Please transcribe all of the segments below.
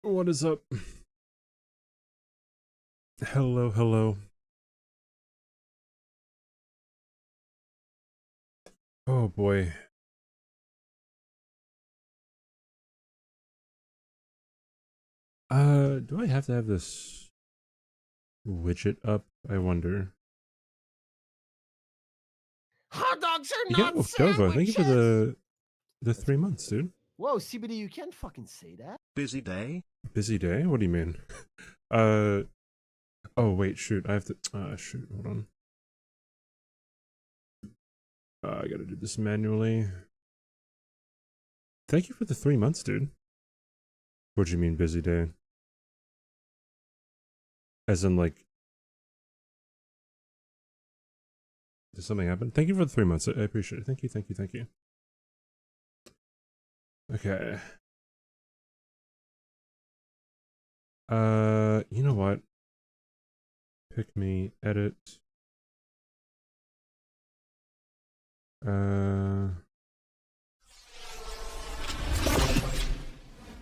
What is up? Hello, hello. Oh boy. Do I have to have this widget up? I wonder. Hot dogs are Yeah, not Dova, thank you for sandwiches! the 3 months, dude. Whoa, CBD, you can't fucking say that. Busy day? Busy day? What do you mean? Oh wait, shoot, I have to, shoot, hold on. I gotta do this manually. Thank you for the 3 months, dude. What do you mean, busy day? As in, like, did something happen? Thank you for the 3 months. I appreciate it. Thank you, thank you, thank you. Okay. You know what? Pick me, edit.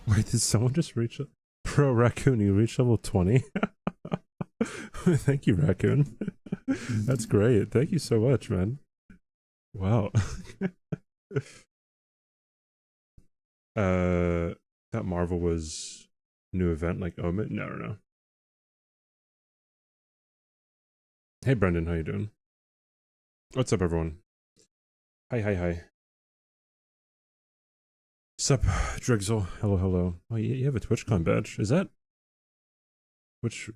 Wait, did someone just reach it? Bro, Raccoon, you reached level 20? Thank you, Raccoon. That's great. Thank you so much, man. Wow. That Marvel was new event like Omen? No, no, no. Hey, Brendan, how you doing? What's up, everyone? Hi, hi, hi. Sup, Drigzel. Hello, hello. Oh, you have a TwitchCon badge. Is that... Which...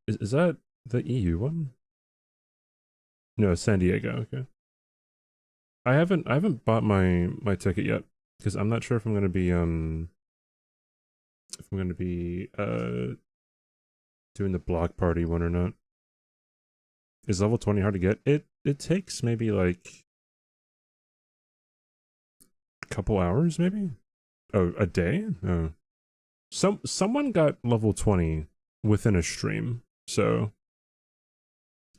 Is that the EU one? No, San Diego, okay. I haven't bought my ticket yet, because I'm not sure if I'm gonna be, doing the block party one or not. Is level 20 hard to get? It takes maybe like a couple hours, maybe? Oh, a day? Oh. Someone got level 20 within a stream, so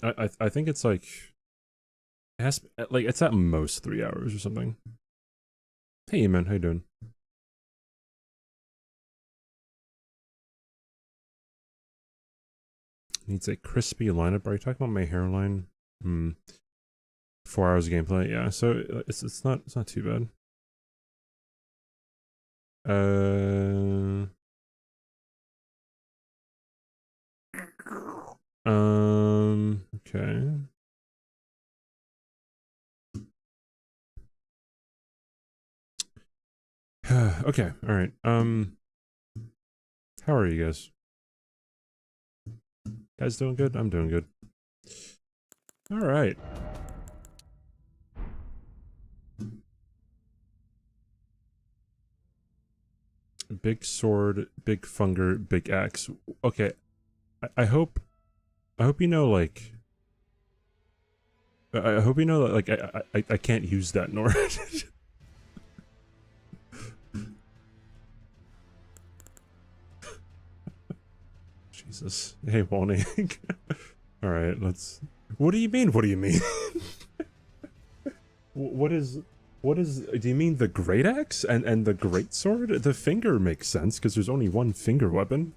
I think it's like it has like it's at most 3 hours or something. Hey man, how you doing? Needs a crispy lineup. Are you talking about my hairline? 4 hours of gameplay, yeah. So it's not too bad. Okay. Okay, alright. How are you guys? Guys doing good? I'm doing good. Alright. Big sword, big funger, big axe. Okay. I hope you know, like, I hope you know that, like, I can't use that nor. Jesus. Hey, Walning. Alright, let's... What do you mean? What do you mean? What is... Do you mean the great axe and the great sword? The finger makes sense, because there's only one finger weapon.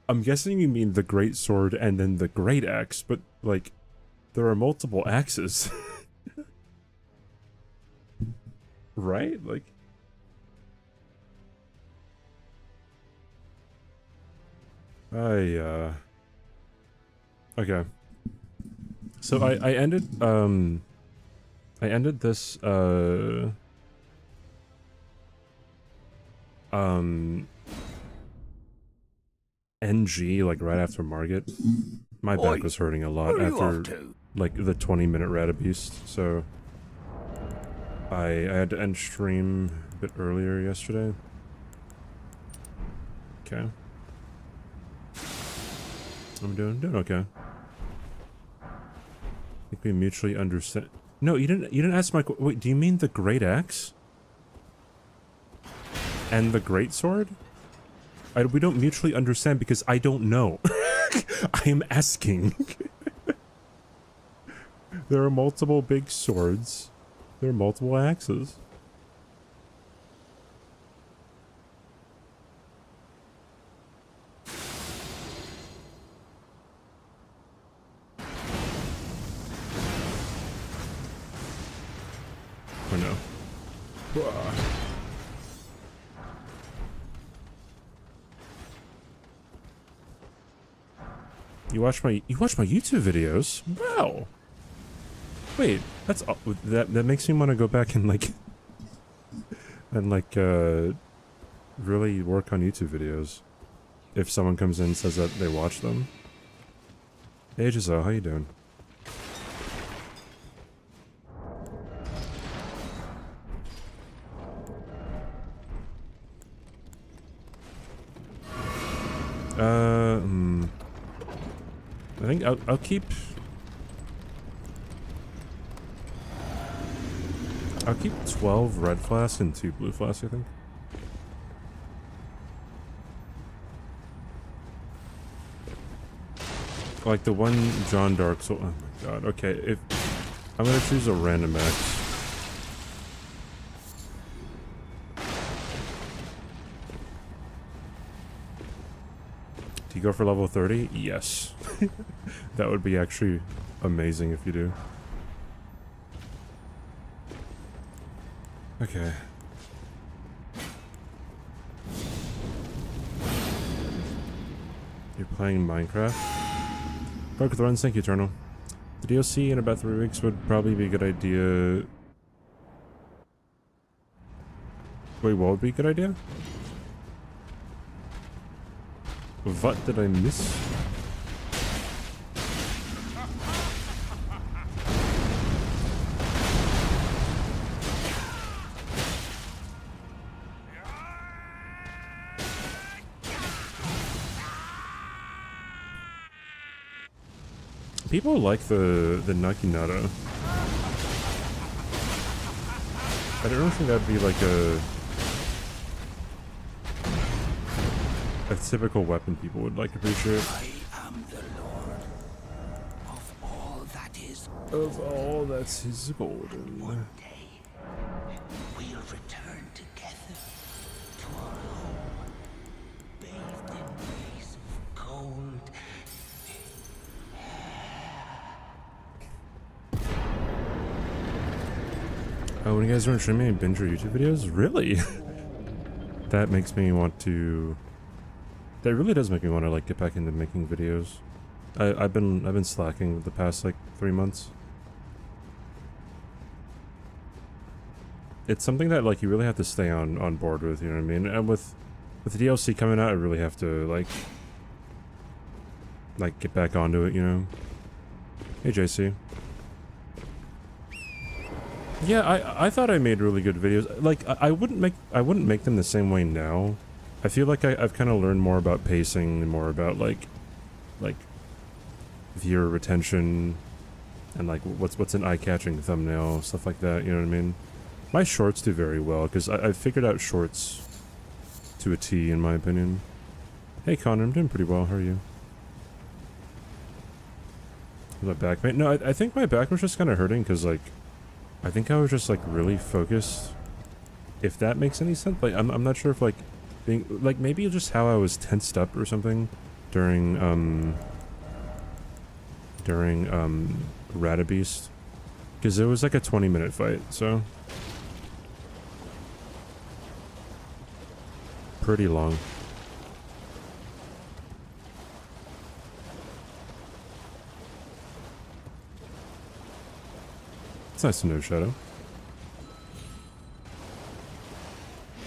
I'm guessing you mean the great sword and then the great axe, but, like, there are multiple axes. Right? Like... Okay. So I ended this, NG, like, right after Margit. My back was hurting a lot after, like, the 20-minute rata beast, so... I had to end stream a bit earlier yesterday. Okay. I'm doing okay. I think we mutually understand. No, you didn't ask my... Wait, do you mean the great axe? And the great sword? We don't mutually understand because I don't know. I am asking. There are multiple big swords. There are multiple axes. know. You watch my YouTube videos? Wow. Wait, that makes me want to go back and like really work on YouTube videos. If someone comes in and says that they watch them. Hey Giselle, how you doing? I think I'll keep 12 red flasks and 2 blue flasks, I think. Like the one John Dark Soul. Oh my god. Okay, if I'm gonna choose a random X. Do you go for level 30? Yes. That would be actually amazing if you do. Okay. You're playing Minecraft? Dark with Runs, thank you, Eternal. The DLC in about 3 weeks would probably be a good idea. Wait, what would be a good idea? What did I miss? People like the Naginata. I don't think that'd be like a typical weapon people would like appreciate. I am the Lord of all that is. Of all that is golden. One day we'll return together to our home, bathed in rays of gold. Oh, when you guys weren't streaming and binge your YouTube videos? Really? That makes me want to... That really does make me want to like get back into making videos. I've been slacking the past like 3 months. It's something that like you really have to stay on board with, you know what I mean? And with the DLC coming out, I really have to like get back onto it, you know? Hey JC. Yeah, I thought I made really good videos. Like I wouldn't make them the same way now. I feel like I've kind of learned more about pacing and more about like viewer retention and like what's an eye-catching thumbnail, stuff like that, you know what I mean? My shorts do very well because I've figured out shorts to a T in my opinion. Hey Connor, I'm doing pretty well, how are you? My back, mate? No, I think my back was just kind of hurting because like I think I was just like really focused, if that makes any sense. Like I'm not sure if like being like maybe just how I was tensed up or something during Radabeast, because it was like a 20-minute fight, so pretty long. It's nice to know, Shadow.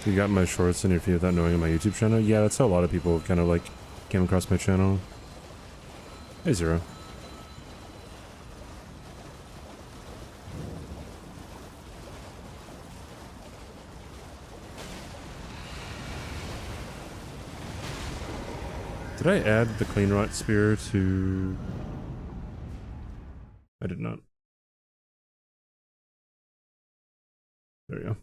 You got my shorts in your feed without knowing my YouTube channel? Yeah, that's how a lot of people kind of like came across my channel. Hey, Zero. Did I add the Clean Rot Spear to... I did not. There you go.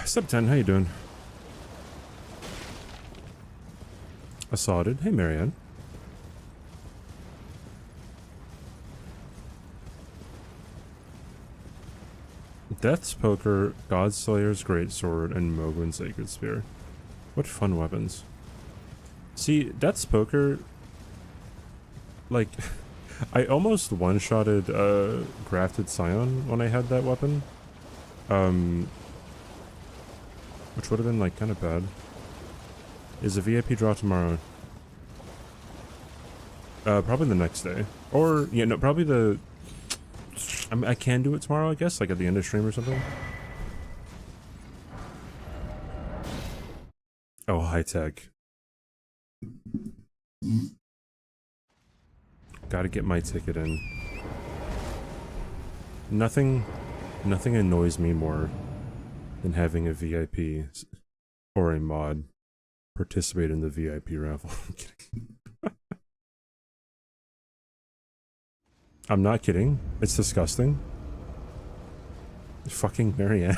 Sub 10, how you doing? Assaulted. Hey, Marianne. Death's Poker, Godslayer's Greatsword, and Mogwin's Sacred Spear. What fun weapons. See, Death's Poker... Like, I almost one-shotted Grafted Scion when I had that weapon. Which would have been, like, kind of bad. Is a VIP draw tomorrow? Probably the next day. Or, yeah, no, probably the... I can do it tomorrow, I guess, like at the end of stream or something. Oh, high tech. Gotta get my ticket in. Nothing annoys me more than having a VIP or a mod participate in the VIP raffle. I'm kidding. I'm not kidding. It's disgusting. Fucking Marianne.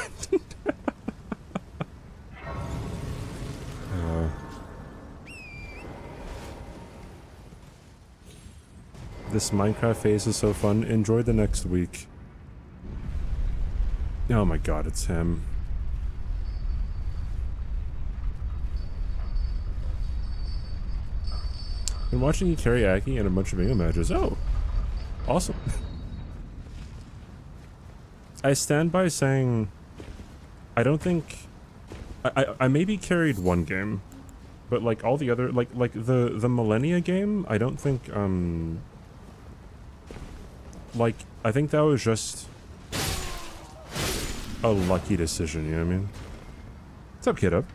This Minecraft phase is so fun. Enjoy the next week. Oh my god, it's him. Been watching you carry Aki and a bunch of bingo matches. Oh! Awesome. I stand by saying I don't think I maybe carried one game, but like all the other like the Millennia game, I don't think like I think that was just a lucky decision, you know what I mean? What's up, kiddo?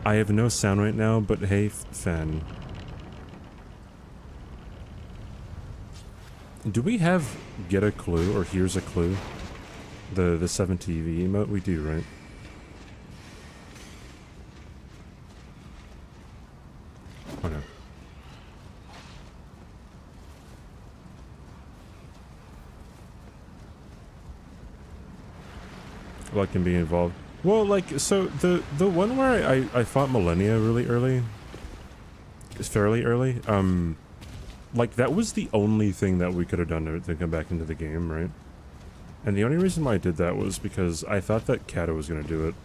I have no sound right now, but hey, fan. Do we have Get a Clue or Here's a Clue? The 7TV emote? We do, right? Oh no. Luck can be involved. Well, like, so the one where I fought Millennia really early, fairly early, like, that was the only thing that we could have done to come back into the game, right? And the only reason why I did that was because I thought that Kato was going to do it.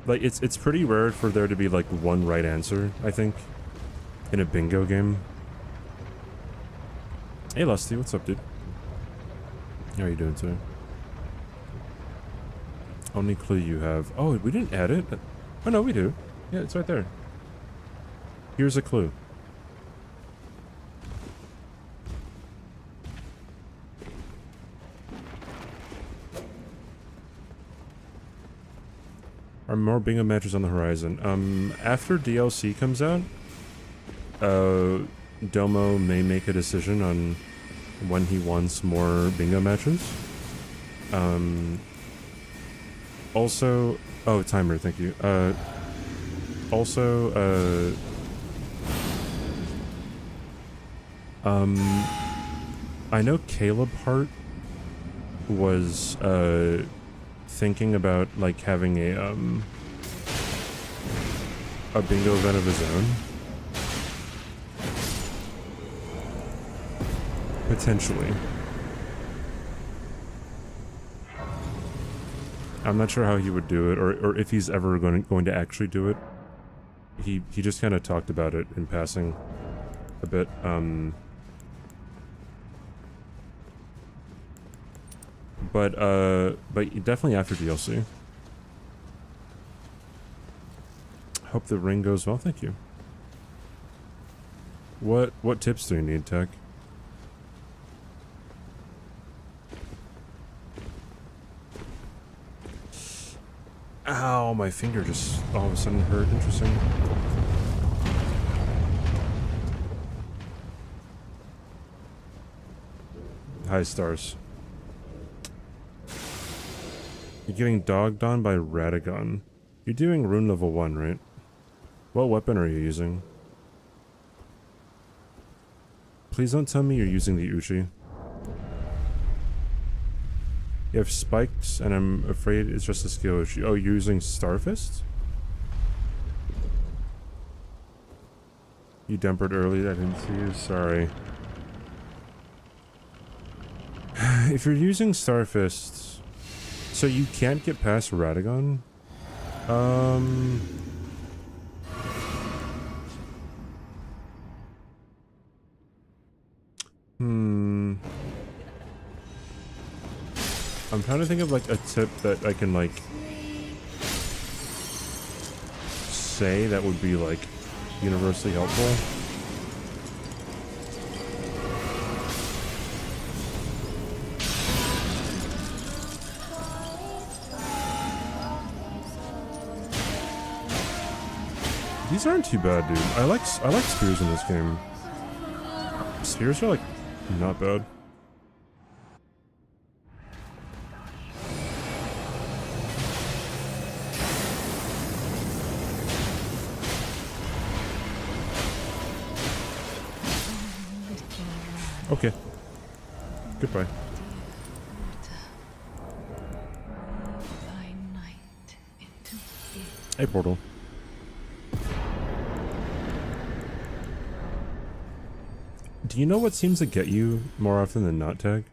Like, it's pretty rare for there to be, like, one right answer, I think, in a bingo game. Hey, Lusty, what's up, dude? How are you doing today? Only clue you have. Oh, we didn't add it? Oh, no, we do. Yeah, it's right there. Here's a clue. Are more bingo matches on the horizon? After DLC comes out, Domo may make a decision on when he wants more bingo matches. Also... Oh, timer, thank you. Also, I know Caleb Hart was, thinking about, like, having a bingo event of his own. Potentially. I'm not sure how he would do it, or if he's ever going to actually do it. He just kind of talked about it in passing a bit. But definitely after DLC. Hope the ring goes well. Thank you. What tips do you need, Tech? Ow, my finger just all of a sudden hurt. Interesting. High stars. You're getting dogged on by Radagon. You're doing rune level 1, right? What weapon are you using? Please don't tell me you're using the Uchi. You have spikes, and I'm afraid it's just a skill issue. Oh, you're using Starfist? You tempered early, I didn't see you, sorry. If you're using Starfist, so you can't get past Radagon? I'm trying to think of like a tip that I can like say that would be like universally helpful. These aren't too bad, dude. I like spears in this game. Spears are like not bad. Okay. Goodbye. Hey, Portal. Do you know what seems to get you more often than not, Tag?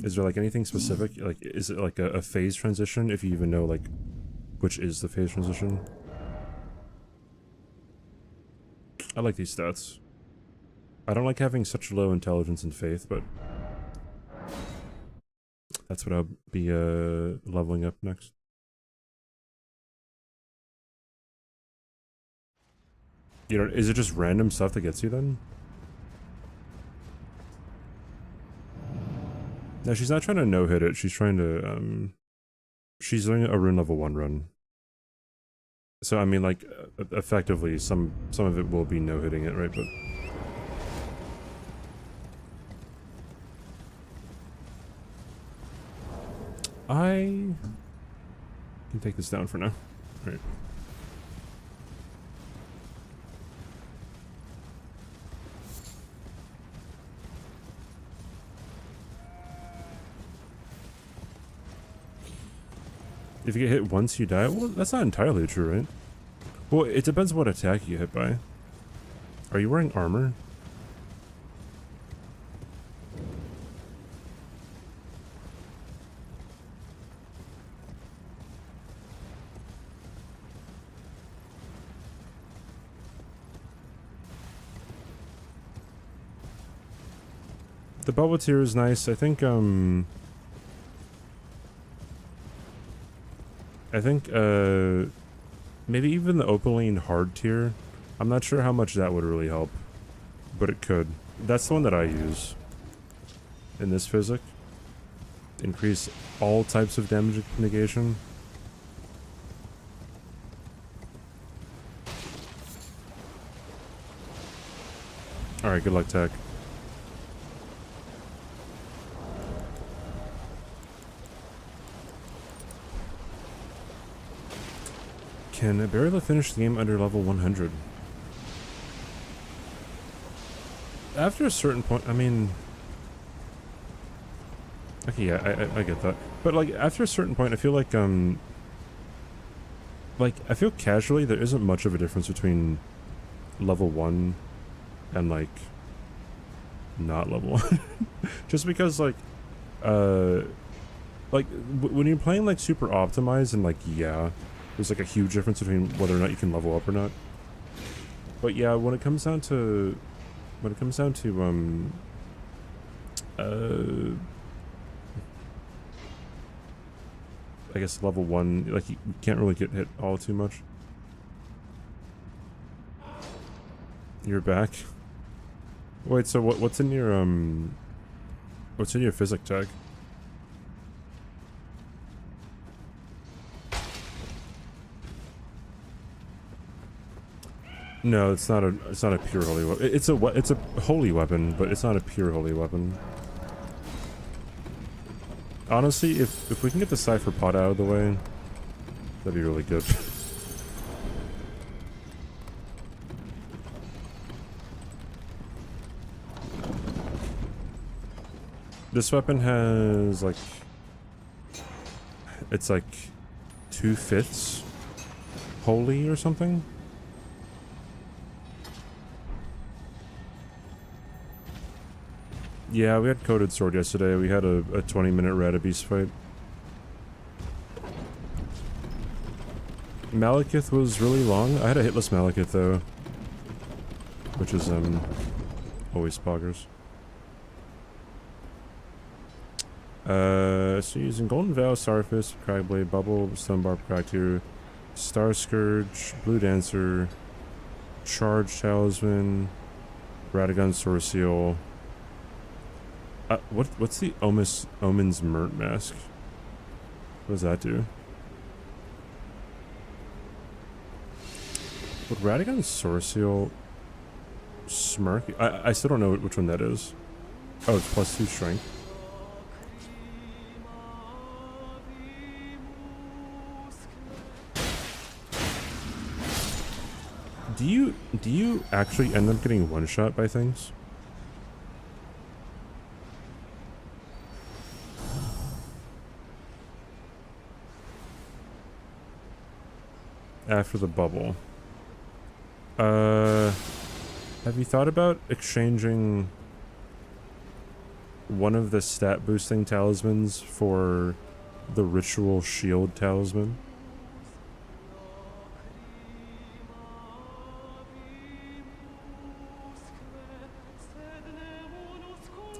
Is there like anything specific? Like, is it like a phase transition? If you even know like which is the phase transition? I like these stats. I don't like having such low intelligence and faith, but that's what I'll be leveling up next. You know, is it just random stuff that gets you then? No, she's not trying to no-hit it. She's trying to, she's doing a rune level 1 run. So, I mean, like, effectively, some of it will be no-hitting it, right? But I can take this down for now. All right. If you get hit once, you die? Well, that's not entirely true, right? Well, it depends what attack you get hit by. Are you wearing armor? The bubble tier is nice. I think, maybe even the Opaline hard tier. I'm not sure how much that would really help, but it could. That's the one that I use in this physic. Increase all types of damage negation. Alright, good luck, Tech. Can Barilla finish the game under level 100? After a certain point, I mean... Okay, yeah, I get that. But, like, after a certain point, I feel like, I feel casually there isn't much of a difference between level 1 and, like, not level 1. Just because, like, when you're playing, like, super optimized and, like, yeah... There's like a huge difference between whether or not you can level up or not. But yeah, when it comes down to I guess level 1, like you can't really get hit all too much. You're back. Wait, so what's in your physic tag? No, it's not a pure holy weapon. It's a holy weapon, but it's not a pure holy weapon. Honestly, if we can get the Cypher Pot out of the way, that'd be really good. This weapon has like, it's like 2/5 holy or something. Yeah, we had Coated Sword yesterday. We had a 20-minute Radabeast fight. Malekith was really long. I had a hitless Malekith though, which is always poggers. So using Golden Vow, Starfist, Cragblade, Bubble, Stonebarb, Cracktooth, Star Scourge, Blue Dancer, Charge Talisman, Radagon Sword Seal. What's the Omen's Mert Mask? What does that do? Would Radagon Sword Seal smirk? I still don't know which one that is. Oh, it's +2 strength. Do you actually end up getting one-shot by things? After the bubble. Have you thought about exchanging one of the stat boosting talismans for the ritual shield talisman?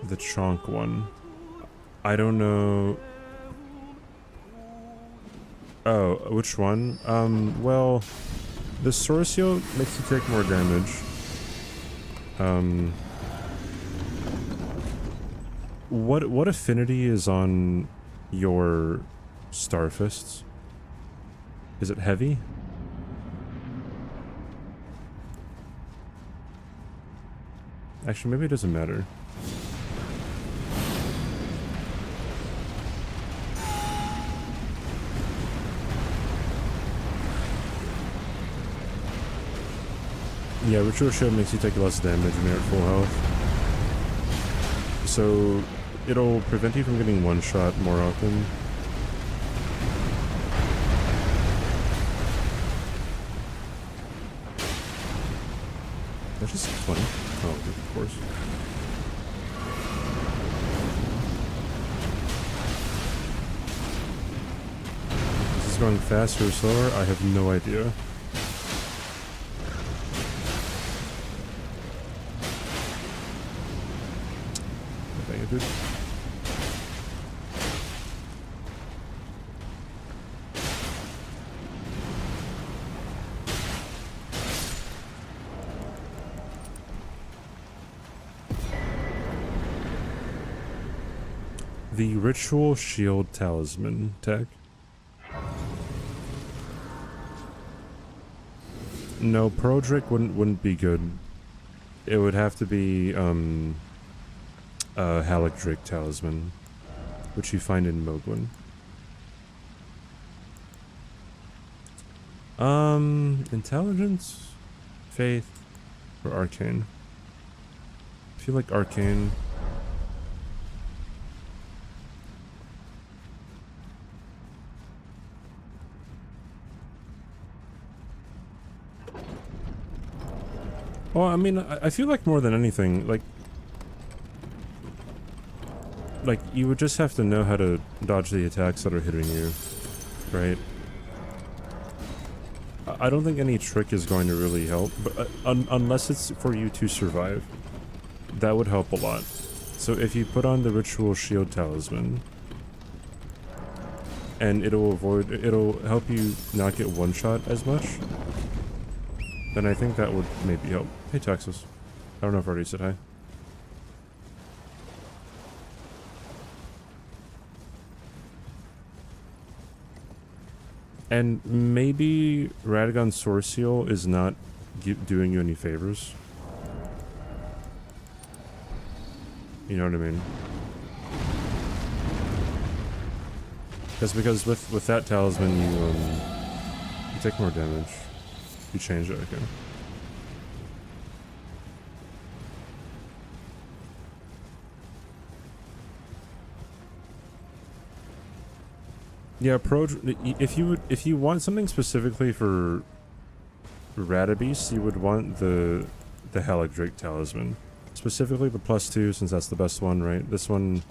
The chonk one. I don't know. Oh, which one? Well, the Sword Seal makes you take more damage. What affinity is on your Starfists? Is it heavy? Actually, maybe it doesn't matter. Yeah, Ritual Shield makes you take less damage when you're at full health. So, it'll prevent you from getting one shot more often. That's just funny. Oh, of course. Is this going faster or slower? I have no idea. Dude. The Ritual Shield Talisman tech. No, Prodric wouldn't be good. It would have to be Halleck Talisman, which you find in Mogwin. Intelligence, Faith, or Arcane? I feel like Arcane. Well, I mean, I feel like more than anything, like you would just have to know how to dodge the attacks that are hitting you, right? I don't think any trick is going to really help, but unless it's for you to survive, that would help a lot. So if you put on the Ritual Shield Talisman, and it'll help you not get one shot as much, then I think that would maybe help. Hey Texas, I don't know if I already said hi. And maybe Radagon Sword Seal is not doing you any favors. You know what I mean? Because with that talisman you take more damage. You change it, okay. Yeah, if you want something specifically for Radabeast, you would want the Haligdrake Talisman. Specifically the +2, since that's the best one, right? This one,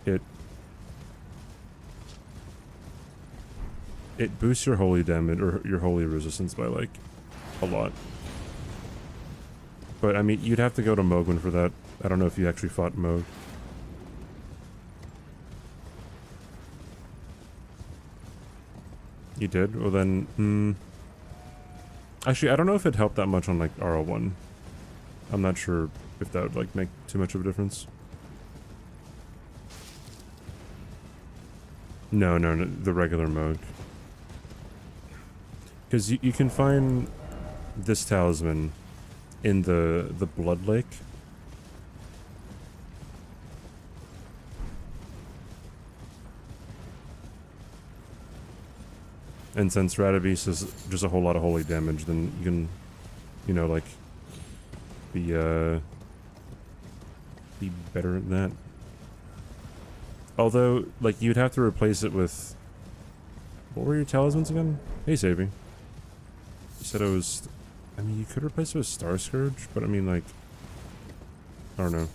it boosts your holy damage, or your holy resistance by, like, a lot. But, I mean, you'd have to go to Mogwin for that. I don't know if you actually fought Mog. You did? Well then, actually, I don't know if it helped that much on, like, RL1. I'm not sure if that would, like, make too much of a difference. No, the regular Mog. Because you can find this talisman in the Blood Lake. And since Radabeast is just a whole lot of holy damage, then you can, you know, like, be better at that. Although, like, you'd have to replace it with... What were your talismans again? Hey, Savy. You said it was... I mean, you could replace it with Star Scourge, but I mean, like... I don't know.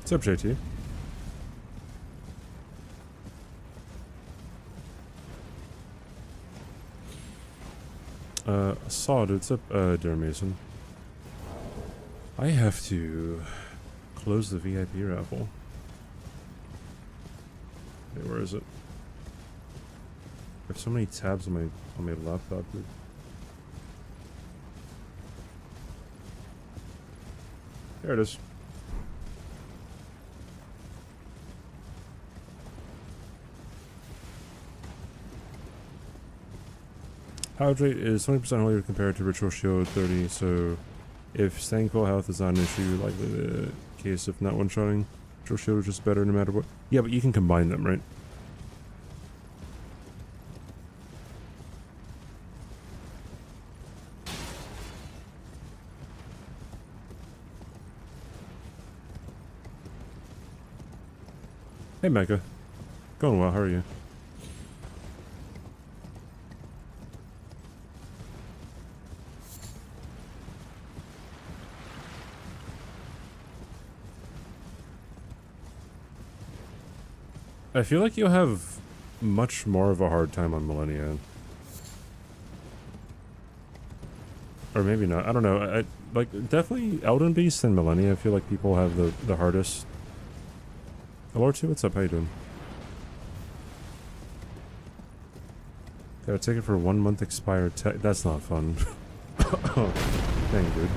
What's up, JT? Saw, dude. What's up, Darren Mason? I have to close the VIP raffle. Okay, where is it? I have so many tabs on my laptop, dude. There it is. Hydrate is 20% holier compared to Ritual Shield 30, so if staying full health is not an issue, likely the case if not one-shotting, Ritual Shield is just better no matter what. Yeah, but you can combine them, right? Hey Mecca. Going well, how are you? I feel like you'll have much more of a hard time on Millennia. Or maybe not, I don't know. I like, definitely Elden Beast and Millennia, I feel like people have the hardest. Hello, 2, what's up, how you doing? Gotta take it for 1 month expired tech. That's not fun. Dang, dude.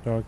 Dog.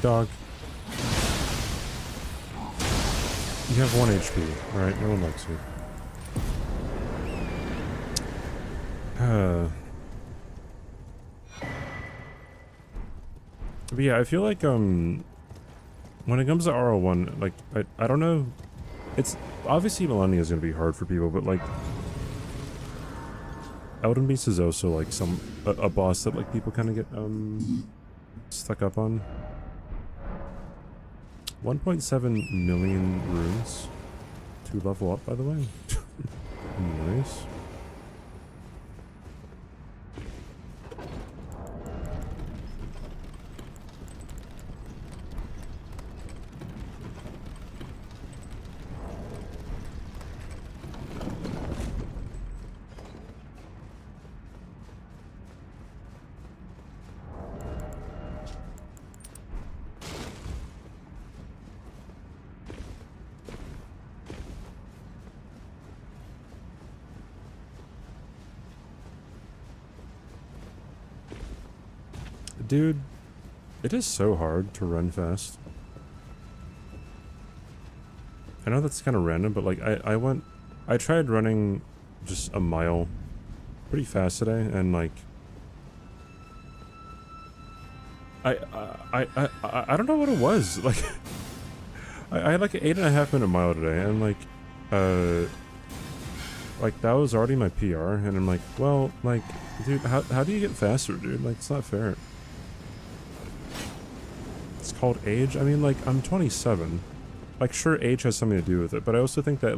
Dog. You have 1 HP, right? No one likes you. But yeah, I feel like, when it comes to RL1, like, I don't know. It's obviously Millennia is going to be hard for people, but like Elden Beast is also like a boss that like people kind of get stuck up on. 1.7 million runes to level up, by the way. Nice. Dude, it is so hard to run fast. I know that's kind of random, but like I tried running just a mile pretty fast today, and like I don't know what it was. Like I had like an 8.5 minute mile today, and like that was already my PR, and I'm like, well, like, dude, how do you get faster, dude? Like, it's not fair. It's called age. I mean, like, I'm 27. Like, sure, age has something to do with it, but I also think that,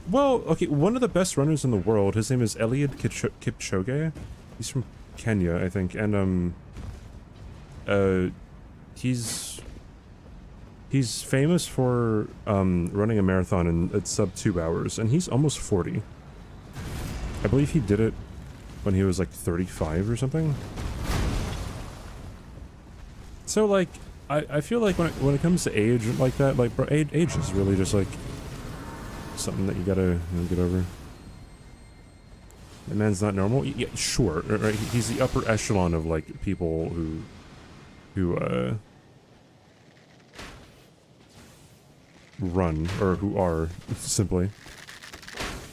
well, okay, one of the best runners in the world, his name is Eliud Kipchoge. He's from Kenya, I think, and, he's famous for, running a marathon in sub 2 hours, and he's almost 40. I believe he did it when he was, like, 35 or something. So, like, I feel like when it comes to age like that, like, bro, age is really just, like, something that you gotta get over. The man's not normal? Yeah, sure, right? He's the upper echelon of, like, people who run, or who are, simply.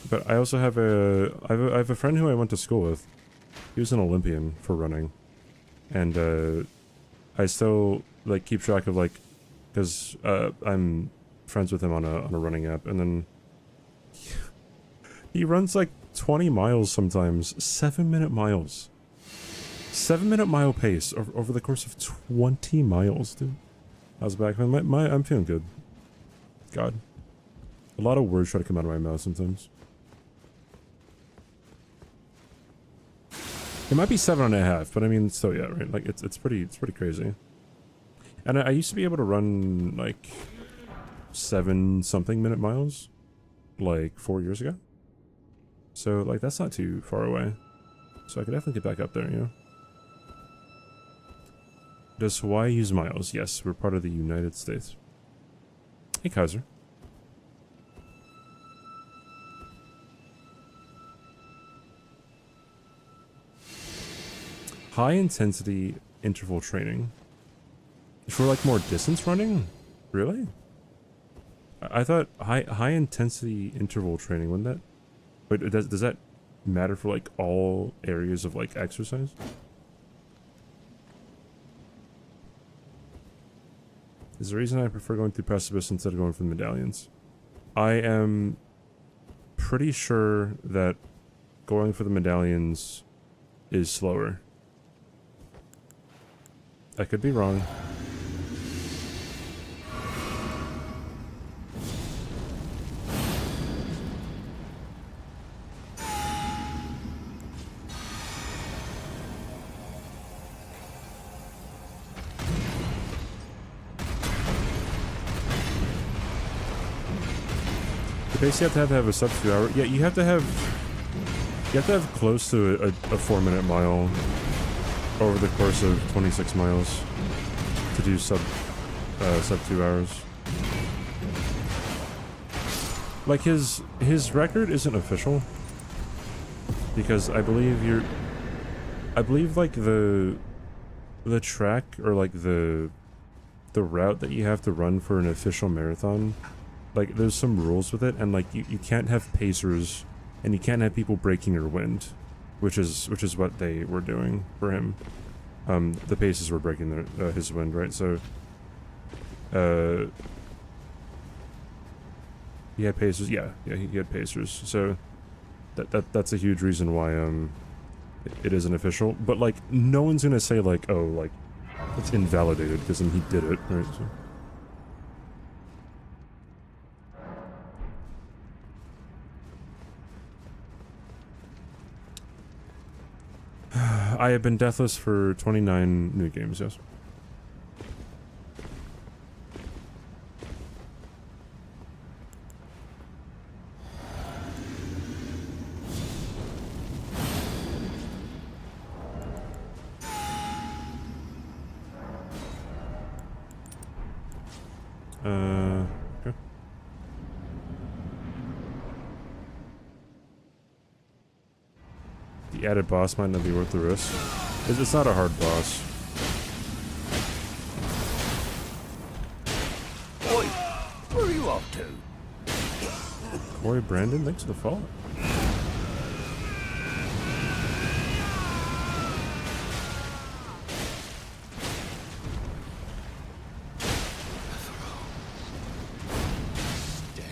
But I also have I have a friend who I went to school with. He was an Olympian for running. And, I still, like, keep track of, like, because, I'm friends with him on a running app, and then he runs, like, 20 miles sometimes. 7-minute miles. 7-minute mile pace over the course of 20 miles, dude. How's it back, man? I'm feeling good. God. A lot of words try to come out of my mouth sometimes. It might be 7.5, but I mean, still, yeah, right? Like, it's pretty crazy. And I used to be able to run, like, 7-something minute miles, like, 4 years ago. So, like, that's not too far away. So I could definitely get back up there, you know? Does Hawaii use miles? Yes, we're part of the United States. Hey, Kaiser. High intensity interval training. For like more distance running? Really? I thought high intensity interval training, wouldn't that? Wait, does that matter for like all areas of like exercise? Is the reason I prefer going through precipice instead of going for the medallions. I am pretty sure that going for the medallions is slower. I could be wrong. You basically have to have a sub 2 hour. Yeah, you have to have close to a 4-minute mile over the course of 26 miles to do sub 2 hours. Like his record isn't official because I believe like the track or like the route that you have to run for an official marathon, like there's some rules with it, and like you can't have pacers and you can't have people breaking your wind, which is what they were doing for him. The paces were breaking his wind, right? So, he had pacers. Yeah, he had pacers. So, that's a huge reason why it isn't official. But like, no one's gonna say like, oh, like it's invalidated because he did it, right? So. I have been deathless for 29 new games, yes. Okay. The added boss might not be worth the risk. It's not a hard boss. Oi, where are you off to? Corey Brandon, thanks for the follow. Stand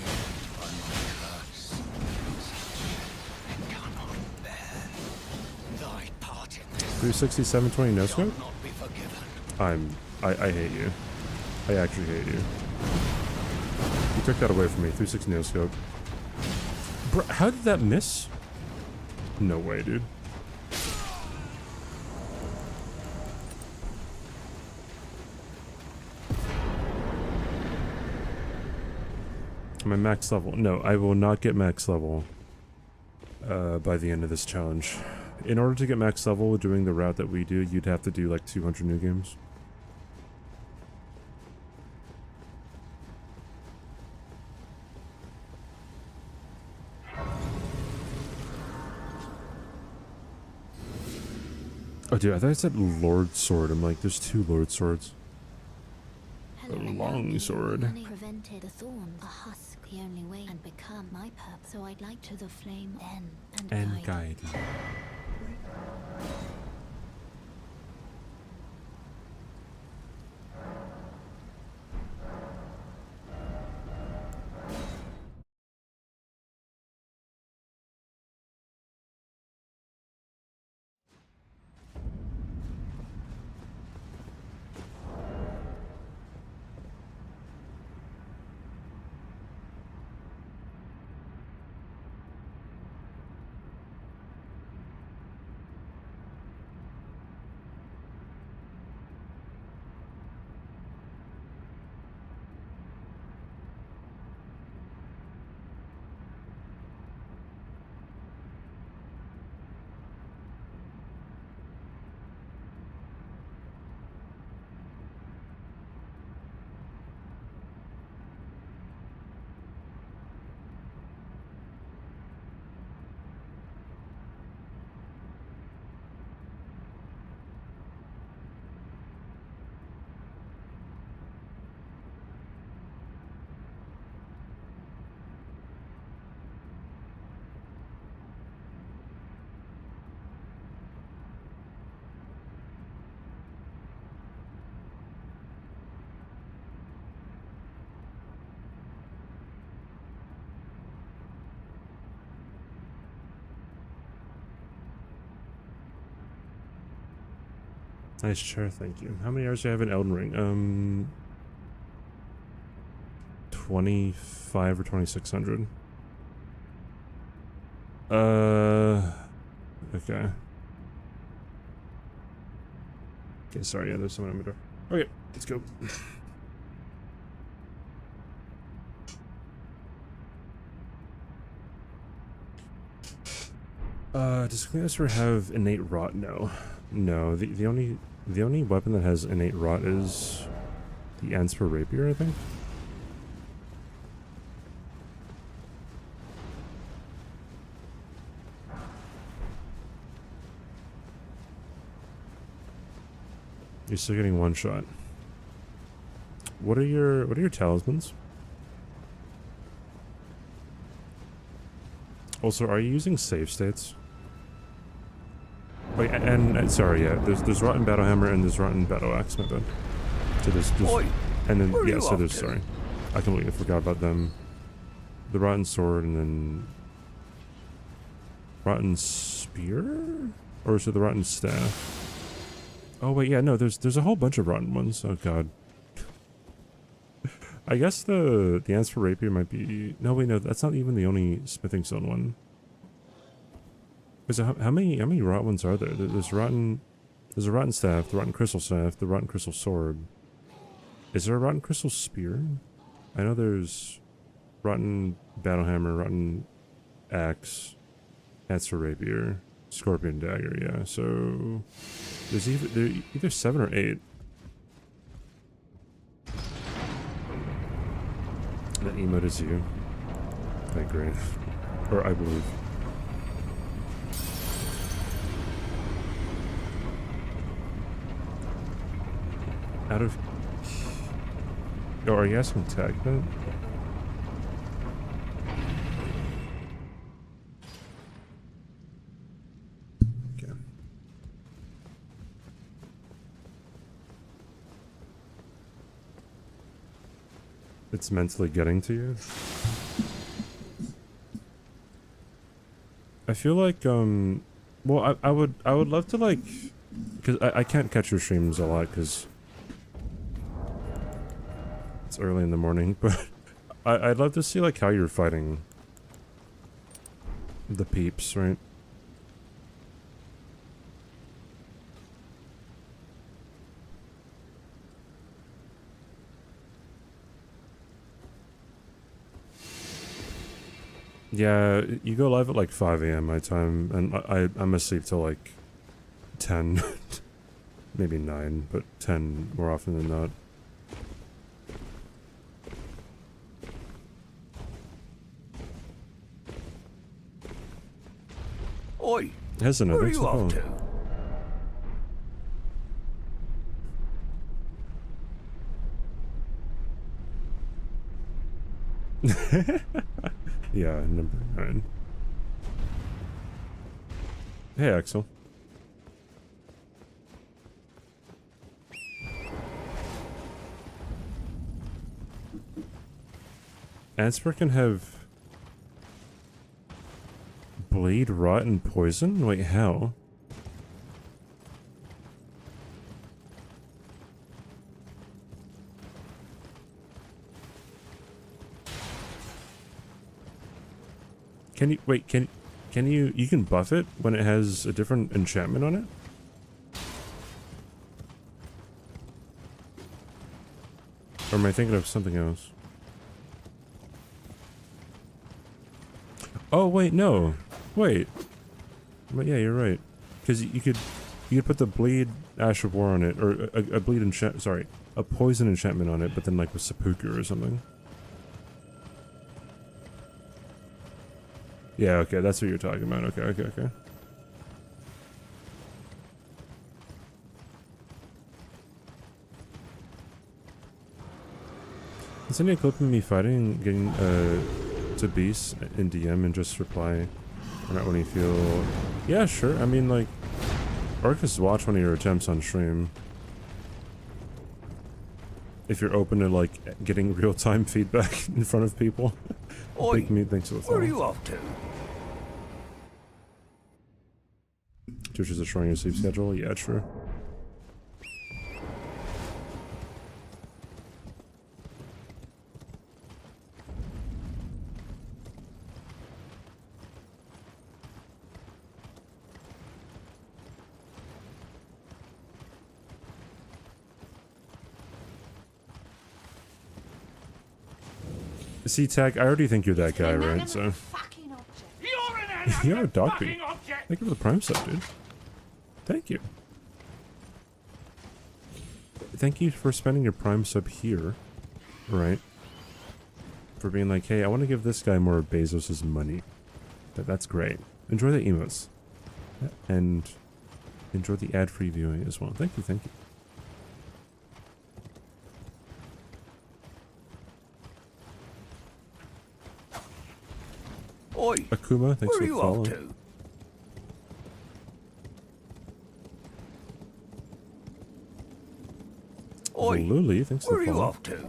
on my curse. Cannot bear thy part in this 360, 720 no shall scope? not be forgiven. I hate you. I actually hate you. You took that away from me. 360 no scope. Bro, how did that miss? No way, dude. Am I max level? No, I will not get max level by the end of this challenge. In order to get max level doing the route that we do, you'd have to do like 200 new games. Oh, dude, I thought I said Lord Sword. I'm like, there's two Lord Swords. Hello, long sword. Money prevented the thorn, a husk, the only way and become my purpose. So I'd like to the flame then and guide. Nice chair, thank you. How many hours do I have in Elden Ring? 25 or 2600. Okay. Okay, sorry, yeah, there's someone at my door. Okay, let's go. Does Cleosphere have innate rot? No. No, the only weapon that has innate rot is the Ansper Rapier, I think. You're still getting one shot. What are your talismans? Also, are you using save states? Wait, and sorry, yeah. There's rotten battle hammer and there's rotten battle axe. My bad. So there's Oi, and then where are yeah. you So off there's to? sorry, I completely forgot about them. The rotten sword and then rotten spear, or is it the rotten staff? Oh wait, yeah, no. There's a whole bunch of rotten ones. Oh god. I guess the answer for rapier might be no. Wait, no. That's not even the only smithing stone one. Because how many rot ones are there? There's a rotten staff, the rotten crystal staff, the rotten crystal sword. Is there a rotten crystal spear? I know there's rotten battle hammer, rotten axe, answer rapier, scorpion dagger. Yeah, so there's either 7 or 8. That emote is you. I agree, or I believe. Out of... Oh, are you asking tag that? Okay. It's mentally getting to you? I feel like, well, I would love to, like... Because I can't catch your streams a lot, because... It's early in the morning, but I'd love to see like how you're fighting the peeps, right? Yeah, you go live at like 5 a.m. my time, and I'm asleep till like 10, maybe 9, but 10 more often than not. Oi, Hasn't it? where are Thanks you for off to? Yeah, number 9. Hey, Axel. Ansper can have... Blade, rot, and poison? Wait, how? Can you... Wait, can you... You can buff it when it has a different enchantment on it? Or am I thinking of something else? Oh, wait, no. Wait. But yeah, you're right. Because you could put the bleed Ash of War on it, or a bleed enchant... Sorry, a poison enchantment on it, but then like with seppuku or something. Yeah, okay, that's what you're talking about. Okay. Send me a clip of me fighting, getting to Beast in DM and just reply or not when you feel... Yeah, sure. I mean, like, or just watch one of your attempts on stream. If you're open to, like, getting real-time feedback in front of people. Oi, Thanks for the where are follow. you off to? Twitch is destroying your sleep schedule? Yeah, true. See, Tag, I already think you're that guy, right? So. You're a dogby. Thank you for the Prime sub, dude. Thank you. Thank you for spending your Prime sub here, right? For being like, hey, I want to give this guy more of Bezos' money. That's great. Enjoy the emotes. And enjoy the ad-free viewing as well. Thank you. Oi, Akuma, thanks where for are the you follow. off to? absolutely. Thanks Where for are the you follow. off to?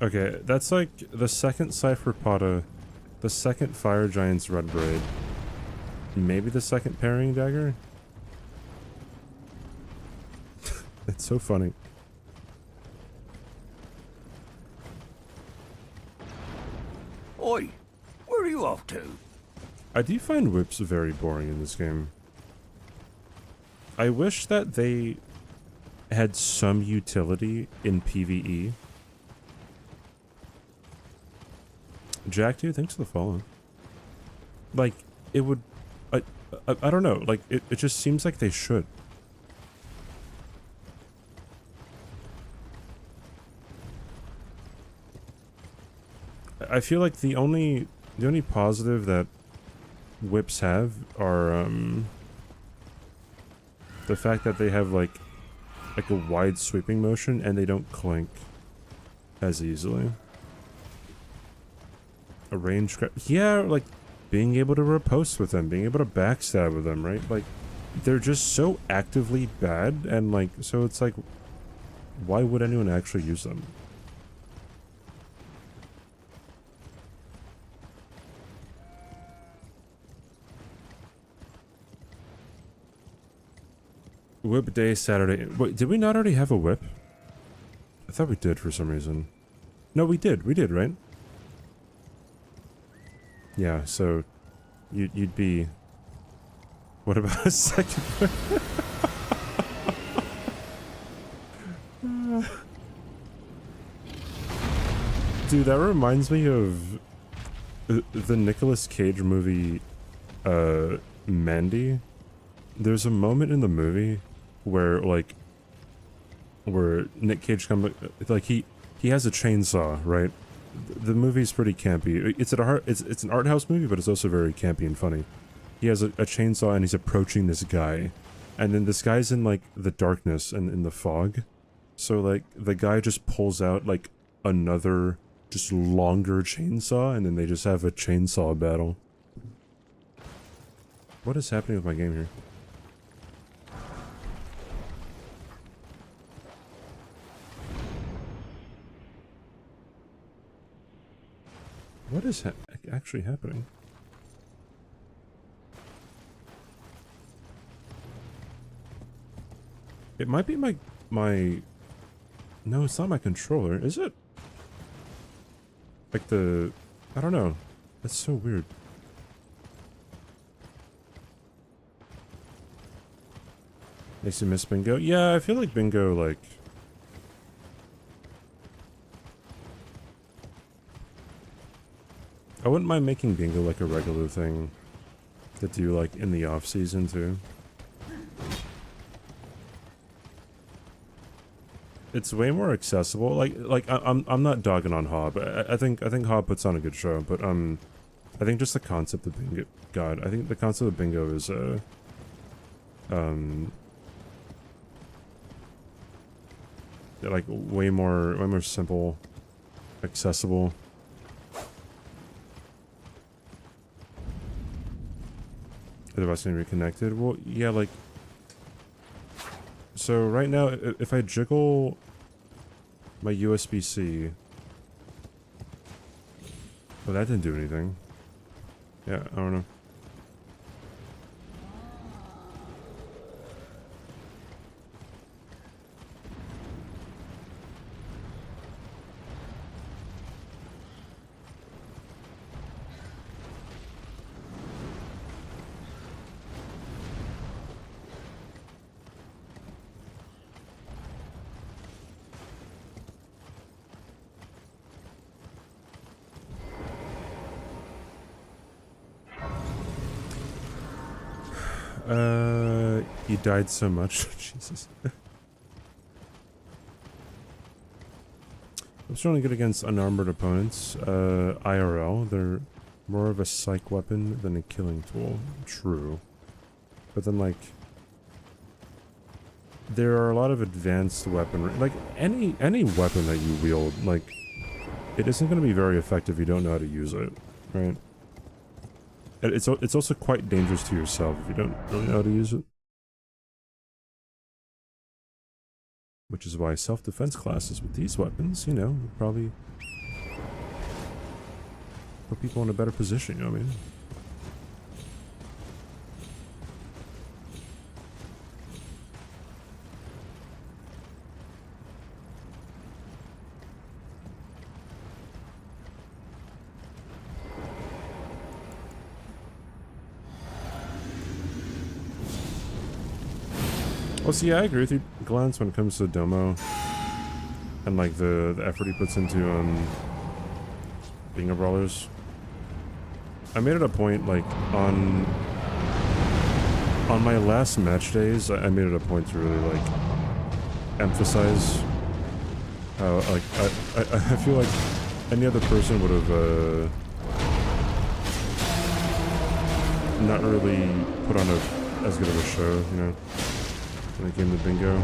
Okay, that's like the second Cypher Potta, the second Fire Giant's Red Braid, maybe the second Parrying Dagger? It's so funny. Oi, where are you off to? I do find whips very boring in this game. I wish that they had some utility in PvE. Jack, dude, thanks for the follow. Like, it would... I don't know, like, it just seems like they should. I feel like the only positive that whips have are, the fact that they have, like a wide sweeping motion and they don't clink as easily. A range grab, yeah, like being able to riposte with them, being able to backstab with them, right? Like, they're just so actively bad, and like, so it's like, why would anyone actually use them? Whip day Saturday. Wait, did we not already have a whip? I thought we did for some reason. No, we did, right? Yeah, so you'd be... What about a second whip? Dude, that reminds me of the Nicolas Cage movie, Mandy. There's a moment in the movie where, like, where Nick Cage like, he has a chainsaw, right? The movie's pretty campy. It's an art house movie, but it's also very campy and funny. He has a chainsaw and he's approaching this guy, and then this guy's in, like, the darkness and in the fog, so, like, the guy just pulls out, like, another just longer chainsaw, and then they just have a chainsaw battle. What is happening with my game here? What is actually happening? It might be my... No, it's not my controller, is it? Like the... I don't know. That's so weird. Makes you miss bingo? Yeah, I feel like bingo, like... I wouldn't mind making bingo like a regular thing to do, like, in the off season too. It's way more accessible. Like I'm not dogging on Hob. I think Hob puts on a good show, but I think just the concept of bingo. God, I think the concept of bingo is like way more simple, accessible. Otherwise, gonna be connected. Well, yeah, like. So right now, if I jiggle my USB-C, well, that didn't do anything. Yeah, I don't know. You died so much. Jesus. I'm certainly good against unarmored opponents. IRL, they're more of a psych weapon than a killing tool. True. But then, like, there are a lot of advanced weaponry. Like, any weapon that you wield, like, it isn't going to be very effective if you don't know how to use it, right? It's also quite dangerous to yourself if you don't really know how to use it. Which is why self-defense classes with these weapons, you know, would probably put people in a better position, you know what I mean? Well, see, I agree with you, Glance, when it comes to Domo and like the effort he puts into being a brawlers. I made it a point, like, on my last match days, I made it a point to really, like, emphasize how, like, I feel like any other person would have not really put on as good of a show, you know, when it came to bingo.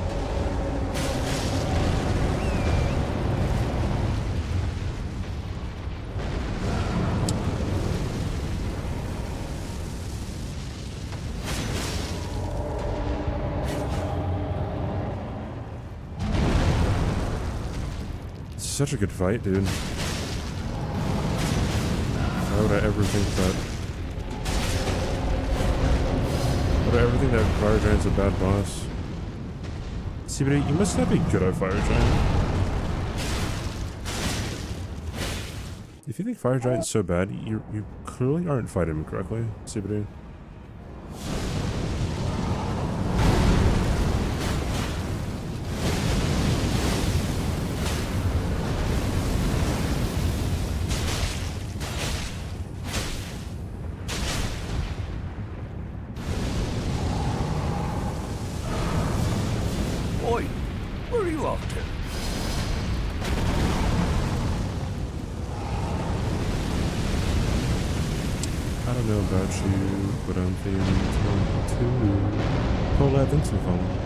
Such a good fight, dude. Why would I ever think that? Why would I ever think that Fire Giant's a bad boss? CBD, you must not be good at Fire Giant. If you think Fire Giant's so bad, you clearly aren't fighting him correctly, CBD. But I'm feeling 22. Paul Evanson phone.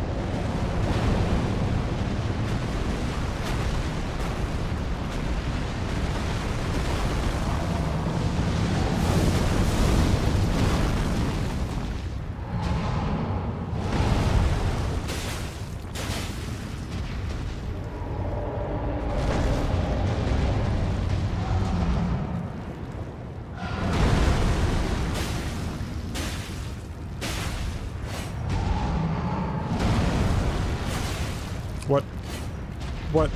What?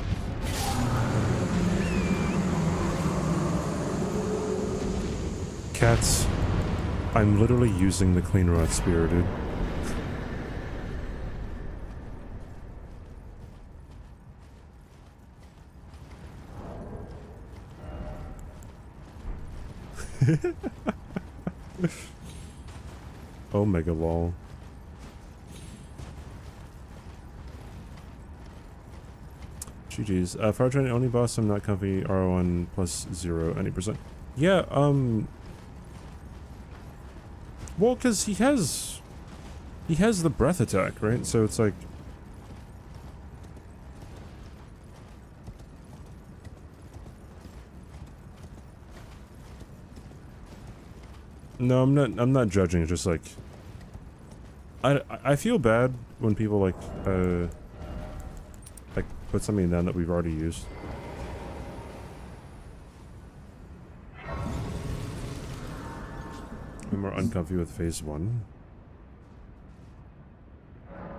Cats, I'm literally using the clean rot spear, dude. Omega lol. GG's. Fire Giant only boss, I'm not comfy. R1 plus 0, any percent. Yeah, well, cause he has the breath attack, right? So it's like, no, I'm not judging, it's just like, I feel bad when people like put something down that we've already used. I'm more uncomfy with phase 1.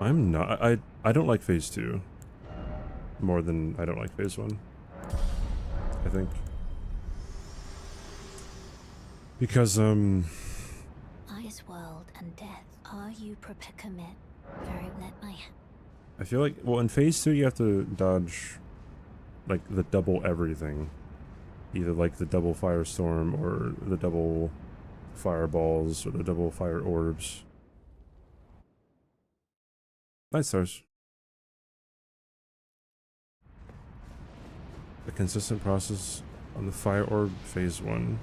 I'm not. I don't like phase 2 more than I don't like phase 1. I think. Because Ice world and death. Are you prepared to commit? Very let my I feel like, well, in phase 2 you have to dodge like the double everything. Either like the double firestorm or the double fireballs or the double fire orbs. Nice stars. A consistent process on the fire orb phase 1.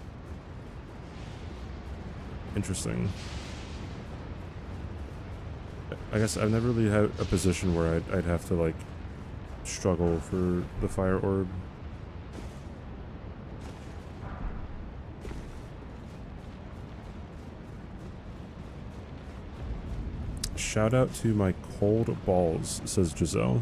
Interesting. I guess I've never really had a position where I'd have to like struggle for the fire orb. Shout out to my cold balls, says Giselle.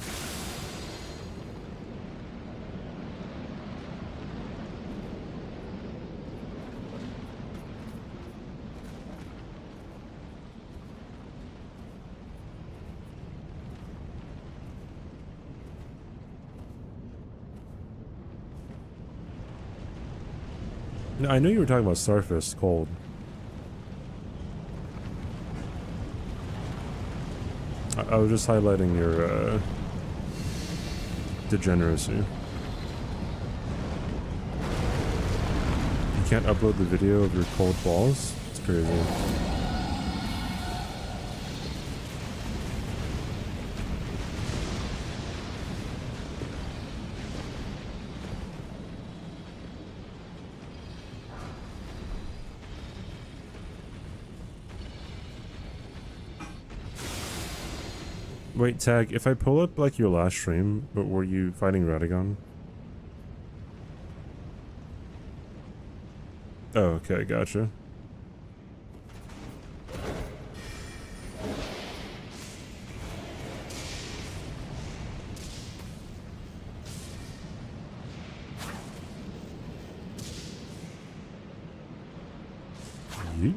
No, I knew you were talking about Starfist cold. I was just highlighting your degeneracy. You can't upload the video of your cold balls? It's crazy. Wait, Tag, if I pull up like your last stream, but were you fighting Radagon? Oh, okay, gotcha. Yeet.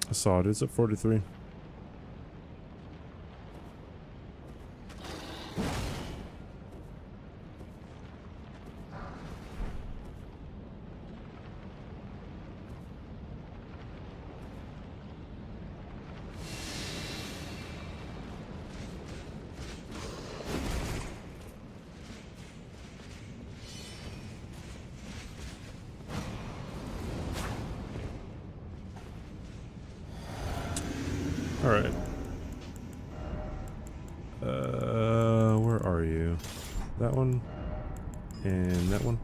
I saw it. It's at 43. Alright. Where are you? That one. And that one.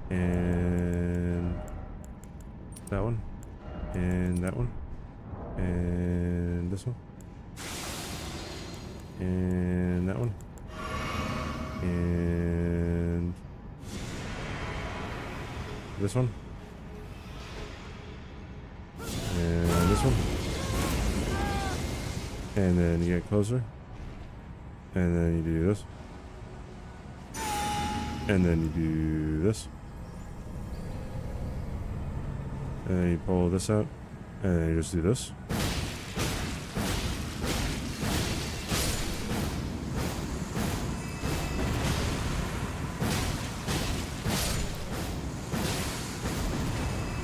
And that one. And that one. And this one. And that one. And this one. And this one. And then you get closer. And then you do this. And then you do this. And then you pull this out. And then you just do this.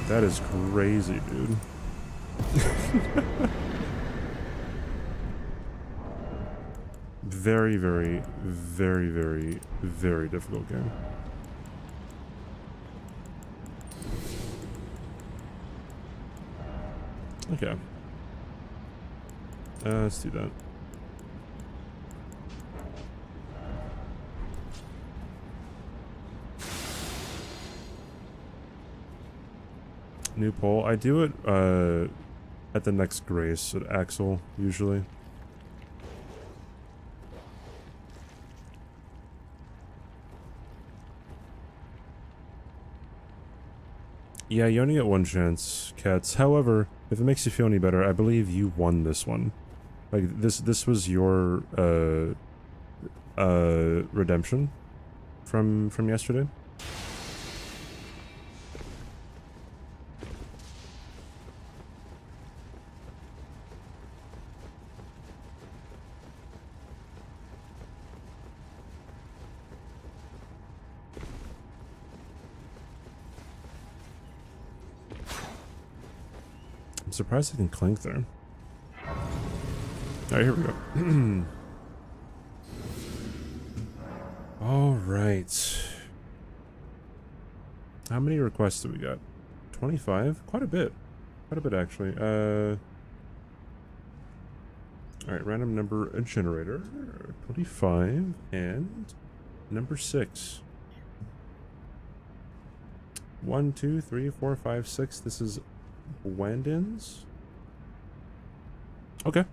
That is crazy, dude. Very, very, very, very, very difficult game. Okay. Let's do that. New poll. I do it at the next grace at Axel, usually. Yeah, you only get one chance, Cats. However, if it makes you feel any better, I believe you won this one. Like, this was your, redemption from yesterday. I'm surprised I can clink there. Alright, here we go. Alright. How many requests do we got? 25? Quite a bit. Quite a bit, actually. Alright, random number generator. 25 and number 6. 1, 2, 3, 4, 5, 6. This is Wandins. Okay.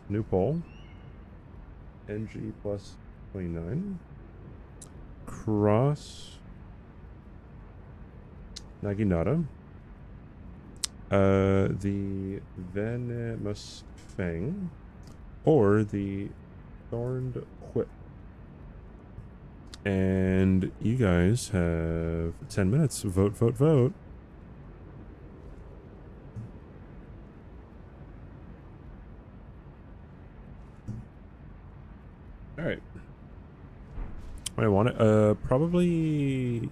New poll. NG+29. Cross. Naginata. The Venomous Fang. Or the Thorned Whip. And you guys have 10 minutes. Vote, vote, vote. Alright. I want it. Probably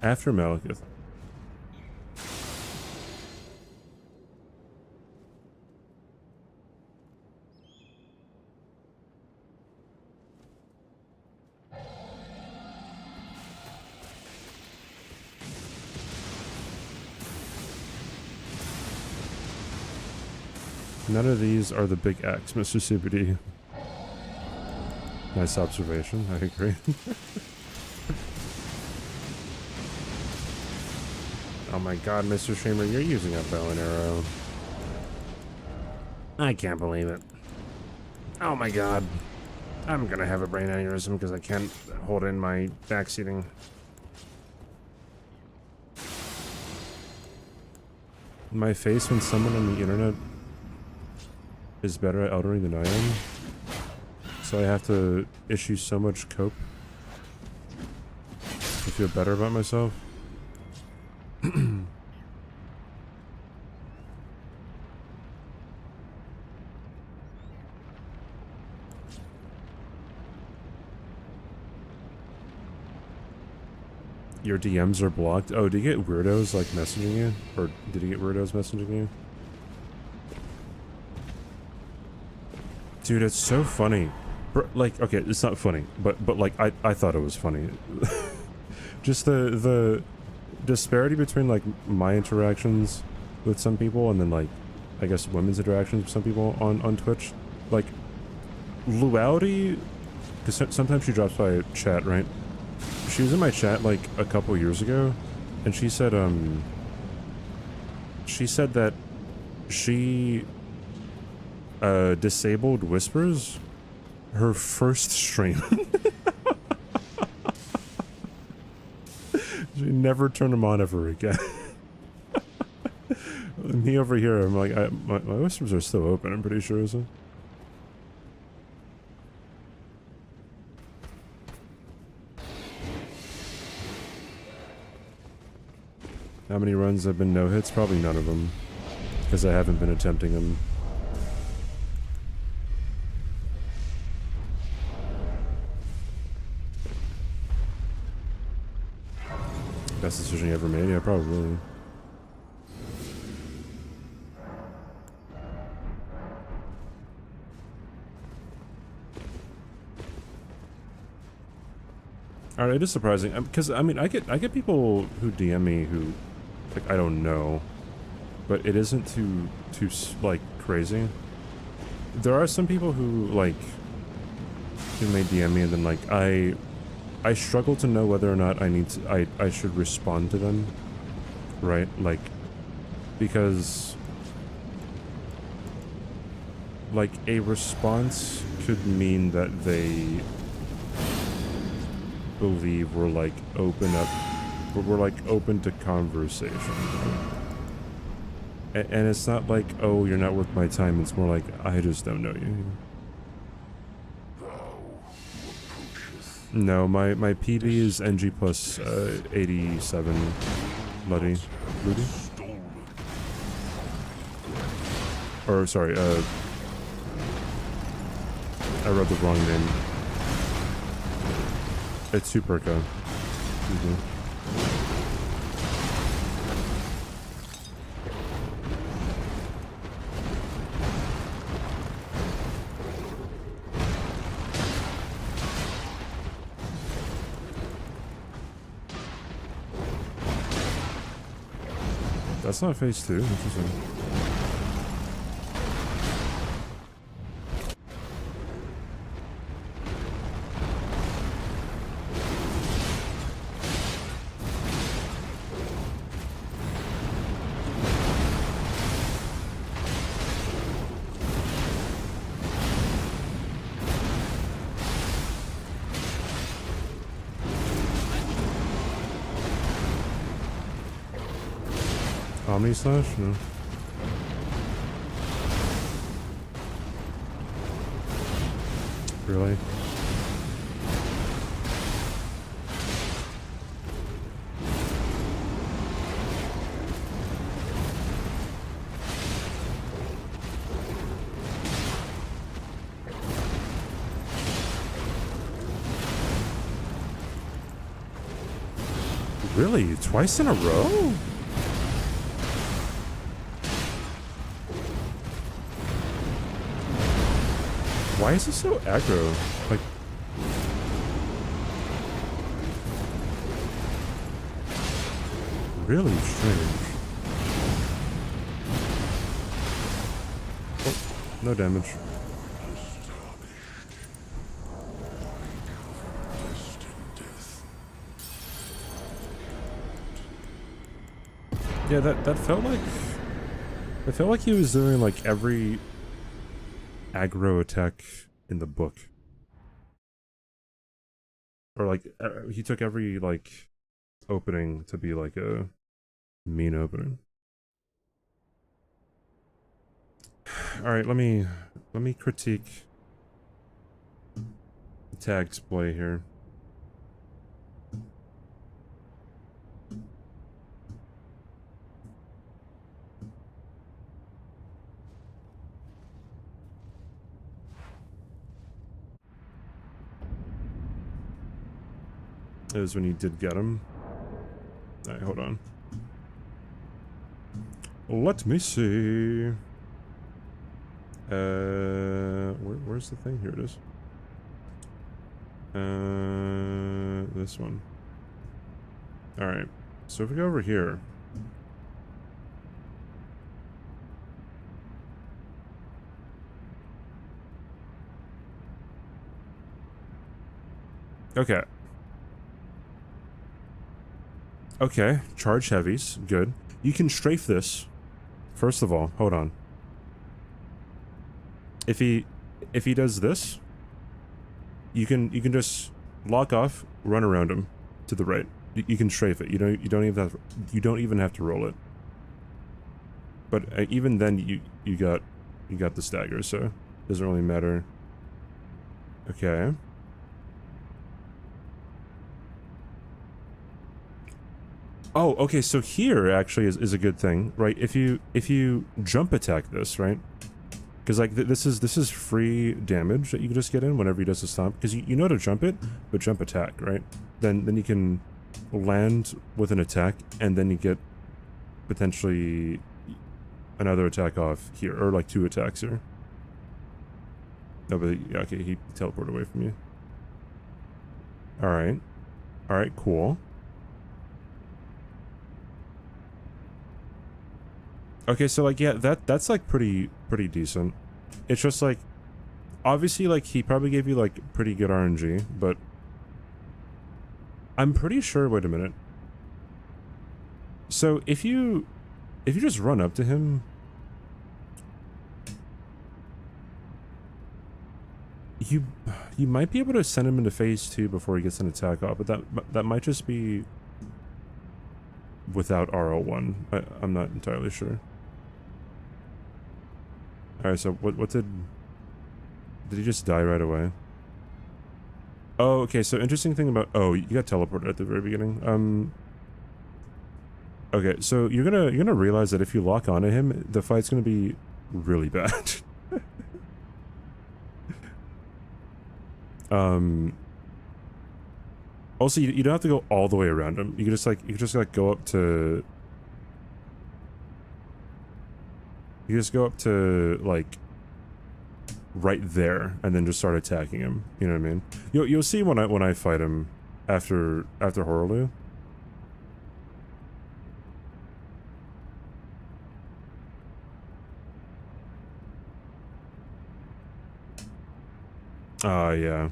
after Malekith. None of these are the big X, Mr. CBD. Nice observation, I agree. Oh my god, Mr. Streamer, you're using a bow and arrow. I can't believe it. Oh my god. I'm gonna have a brain aneurysm because I can't hold in my backseating. My face when someone on the internet is better at Elden Ring than I am. So I have to issue so much cope to feel better about myself. Your DMs are blocked? Oh, do you get weirdos like messaging you? Or did you get weirdos messaging you? Dude, it's so funny. Like, okay, it's not funny, but like I thought it was funny. Just the disparity between like my interactions with some people and then like I guess women's interactions with some people on Twitch. Like Luality, because sometimes she drops by chat, right? She was in my chat like a couple years ago, and she said that she disabled whispers her first stream. She never turned them on ever again. Me over here, I'm like, my whispers are still open, I'm pretty sure, isn't it? How many runs have been no hits? Probably none of them, because I haven't been attempting them. Best decision you ever made? Yeah, probably. Alright, it is surprising, because I mean, I get people who DM me who, like, I don't know, but it isn't too like crazy. There are some people who like who may DM me and then like I struggle to know whether or not I should respond to them, right? Like, because like a response could mean that they believe we're like open to conversation, and it's not like, oh, you're not worth my time. It's more like, I just don't know you. No, my PB is NG plus 87. Luddy. Or sorry, I wrote the wrong name. It's Superco. That's not phase 2. Interesting. Omni slash? No. Really? Really? Twice in a row? Why is he so aggro? Like, really strange. Oh, no damage. Yeah, that felt like... It felt like he was doing like every aggro attack in the book. Or like, he took every like opening to be like a mean opening. Alright, let me critique the tag's play here. It was when you did get him. Alright, hold on. Let me see. Where's the thing? Here it is. This one. Alright. So if we go over here. Okay. Okay, charge heavies, good. You can strafe this. First of all, hold on. If he does this, you can just lock off, run around him to the right. You can strafe it. You don't even have to roll it. But even then, you got the stagger, so it doesn't really matter. Okay. Oh, okay, so here actually is a good thing, right? If you jump attack this, right? Because like this is free damage that you can just get in whenever he does a stomp. Because you know to jump it, but jump attack, right? Then you can land with an attack, and then you get potentially another attack off here, or like 2 attacks here. No, but yeah, okay, he teleported away from you. All right, cool. Okay, so like yeah, that's like pretty decent. It's just like obviously like he probably gave you like pretty good RNG, but I'm pretty sure, wait a minute. So if you just run up to him, you might be able to send him into phase 2 before he gets an attack off, but that might just be without RL1. I'm not entirely sure. Alright, so what did he just die right away? Oh, okay, so interesting thing about, oh, you got teleported at the very beginning. Okay, so you're gonna realize that if you lock onto him, the fight's gonna be really bad. Also, you don't have to go all the way around him. You can just like go up to... You just go up to, like, right there, and then just start attacking him. You know what I mean? You'll see when I fight him after Horolu. Oh, yeah.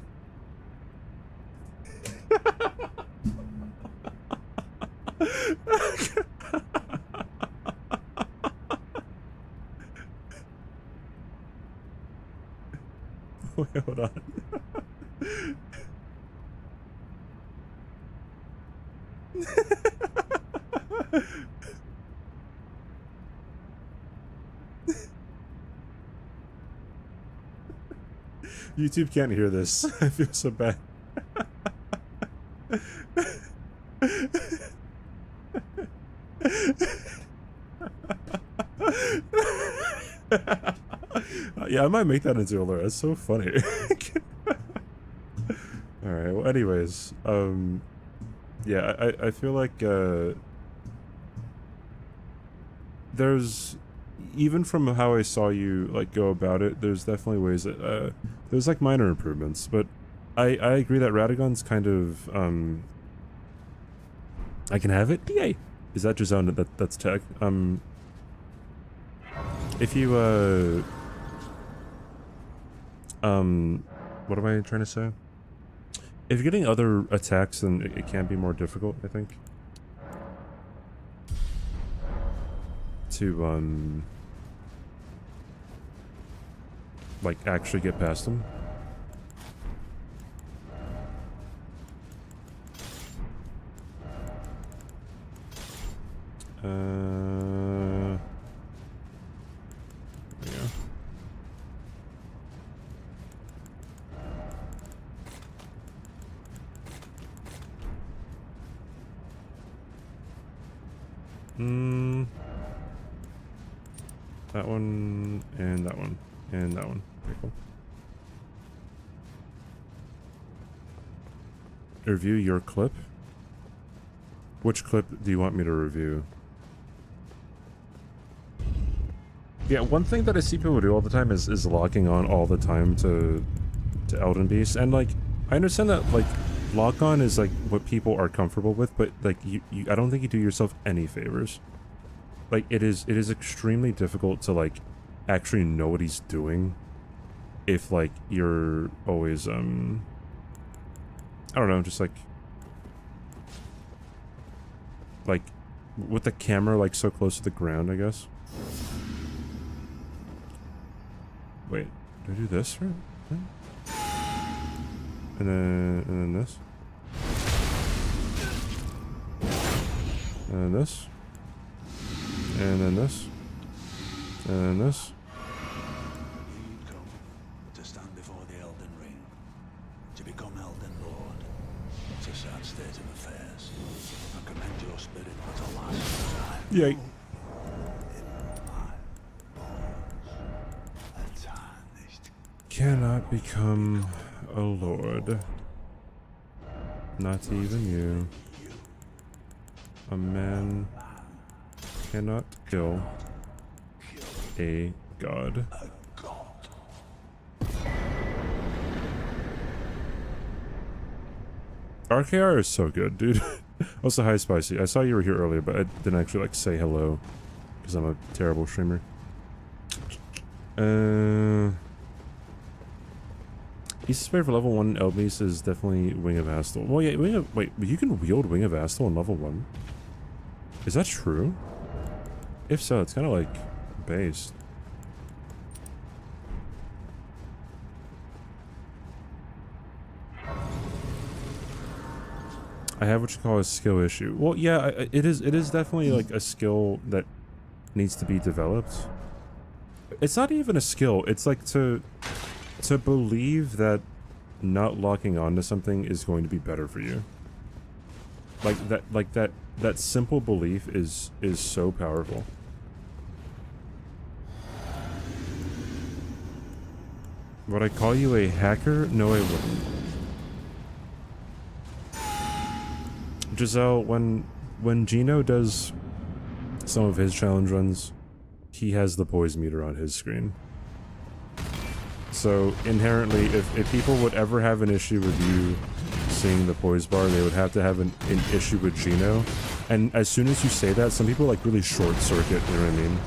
Wait, hold on. YouTube can't hear this. I feel so bad. Yeah, I might make that into a lure. That's so funny. Alright, well anyways, yeah, I feel like there's, even from how I saw you like go about it, there's definitely ways that there's like minor improvements, but I agree that Radagon's kind of I can have it. Yay! Is that just on that's tech? If you what am I trying to say? If you're getting other attacks, then it can be more difficult, I think. To like actually get past them. There we go. That one, and that one, and that one. Very cool. Review your clip? Which clip do you want me to review? Yeah, one thing that I see people do all the time is locking on all the time to Elden Beast, and like I understand that like lock on is like what people are comfortable with, but like you I don't think you do yourself any favors. Like it is extremely difficult to like actually know what he's doing if like you're always I don't know, just like with the camera like so close to the ground, I guess. Wait, do I do this right? And then this. And then this. And then this. And then this. You'd come to stand before the Elden Ring, to become Elden Lord. It's a sad state of affairs. I commend your spirit, but alas, time. Yeah. Cannot become a lord. Not even you. A man cannot kill a god. RKR is so good, dude. Also, hi Spicy. I saw you were here earlier, but I didn't actually like say hello because I'm a terrible streamer. East Spare for level 1 Elbeast is definitely Wing of Astal. Well, yeah, wait, you can wield Wing of Astal on level 1? Is that true? If so, it's kind of like based. I have what you call a skill issue. Well, yeah, it is definitely like a skill that needs to be developed. It's not even a skill. It's like to believe that not locking onto something is going to be better for you. That simple belief is so powerful. Would I call you a hacker? No, I wouldn't. Giselle, when Gino does some of his challenge runs, he has the poise meter on his screen. So inherently, if people would ever have an issue with you seeing the poise bar, they would have to have an issue with Gino. And as soon as you say that, some people like really short circuit, you know what I mean?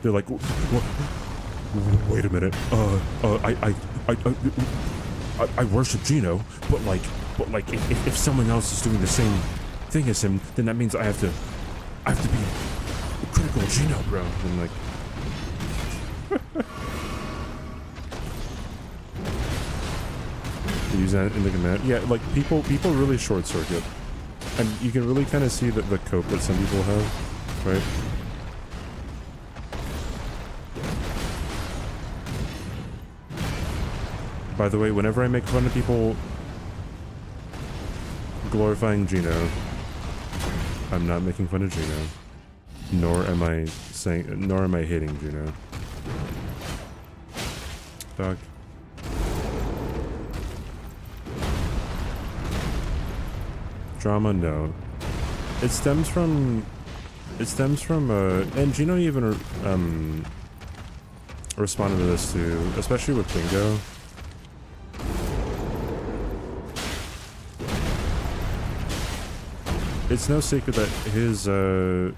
They're like, wait a minute, I worship Gino, but like if someone else is doing the same thing as him, then that means I have to be critical of Gino, bro. And like, use that in the command. Yeah, like people really short circuit, and you can really kind of see the cope that some people have, right? By the way, whenever I make fun of people glorifying Gino, I'm not making fun of Gino, nor am I hating Gino. Dog. Drama, no. It stems from, and Gino even responded to this too, especially with Bingo. It's no secret that his, a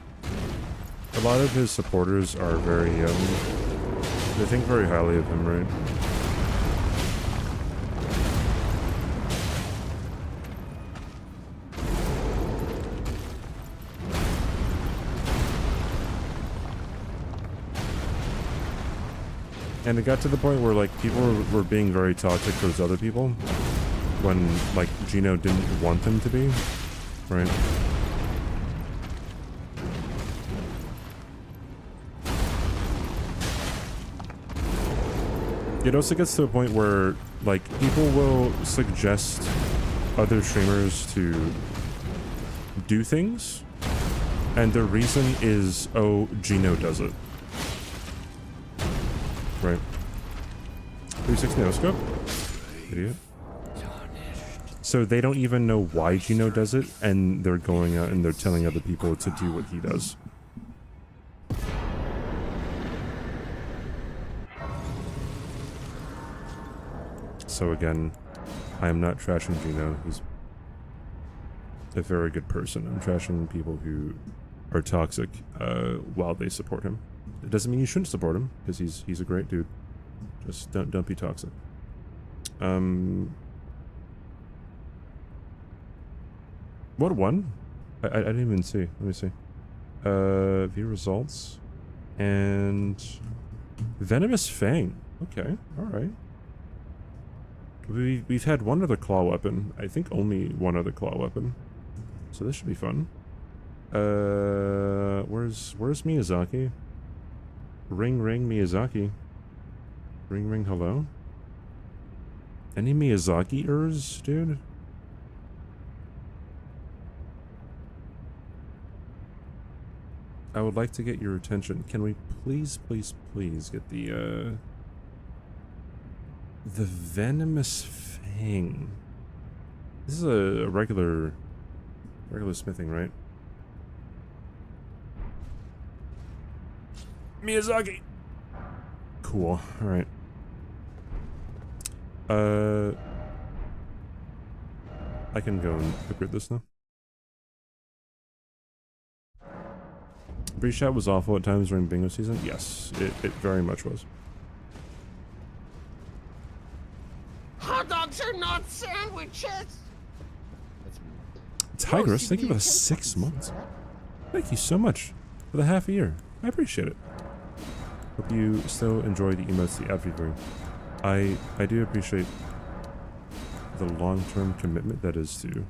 lot of his supporters are very, they think very highly of him, right? And it got to the point where, like, people were being very toxic towards other people when, like, Gino didn't want them to be, right? It also gets to a point where, like, people will suggest other streamers to do things, and the reason is, oh, Gino does it. Right. 360 no scope. Idiot. So they don't even know why Gino does it, and they're going out and they're telling other people to do what he does. So again, I am not trashing Gino. He's a very good person. I'm trashing people who are toxic while they support him. It doesn't mean you shouldn't support him, because he's a great dude. Just don't be toxic. What one? I didn't even see. Let me see. View results. And Venomous Fang. Okay, alright. We've had one other claw weapon. I think only one other claw weapon. So this should be fun. Where's Miyazaki? Ring Miyazaki. Ring hello? Any Miyazaki-ers, dude? I would like to get your attention. Can we please get the Venomous Fang? This is a regular smithing, right? Miyazaki! Cool, alright. I can go and upgrade this now. Breach chat was awful at times during bingo season. Yes, it very much was. Hot dogs are not sandwiches. That's me. Tigress, thank you for CBD, the you 6 can't months. fucking say Thank you so much for the half a year. I appreciate it. Hope you still enjoy the emotes, the everything. I do appreciate the long-term commitment that is to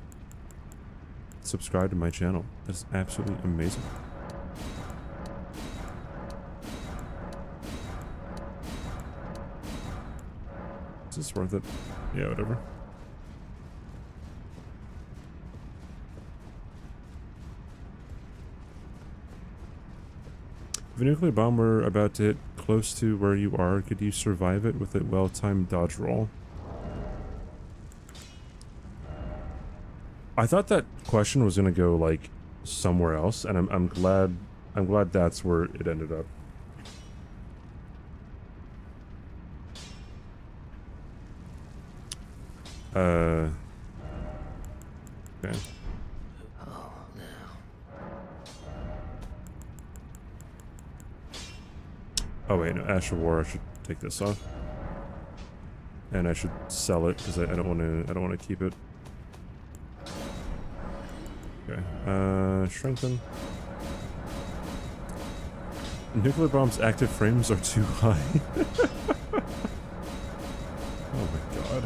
subscribe to my channel. That's absolutely amazing. Is this worth it? Yeah, whatever. If a nuclear bomb were about to hit close to where you are, could you survive it with a well-timed dodge roll? I thought that question was gonna go like somewhere else, and I'm glad that's where it ended up. Okay. Oh, no. Oh wait, no, Ash of War, I should take this off. and I should sell it because I don't want to. I don't want to keep it. Okay. Strengthen. Nuclear bomb's active frames are too high. Oh my god.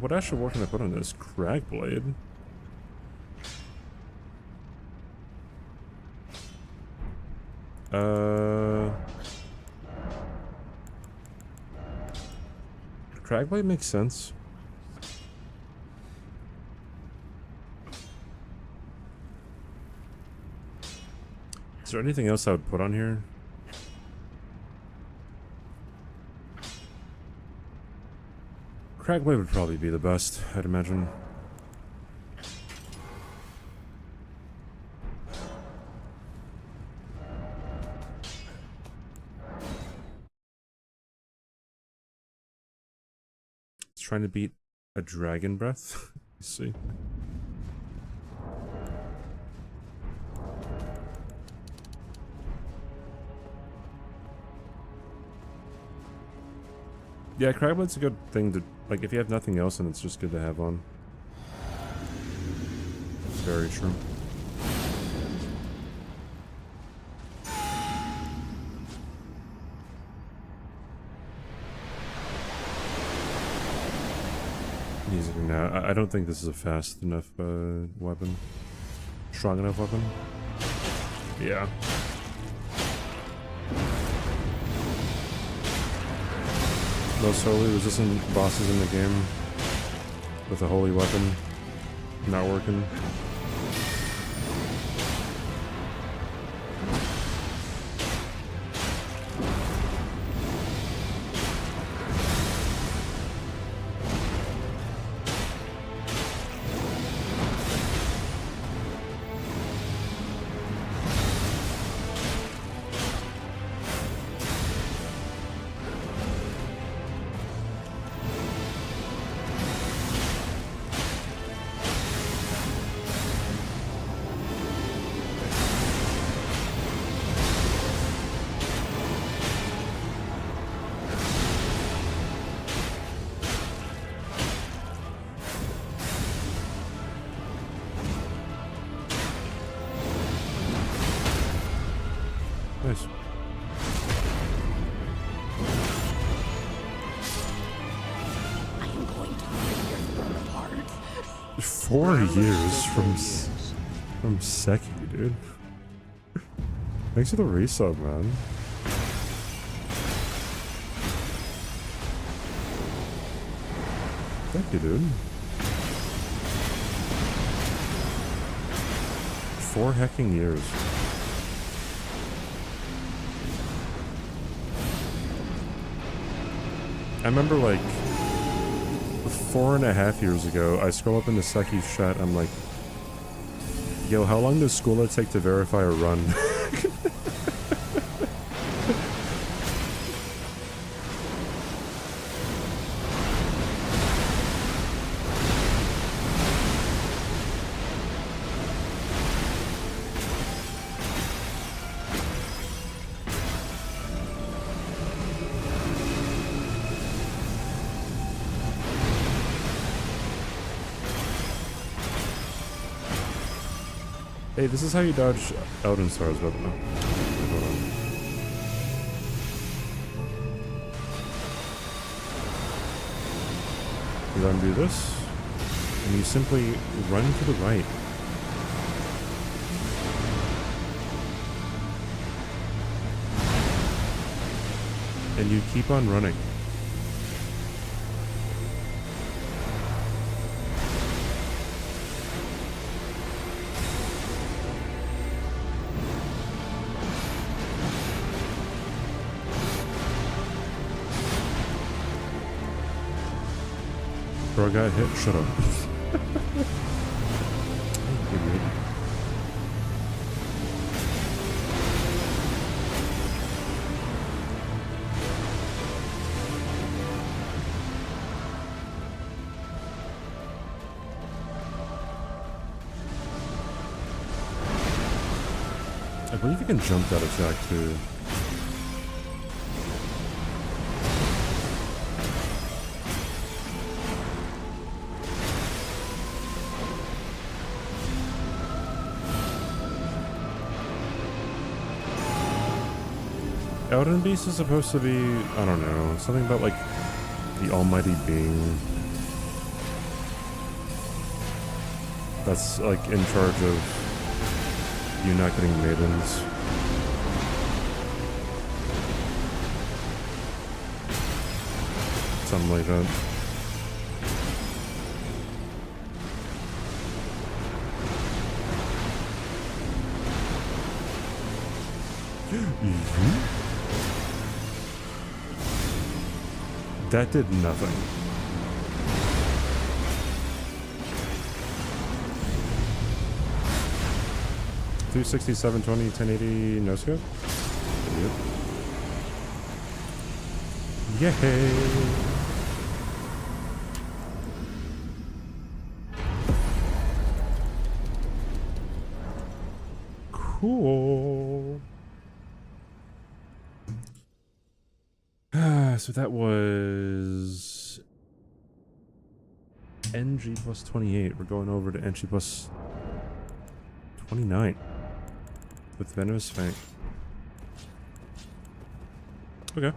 What actual work can I put on this? Crag blade. Crag blade makes sense. Is there anything else I would put on here? Crag blade would probably be the best, I'd imagine. It's trying to beat a dragon breath. Let's see. Yeah, crag blade's a good thing to, like, if you have nothing else, then it's just good to have on. Very true. Easy now. I don't think this is a fast enough weapon. Strong enough weapon. Yeah. Most holy resistant bosses in the game with a holy weapon not working. Nice. I am going to rip your throne apart. 4 years from Seki, dude. Thanks for the resub, man. Thank you, dude. 4 hecking years. I remember, like, 4.5 years ago, I scroll up into Seki's chat, I'm like, yo, how long does Schooler take to verify a run? Hey, this is how you dodge Elden Stars, but no. Hold on. You undo this, and you simply run to the right. And you keep on running. Bro, I got hit. Shut up. I believe you can jump that attack too. Elden Beast is supposed to be, I don't know, something about like the almighty being that's like in charge of you not getting maidens. Something like that. That did nothing. $260, $720, $1080, no scope? Yep. Yay! Cool. So that was NG plus 28. We're going over to NG plus 29 with Venomous Fang. Okay.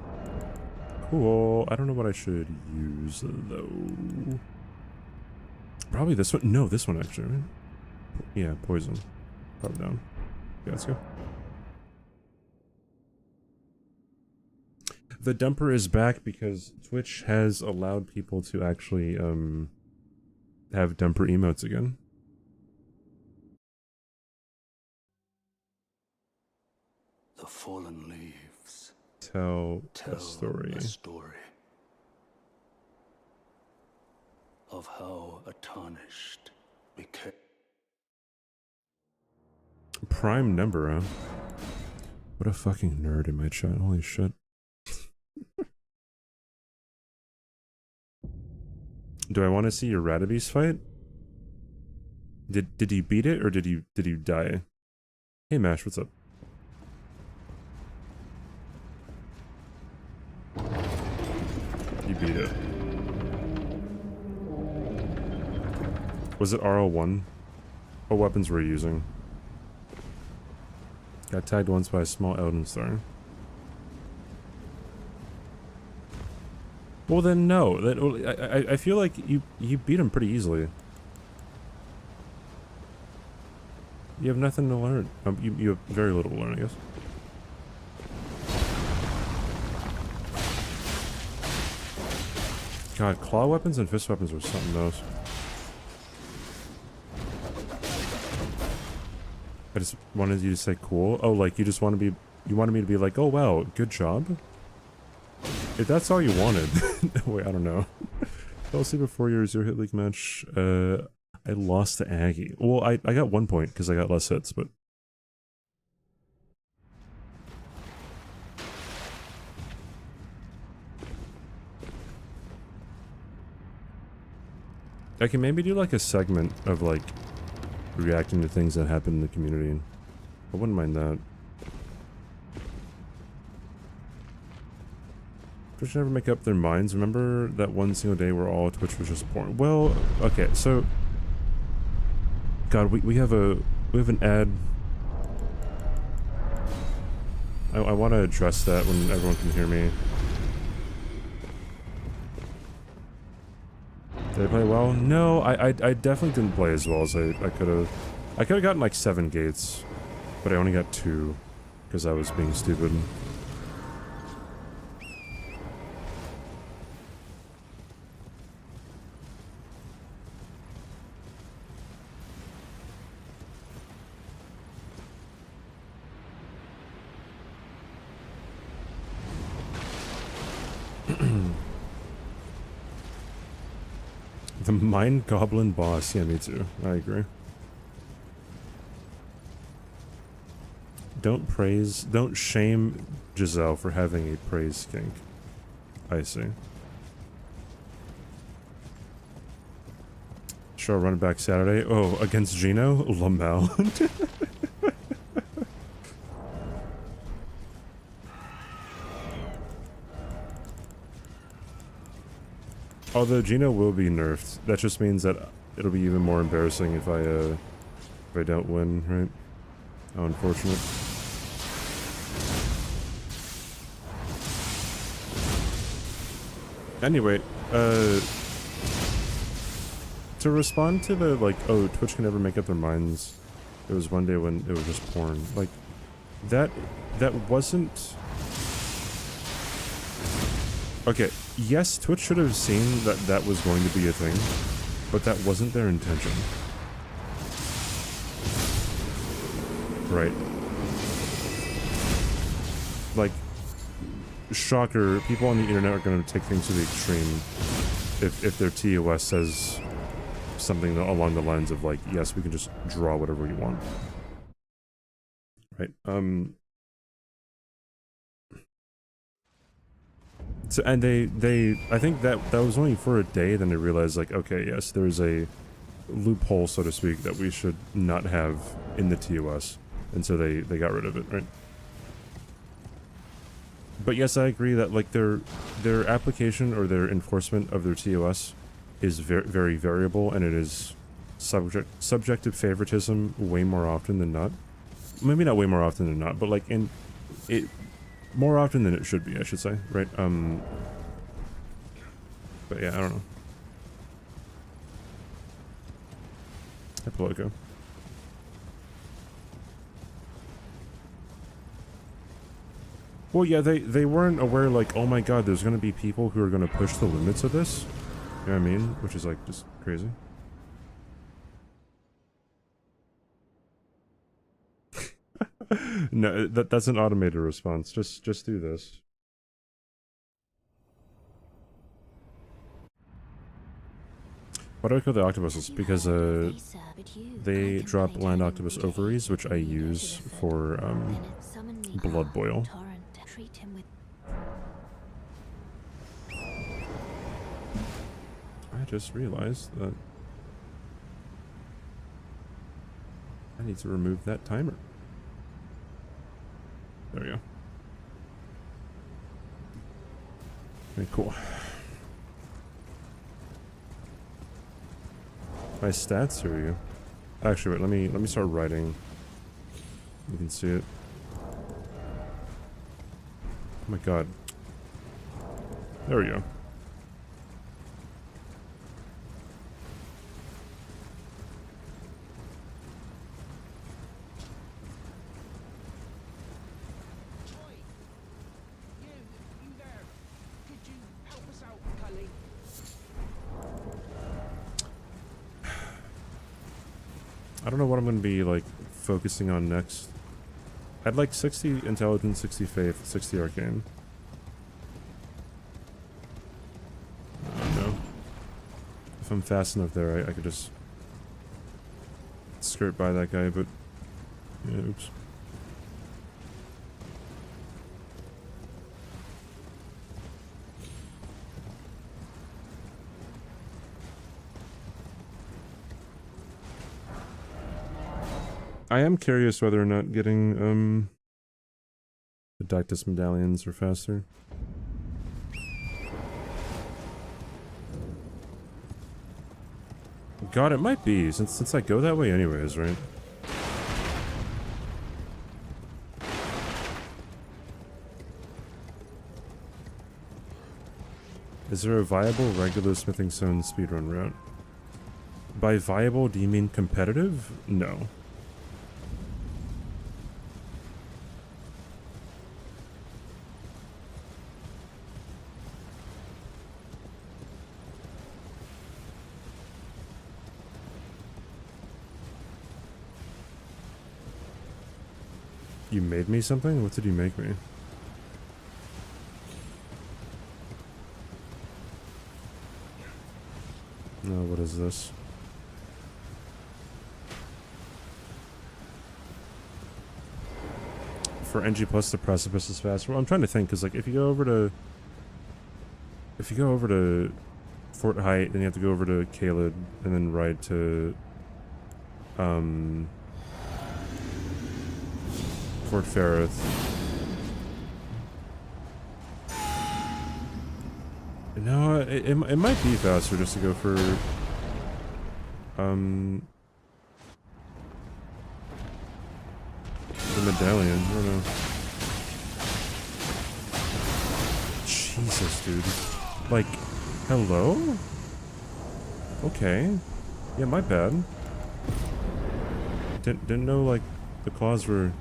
Cool. I don't know what I should use though. Probably this one. No, this one actually. Right? Yeah, poison. Probably down. Yeah, let's go. The dumper is back because Twitch has allowed people to actually have dumper emotes again. The fallen leaves Tell a story. the story of how a tarnished became. Prime number, huh? What a fucking nerd in my chat. Holy shit. Do I want to see your Radabeast fight? Did he beat it or did he die? Hey Mash, what's up? You beat it. Was it RL1? What weapons were you using? Got tagged once by a small Elden Star. Well then no. I feel like you beat him pretty easily. You have nothing to learn. You have very little to learn, I guess. God, claw weapons and fist weapons are something else. I just wanted you to say cool. Oh, like you just want to be, you wanted me to be like, oh wow, good job? If that's all you wanted. Wait, I don't know. I'll see before your 0-hit league match. I lost to Aggie. Well, I got 1 point because I got less hits, but... I can maybe do like a segment of like reacting to things that happen in the community. I wouldn't mind that. Twitch never make up their minds. Remember that one single day where all Twitch was just porn? Well, okay, so God, we have an ad. I want to address that when everyone can hear me. Did I play well? No, I definitely didn't play as well as I could have. I could have gotten like 7 gates, but I only got 2 because I was being stupid. The Mind Goblin boss. Yeah, me too. I agree. Don't shame Giselle for having a praise kink. I see. Sure, run it back Saturday. Oh, against Gino? Lamel. Although Gino will be nerfed, that just means that it'll be even more embarrassing if I don't win, right? How unfortunate. Anyway, to respond to the, like, oh, Twitch can never make up their minds. There was one day when it was just porn. Like, that wasn't... Okay, yes, Twitch should have seen that that was going to be a thing, but that wasn't their intention. Right. Like, shocker, people on the internet are going to take things to the extreme if their TOS says something along the lines of, like, yes, we can just draw whatever we want. Right, so, and they I think that was only for a day, then they realized, like, okay, yes, there's a loophole, so to speak, that we should not have in the TOS, and so they got rid of it, right? But yes, I agree that, like, their application or their enforcement of their TOS is very variable, and it is subjective favoritism way more often than not. Maybe not way more often than not, but, like, in it more often than it should be, I should say, right? But yeah, I don't know. Hi, Politico. Well, yeah, they weren't aware, like, oh my god, there's gonna be people who are gonna push the limits of this. You know what I mean? Which is, like, just crazy. No, that's an automated response. Just do this. Why do I call the octopuses? Because they drop land octopus ovaries, which I use for blood boil. I just realized that I need to remove that timer. There we go. Okay, cool. My stats, here we go. Actually, wait, let me start writing. You can see it. Oh my god. There we go. I don't know what I'm going to be, like, focusing on next. I'd like 60 intelligence, 60 faith, 60 arcane. I don't know. If I'm fast enough there, I could just skirt by that guy, but yeah, oops. I am curious whether or not getting the Dictus medallions are faster. God, it might be, since I go that way anyways, right? Is there a viable regular smithing stone speedrun route? By viable, do you mean competitive? No. You made me something? What did you make me? No, what is this? For NG+, the precipice is faster. Well, I'm trying to think, because, like, if you go over to Fort Height, then you have to go over to Caled, and then ride to Fort Ferrith. No, it might be faster just to go for the medallion. I don't know. Jesus, dude. Like, Hello? Okay. Yeah, my bad. Didn't know, like, the claws were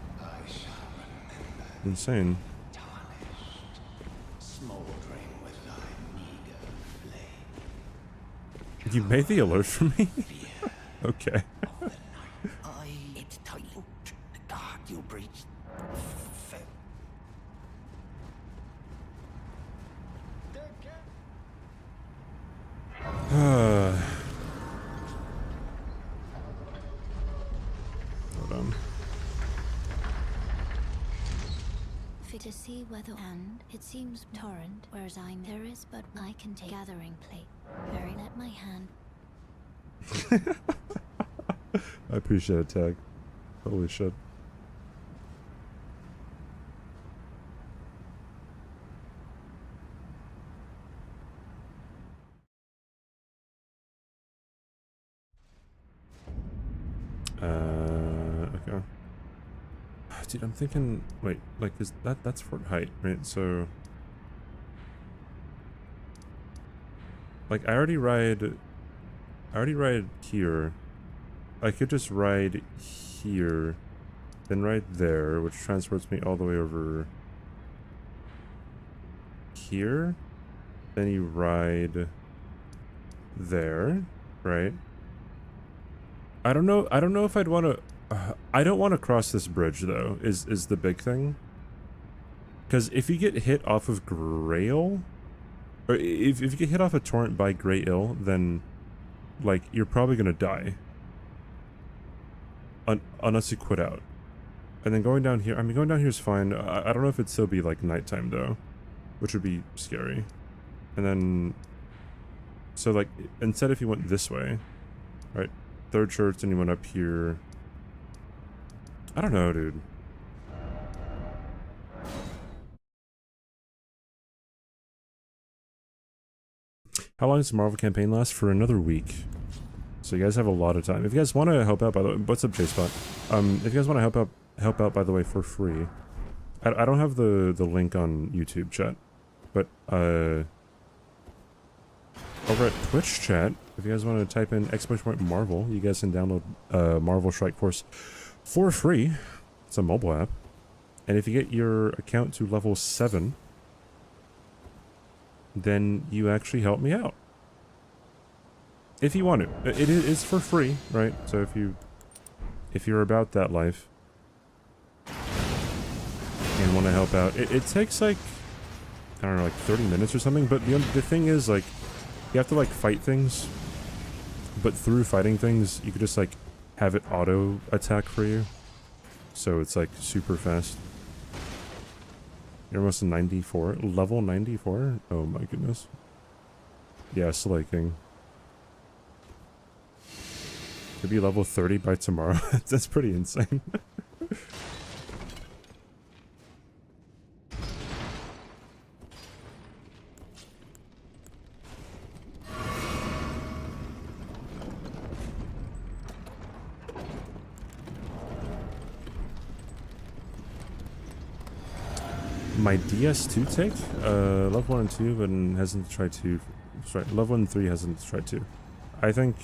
insane. You made the alert for me? Okay. It's tight. The guard you breached. Hold on. Fit to see whether and it seems torrent, whereas there is but I can take gathering plate. Very let my hand. I appreciate it, Tag. Holy shit. Okay. Dude, I'm thinking, wait, like, is that's Fort Height, right? So, like, I already ride here. I could just ride here, then ride there, which transports me all the way over here. Then you ride there, right? I don't know if I'd want to. I don't want to cross this bridge though. Is the big thing? Because if you get hit off of Grail, or if you get hit off a torrent by Grail, then like you're probably gonna die. Unless you quit out. And then going down here, I mean, going down here is fine. I don't know if it'd still be like nighttime though, which would be scary. And then, so like instead, if you went this way, right? Third church, and you went up here. I don't know, dude. How long does the Marvel campaign last? For another week. So you guys have a lot of time. If you guys want to help out, by the way, what's up, J-Spot? If you guys want to help out, by the way, for free. I don't have the link on YouTube chat, but over at Twitch chat, if you guys want to type in !Marvel, you guys can download Marvel Strike Force for free. It's a mobile app. And if you get your account to level 7, then you actually help me out. If you want to. It is for free, right? So if you're about that life and want to help out, it takes like, I don't know, like 30 minutes or something, but the thing is, like, you have to like fight things, but through fighting things, you could just like have it auto attack for you. So it's like super fast. You're almost 94. Level 94? Oh my goodness. Yeah, slaking. Could be level 30 by tomorrow. That's pretty insane. My DS2 take? Level 1 and 2, but hasn't tried 2. Sorry, level 1 and 3 hasn't tried 2. I think...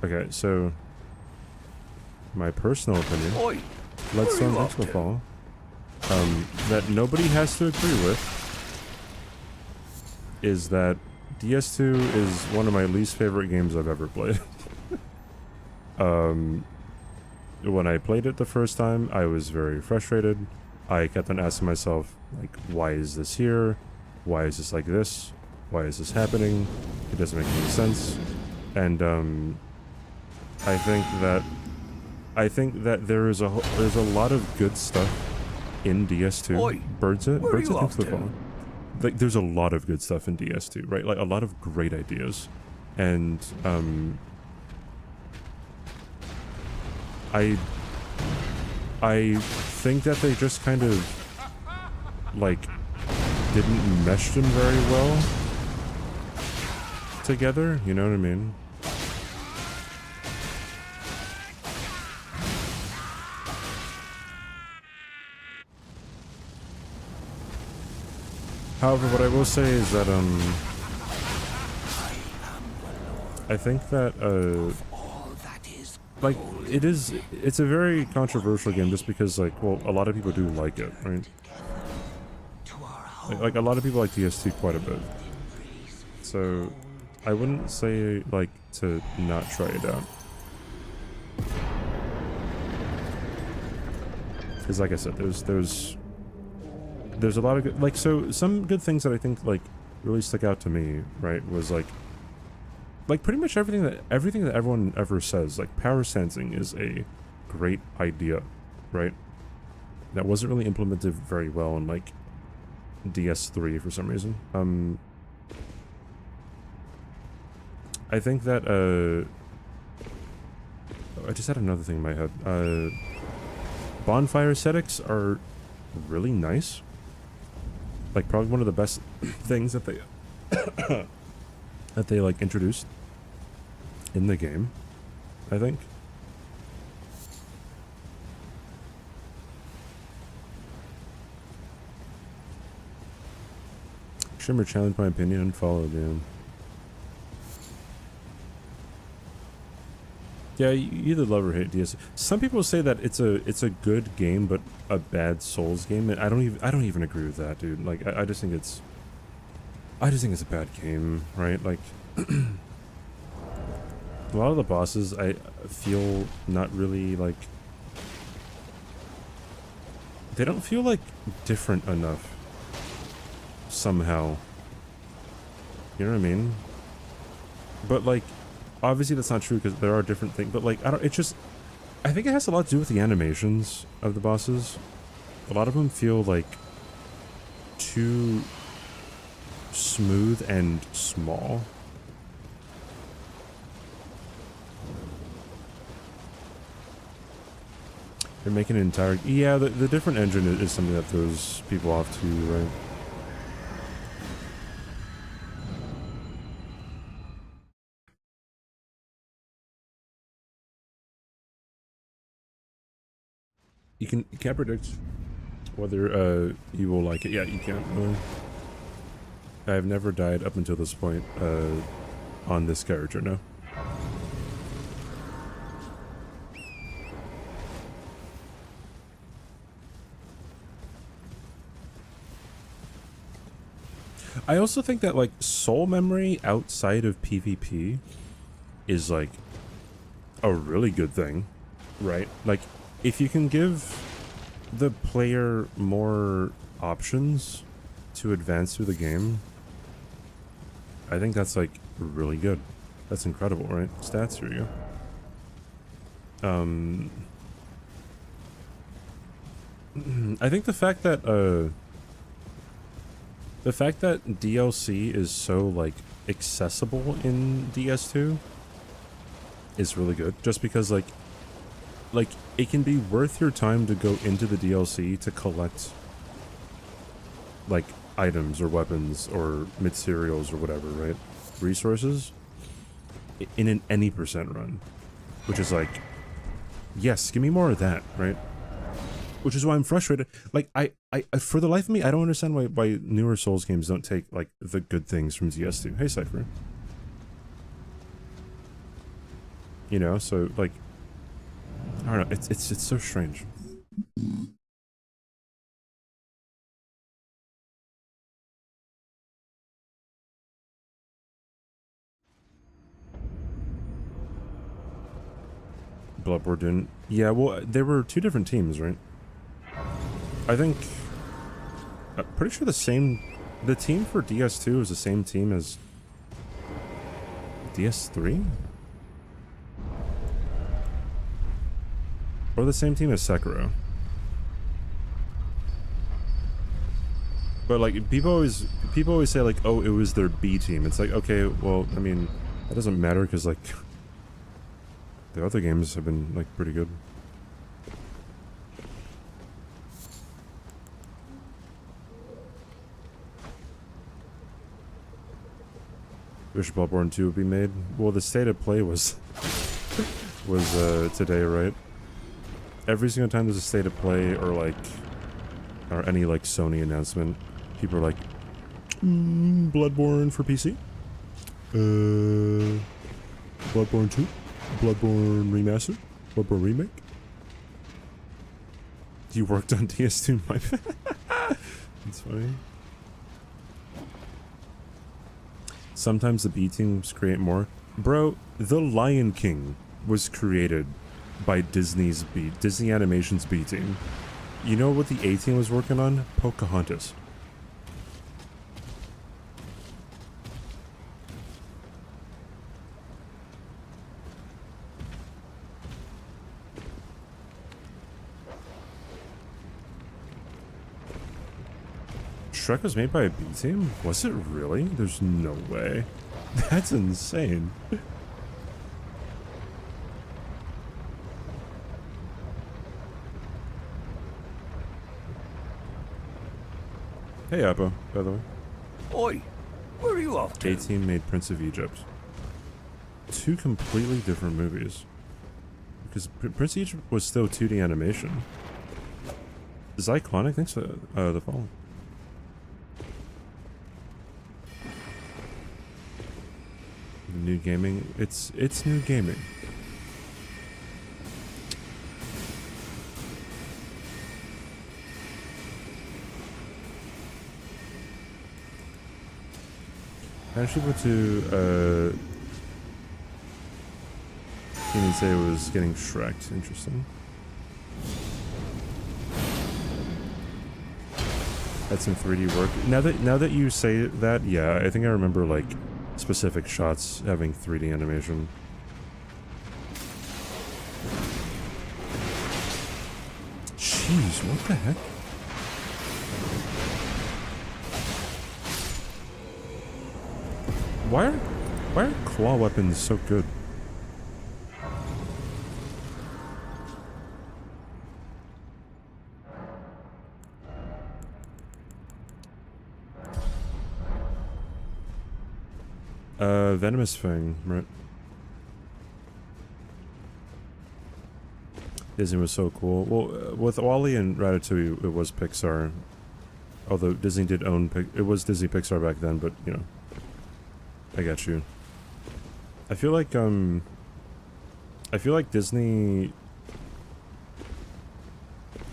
Okay, so... My personal opinion... Oi! Let's Stone Expo that nobody has to agree with is that DS2 is one of my least favorite games I've ever played. When I played it the first time, I was very frustrated. I kept on asking myself, like, why is this here? Why is this like this? Why is this happening? It doesn't make any sense. And I think that there's a lot of good stuff in DS2. Oi, Birds it where are you into off the to? fall. Like, there's a lot of good stuff in DS2, right? Like a lot of great ideas, and I think that they just kind of like didn't mesh them very well together. You know what I mean? However, what I will say is that I think that All that is like it's a very controversial game just because like, well, a lot of people do like it, right? to our home. Like a lot of people like DS2 quite a bit. So I wouldn't say like to not try it out. Because like I said, there's a lot of good, like, so some good things that I think like really stuck out to me, right, was like pretty much everything that everyone ever says. Like power sensing is a great idea, right? That wasn't really implemented very well in like DS3 for some reason. I think that I just had another thing in my head. Bonfire aesthetics are really nice. Like probably one of the best things that they that they like introduced in the game, I think. Shimmer challenged my opinion and followed him. Yeah, you either love or hate DS. Some people say that it's a good game but a bad Souls game, and I don't even agree with that, dude. Like I just think it's a bad game, right? Like a lot of the bosses I feel not really like, they don't feel like different enough somehow. You know what I mean? But like obviously that's not true because there are different things, but like I think it has a lot to do with the animations of the bosses. A lot of them feel like too smooth and small. They're making an entire, yeah, the different engine is something that throws people off too, right? You can't predict whether you will like it. Yeah, you can't really. I've never died up until this point on this character, no. I also think that like soul memory outside of PvP is like a really good thing, right? Like if you can give the player more options to advance through the game, I think that's like really good. That's incredible, right? Stats, here you go. I think the fact that DLC is so like accessible in DS2 is really good, just because like it can be worth your time to go into the DLC to collect like items or weapons or materials or whatever, right? Resources in an any percent run, which is like, yes, give me more of that, right? Which is why I'm frustrated. Like I for the life of me, I don't understand why newer Souls games don't take like the good things from DS2. Hey, Cypher. You know, so like, I don't know. It's so strange. Bloodborne didn't. Yeah, well, there were two different teams, right? I think. I'm pretty sure the team for DS2 is the same team as DS3? Or the same team as Sekiro. But like people always say like, oh, it was their B team. It's like, okay, well, I mean, that doesn't matter because like the other games have been like pretty good. Wish Bloodborne 2 would be made. Well, the state of play was today, right? Every single time there's a state of play or like or any like Sony announcement, people are like, Bloodborne for PC. Bloodborne 2? Bloodborne Remaster? Bloodborne Remake? You worked on DS2, my bad. That's funny. Sometimes the B teams create more. Bro, The Lion King was created by Disney Animation's B team. You know what the A team was working on? Pocahontas. Shrek was made by a B team? Was it really? There's no way. That's insane. Hey, Appo, by the way. Oi, where are you off to? A-Team made Prince of Egypt. Two completely different movies. Because Prince of Egypt was still 2D animation. Zyclonic? Thanks for the follow. New gaming? It's new gaming. I actually went to you didn't say it was getting Shrek'd. Interesting. Had some 3D work. Now that you say that, yeah, I think I remember like specific shots having 3D animation. Jeez, what the heck? Why are claw weapons so good? Venomous Fang, right? Disney was so cool. Well, with Wall-E and Ratatouille, it was Pixar. Although Disney did own it was Disney Pixar back then, but you know, I got you. I feel like Disney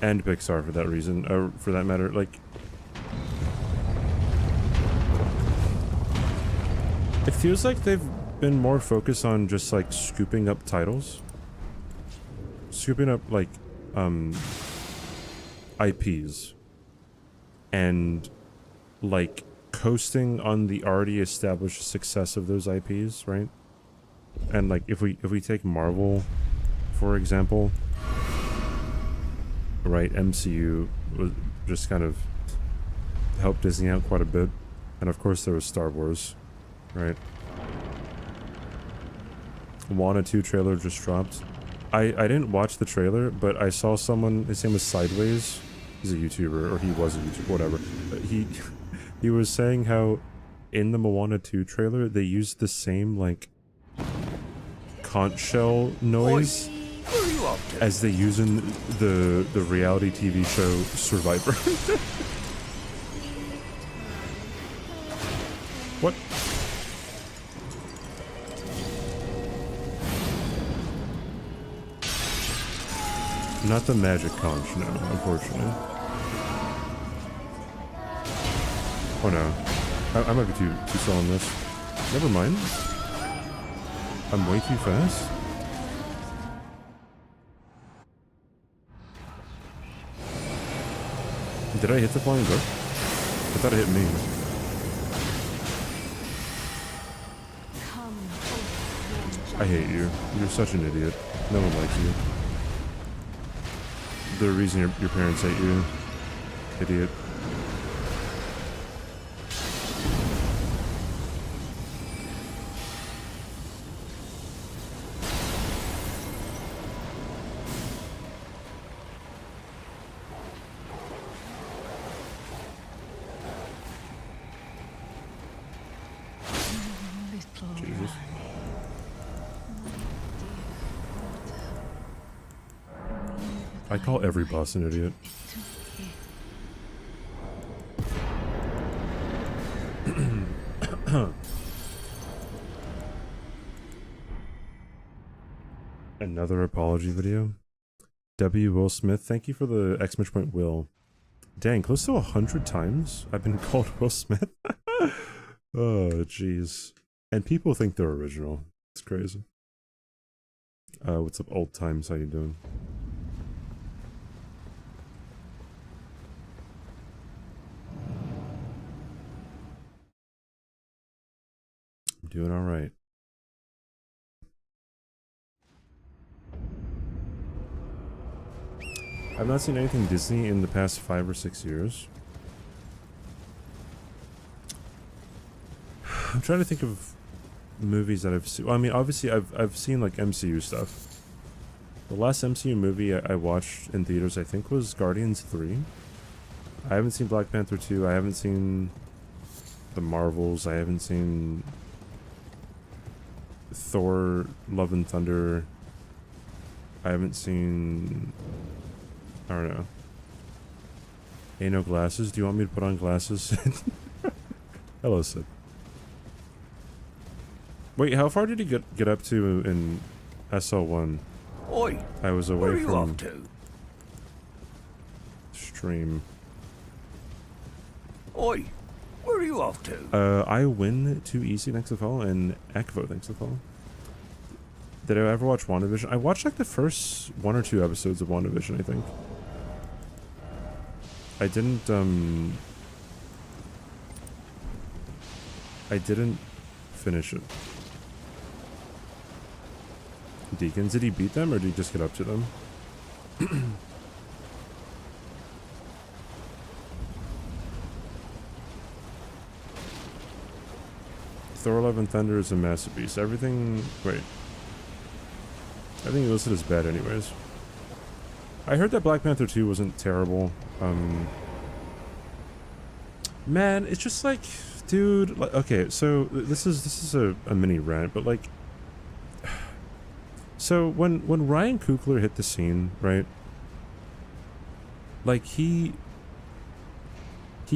and Pixar for that reason, or for that matter, like it feels like they've been more focused on just like scooping up titles. Scooping up like IPs and like coasting on the already established success of those IPs, right? And like if we take Marvel for example, right, MCU was just kind of helped Disney out quite a bit, and of course there was Star Wars, right? Moana 2 trailer just dropped. I didn't watch the trailer, but I saw someone, his name was Sideways, he's a YouTuber, or he was a YouTuber, whatever. He was saying how in the Moana 2 trailer they used the same like conch shell noise as they use in the reality TV show Survivor. What? Not the magic conch, no, unfortunately. Oh no. I might be too slow on this. Never mind. I'm way too fast. Did I hit the flying duck? I thought it hit me. I hate you. You're such an idiot. No one likes you. The reason your parents hate you. Idiot. Jesus. I call every boss an idiot. Another apology video. W. Will Smith, thank you for the exclamation point Will. Dang, close to 100 times I've been called Will Smith. Oh, jeez. And people think they're original. It's crazy. What's up, old times? How you doing? I'm doing all right. I've not seen anything Disney in the past 5 or 6 years. I'm trying to think of movies that I've seen. Well, I mean, obviously, I've seen like MCU stuff. The last MCU movie I watched in theaters, I think, was Guardians 3. I haven't seen Black Panther 2. I haven't seen the Marvels. I haven't seen Thor: Love and Thunder. I haven't seen... I don't know. Ain't no glasses? Do you want me to put on glasses? Hello, Sid. Wait, how far did he get up to in SL1? Oi! I was Where are away you from off to? stream. Oi! Where are you off to? I win too easy, thanks to follow, and Ekvo, thanks to follow. Did I ever watch WandaVision? I watched like the first 1 or 2 episodes of WandaVision, I think. I didn't finish it. Deacons, did he beat them or did he just get up to them? Thor: Love and Thunder is a masterpiece. Everything... Wait. Everything listed is bad anyways. I heard that Black Panther 2 wasn't terrible. Man, it's just like... Dude, like, okay, so this is a mini rant, but like... So when Ryan Coogler hit the scene, right? Like he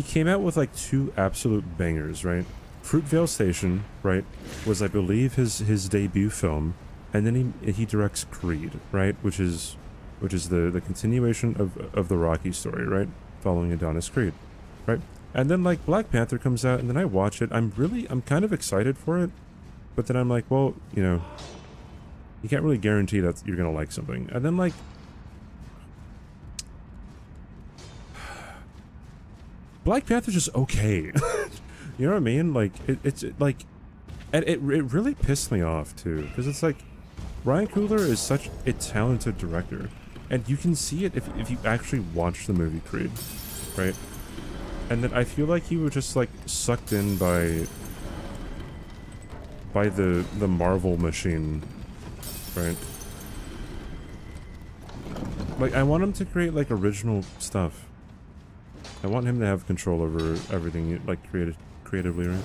came out with like 2 absolute bangers, right? Fruitvale Station, right, was I believe his debut film, and then he directs Creed, right, which is the continuation of the Rocky story, right, following Adonis Creed, right? And then like Black Panther comes out, and then I watch it. I'm kind of excited for it, but then I'm like, well, you know, you can't really guarantee that you're gonna like something. And then like Black Panther's just okay. You know what I mean? Like it's like, and it really pissed me off too, because it's like Ryan Coogler is such a talented director, and you can see it if you actually watch the movie Creed, right? And then I feel like he was just like sucked in by the Marvel machine, right? Like I want him to create like original stuff. I want him to have control over everything, like creatively, right?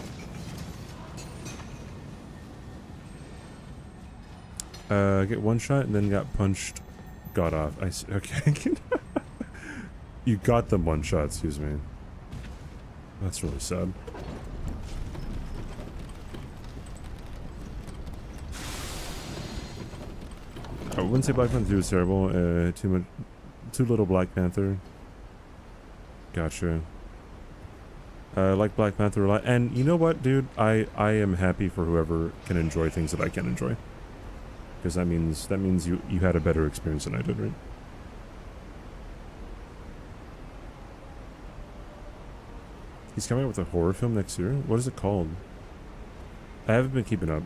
Get one shot and then got punched, got off. I see. Okay. You got them one shot, excuse me. That's really sad. I wouldn't say Black Panther 2 is terrible. Too little Black Panther. Gotcha. Like Black Panther a lot, and you know what, dude? I am happy for whoever can enjoy things that I can enjoy, because that means you had a better experience than I did, right? He's coming out with a horror film next year. What is it called? I haven't been keeping up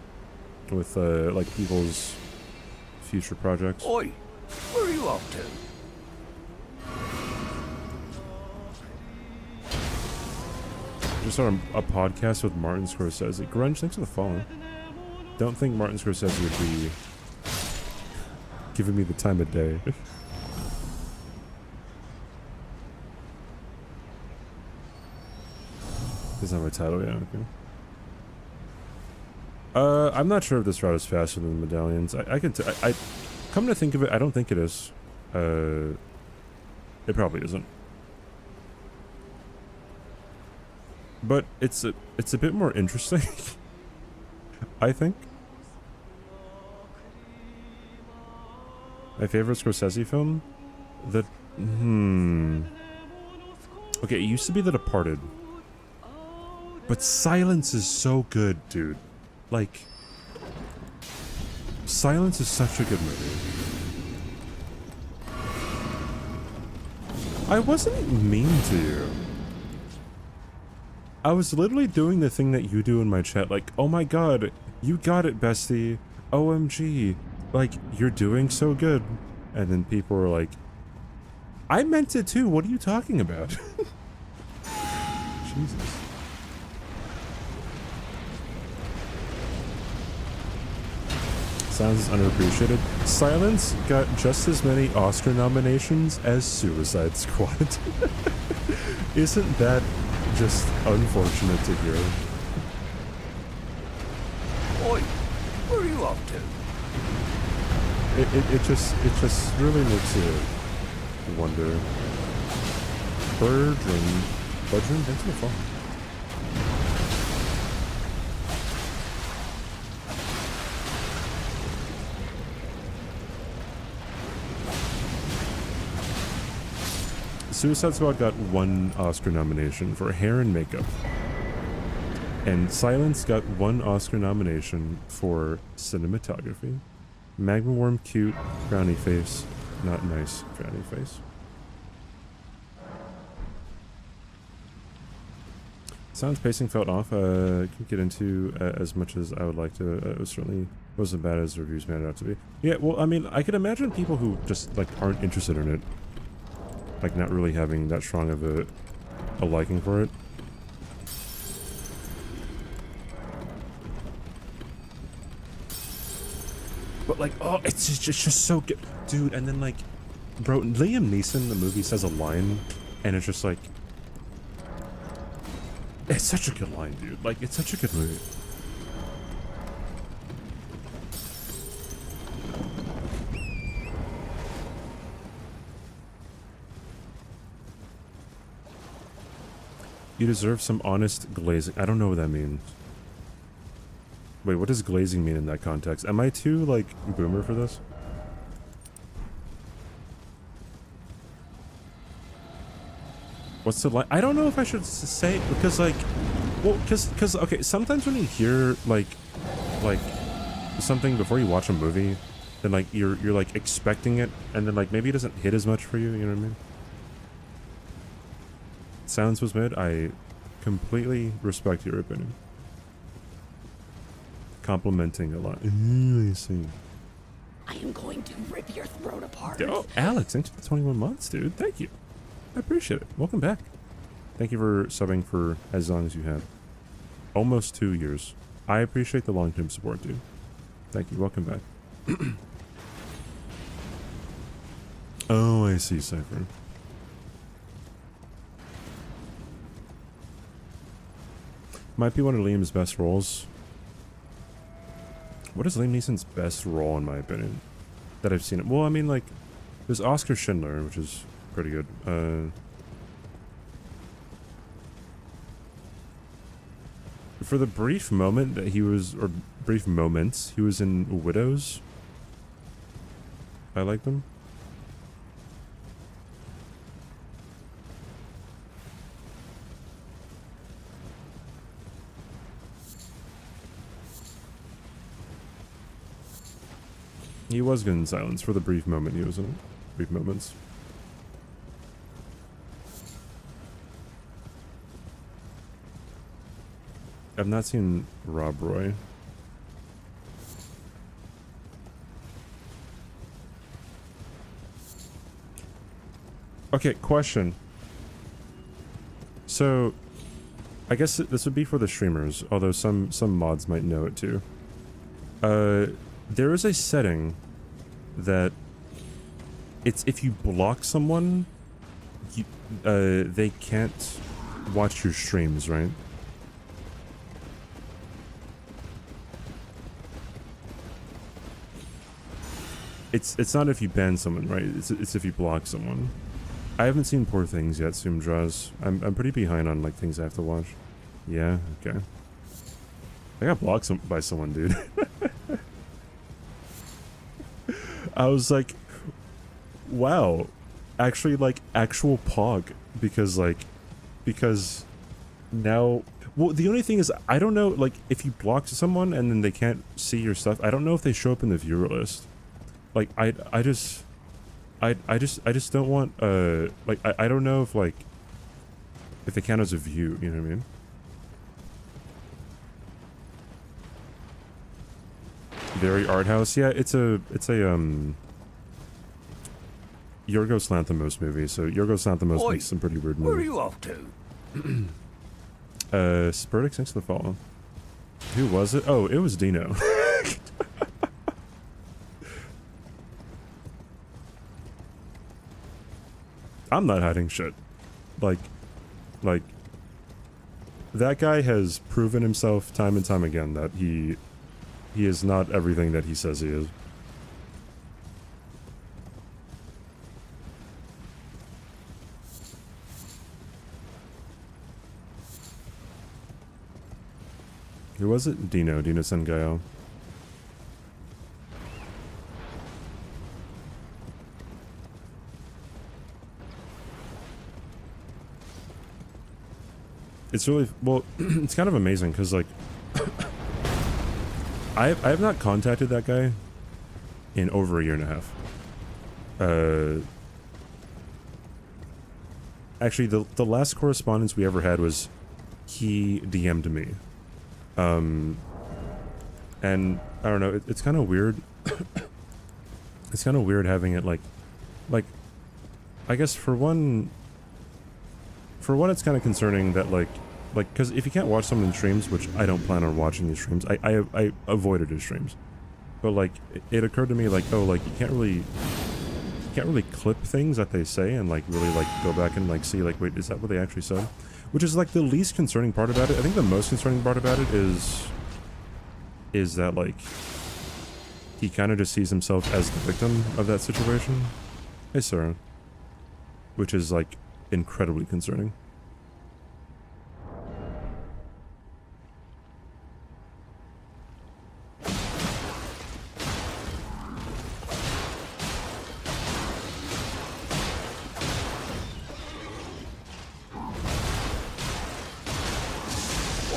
with like people's future projects. Oi, where are you off to? Just on a podcast with Martin Scorsese. Grunge, thanks for the follow. Don't think Martin Scorsese would be giving me the time of day. That's not my title, yeah, okay. I'm not sure if this route is faster than the medallions. I come to think of it, I don't think it is. It probably isn't. But it's a bit more interesting, I think. My favorite Scorsese film? Okay, it used to be The Departed. But Silence is so good, dude. Like, Silence is such a good movie. I wasn't mean to you. I was literally doing the thing that you do in my chat, like, oh my god, you got it, bestie. OMG. Like, you're doing so good. And then people were like, I meant it too, what are you talking about? Jesus. Sounds underappreciated. Silence got just as many Oscar nominations as Suicide Squad. Isn't that just unfortunate to hear? Oi, where are you off to? It just really makes you wonder. Budgeon, thanks for the phone. Suicide Squad got 1 Oscar nomination for hair and makeup. And Silence got 1 Oscar nomination for cinematography. Magma Worm cute, frowny face, not nice frowny face. Sounds pacing felt off. Can't get into as much as I would like to. It was certainly wasn't bad as reviews made it out to be. Yeah, well, I mean, I could imagine people who just like aren't interested in it, like not really having that strong of a liking for it. But like, oh, it's just so good, dude. And then like, bro, Liam Neeson in the movie says a line, and it's just like, it's such a good line, dude. Like, it's such a good movie. You deserve some honest glazing. I don't know what that means. Wait, what does glazing mean in that context? Am I too, like, boomer for this? What's the line? I don't know if I should say, because, like, well, because, okay, sometimes when you hear, like, something before you watch a movie, then, like, you're, like, expecting it, and then, like, maybe it doesn't hit as much for you, you know what I mean? Silence was mid. I completely respect your opinion. Complimenting a lot. I see. I am going to rip your throat apart. Oh, Alex, thanks for the 21 months, dude. Thank you. I appreciate it. Welcome back. Thank you for subbing for as long as you have. Almost 2 years. I appreciate the long-term support, dude. Thank you. Welcome back. Oh, I see, Cypher. Might be one of Liam's best roles. What is Liam Neeson's best role, in my opinion, that I've seen it? Well, I mean, like, there's Oscar Schindler, which is pretty good. For the brief moment that he was, or brief moments, he was in Widows. I like them. He was good in Silence for the brief moment he was in it. Brief moments. I've not seen Rob Roy. Okay, question. So, I guess this would be for the streamers, although some mods might know it too. There is a setting that it's if you block someone, you, they can't watch your streams, right? It's not if you ban someone, right? It's if you block someone. I haven't seen Poor Things yet, Sumdraws. I'm pretty behind on like things I have to watch. Yeah, okay. I got blocked by someone, dude. I was like, wow. Actually, like, actual pog. Because, like, because now... Well, the only thing is, I don't know, like, if you block someone and then they can't see your stuff, I don't know if they show up in the viewer list. Like, I just don't want, like, I don't know if, like, if they count as a view, you know what I mean? Very art house. Yeah, it's a Yorgos Lanthimos movie, so Yorgos Lanthimos Oi, makes some pretty weird Where are movies. you off to? Spurtix Sinks the Fall. Who was it? Oh, it was Dino. I'm not hiding shit. Like, that guy has proven himself time and time again that he is not everything that he says he is. Who was it? Dino Sengayo. It's really, well, it's kind of amazing because, like, I have not contacted that guy in over a year and a half. Actually, the last correspondence we ever had was he DM'd me. And I don't know, it's kind of weird. It's kind of weird having it like, I guess for one, it's kind of concerning that like, because if you can't watch someone in streams, which I don't plan on watching his streams, I avoided his streams. But like, it occurred to me like, oh, like you can't really clip things that they say and like really like go back and like see like, wait, is that what they actually said? Which is like the least concerning part about it. I think the most concerning part about it is that like he kind of just sees himself as the victim of that situation. Hey, Sarah. Which is like incredibly concerning.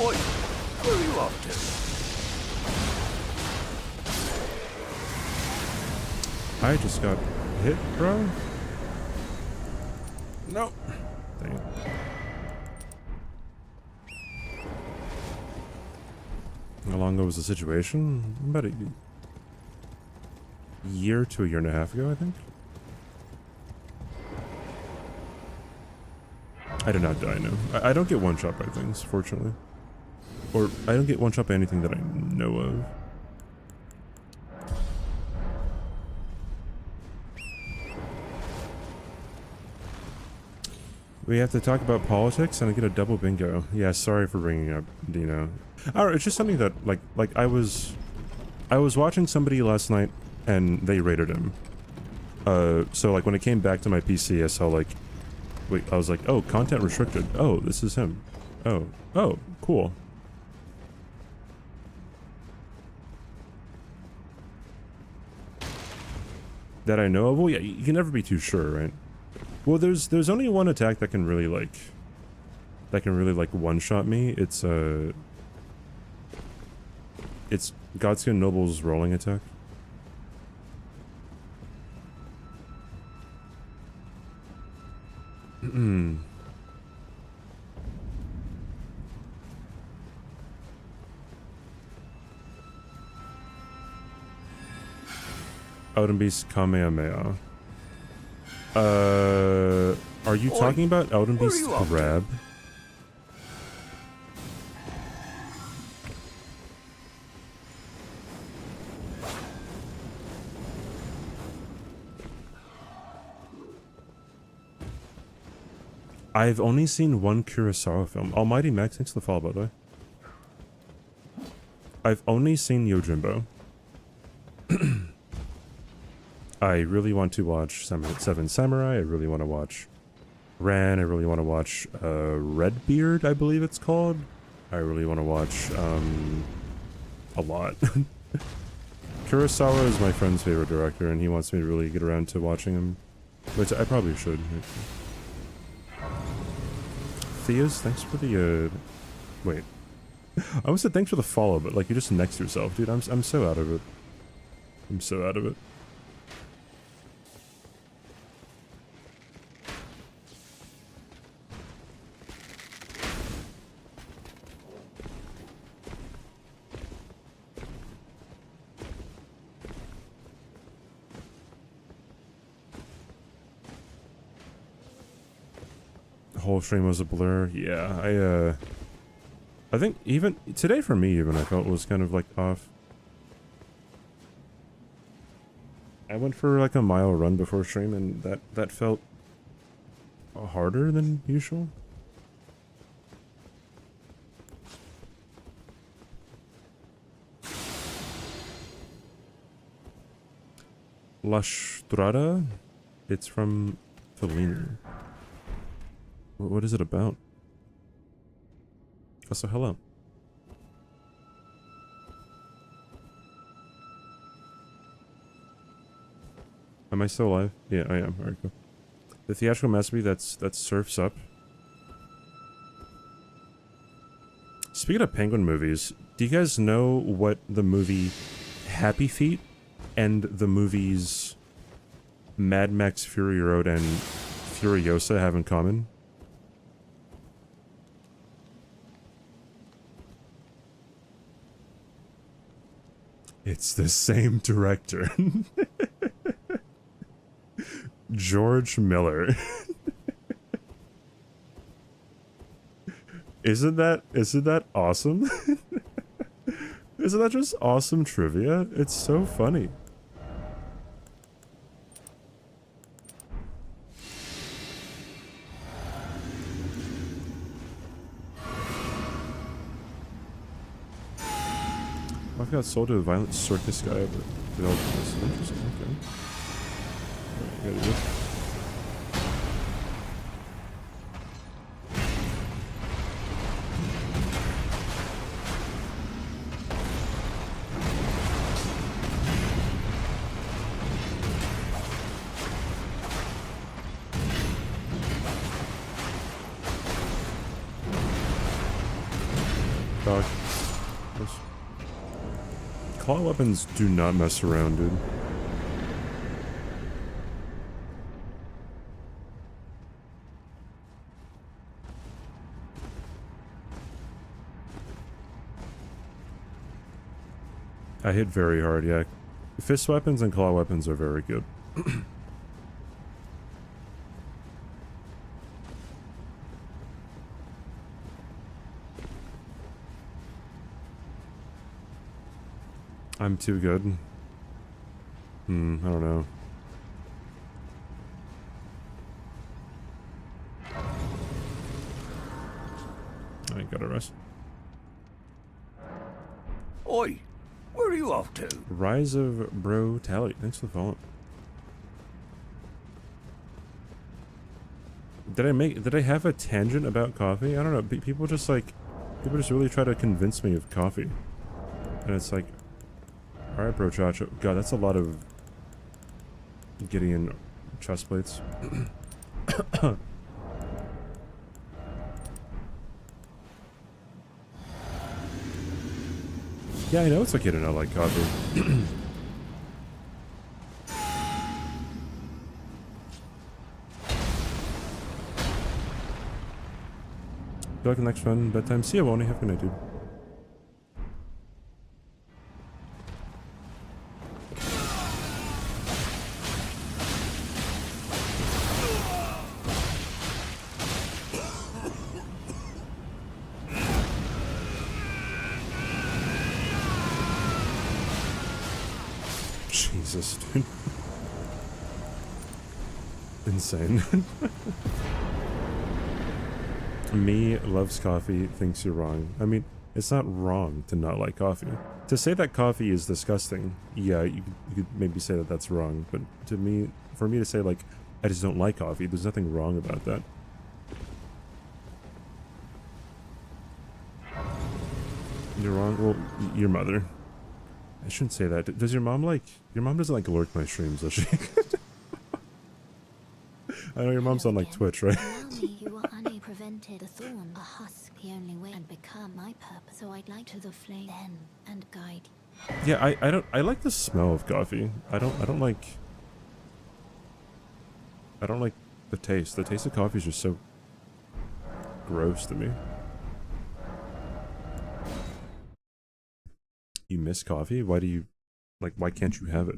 Oi, where are you off to? I just got hit, bro. Nope. Dang it. How long ago was the situation? About a year to a year and a half ago, I think. I did not die, no. I don't get one-shot by things, fortunately. Or, I don't get one-shot by anything that I know of. We have to talk about politics and I get a double bingo. Yeah, sorry for bringing up Dino. I don't know, it's just something that, like I was watching somebody last night and they rated him. So like when it came back to my PC, I saw like, wait, I was like, oh, content restricted. Oh, this is him. Oh, cool. That I know of? Well, yeah, you can never be too sure, right? Well, there's only one attack that can really like one-shot me. It's Godskin Noble's rolling attack. Elden Beast Kamehameha. Are you talking about Elden Beast Grab? I've only seen one Kurosawa film. Almighty Max, thanks for the follow, by the way. I've only seen Yojimbo. I really want to watch Seven Samurai. I really want to watch Ran. I really want to watch Redbeard, I believe it's called. I really want to watch a lot. Kurosawa is my friend's favorite director, and he wants me to really get around to watching him. Which I probably should. Theas, thanks for the, wait. I almost said thanks for the follow, but like, you're just next to yourself, dude. I'm so out of it. I'm so out of it. The whole stream was a blur. Yeah, I think even today for me, even I felt was kind of like off. I went for like a mile run before stream, and that felt harder than usual. La Strada, it's from Fellini. What is it about? Also, hello. Am I still alive? Yeah, I am. Alright, cool. The theatrical masterpiece that's Surf's Up. Speaking of Penguin movies, do you guys know what the movie Happy Feet and the movies Mad Max Fury Road and Furiosa have in common? It's the same director. George Miller. Isn't that awesome? Isn't that just awesome trivia? It's so funny. I've got sold to a violent circus guy, but developed this. Interesting, okay. Alright, gotta do this. Dog. Claw weapons do not mess around, dude. I hit very hard, yeah. Fist weapons and claw weapons are very good. I'm too good. I don't know. I gotta rest. Oi! Where are you off to? Rise of Brutality. Thanks for the follow. Did I have a tangent about coffee? I don't know. People just really try to convince me of coffee. And it's like, alright, bro, Chacho. God, that's a lot of Gideon chest plates. Yeah, I know it's like you don't like coffee. Good luck in the next one. Bedtime. See you, Won't have a good night, dude. Jesus, dude. Insane. Me loves coffee, thinks you're wrong. I mean, it's not wrong to not like coffee. To say that coffee is disgusting, yeah, you could maybe say that that's wrong. But to me, for me to say, like, I just don't like coffee, there's nothing wrong about that. You're wrong? Well, your mother. I shouldn't say that. Does your mom like... Your mom doesn't like lurk my streams, does she? I know your mom's on like Twitch, right? Allow me, you are unable prevented the thorn, a husk, the only way and become my purpose. So I'd like to the flame then and guide you. Yeah, I like the smell of coffee. I don't like the taste. The taste of coffee is just so gross to me. You miss coffee? Why do you why can't you have it?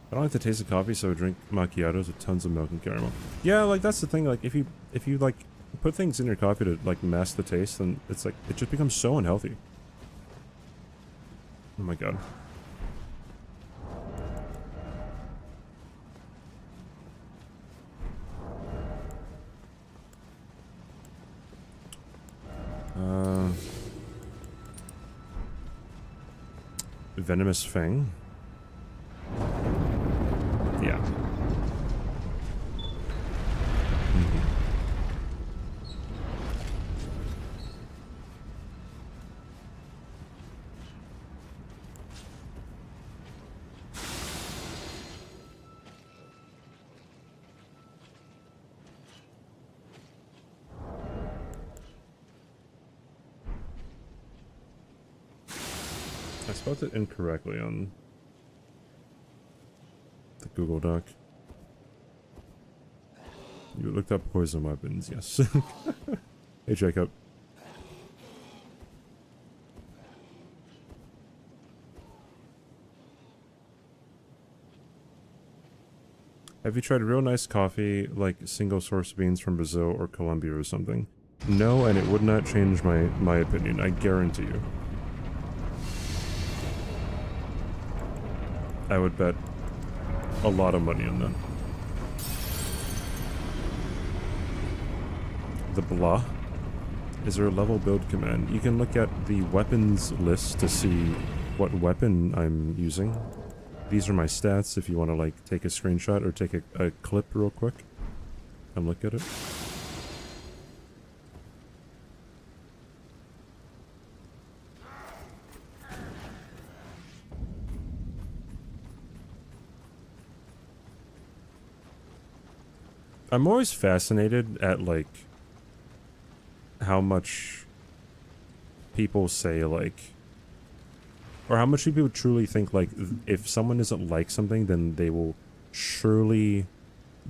I don't like the taste of coffee, so I drink macchiatos with tons of milk and caramel. Yeah, like that's the thing. Like if you like put things in your coffee to like mask the taste, then it's like it just becomes so unhealthy. Oh my god. Venomous Fang. Yeah. I spelled it incorrectly on the Google Doc. You looked up poison weapons, yes. Hey, Jacob. Have you tried real nice coffee, like single source beans from Brazil or Colombia or something? No, and it would not change my opinion, I guarantee you. I would bet a lot of money on that. The blah. Is there a level build command? You can look at the weapons list to see what weapon I'm using. These are my stats if you want to like take a screenshot or take a clip real quick and look at it. I'm always fascinated at like how much people say like, or how much people truly think like if someone doesn't like something then they will surely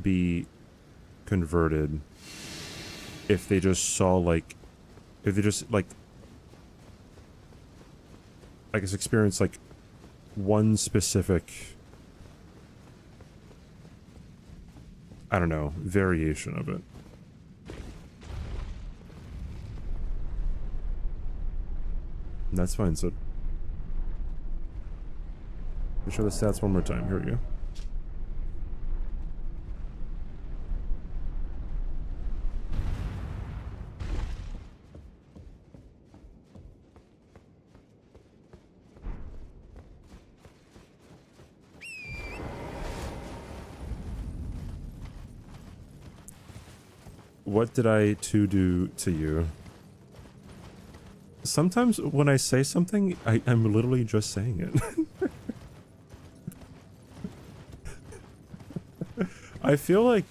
be converted if they just saw like, if they just like I guess experience like one specific, I don't know, variation of it. That's fine, so... Let me show the stats one more time. Here we go. What did I do to you? Sometimes when I say something, I'm literally just saying it. I feel like...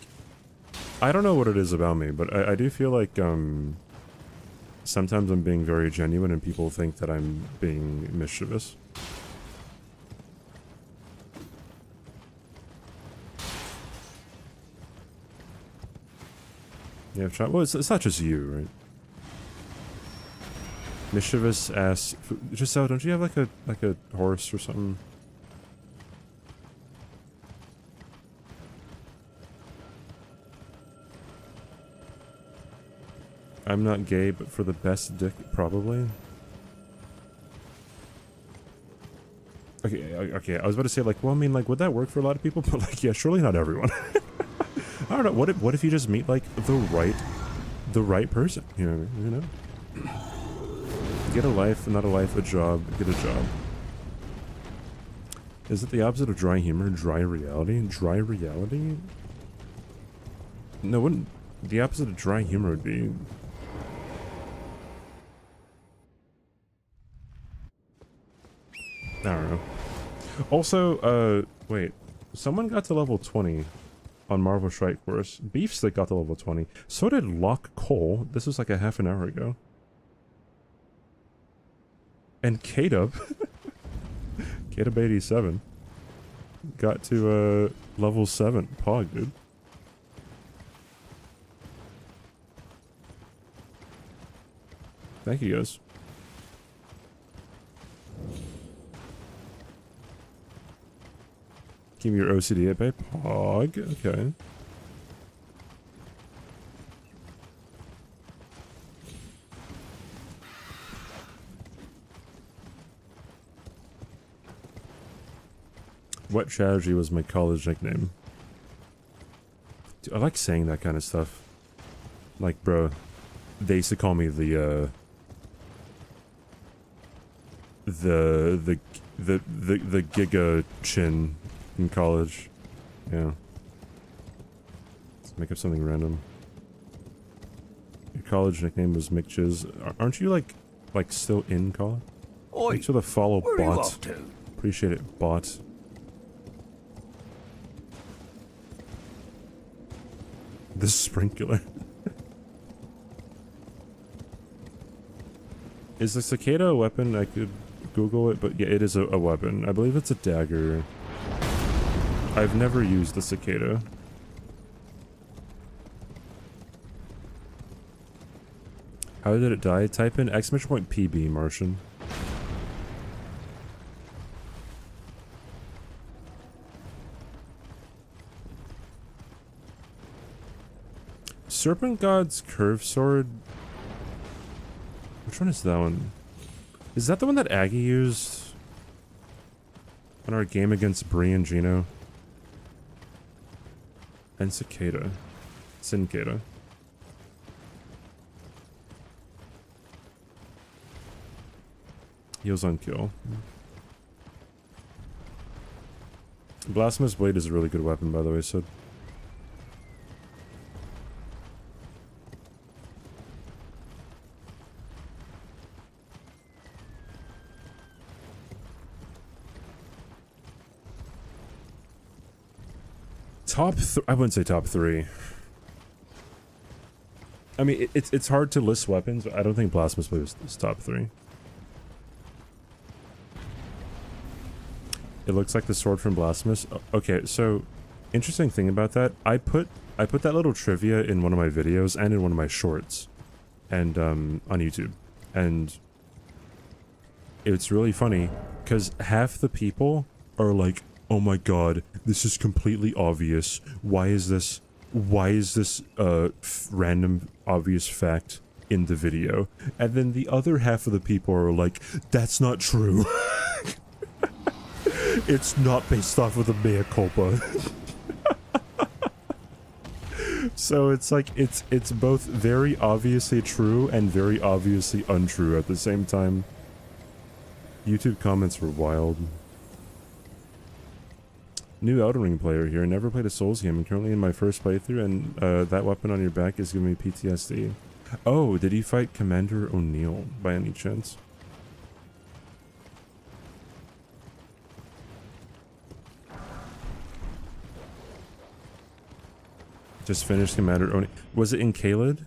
I don't know what it is about me, but I do feel like, sometimes I'm being very genuine and people think that I'm being mischievous. Yeah, well, it's not just you, right? Mischievous ass. Giselle, don't you have like a horse or something? I'm not gay, but for the best dick, probably. Okay, I was about to say, like, well, I mean, like, would that work for a lot of people? But, like, yeah, surely not everyone. I don't know, what if you just meet, like, the right person? You know what I mean? You know? Get a life, not a life, a job, get a job. Is it the opposite of dry humor? Dry reality? Dry reality? No, wouldn't... The opposite of dry humor would be... I don't know. Also, wait. Someone got to level 20 on Marvel Strike Force. Beefstick got to level 20. So did Lock Cole. This was like a half an hour ago. And K-Dub. K-Dub 87. Got to, level 7. Pog, dude. Thank you, guys. Keep your OCD at bay. Pog. Okay. What strategy was my college nickname? Dude, I like saying that kind of stuff. Like, bro, they used to call me the Giga Chin in college. Yeah. Let's make up something random. Your college nickname was McChiz. Aren't you like still in college? Oi, Thanks for the follow, where are you bot. off to? Appreciate it, bot. The sprinkler. Is the cicada a weapon? I could Google it, but yeah, it is a weapon. I believe it's a dagger. I've never used the cicada. How did it die? Type in !PB Martian. Serpent God's Curve Sword. Which one is that one? Is that the one that Aggie used on our game against Bree and Gino? And Cicada. Cincada. Heals on kill. Blasphemous Blade is a really good weapon, by the way, so... I wouldn't say top 3. I mean, it's hard to list weapons, but I don't think Blasphemous Blade is top 3. It looks like the sword from Blasphemous. Okay, so interesting thing about that, I put that little trivia in one of my videos and in one of my shorts, and on YouTube, and it's really funny because half the people are like, "Oh my god, this is completely obvious. Why is this random obvious fact in the video?" And then the other half of the people are like, "That's not true." It's not based off of the mea culpa. So it's like, it's both very obviously true and very obviously untrue at the same time. YouTube comments were wild. New Elden Ring player here. Never played a Souls game. I'm currently in my first playthrough, and that weapon on your back is giving me PTSD. Oh, did you fight Commander O'Neill by any chance? Just finished Commander O'Neill. Was it in Caelid?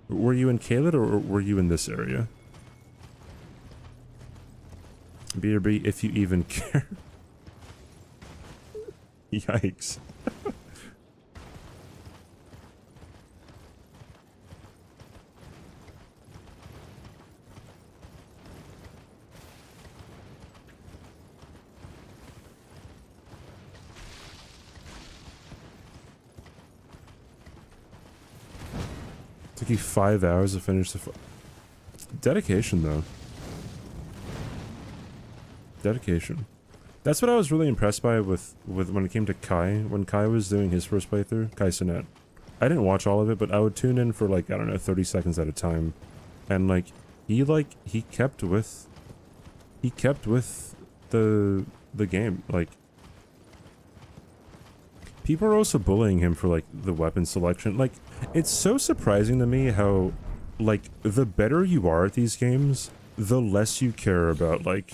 Were you in Caelid, or were you in this area? BRB, if you even care. Yikes. Took you 5 hours to finish the dedication, though. Dedication. That's what I was really impressed by with when it came to Kai. When Kai was doing his first playthrough, Kai Sinet. I didn't watch all of it, but I would tune in for like, I don't know, 30 seconds at a time. And like he kept with the game. Like, people are also bullying him for like the weapon selection. Like, it's so surprising to me how, like, the better you are at these games, the less you care about like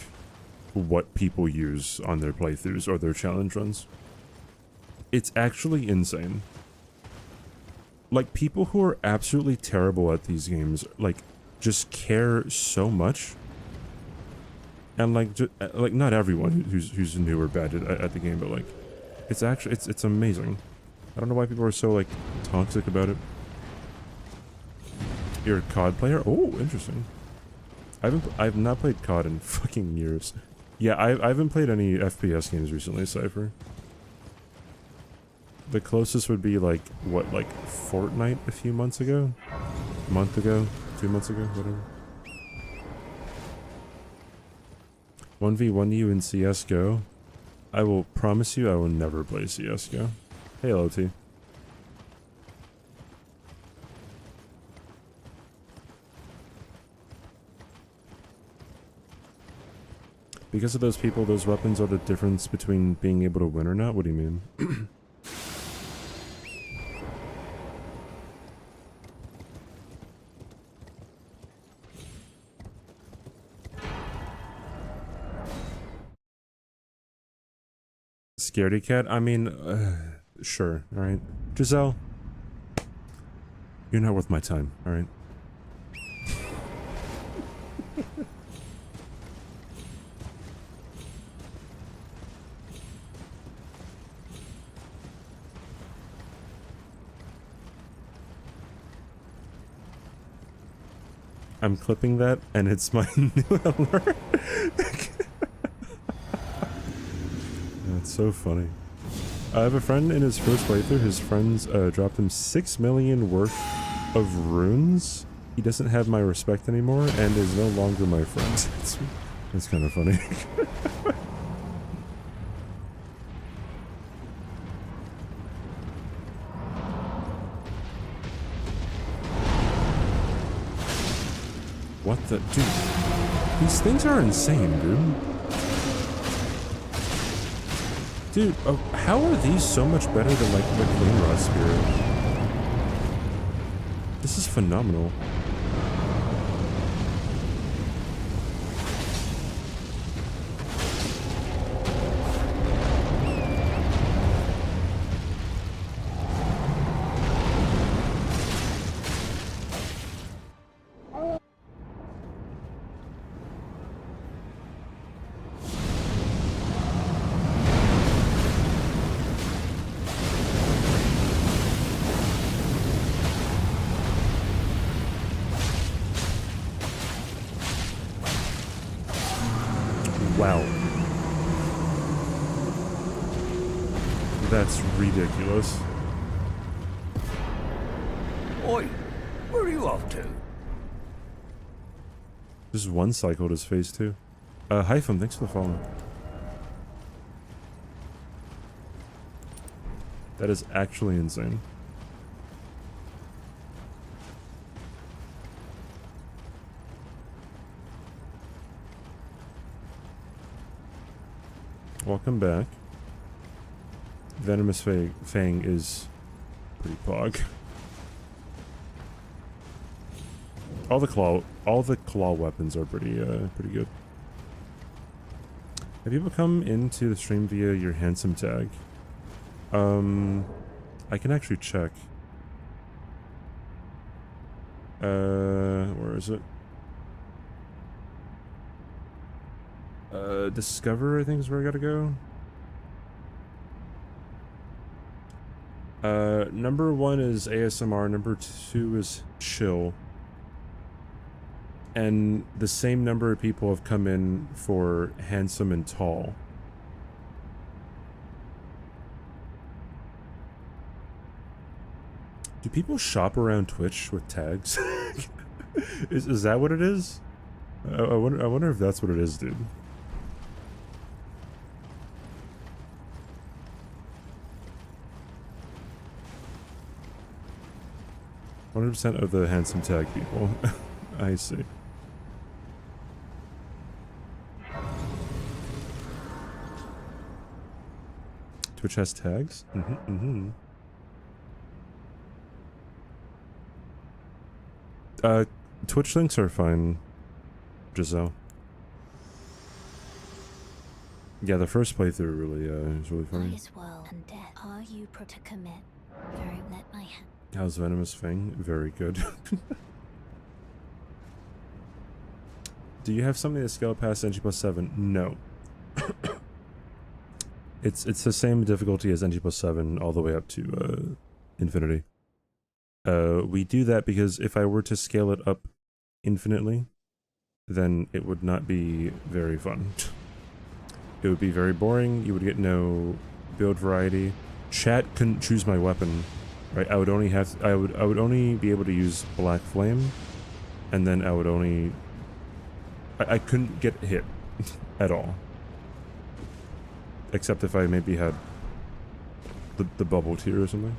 what people use on their playthroughs or their challenge runs. It's actually insane. Like, people who are absolutely terrible at these games, like, just care so much. And, like, like not everyone who's new or bad at the game, but, like, it's actually, it's amazing. I don't know why people are so, like, toxic about it. You're a COD player? Oh, interesting. I've not played COD in fucking years. Yeah, I haven't played any FPS games recently, Cypher. The closest would be like, what, like Fortnite a few months ago? A month ago? 2 months ago? Whatever. 1v1 you in CSGO? I will promise you I will never play CSGO. Hey, LOT. Because of those people, those weapons are the difference between being able to win or not? What do you mean? Scaredy cat? I mean, sure, alright. Giselle, you're not worth my time, alright? I'm clipping that, and it's my new alert. That's so funny. I have a friend in his first playthrough. His friends dropped him 6 million worth of runes. He doesn't have my respect anymore, and is no longer my friend. It's kind of funny. What the? Dude, these things are insane, dude. Dude, how are these so much better than, like, the Clean Rot Spirit? This is phenomenal. Wow. That's ridiculous. Oi, where are you off to? Just one cycled his face too. Hypham, thanks for the follow. That is actually insane. Welcome back. Venomous Fang is pretty pog. All the claw weapons are pretty good. Have you come into the stream via your handsome tag? I can actually check. Where is it? Discover, I think, is where I gotta go. Number 1 is ASMR, number 2 is chill. And the same number of people have come in for handsome and tall. Do people shop around Twitch with tags? Is that what it is? I wonder if that's what it is, dude. 100% of the handsome tag people. I see. Twitch has tags? Twitch links are fine, Giselle. Yeah, the first playthrough really is really By funny. his will and death, are you to commit? Very let my hand. How's Venomous Fang? Very good. Do you have something to scale past NG+7? No. It's the same difficulty as NG+7 all the way up to infinity. We do that because if I were to scale it up infinitely, then it would not be very fun. It would be very boring. You would get no build variety. Chat couldn't choose my weapon, right? I would only have I would only be able to use Black Flame, and then I would only I couldn't get hit at all. Except if I maybe had the bubble tier or something.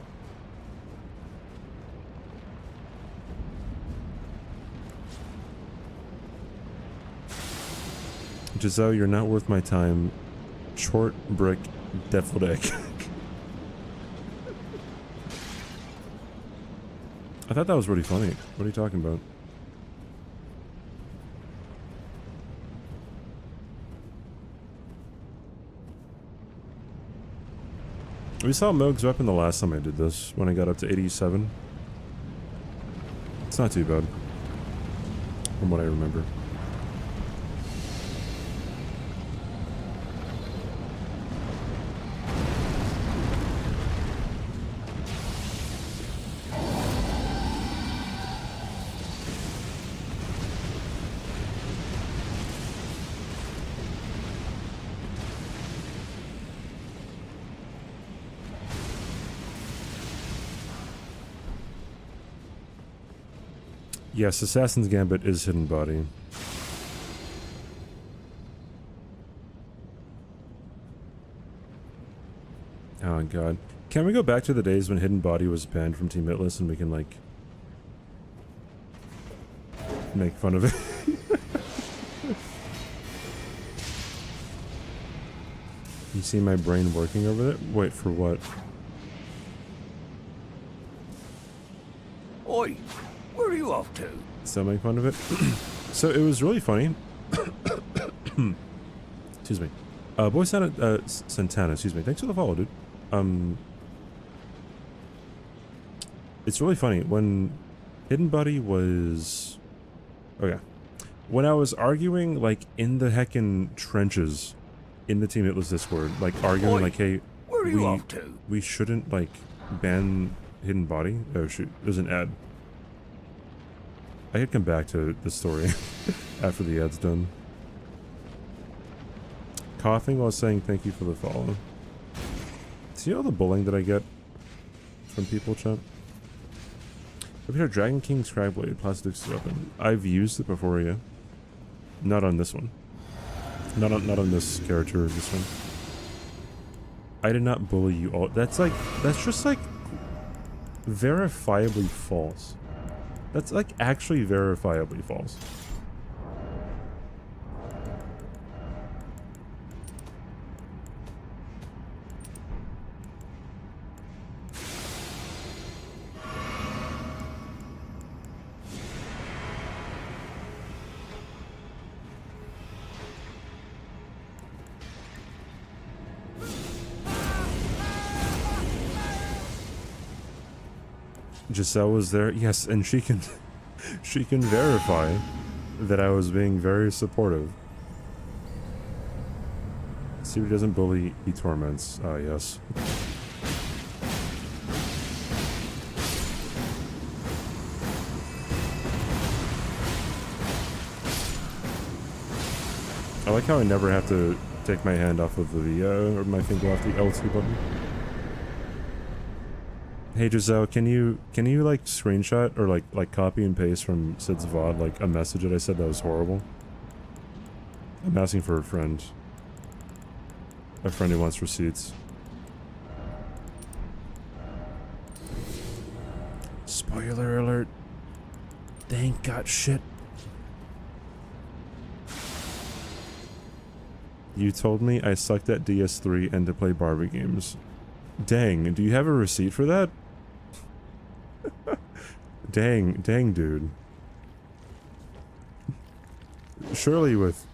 Giselle, you're not worth my time. Short brick deviled egg. I thought that was really funny. What are you talking about? We saw Moog's weapon the last time I did this, when I got up to 87. It's not too bad, from what I remember. Yes, Assassin's Gambit is hidden body. Oh god. Can we go back to the days when hidden body was banned from Team Hitless and we can like make fun of it? You see my brain working over it? Wait, for what? Oi, where are you off to? Still make fun of it? So it was really funny. Excuse me. Boy Santana, excuse me. Thanks for the follow, dude. It's really funny. When Hidden Body was... Okay. When I was arguing, like, in the heckin' trenches in the Team Hitless Discord, like, arguing, Oi, like, hey, where are you off to? we shouldn't, like, ban Hidden Body. Oh, shoot. There's an ad. I could come back to the story after the ad's done. Coughing while saying thank you for the follow. See all the bullying that I get from people, chat? Have you heard Dragon King Scragblade, Plastic's weapon? I've used it before, yeah. Not on this one. Not on this character, this one. I did not bully you all. That's just like verifiably false. That's like actually verifiably false. Giselle was there, yes, and she can verify that I was being very supportive. See, he doesn't bully, he torments. Ah, yes. I like how I never have to take my hand off of the or my finger off the L2 button. Hey Giselle, can you like screenshot or like copy and paste from Sid's VOD like a message that I said that was horrible? I'm asking for a friend. A friend who wants receipts. Spoiler alert. They ain't got shit. You told me I sucked at DS3 and to play Barbie games. Dang, do you have a receipt for that? dang, dude. Surely with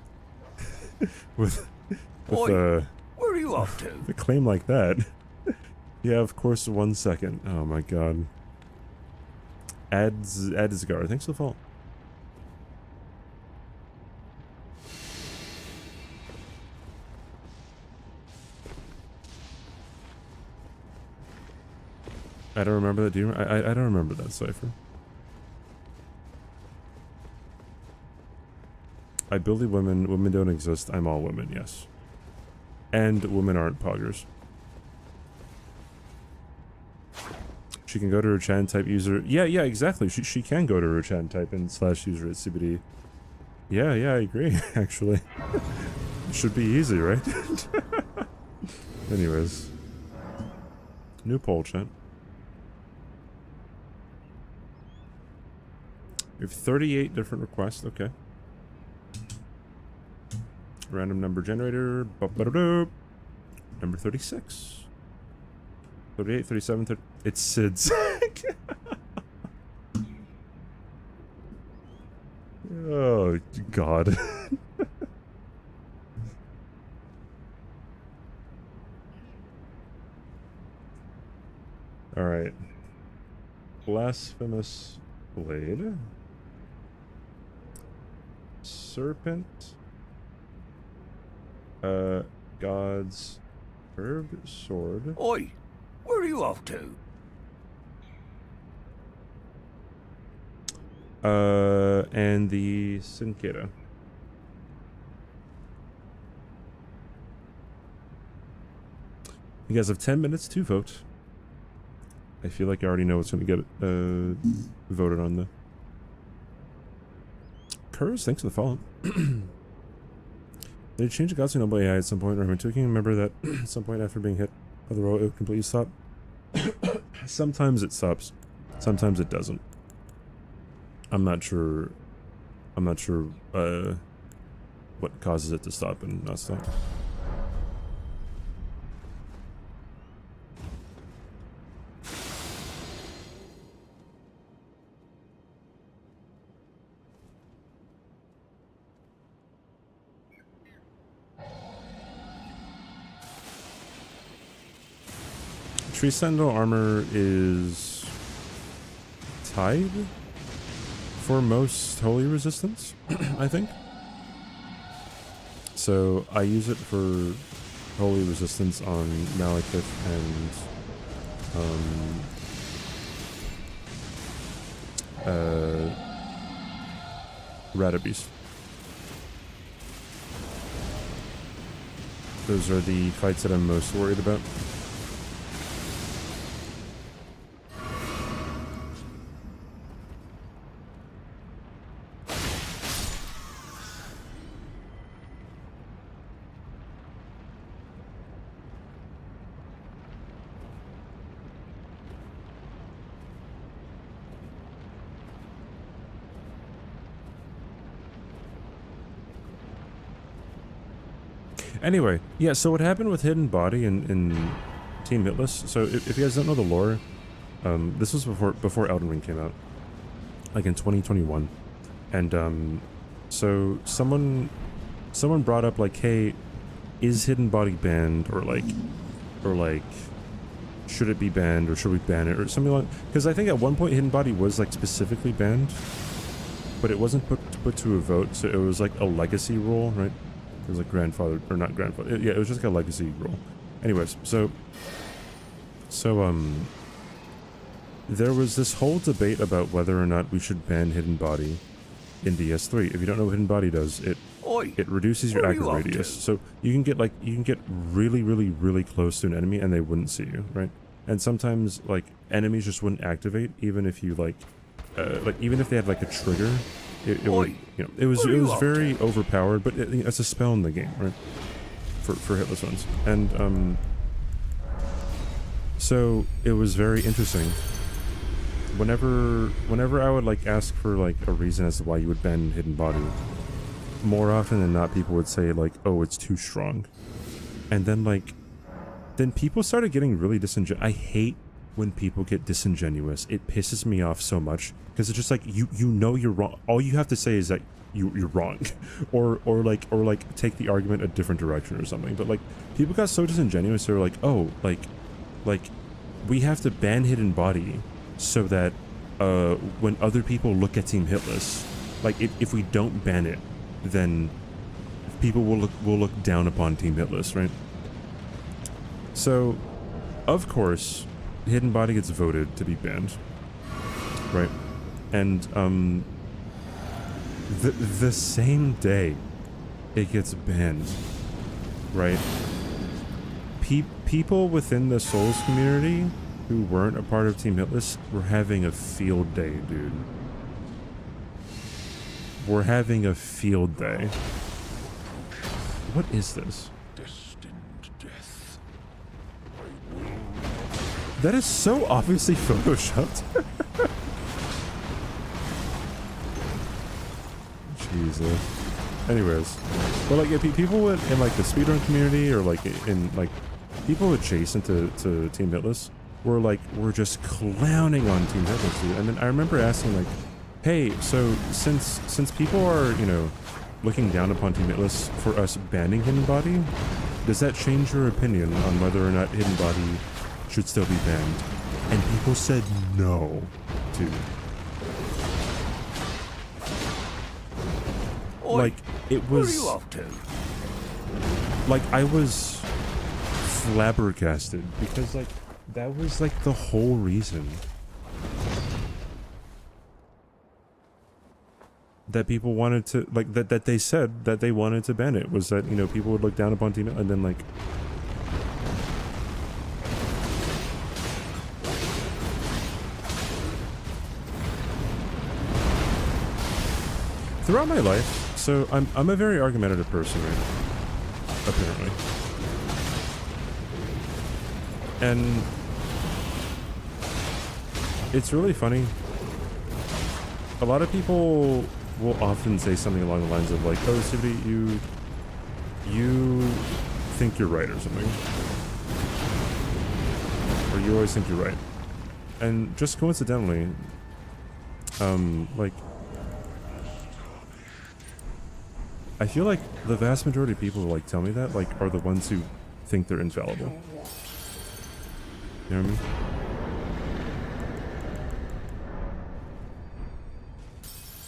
With Oi, where are you off to? a claim like that. Yeah, of course, 1 second. Oh my god. Adzgar, thanks for the follow. I don't remember that. Do you? I don't remember that cipher. I bully women. Women don't exist. I'm all women. Yes. And women aren't poggers. She can go to her chat and type user. Yeah, exactly. She can go to her chat and type in /user etiquette. Yeah, I agree. Actually, should be easy, right? Anyways, new poll chat. We have 38 different requests. Okay. Random number generator. Number 36. 38, 37, 30. It's Sid's. Oh, God. Alright. Blasphemous Blade. Serpent. God's Herb Sword. Oi, where are you off to? And the Sinkeda. You guys have 10 minutes to vote. I feel like I already know what's going to get voted on, though. Kurz, thanks for the follow. Did it change the God's Noble AI at some point, or am I taking a member that at some point after being hit by the roll, it would completely stop? Sometimes it stops. Sometimes it doesn't. I'm not sure what causes it to stop and not stop. Tree Sentinel armor is tied for most holy resistance, I think. So I use it for holy resistance on Malekith and Radabeast. Those are the fights that I'm most worried about. Anyway, yeah, so what happened with Hidden Body in Team Hitless, so if you guys don't know the lore, this was before Elden Ring came out, like in 2021, and so someone brought up like, hey, is Hidden Body banned, or like should it be banned, or should we ban it, or something like, because I think at one point Hidden Body was like specifically banned, but it wasn't put to a vote, so it was like a legacy rule, right? It was like grandfather, or not grandfather. Yeah, it was just like a legacy rule. Anyways, so there was this whole debate about whether or not we should ban Hidden Body in DS3. If you don't know what Hidden Body does, it reduces your accurate radius. So you can get really, really, really close to an enemy and they wouldn't see you, right? And sometimes like enemies just wouldn't activate even if you even if they had like a trigger. It would, you know, it was very overpowered, but it's a spell in the game, right? For hitless ones, and so it was very interesting. Whenever I would like ask for like a reason as to why you would ban Hidden Body, more often than not, people would say like, "Oh, it's too strong," and then people started getting really disingenuous. I hate when people get disingenuous. It pisses me off so much because it's just like you know you're wrong. All you have to say is that you're wrong, or like take the argument a different direction or something. But like people got so disingenuous, they're like, oh, like we have to ban hidden body so that when other people look at Team Hitless, like if we don't ban it, then people will look down upon Team Hitless, right? So, of course, hidden body gets voted to be banned, right? And the same day it gets banned, right? People within the Souls community who weren't a part of Team Hitless were having a field day, dude. We're having a field day. What is this? Destined death. That is so obviously photoshopped. Jesus. Anyways, but like if people in like the speedrun community or like in like people adjacent to Team Hitless were just clowning on Team Hitless, dude. And then I remember asking like, hey, so since people are, you know, looking down upon Team Hitless for us banning hidden body, does that change your opinion on whether or not hidden body should still be banned? And people said no, dude. Like it was. Where are you off to? Like I was flabbergasted because like that was like the whole reason that people wanted to like that they said that they wanted to ban it, was that, you know, people would look down upon Team and then like throughout my life. So I'm a very argumentative person, right? Apparently. And it's really funny. A lot of people will often say something along the lines of like, oh, etiquette, you think you're right or something. Or you always think you're right. And just coincidentally, like, I feel like the vast majority of people who like tell me that like are the ones who think they're infallible. You know what I mean?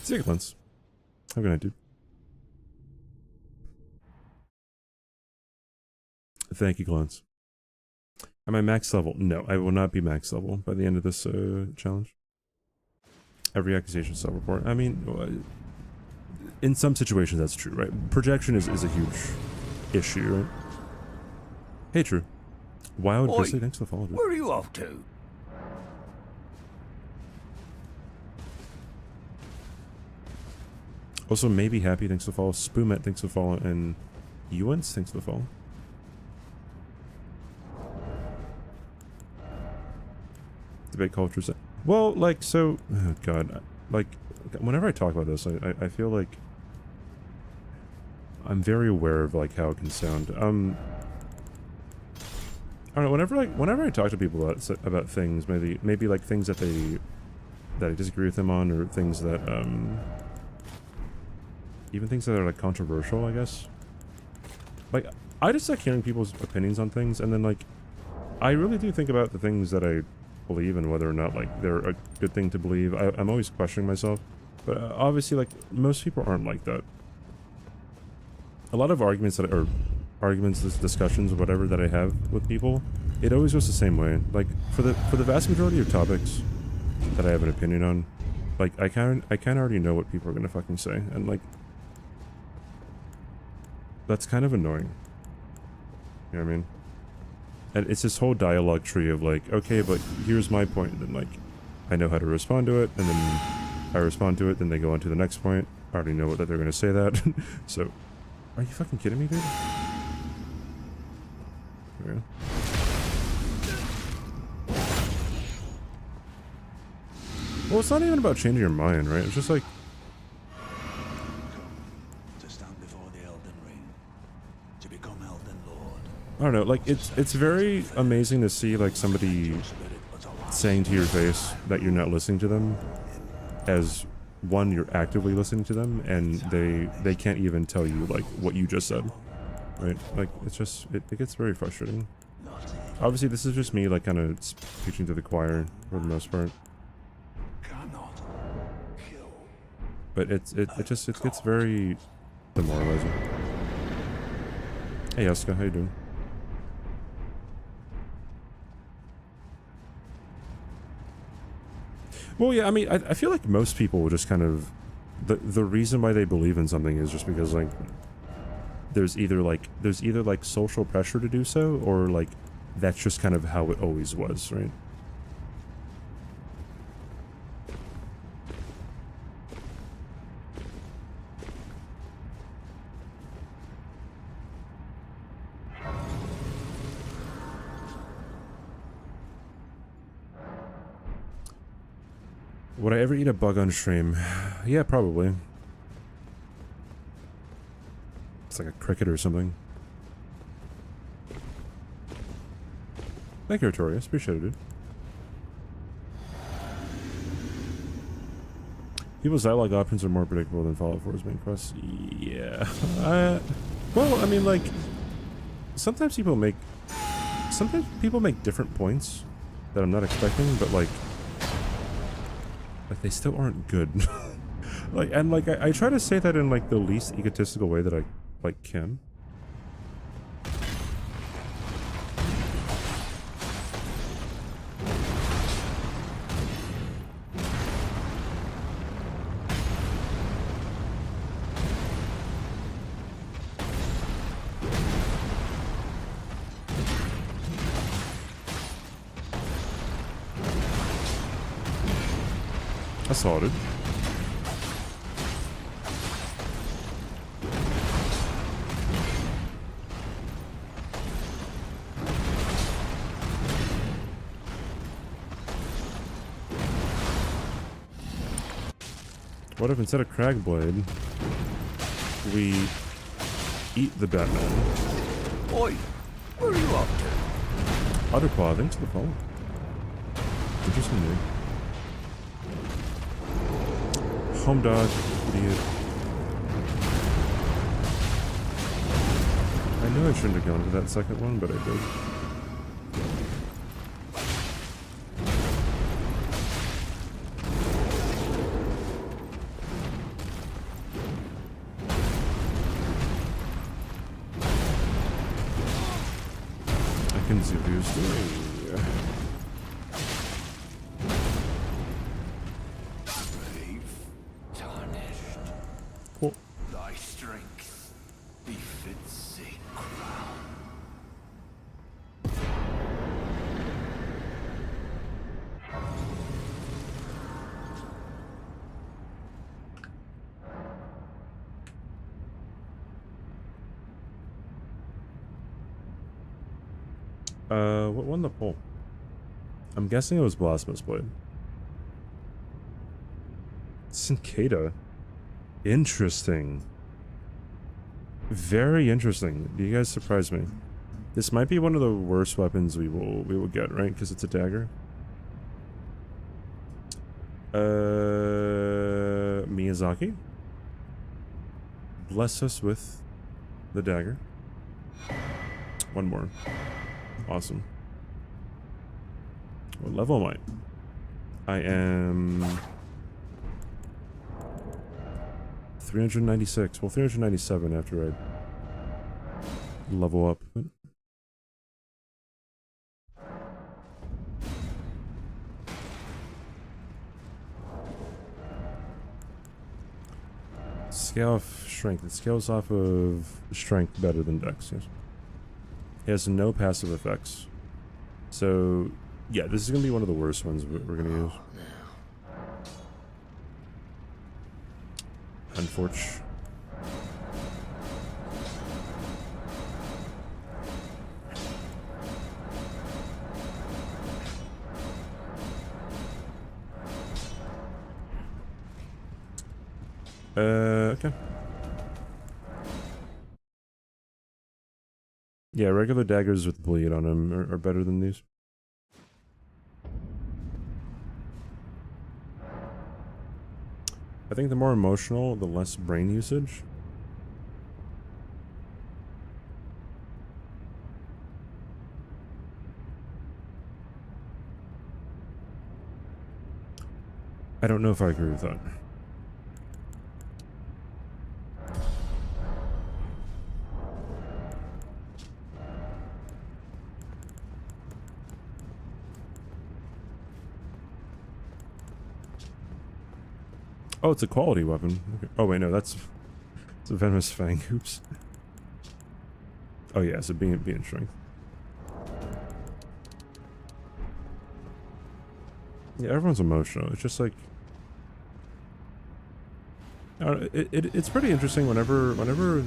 See you, Glens. Have a good night, dude. Thank you, Glens. Am I max level? No, I will not be max level by the end of this challenge. Every accusation self-report. I mean, in some situations that's true, right? Projection is a huge issue, right? Hey, True. Wild Grizzly, thanks for the follow, dude. Where are you off to? Also, Maybe Happy, thanks for the follow. Spoomet, thanks for the follow. And Ewens, thanks for the follow. Debate culture. Well, like, so... Oh, God. Like, whenever I talk about this, I feel like... I'm very aware of, like, how it can sound. I don't know, whenever I talk to people about things, maybe like things that I disagree with them on, or things that, even things that are like controversial, I guess. Like, I just like hearing people's opinions on things, and then like, I really do think about the things that I believe and whether or not like they're a good thing to believe. I'm always questioning myself, but obviously like most people aren't like that. A lot of arguments, discussions, whatever that I have with people, it always goes the same way. Like for the vast majority of topics that I have an opinion on, like I kind of already know what people are gonna fucking say, and like that's kind of annoying. You know what I mean? And it's this whole dialogue tree of like, okay, but here's my point, and then like I know how to respond to it, and then I respond to it, then they go on to the next point. I already know that they're gonna say that. So, are you fucking kidding me, dude? Yeah. Well, it's not even about changing your mind, right? It's just like... To stand before the Elden Ring, to become Elden Lord. I don't know, like, it's very amazing to see, like, somebody saying to your face that you're not listening to them, as one, you're actively listening to them, and they can't even tell you like what you just said, right? Like it's just it gets very frustrating. Obviously, this is just me like kind of preaching to the choir for the most part, but it gets very demoralizing. Hey, Jessica, how you doing? Well, yeah, I mean, I feel like most people will just kind of... The reason why they believe in something is just because, like, there's either like social pressure to do so, or, like, that's just kind of how it always was, right? Would I ever eat a bug on stream? Yeah, probably. It's like a cricket or something. Thank you, Artorias. Appreciate it, dude. People's dialogue options are more predictable than Fallout 4's main quests. Yeah. Well, I mean, like, sometimes people make different points that I'm not expecting, but like they still aren't good. I try to say that in like the least egotistical way that I like can. I saw it. What if instead of Cragblade, we eat the Batman? Oi, where are you up to? Otterclaw, thanks for the follow. Interesting name. Home dog, idiot. I knew I shouldn't have gone to that second one, but I did. I can see views doing. Cool. Thy strength befits a crown. What won the poll? I'm guessing it was Blasphemous Blade. Cicada. Interesting. Very interesting. You guys surprised me. This might be one of the worst weapons we will get, right? Because it's a dagger. Miyazaki. Bless us with the dagger. One more. Awesome. What level am I? I am 396. Well, 397 after I level up. Scale of strength. It scales off of strength better than dex, yes. It has no passive effects. So, yeah, this is going to be one of the worst ones we're going to use. Unfortunately. Okay. Yeah, regular daggers with bleed on them are better than these. I think the more emotional, the less brain usage. I don't know if I agree with that. Oh, it's a quality weapon. Okay. Oh wait, no, it's a venomous fang. Oops. Oh yeah, so being strength. Yeah, everyone's emotional. It's just like it's pretty interesting whenever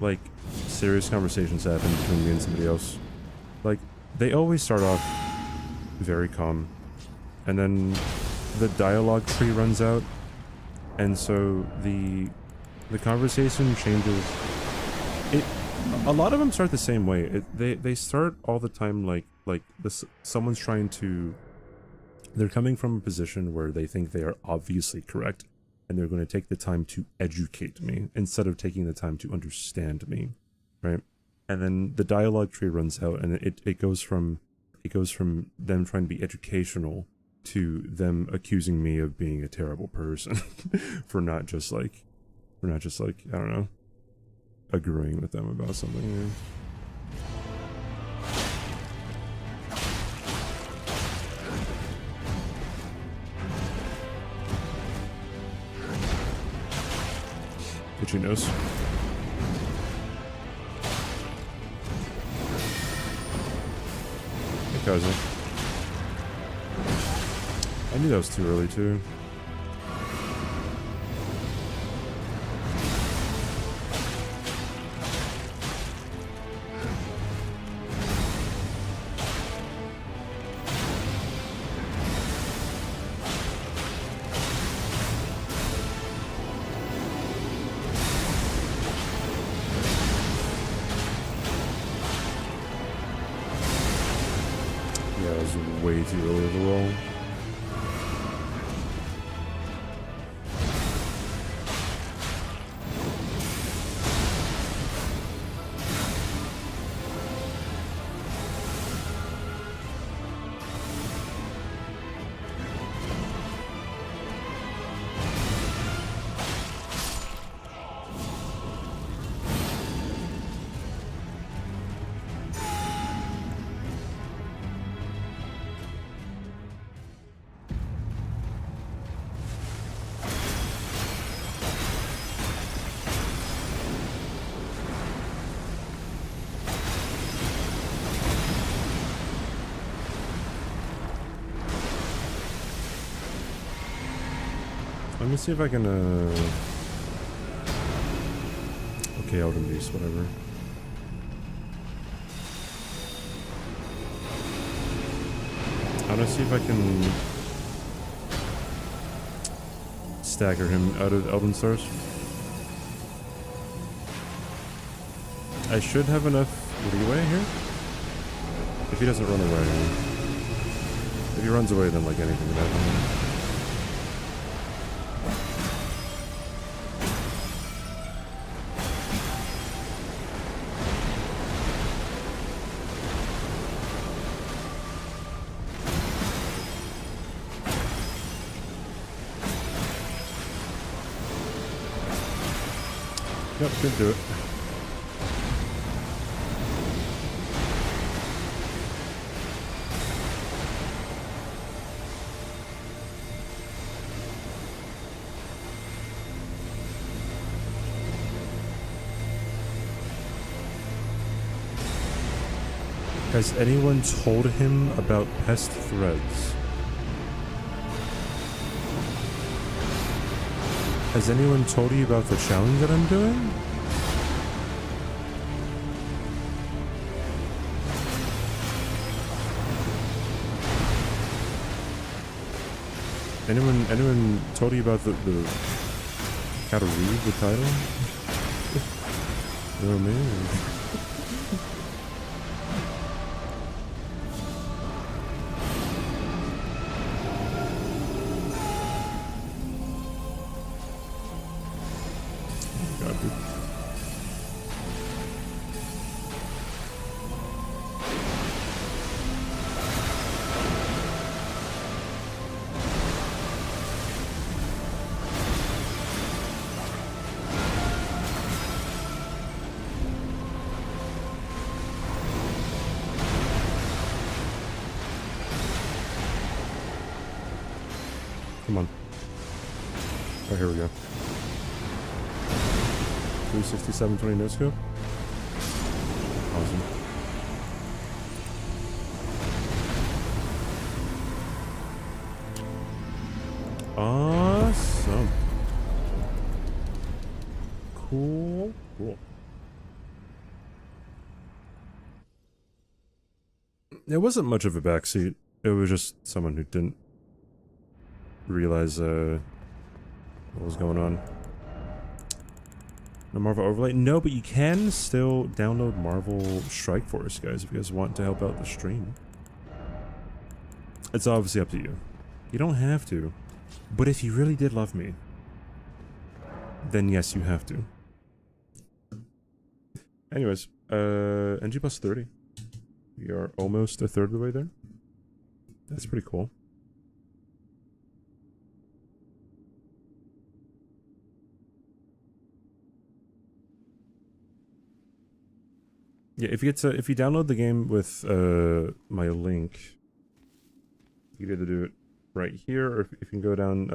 like serious conversations happen between me and somebody else. Like they always start off very calm, and then the dialogue tree runs out, and so the conversation changes. A lot of them start the same way. They start all the time like this. Someone's trying to. They're coming from a position where they think they are obviously correct, and they're going to take the time to educate me instead of taking the time to understand me, right? And then the dialogue tree runs out, and it goes from them trying to be educational to them accusing me of being a terrible person for not just like I don't know, agreeing with them about something. You know? Itchy nose. Hey, cousin. I knew that was too early, too. Yeah, it was way too early of a roll. Let me see if I can, okay, Elden Beast, whatever. I'm gonna see if I can stagger him out of Elden Stars. I should have enough leeway here. If he doesn't run away. If he runs away, then like anything would happen. Yep, should do it. Has anyone told him about pest threads? Has anyone told you about the challenge that I'm doing? Anyone told you about the how to read the title? Oh man. Come on. Oh, here we go. 367.20 no scope. Awesome. Awesome. Cool. Cool. It wasn't much of a backseat. It was just someone who didn't realize what was going on. No Marvel overlay? No, but you can still download Marvel Strike Force, guys, if you guys want to help out the stream. It's obviously up to you. You don't have to. But if you really did love me, then yes, you have to. Anyways, NG+30. We are almost a third of the way there. That's pretty cool. Yeah, if you download the game with my link, you can either do it right here, or if you can go down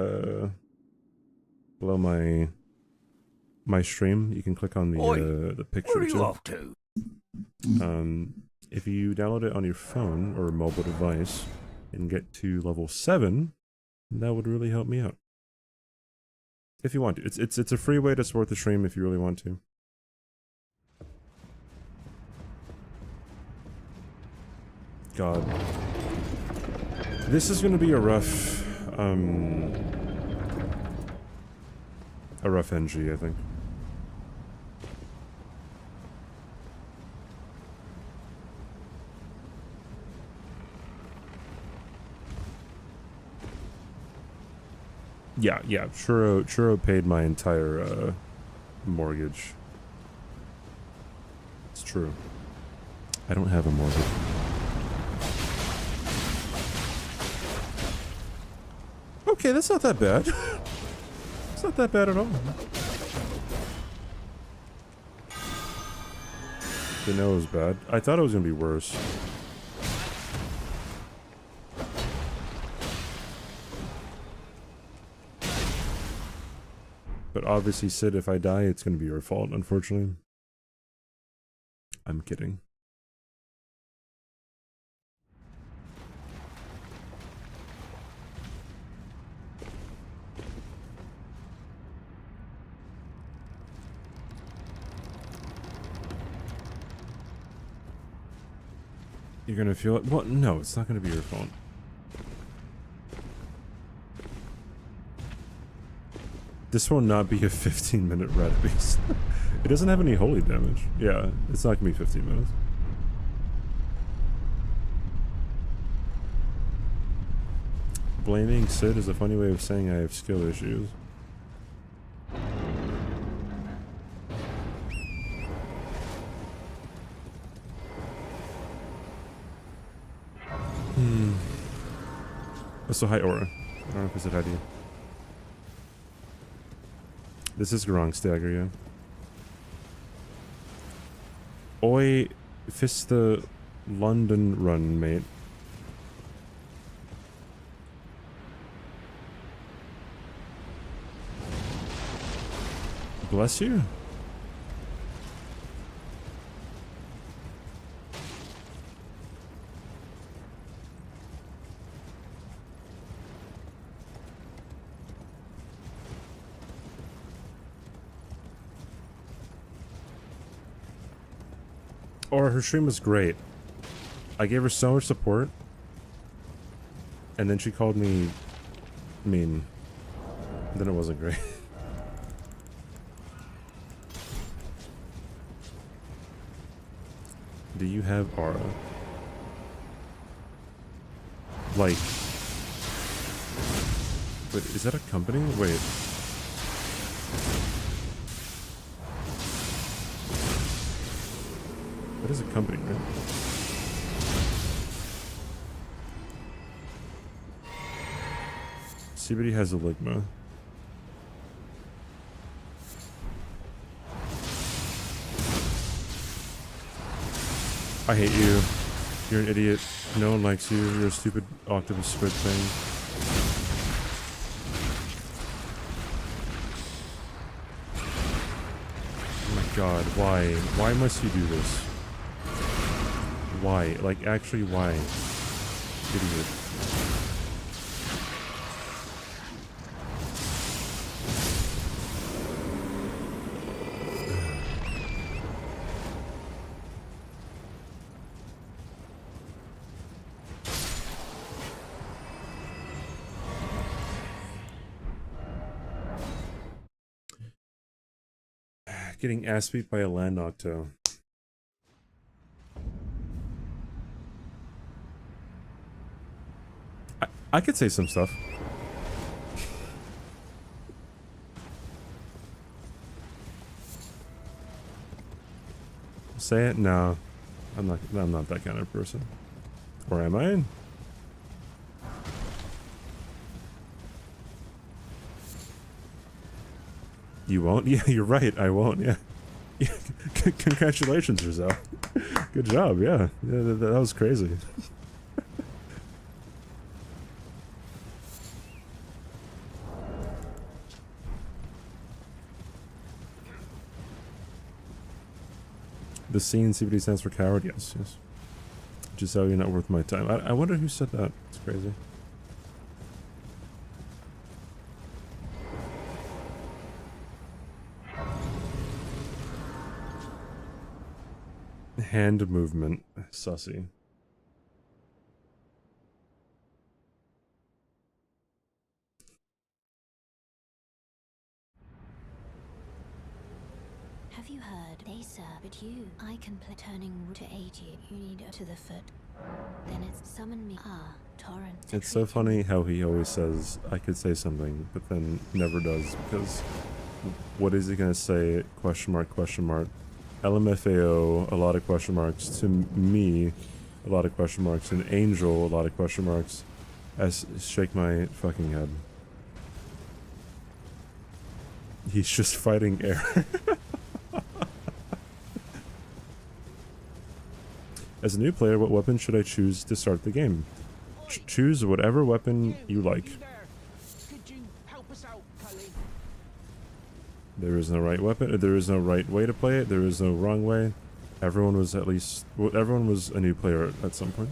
below my stream, you can click on the picture. Where are you off to? If you download it on your phone or mobile device and get to level 7, that would really help me out. If you want to, it's a free way to support the stream if you really want to. God. This is going to be a rough NG, I think. Yeah, Churro paid my entire mortgage. It's true. I don't have a mortgage. Okay, that's not that bad. It's not that bad at all. Didn't know it was bad. I thought it was gonna be worse. But obviously, Sid, if I die, it's gonna be your fault, unfortunately. I'm kidding. You're gonna feel it? Well, no, it's not gonna be your fault. This will not be a 15-minute red beast. It doesn't have any holy damage. Yeah, it's not gonna be 15 minutes. Blaming Sid is a funny way of saying I have skill issues. So hi Aura. I don't know if I said hi to you. This is Garong Stagger, yeah. Oi, fist the London run, mate. Bless you. Or her stream was great. I gave her so much support. And then she called me mean. Then it wasn't great. Do you have aura? Like... Wait, is that a company? Wait. That is a company, right? CBD has a ligma. I hate you. You're an idiot. No one likes you. You're a stupid octopus squid thing. God, why? Why must you do this? Why? Like, actually, why? Idiot. Getting ass beat by a land octo. I could say some stuff. Say it? No. I'm not that kind of person. Or am I? You won't? Yeah, you're right. I won't. Yeah. Yeah. Congratulations, Rizal. Good job. Yeah. Yeah, that was crazy. The C in CBD stands for coward. Yes. Yes. Giselle, you're not worth my time. I wonder who said that. It's crazy. Hand movement. Sussy. Have you heard? They sir, but you. I can play turning to 80. You need to the foot. Then it's summon me. Ah, torrent. It's so funny how he always says, I could say something, but then never does, because what is he gonna say? Question mark, question mark. LMFAO, a lot of question marks. To me, a lot of question marks. And Angel, a lot of question marks. I shake my fucking head. He's just fighting air. As a new player, what weapon should I choose to start the game? Choose whatever weapon you like. There is no right weapon. There is no right way to play it. There is no wrong way. Everyone was at least... Well, everyone was a new player at some point.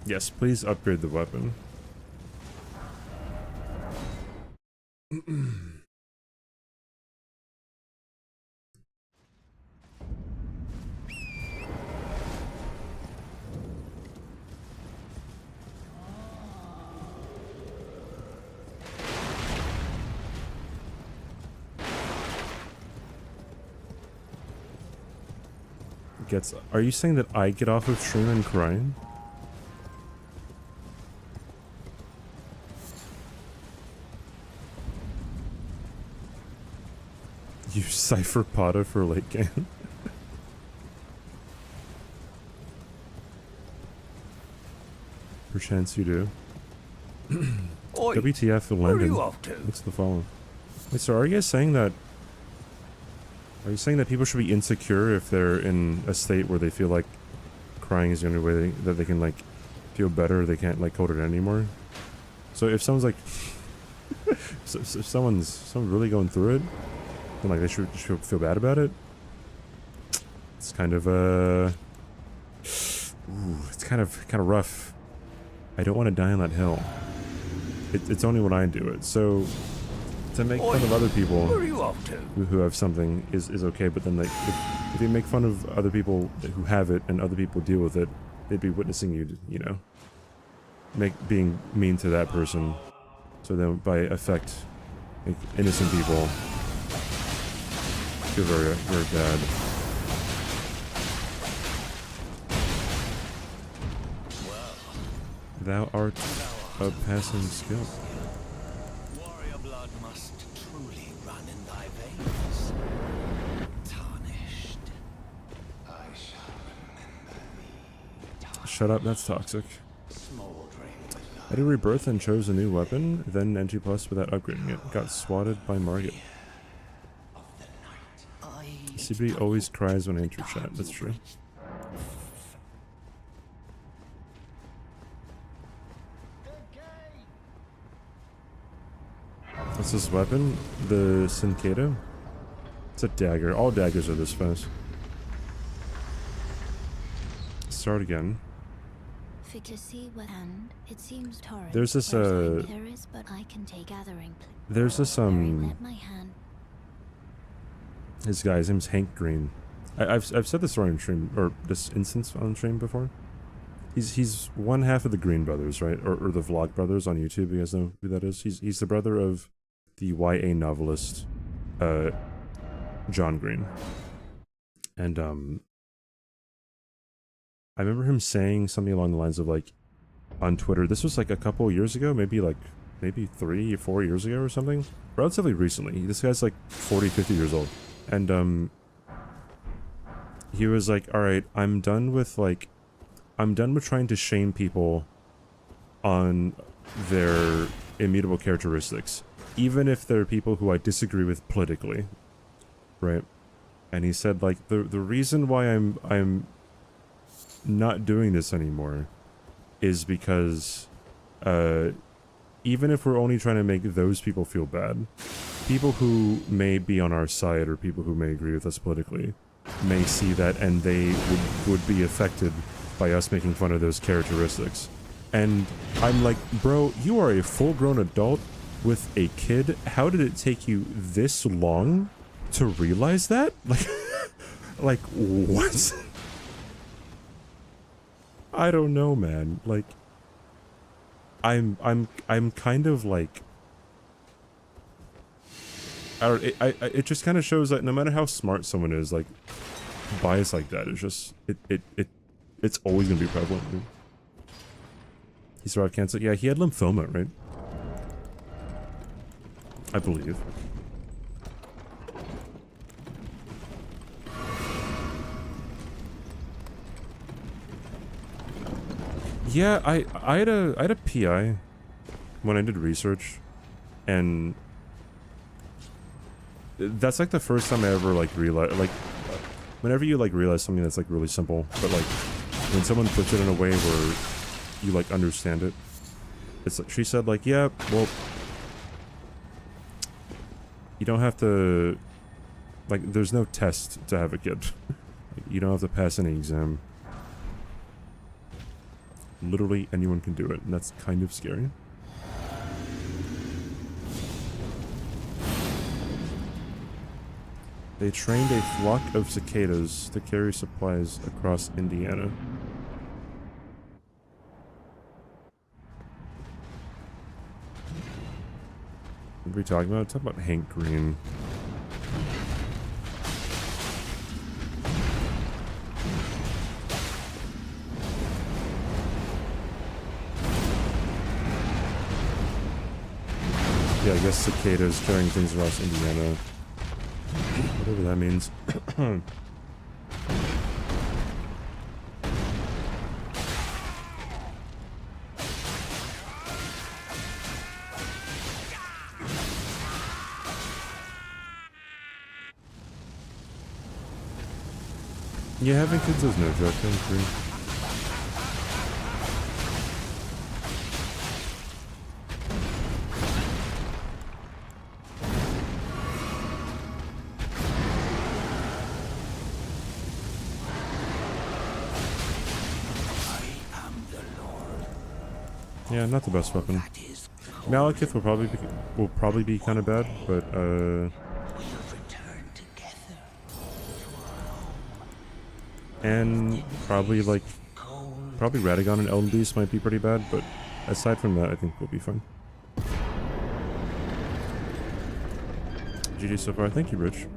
Yes, please upgrade the weapon. Are you saying that I get off of stream and crying? You cipher Potta for late game. Perchance you do. Oi, WTF in where are London. you off to? What's the follow? Wait, so are you guys saying that... Are you saying that people should be insecure if they're in a state where they feel like crying is the only way that they can, like, feel better, they can't, like, hold it anymore? So if someone's, like... if someone's really going through it, then, like, they should feel bad about it? It's kind of, ooh, it's kind of rough. I don't want to die on that hill. It's only when I do it, so... To make fun of other people Where are you off to? who have something is okay, but then, like, if you make fun of other people who have it and other people deal with it, they'd be witnessing you, you know, being mean to that person. So then, by effect, like, innocent people feel very, very bad. Thou art a passing skill. Warrior blood must truly run in thy veins. Tarnished. I shall remember thee. Shut up, that's toxic. Small I did rebirth and chose a new weapon, then NG+ without upgrading it. Got swatted by Margit. CBD always cries when I enter chat, that's true. What's this weapon? The Cicada? It's a dagger. All daggers are this fast. Start again. To see what hand it seems torrent. There's this there is, but I can take gathering. There's this Let my hand. His guy, his name's Hank Green. I've said this story on stream, or this instance on stream before. He's one half of the Green brothers, right? Or the Vlog brothers on YouTube. You guys know who that is? He's the brother of the YA novelist John Green. And I remember him saying something along the lines of, like, on Twitter, this was like a couple years ago, maybe 3 or 4 years ago or something, relatively recently. This guy's like 40, 50 years old. And he was like, alright, I'm done with trying to shame people on their immutable characteristics, even if they're people who I disagree with politically, right? And he said, like, the reason why I'm not doing this anymore is because even if we're only trying to make those people feel bad, people who may be on our side or people who may agree with us politically may see that and they would be affected by us making fun of those characteristics. And I'm like, bro, you are a full-grown adult with a kid. How did it take you this long to realize that? Like what? I don't know, man. Like, I'm kind of like, it just kind of shows that no matter how smart someone is, like, bias like that is just it's always gonna be prevalent. Dude. He survived cancer. Yeah, he had lymphoma, right? I believe. Yeah, I had a PI when I did research, and that's like the first time I ever like realized, like, whenever you like realize something that's like really simple, but like when someone puts it in a way where you like understand it, it's like, she said like, yeah, well, you don't have to, like, there's no test to have a kid. You don't have to pass any exam. Literally anyone can do it, and that's kind of scary. They trained a flock of cicadas to carry supplies across Indiana. What are we talking about? Talk about Hank Green. Yeah, I guess cicadas carrying things across Indiana. Whatever that means. Yeah, having kids is no joke, I agree. Yeah, not the best weapon. Malekith will probably be kind of bad, but and probably Radagon and Elden Beast might be pretty bad, but aside from that, I think we'll be fine. GG so far. Thank you, Rich.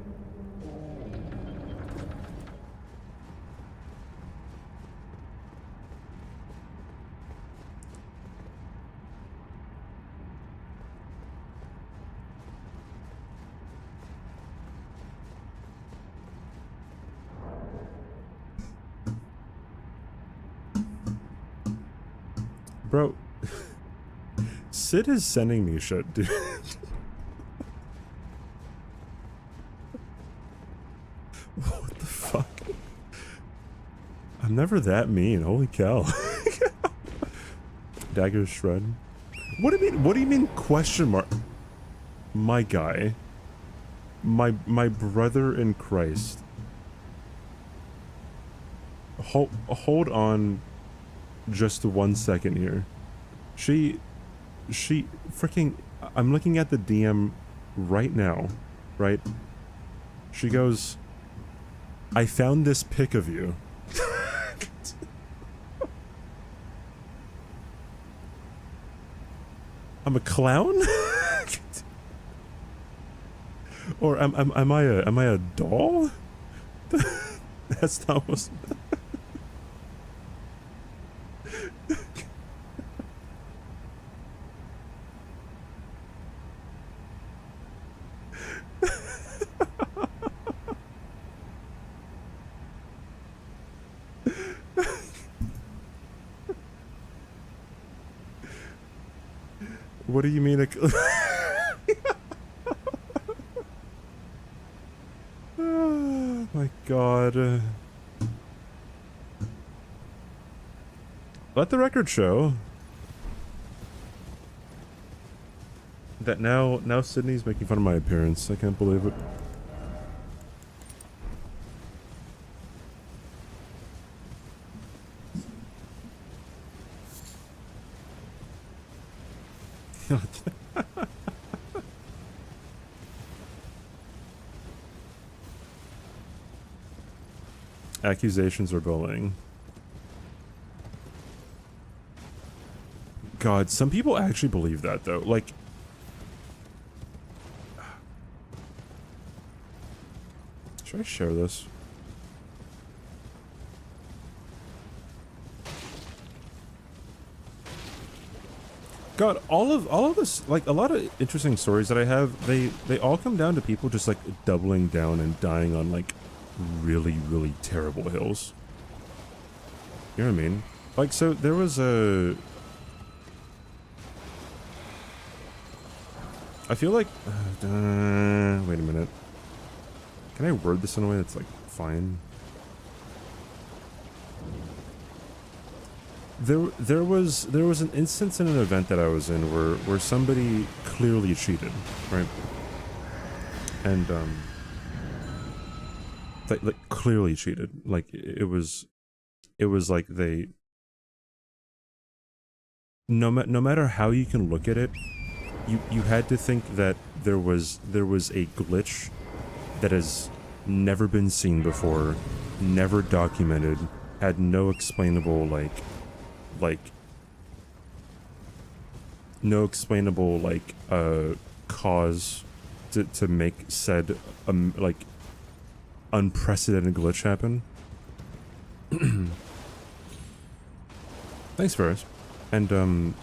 Bro, Sid is sending me shit, dude. What the fuck? I'm never that mean, holy cow. Dagger shred. What do you mean question mark? My guy. My brother in Christ. Hold on just 1 second here. She freaking, I'm looking at the DM right now, right? She goes, I found this pic of you. I'm a clown? Or am I a doll? That's not what's... What do you mean oh my god. Let the record show that now Sydney's making fun of my appearance. I can't believe it. Accusations are bullying. God, some people actually believe that though. Like, should I share this? God, all of this, like a lot of interesting stories that I have, they all come down to people just like doubling down and dying on like really terrible hills. You know what I mean? Like, so there was a... I feel like... wait a minute. Can I word this in a way that's like fine? There was an instance in an event that I was in where somebody clearly cheated, right? And like clearly cheated. Like it was like they, no matter how you can look at it, you had to think that there was a glitch that has never been seen before, never documented, had no explainable no explainable cause to make said like unprecedented glitch happen. Thanks, Ferris. And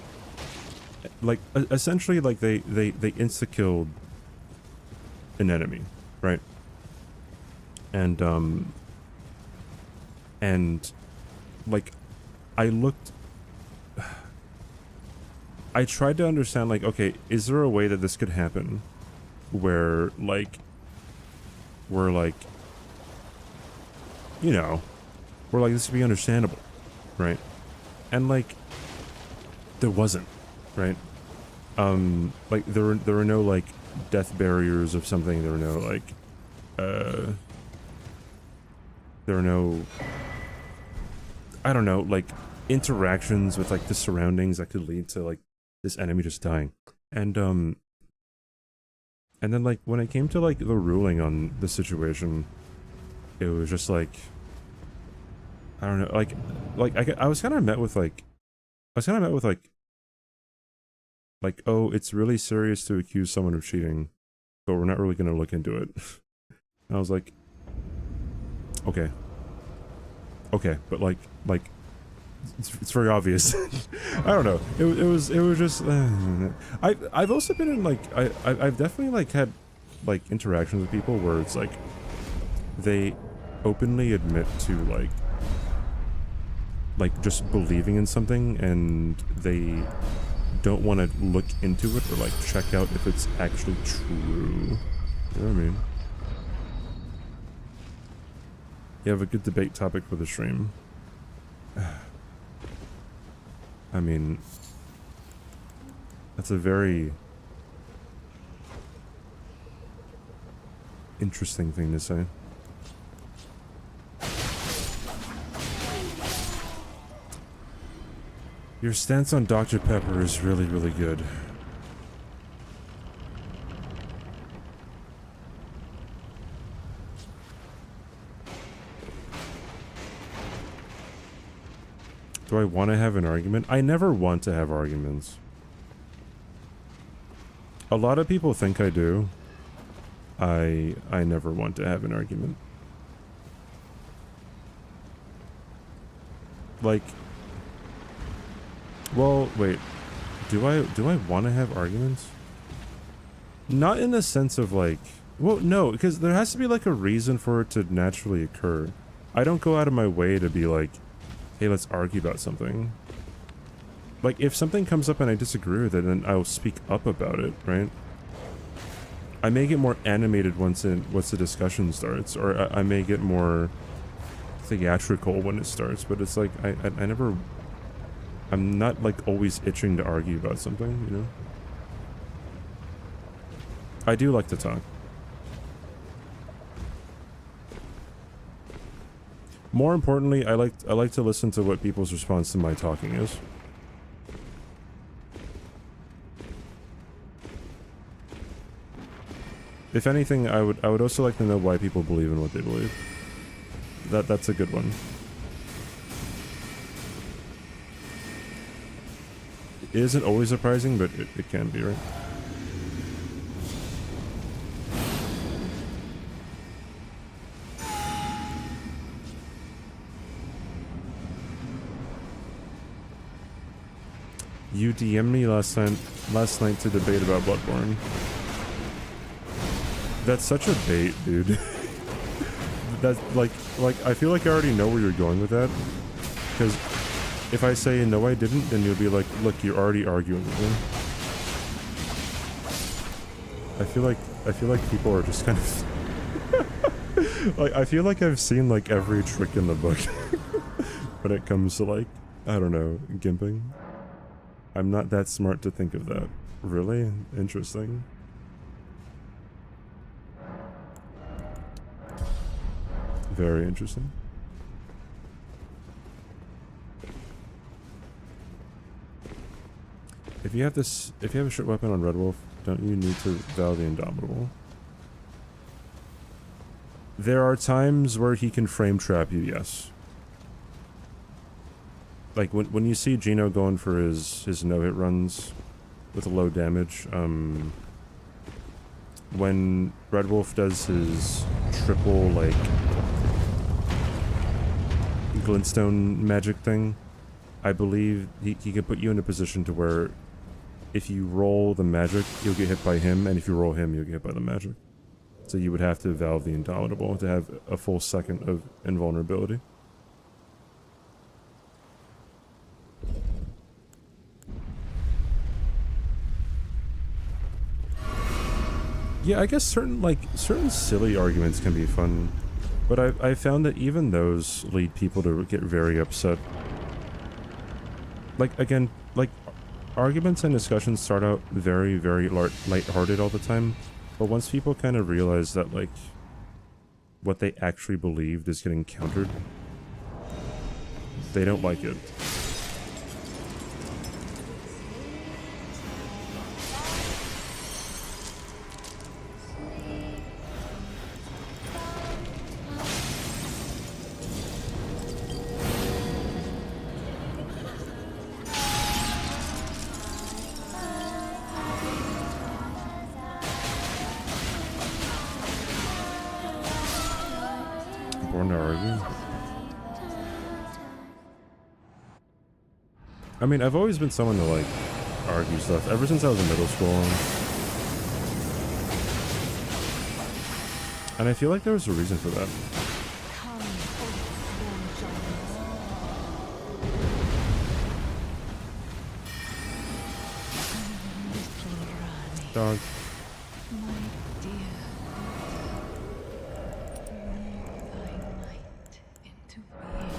like essentially like they insta-killed an enemy, right? And like I tried to understand, like, okay, is there a way that this could happen where you know, where like this would be understandable, right? And like there wasn't, right? Like there were no like death barriers of something. There were no like there were no, I don't know, like interactions with like the surroundings that could lead to like this enemy just dying. And then like when it came to like the ruling on the situation, it was just like, I don't know, I was kind of met with like, oh, it's really serious to accuse someone of cheating, but we're not really going to look into it. And I was like, okay, but like it's very obvious. I don't know. It was just. I've also been in like I've definitely like had like interactions with people where it's like they openly admit to like like just believing in something and they don't want to look into it or like check out if it's actually true. You know what I mean? You have a good debate topic for the stream. I mean, that's a very interesting thing to say. Your stance on Dr. Pepper is really, really good. Do I want to have an argument? I never want to have arguments. A lot of people think I do. I never want to have an argument. Like, well, wait. Do I want to have arguments? Not in the sense of like, well, no, because there has to be like a reason for it to naturally occur. I don't go out of my way to be like, hey, let's argue about something. Like, if something comes up and I disagree with it, then I'll speak up about it, right? I may get more animated once the discussion starts, or I may get more theatrical when it starts, but it's like, I never... I'm not, like, always itching to argue about something, you know? I do like to talk. More importantly, I like to listen to what people's response to my talking is. If anything, I would also like to know why people believe in what they believe. That's a good one. It isn't always surprising, but it can be, right? You DM'd me last night to debate about Bloodborne. That's such a bait, dude. That's like I feel like I already know where you're going with that. Because if I say no I didn't, then you'll be like, look, you're already arguing with me. I feel like people are just kind of like, I feel like I've seen like every trick in the book when it comes to like, I don't know, gimping. I'm not that smart to think of that. Really? Interesting. Very interesting. If you have a short weapon on Red Wolf, don't you need to vow the Indomitable? There are times where he can frame trap you, yes. Like when you see Gino going for his no-hit runs with low damage, when Red Wolf does his triple like glintstone magic thing, I believe he can put you in a position to where if you roll the magic, you'll get hit by him, and if you roll him, you'll get hit by the magic. So you would have to valve the Indomitable to have a full second of invulnerability. Yeah, I guess certain silly arguments can be fun, but I found that even those lead people to get very upset. Like, again, like, arguments and discussions start out very, very lighthearted all the time, but once people kind of realize that, like, what they actually believed is getting countered, they don't like it. I mean, I've always been someone to, like, argue stuff, ever since I was in middle school. And I feel like there was a reason for that. dog. My dear, breathe thy light into being.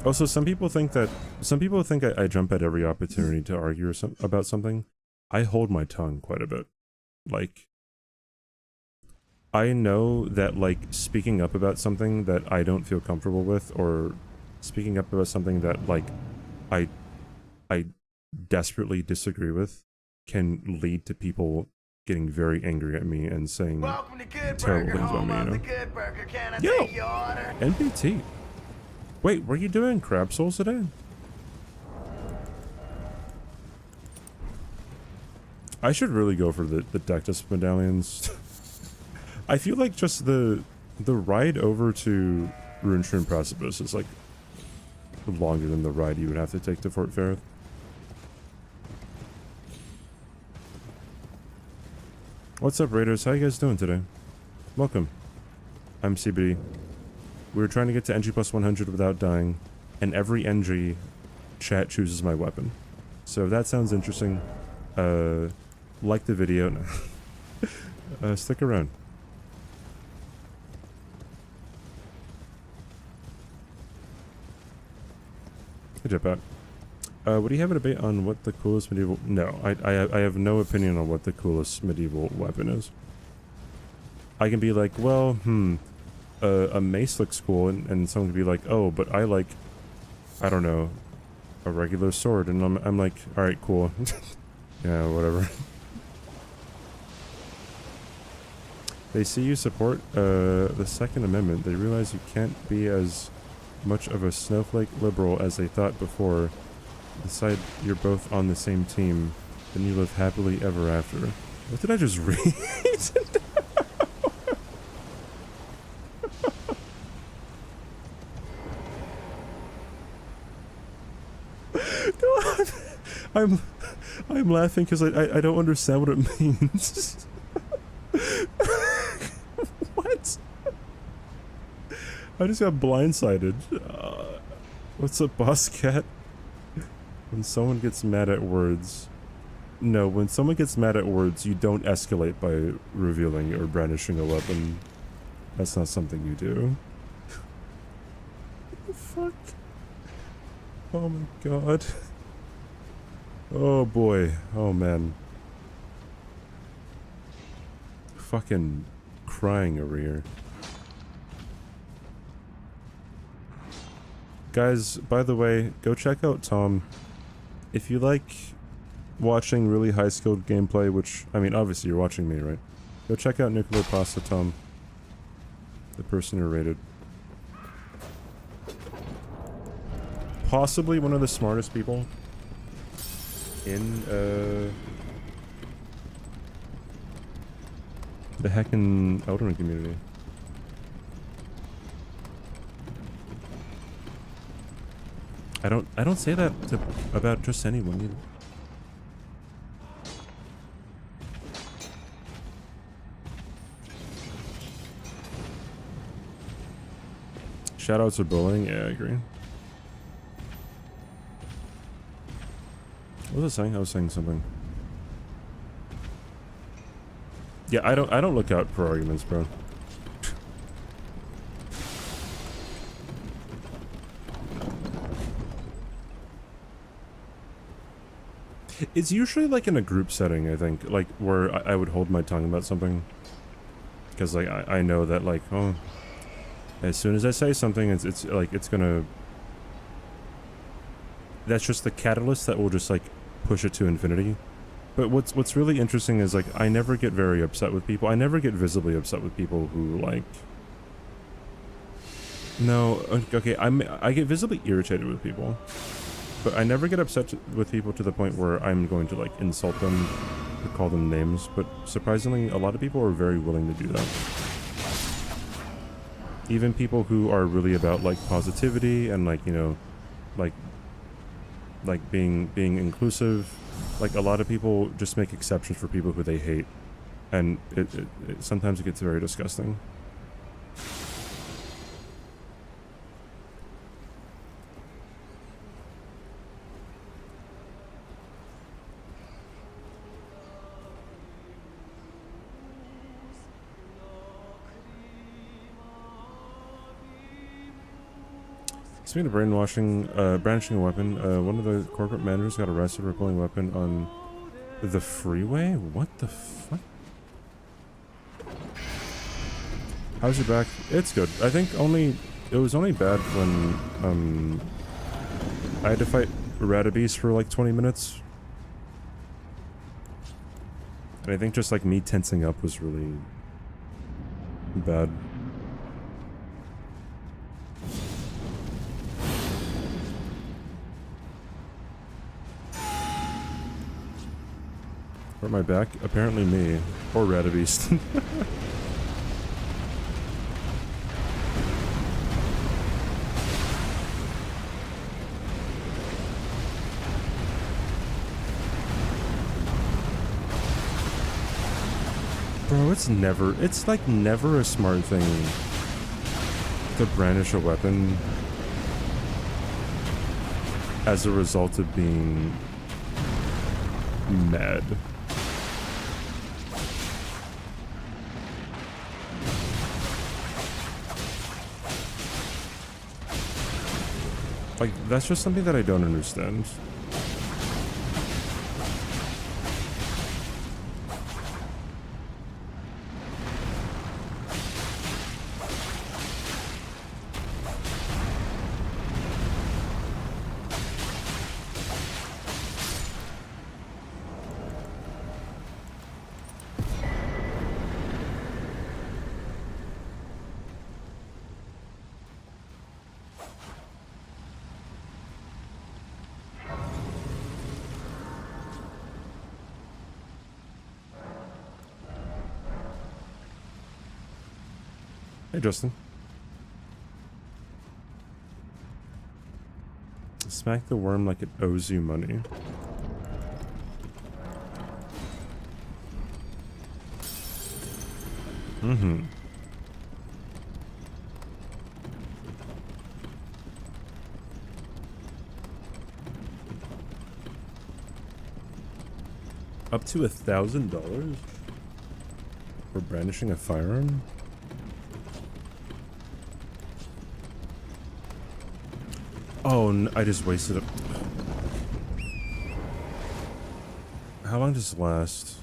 Also, some people think I jump at every opportunity to argue about something. I hold my tongue quite a bit. Like, I know that, like, speaking up about something that I don't feel comfortable with, or speaking up about something that, like, I desperately disagree with, can lead to people getting very angry at me and saying terrible things about me, you know? Yo! NPT. Wait, were you doing crab souls today? I should really go for the Dectus medallions. I feel like just the ride over to Runestream Precipice is like longer than the ride you would have to take to Fort Ferrith. What's up, Raiders? How you guys doing today? Welcome. I'm CBD. We were trying to get to NG+100 without dying, and every NG chat chooses my weapon. So if that sounds interesting, like the video. Stick around. Good job, Pat. Would you have a debate on what the coolest medieval... No, I have no opinion on what the coolest medieval weapon is. I can be like, well, a mace looks cool, and someone could be like, oh, but I like, I don't know, a regular sword, and I'm like, alright, cool. Yeah, whatever. They see you support the Second Amendment. They realize you can't be as much of a snowflake liberal as they thought before. Decide you're both on the same team, then you live happily ever after. What did I just read? No, I'm laughing because I don't understand what it means. What? I just got blindsided. What's up, boss cat? When someone gets mad at words... No, when someone gets mad at words, you don't escalate by revealing or brandishing a weapon. That's not something you do. What the fuck? Oh my god. Oh boy. Oh man. Fucking crying over here. Guys, by the way, go check out Tom. If you like watching really high-skilled gameplay, which, I mean, obviously you're watching me, right? Go check out Nuclear Pasta Tom. The person who rated. Possibly one of the smartest people in, the heckin' Elden Ring community. I don't say that about just anyone either. Shoutouts to bullying, yeah, I agree. What was I saying? I was saying something. Yeah, I don't look out for arguments, bro. It's usually like in a group setting, I think, like where I would hold my tongue about something, because like I know that like, oh, as soon as I say something, it's like it's gonna. That's just the catalyst that will just like push it to infinity. But what's really interesting is like I never get very upset with people. I never get visibly upset with people who like. No, okay, I get visibly irritated with people. But I never get upset with people to the point where I'm going to like insult them or call them names, but surprisingly a lot of people are very willing to do that. Even people who are really about like positivity and like, you know, like being inclusive Like, a lot of people just make exceptions for people who they hate. And sometimes it gets very disgusting. Speaking of brainwashing, brandishing a weapon, one of the corporate managers got arrested for pulling a weapon on the freeway? What the fuck? How's your back? It's good. I think it was only bad when, I had to fight Radabeast for like 20 minutes. And I think just like me tensing up was really bad. Hurt my back? Apparently me. Or Radabeast. Bro, it's like never a smart thing to brandish a weapon as a result of being mad. Like, that's just something that I don't understand. Hey, Justin. Smack the worm like it owes you money. Mm-hmm. Up to $1,000 for brandishing a firearm? Oh, I just wasted it. How long does it last?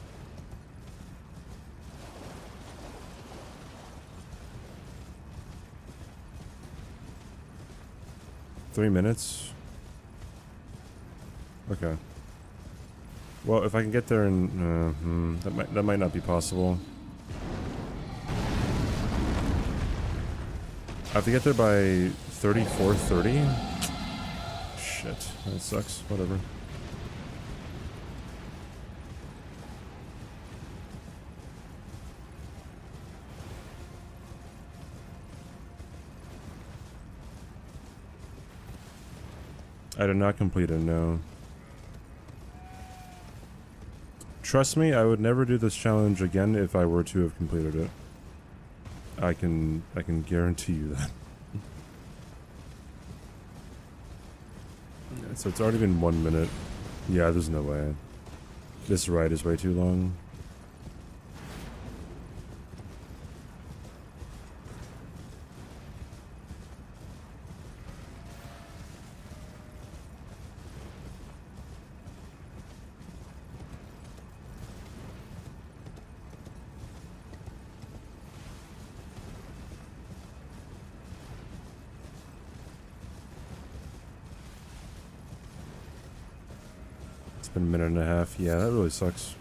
Three minutes? Okay. Well, if I can get there in... that might not be possible. I have to get there by 34:30? Shit, that sucks. Whatever. I did not complete it, no. Trust me, I would never do this challenge again if I were to have completed it. I can guarantee you that. So it's already been 1 minute. Yeah, there's no way. This ride is way too long. It's been a minute and a half. Yeah, that really sucks.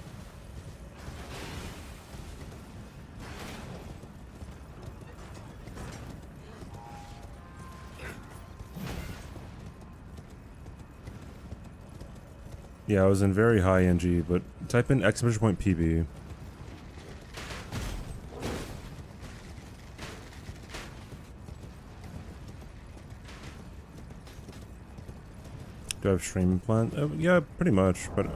Yeah, I was in very high NG, but type in exclamation point PB. Do I have stream plan? Yeah, pretty much. But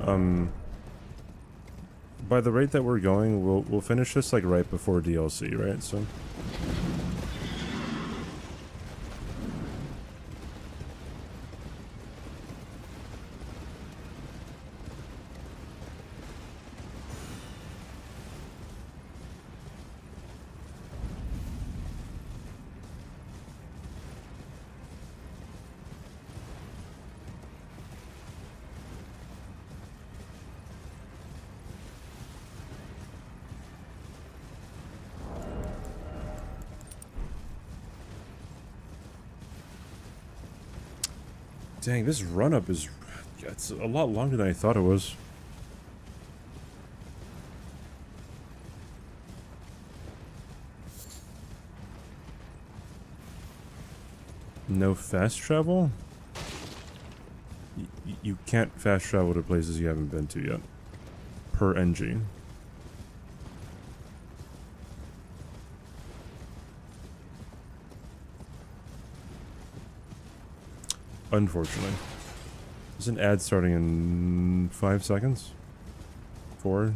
by the rate that we're going, we'll finish this like right before DLC, right? So. Dang, this run-up is... it's a lot longer than I thought it was. No fast travel? You can't fast travel to places you haven't been to yet. Per NG. Unfortunately. There's an ad starting in 5 seconds? 4?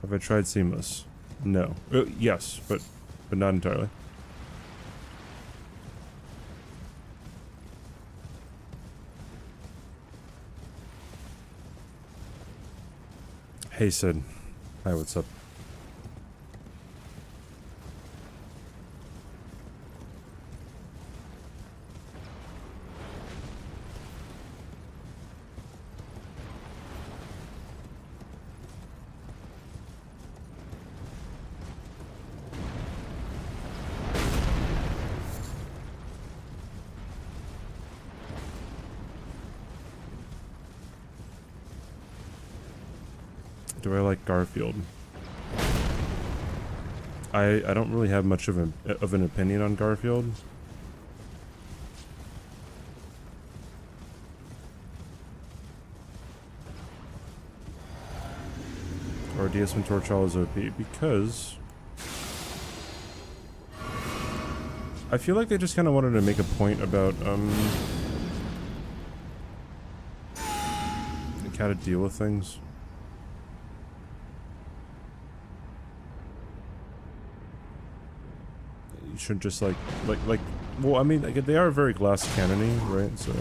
Have I tried Seamless? No. Yes, but not entirely. Hey Sid. Hi, what's up? Do I like Garfield? I don't really have much of an opinion on Garfield. Or DS when Torchall is OP because I feel like they just kind of wanted to make a point about like how to deal with things. You should just like well, I mean, like, they are very glass cannon-y, right? So.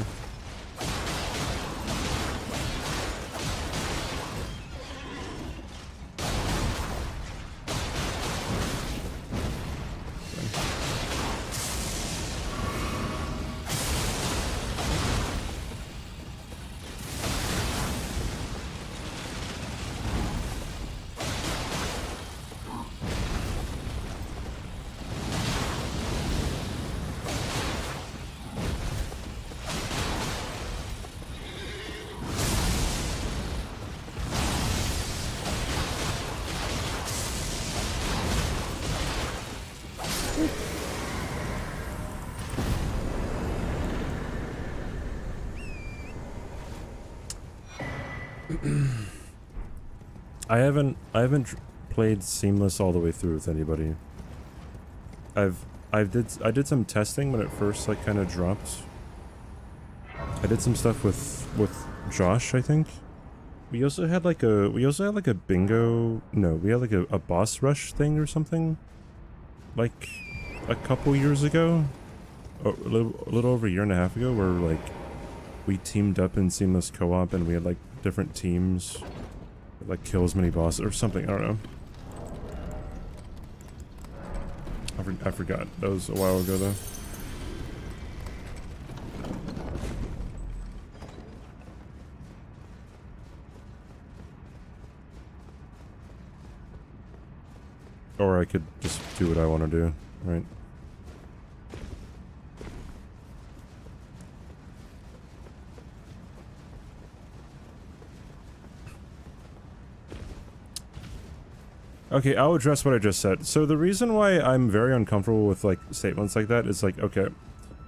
I haven't played Seamless all the way through with anybody. I did some testing when it first like kind of dropped. I did some stuff with Josh, I think. We also had like a bingo. No, we had like a boss rush thing or something, like a couple years ago, a little over a year and a half ago, where like we teamed up in Seamless co-op and we had like different teams that, like, kill as many bosses or something. I don't know. I forgot. That was a while ago though. Or I could just do what I want to do, right? Okay, I'll address what I just said. So the reason why I'm very uncomfortable with like statements like that is like, okay,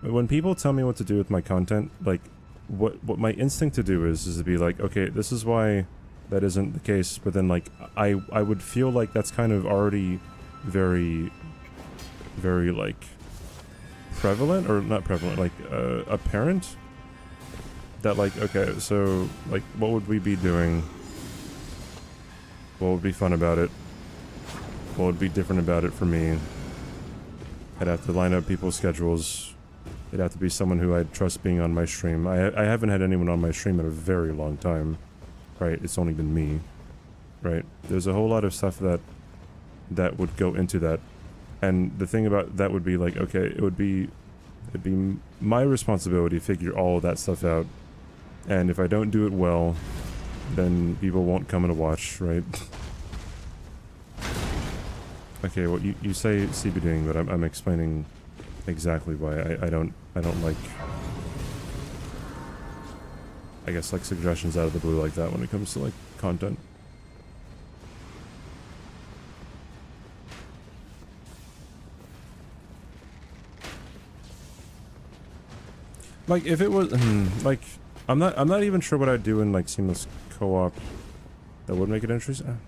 when people tell me what to do with my content, like what my instinct to do is to be like, okay, this is why that isn't the case, but then like I would feel like that's kind of already very very like prevalent, or not prevalent, like apparent, that like, okay, so like what would we be doing? What would be fun about it? What would be different about it for me? I'd have to line up people's schedules. It'd have to be someone who I'd trust being on my stream. I haven't had anyone on my stream in a very long time, right? It's only been me, right? There's a whole lot of stuff that would go into that. And the thing about that would be like, okay, it'd be my responsibility to figure all of that stuff out. And if I don't do it well, then people won't come and watch, right? Okay, well, you say CBDing, but I'm explaining exactly why I don't like, I guess, like suggestions out of the blue like that when it comes to like content. Like if it was like I'm not even sure what I'd do in like seamless co-op that would make it interesting.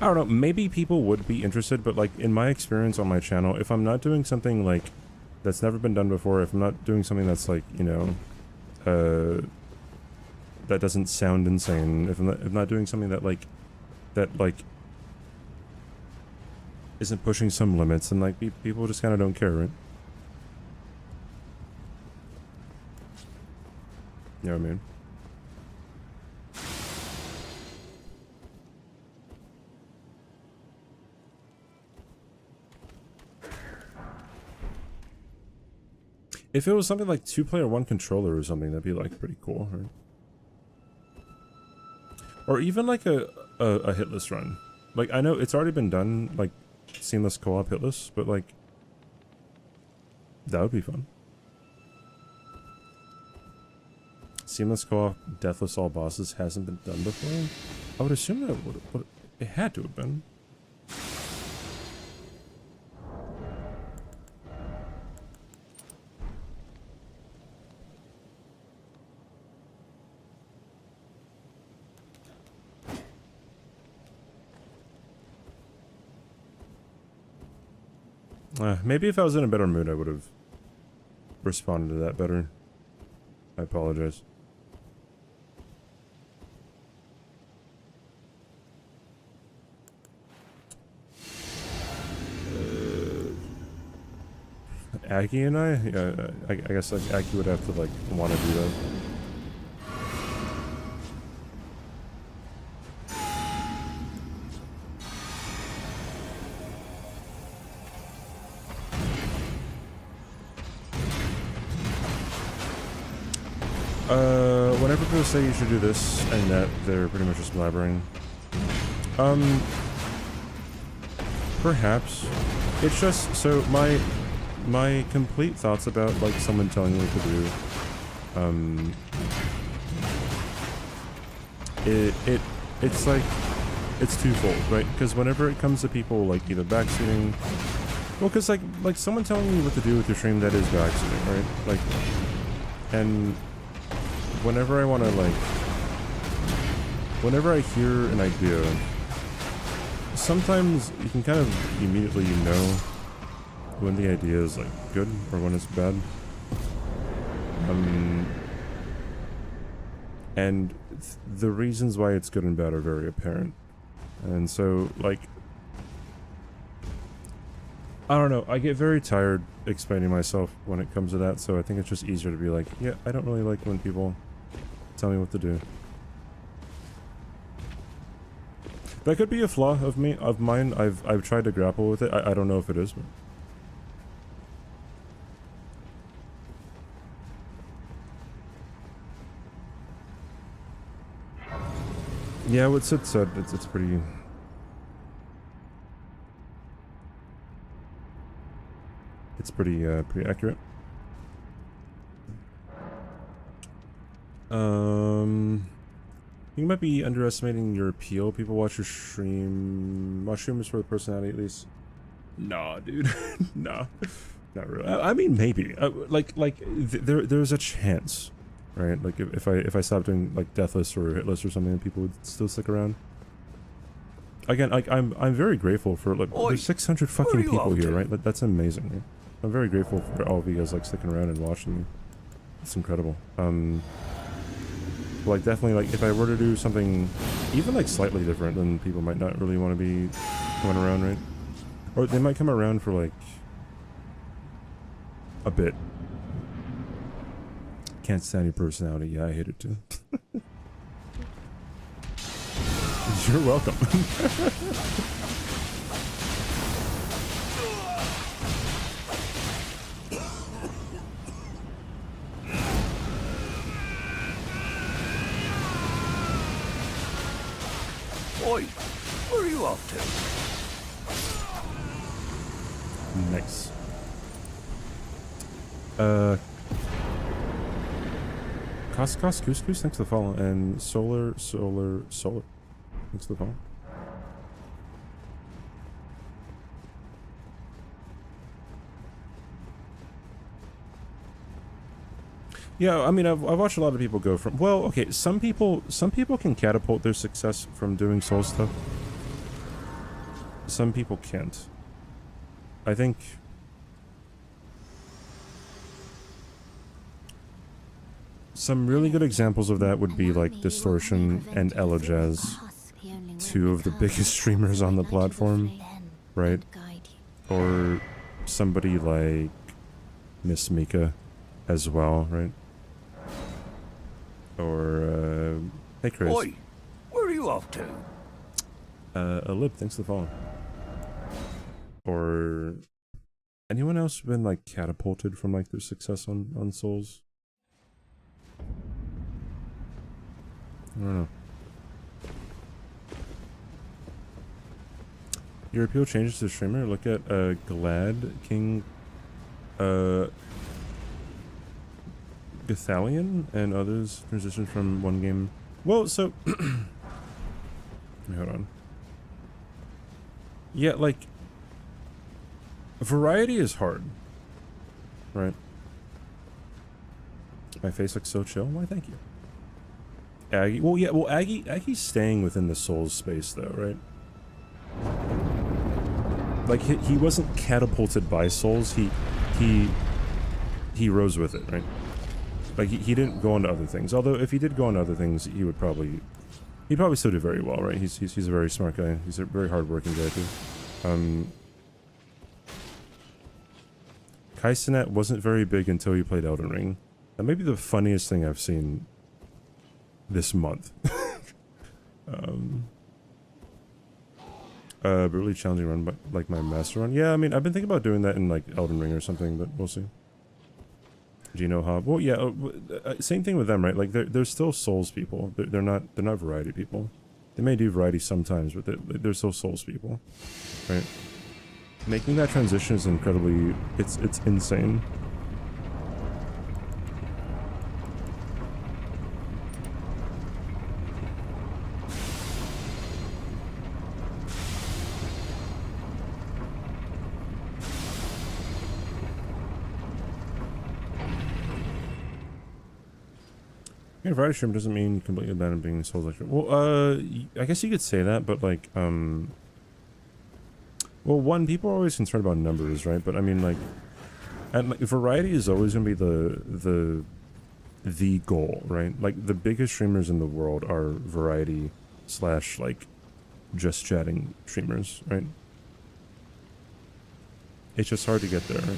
I don't know, maybe people would be interested, but like in my experience on my channel, if I'm not doing something like that's never been done before, if I'm not doing something that's like, you know, that doesn't sound insane, if I'm not doing something that isn't pushing some limits, and like people just kind of don't care, right? You know what I mean? If it was something like 2-player 1 controller or something, that'd be like pretty cool, right? Or even like a hitless run. Like I know it's already been done, like seamless co-op hitless, but like that would be fun. Seamless co-op deathless all bosses hasn't been done before. I would assume that it had to have been. Maybe if I was in a better mood, I would have responded to that better. I apologize. Aki and I? Yeah, I guess like Aki would have to like want to do that. Whenever people say you should do this and that, they're pretty much just blabbering. Perhaps. It's just, so my complete thoughts about like someone telling you what to do, it's like, it's twofold, right? Because whenever it comes to people like either backseating, well, because like someone telling you what to do with your stream, that is backseating, right? Like, and whenever I want to like, whenever I hear an idea, sometimes you can kind of immediately know when the idea is like good or when it's bad. And the reasons why it's good and bad are very apparent. And so like, I don't know, I get very tired explaining myself when it comes to that, so I think it's just easier to be like, yeah, I don't really like when people tell me what to do. That could be a flaw of mine. I've tried to grapple with it. I don't know if it is. But yeah, what Sid said, it's pretty. It's pretty accurate. You might be underestimating your appeal. People watch your stream. Watch streamers for the personality, at least. Nah, dude. Nah, not really. I mean, maybe. There's a chance, right? Like if I stopped doing like deathless or hitless or something, people would still stick around. again, like I'm very grateful for like Oi, there's 600 where fucking are you people off here, to? right? Like, that's amazing. Right? I'm very grateful for all of you guys like sticking around and watching me. It's incredible. Like definitely, like if I were to do something even like slightly different, then people might not really want to be coming around, right? Or they might come around for like a bit. Can't stand your personality. Yeah, I hate it too. You're welcome. Oi, where are you off to? Nice. Kos Couscous, thanks for the follow, and Solar, thanks for the follow. Yeah, I mean, I've watched a lot of people go from, well, okay, some people can catapult their success from doing soul stuff. Some people can't. I think some really good examples of that would be like Distortion and Elajaz, two of the biggest streamers on the platform, right? Or somebody like Miss Mika as well, right? Or hey Chris. Oi, where are you off to? Alib, thanks for the follow. Or anyone else been like catapulted from like their success on Souls? I don't know. Your appeal changes to streamer. Look at Glad King Gathalion and others transition from one game. Well, so hold on. Yeah, like variety is hard, right? My face looks so chill. Why, thank you. Aggie, well, yeah, well, Aggie's staying within the Souls space, though, right? Like he wasn't catapulted by Souls. He rose with it, right? Like he didn't go into other things. Although if he did go into other things, he'd probably still do very well, right? He's a very smart guy. He's a very hardworking guy too. Kai Cenat wasn't very big until he played Elden Ring. That may be the funniest thing I've seen this month. But really challenging run, but like my master run. Yeah, I mean, I've been thinking about doing that in like Elden Ring or something, but we'll see. Do you know how? Well, yeah, same thing with them, right? Like they're still Souls people. They're not variety people. They may do variety sometimes, but they're still Souls people, right? Making that transition is incredibly, it's insane. Yeah, variety stream doesn't mean completely abandon being Souls like. Well, I guess you could say that, but like, well, one, people are always concerned about numbers, right? But I mean, like, and like, variety is always gonna be the goal, right? Like, the biggest streamers in the world are variety / like just chatting streamers, right? It's just hard to get there, right?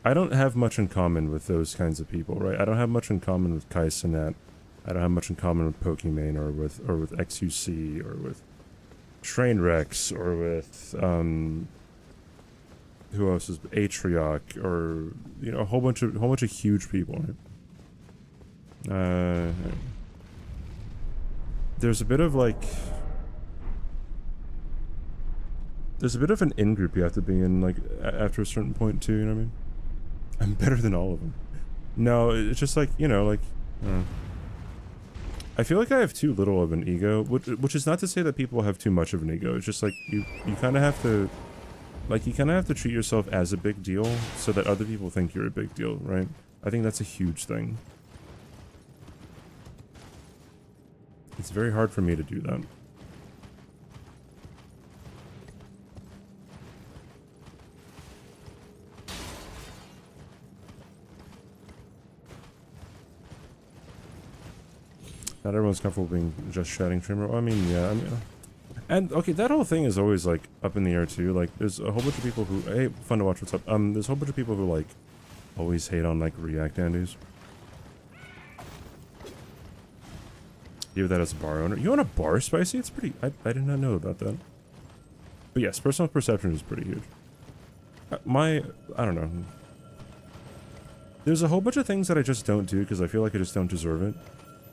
I don't have much in common with those kinds of people, right? I don't have much in common with Kai Cenat. I don't have much in common with Pokimane or with XUC or with Trainwrecks or with who else is Atrioc or you know a whole bunch of huge people, right? There's a bit of like an in-group you have to be in like after a certain point too, you know what I mean? I'm better than all of them. No, it's just like, you know, like, I feel like I have too little of an ego, which is not to say that people have too much of an ego. It's just like, you kind of have to, like, you kind of have to treat yourself as a big deal so that other people think you're a big deal, right? I think that's a huge thing. It's very hard for me to do that. Not everyone's comfortable being just chatting streamer. I mean, yeah, I mean, and okay, that whole thing is always like up in the air too. Like, there's a whole bunch of people who, hey, fun to watch. What's up? There's a whole bunch of people who like always hate on like React Andes. You have that as a bar owner. You own a bar, Spicy? It's pretty. I did not know about that. But yes, personal perception is pretty huge. I don't know. There's a whole bunch of things that I just don't do because I feel like I just don't deserve it.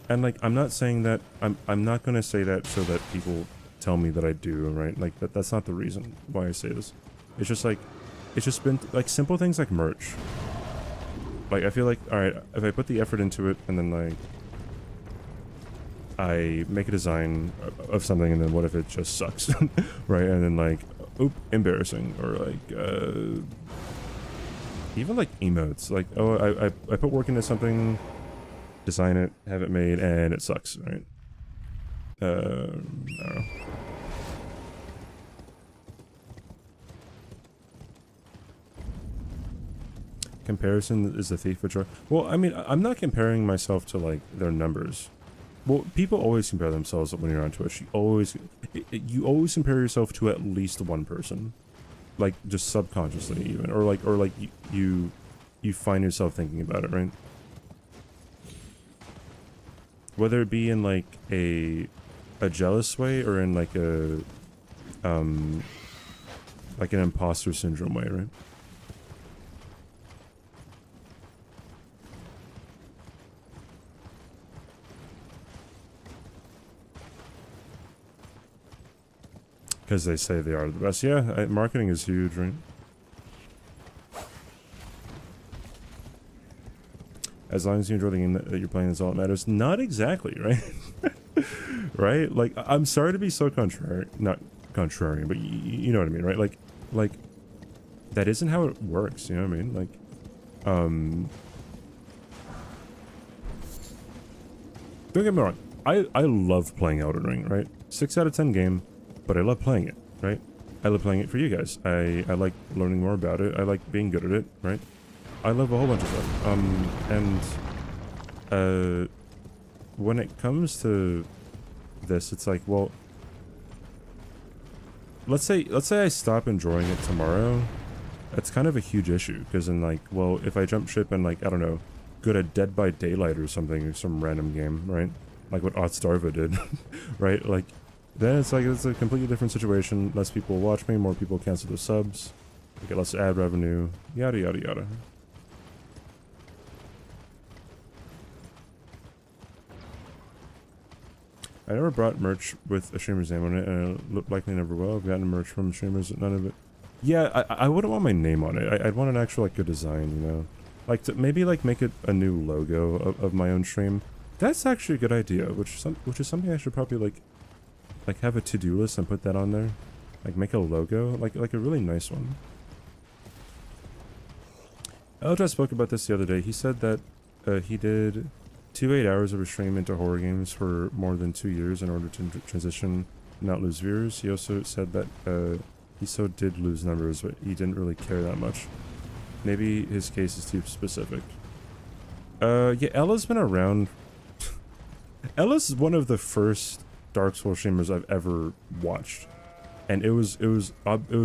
And like, I'm not saying that, I'm not gonna say that so that people tell me that I do, right? Like, that's not the reason why I say this. It's just like, it's just been like simple things like merch. Like, I feel like, alright, if I put the effort into it and then like, I make a design of something and then what if it just sucks, right? And then like, oop, embarrassing, or like, even like emotes, like, oh, I put work into something, design it, have it made, and it sucks, right? I don't know. Comparison is the thief of joy. Well, I mean, I'm not comparing myself to like their numbers. Well, people always compare themselves when you're on Twitch. You always compare yourself to at least one person, like just subconsciously even, or like you find yourself thinking about it, right? Whether it be in like a jealous way or in like a like an imposter syndrome way, right? Because they say they are the best. Yeah, marketing is huge, right? As long as you enjoy the game that you're playing, that's all that matters. Not exactly, right? Right? Like, I'm sorry to be so contrary. Not contrarian, but you know what I mean, right? Like, that isn't how it works, you know what I mean? Like, don't get me wrong. I love playing Elden Ring, right? 6 out of 10 game, but I love playing it, right? I love playing it for you guys. I like learning more about it. I like being good at it, right? I love a whole bunch of stuff. And when it comes to this, it's like, well, let's say I stop enjoying it tomorrow. That's kind of a huge issue, because then like, well, if I jump ship and like, I don't know, go to Dead by Daylight or something, or some random game, right? Like what Otstarva did, right? Like, then it's like, it's a completely different situation. Less people watch me, more people cancel their subs, I get less ad revenue, yada yada yada. I never brought merch with a streamer's name on it, and it looked likely never will. I've gotten merch from streamers, none of it. Yeah, I wouldn't want my name on it. I'd want an actual, like, good design, you know? Like, to maybe, like, make it a new logo of my own stream. That's actually a good idea, which is something I should probably, like have a to-do list and put that on there. Like, make a logo, like a really nice one. Eldra spoke about this the other day. He said that he did 2 8-hours of a stream into horror games for more than 2 years in order to transition and not lose viewers. He also said that he so did lose numbers, but he didn't really care that much. Maybe his case is too specific. Yeah, Ella's been around. Ella's one of the first Dark Souls streamers I've ever watched, and it was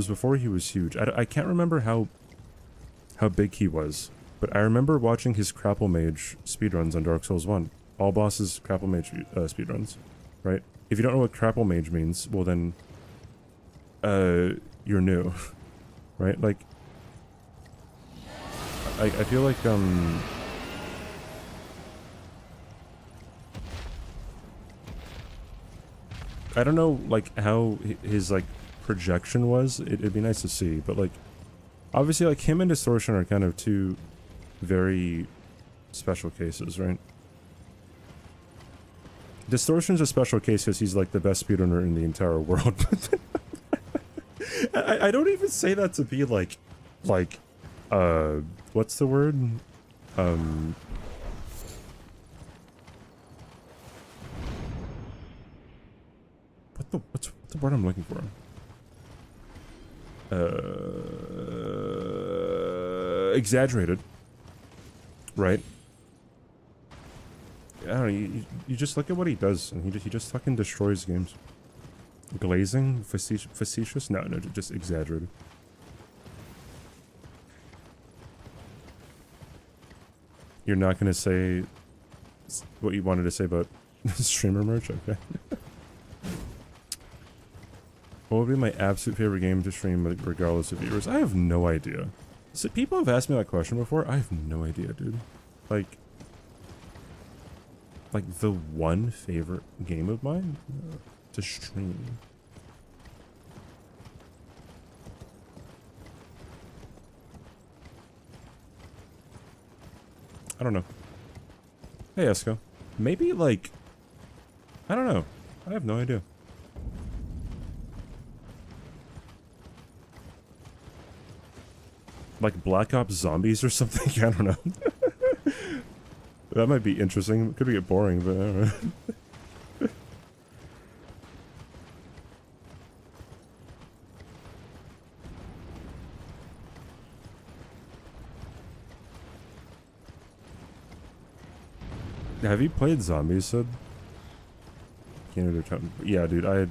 before he was huge. I can't remember how big he was, but I remember watching his Crapple Mage speedruns on Dark Souls 1. All bosses Crapple Mage speedruns, right? If you don't know what Crapple Mage means, well then, you're new, right? Like, I feel like, I don't know, like, how his, like, projection was. It'd be nice to see, but, like, obviously, like, him and Distortion are kind of two very special cases, right? Distortion's a special case because he's, like, the best speedrunner in the entire world. I don't even say that to be, like, what's the word? what's the word I'm looking for? Exaggerated, right? I don't know. You just look at what he does, and he just fucking destroys games. Glazing, facetious? No, just exaggerated. You're not gonna say what you wanted to say about streamer merch, okay? What would be my absolute favorite game to stream regardless of viewers? I have no idea. So people have asked me that question before. I have no idea, dude. Like the one favorite game of mine to stream. I don't know. Hey, Esco. Maybe like, I don't know. I have no idea. Like Black Ops Zombies or something? I don't know. That might be interesting. Could get boring, but I don't know. Have you played Zombies, Sid? Yeah, dude,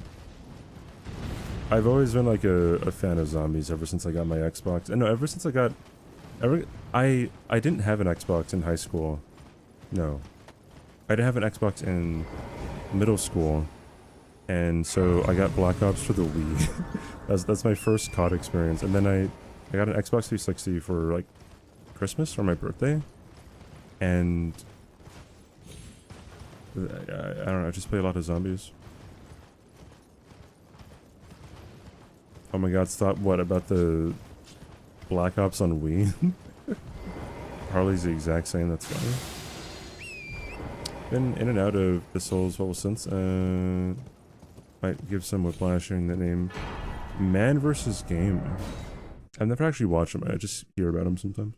I've always been like a fan of zombies ever since I got my Xbox. And no, ever since I got... I didn't have an Xbox in high school. No. I didn't have an Xbox in middle school. And so I got Black Ops for the Wii. That's my first COD experience. And then I got an Xbox 360 for like Christmas or my birthday. And... I don't know, I just play a lot of zombies. Oh my god, stop. What about the Black Ops on Wii? Harley's the exact same, that's funny. Been in and out of the Souls level since. Might give some whiplash in the name. Man vs. Game. I've never actually watched him, I just hear about him sometimes.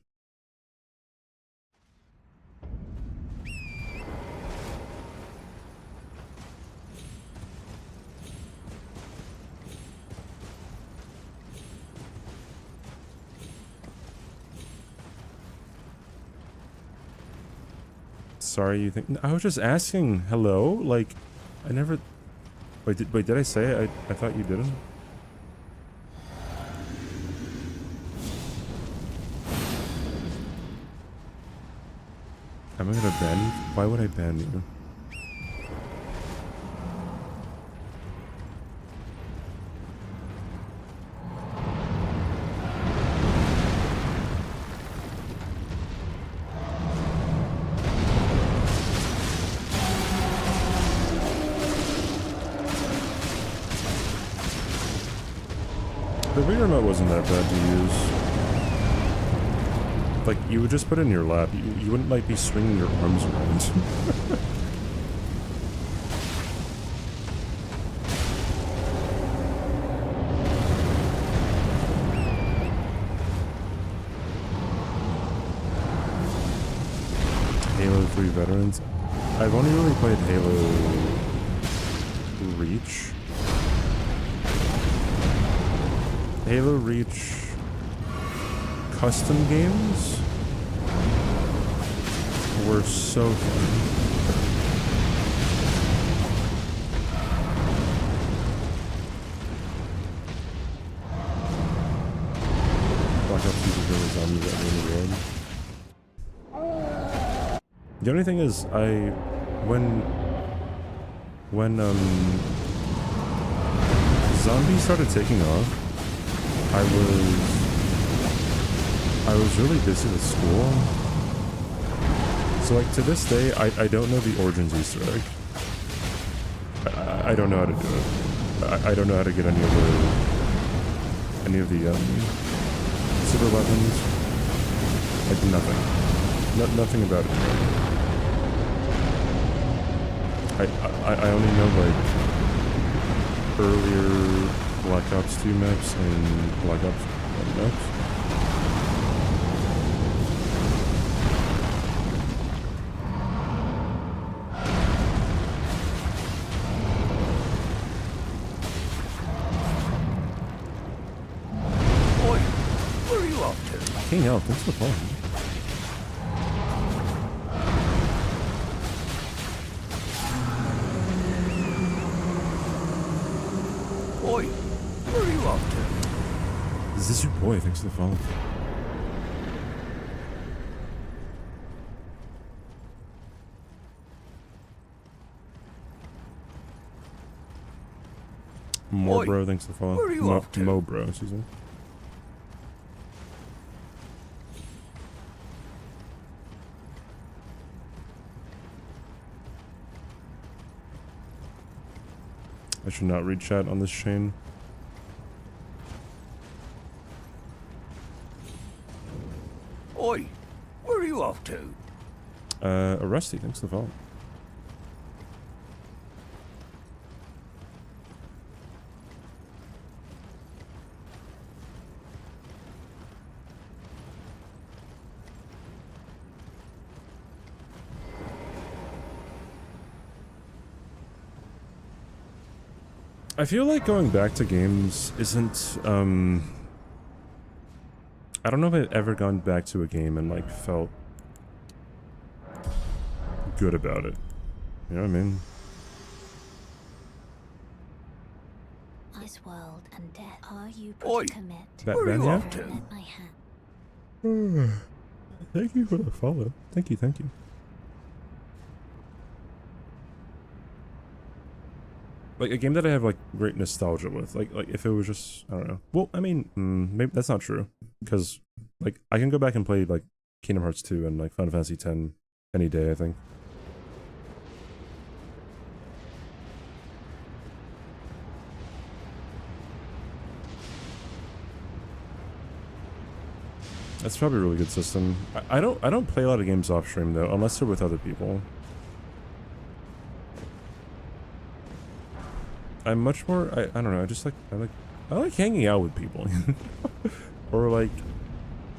Sorry, you think... I was just asking. Hello? Like, I never... Wait, did I say it? I thought you didn't. Am I gonna ban you? Why would I ban you? The Wii remote wasn't that bad to use. Like, you would just put it in your lap. You wouldn't, like, be swinging your arms around. Halo 3 veterans. I've only really played Halo Reach. Halo Reach custom games were so fun. Black Ops 2 is really zombies that in the world. The only thing is, when zombies started taking off, I was really busy with school. So like to this day, I don't know the Origins Easter egg. I don't know how to do it. I don't know how to get any of the super weapons. Like nothing. Nothing about it. I only know like earlier Black Ops 2 maps and Black Ops 1 maps. off to? King Elf, thanks for the phone. Oi, where are you off to? Is this your boy? Thanks for the phone. More Oi, bro, thanks for the follow. where are you off to? Mo bro, excuse me. I should not read chat on this chain. Oi, where are you off to? A Rusty, thanks for the follow. I feel like going back to games isn't, I don't know if I've ever gone back to a game and, like, felt good about it. You know what I mean? This world and death. Are you Oi, to commit? where are you yeah? off to? Let my hand. Thank you for the follow. Thank you, thank you. Like, a game that I have, like, great nostalgia with. Like if it was just, I don't know. Well, I mean, maybe that's not true. Because, like, I can go back and play, like, Kingdom Hearts 2 and, like, Final Fantasy 10 any day, I think. That's probably a really good system. I don't play a lot of games off stream though, unless they're with other people. I'm much more I don't know, I like hanging out with people. Or like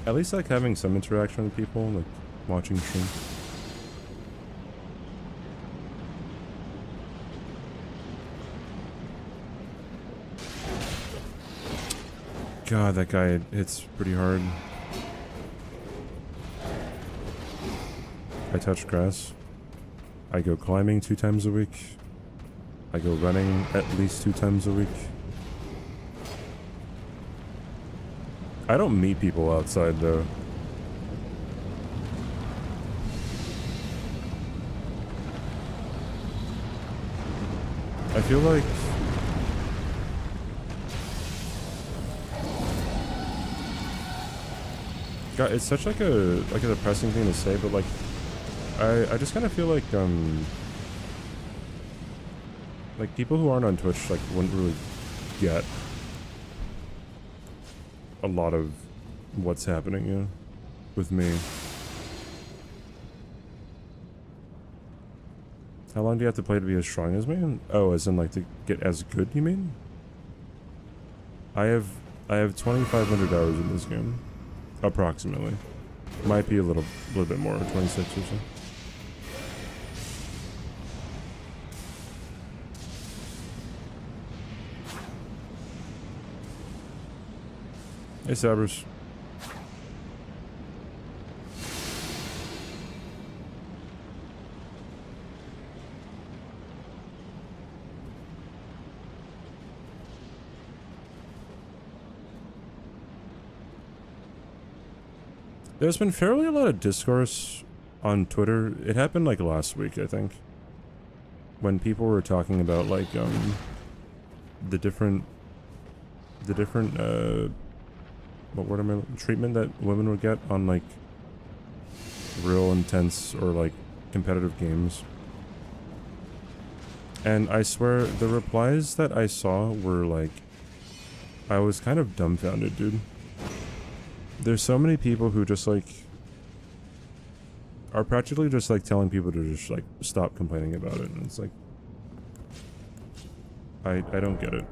at least like having some interaction with people, like watching stream. God, that guy hits pretty hard. I touch grass. I go climbing 2 times a week. I go running at least 2 times a week. I don't meet people outside though. I feel like God, it's such like a depressing thing to say, but like I just kind of feel like people who aren't on Twitch like wouldn't really get a lot of what's happening, you know, with me. How long do you have to play to be as strong as me? Oh, as in like to get as good, you mean? I have 2,500 hours in this game. Approximately. Might be a little bit more, 26 or so. Hey, Sabers. There's been fairly a lot of discourse on Twitter. It happened like last week, I think, when people were talking about like the different what word am I, treatment that women would get on like real intense or like competitive games. And I swear the replies that I saw were like, I was kind of dumbfounded, dude. There's so many people who just like are practically just like telling people to just like stop complaining about it, and it's like I don't get it.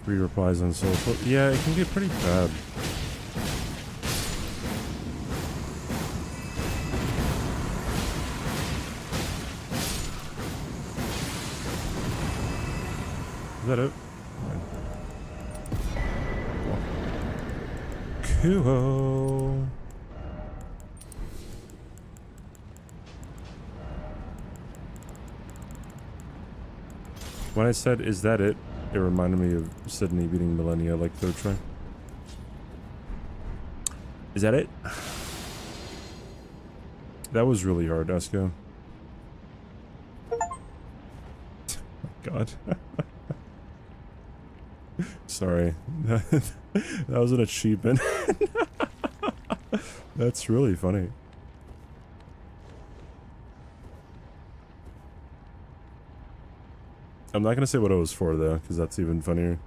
3 replies on social. Yeah, it can get pretty bad. Is that it? Cool. When I said, "Is that it?" it reminded me of Sydney beating Millennia like third try. Is that it? That was really hard, Eska. God. Sorry. That was an achievement. That's really funny. I'm not gonna say what it was for though, because that's even funnier.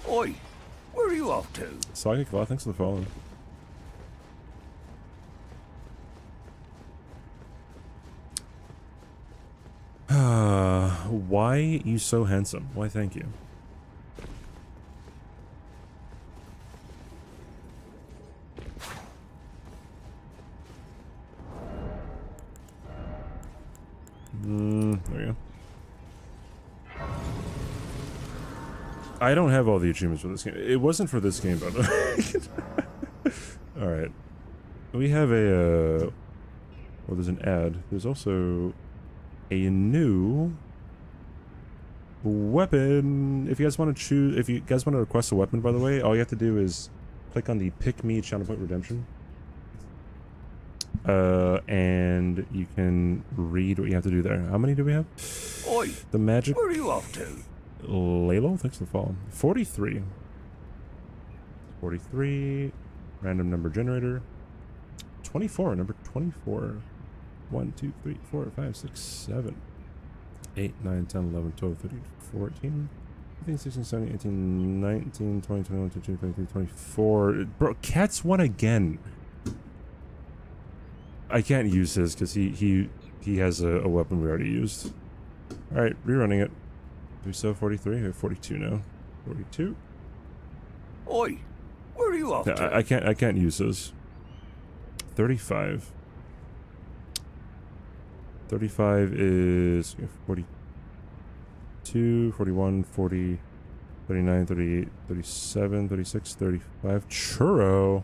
Oi, where are you off to? Saga Claw, thanks for the follow. Why you so handsome? Why thank you. There you go. I don't have all the achievements for this game. It wasn't for this game, by the way. Alright. We have a, well, there's an ad. There's also a new weapon. If you guys want to choose, if you guys want to request a weapon, by the way, all you have to do is click on the Pick Me Channel Point Redemption. And you can read what you have to do there. How many do we have? Oi, The magic. where are you off to? Lalo, thanks for the follow. 43. 43. Random number generator. 24. Number 24. 1, 2, 3, 4, 5, 6, 7, 8, 9, 10, 11, 12, 13, 14, 15, 16, 17, 18, 19, 20, 21, 22, 23, 24. Bro, Cat's won again. I can't use his because he has a weapon we already used. Alright, rerunning it. Do we still have 43? We have 42 now. 42. Oi, where are you off to? I can't use this. 35. 35 is 42, 41, 40, 39, 38, 37, 36, 35. Churro.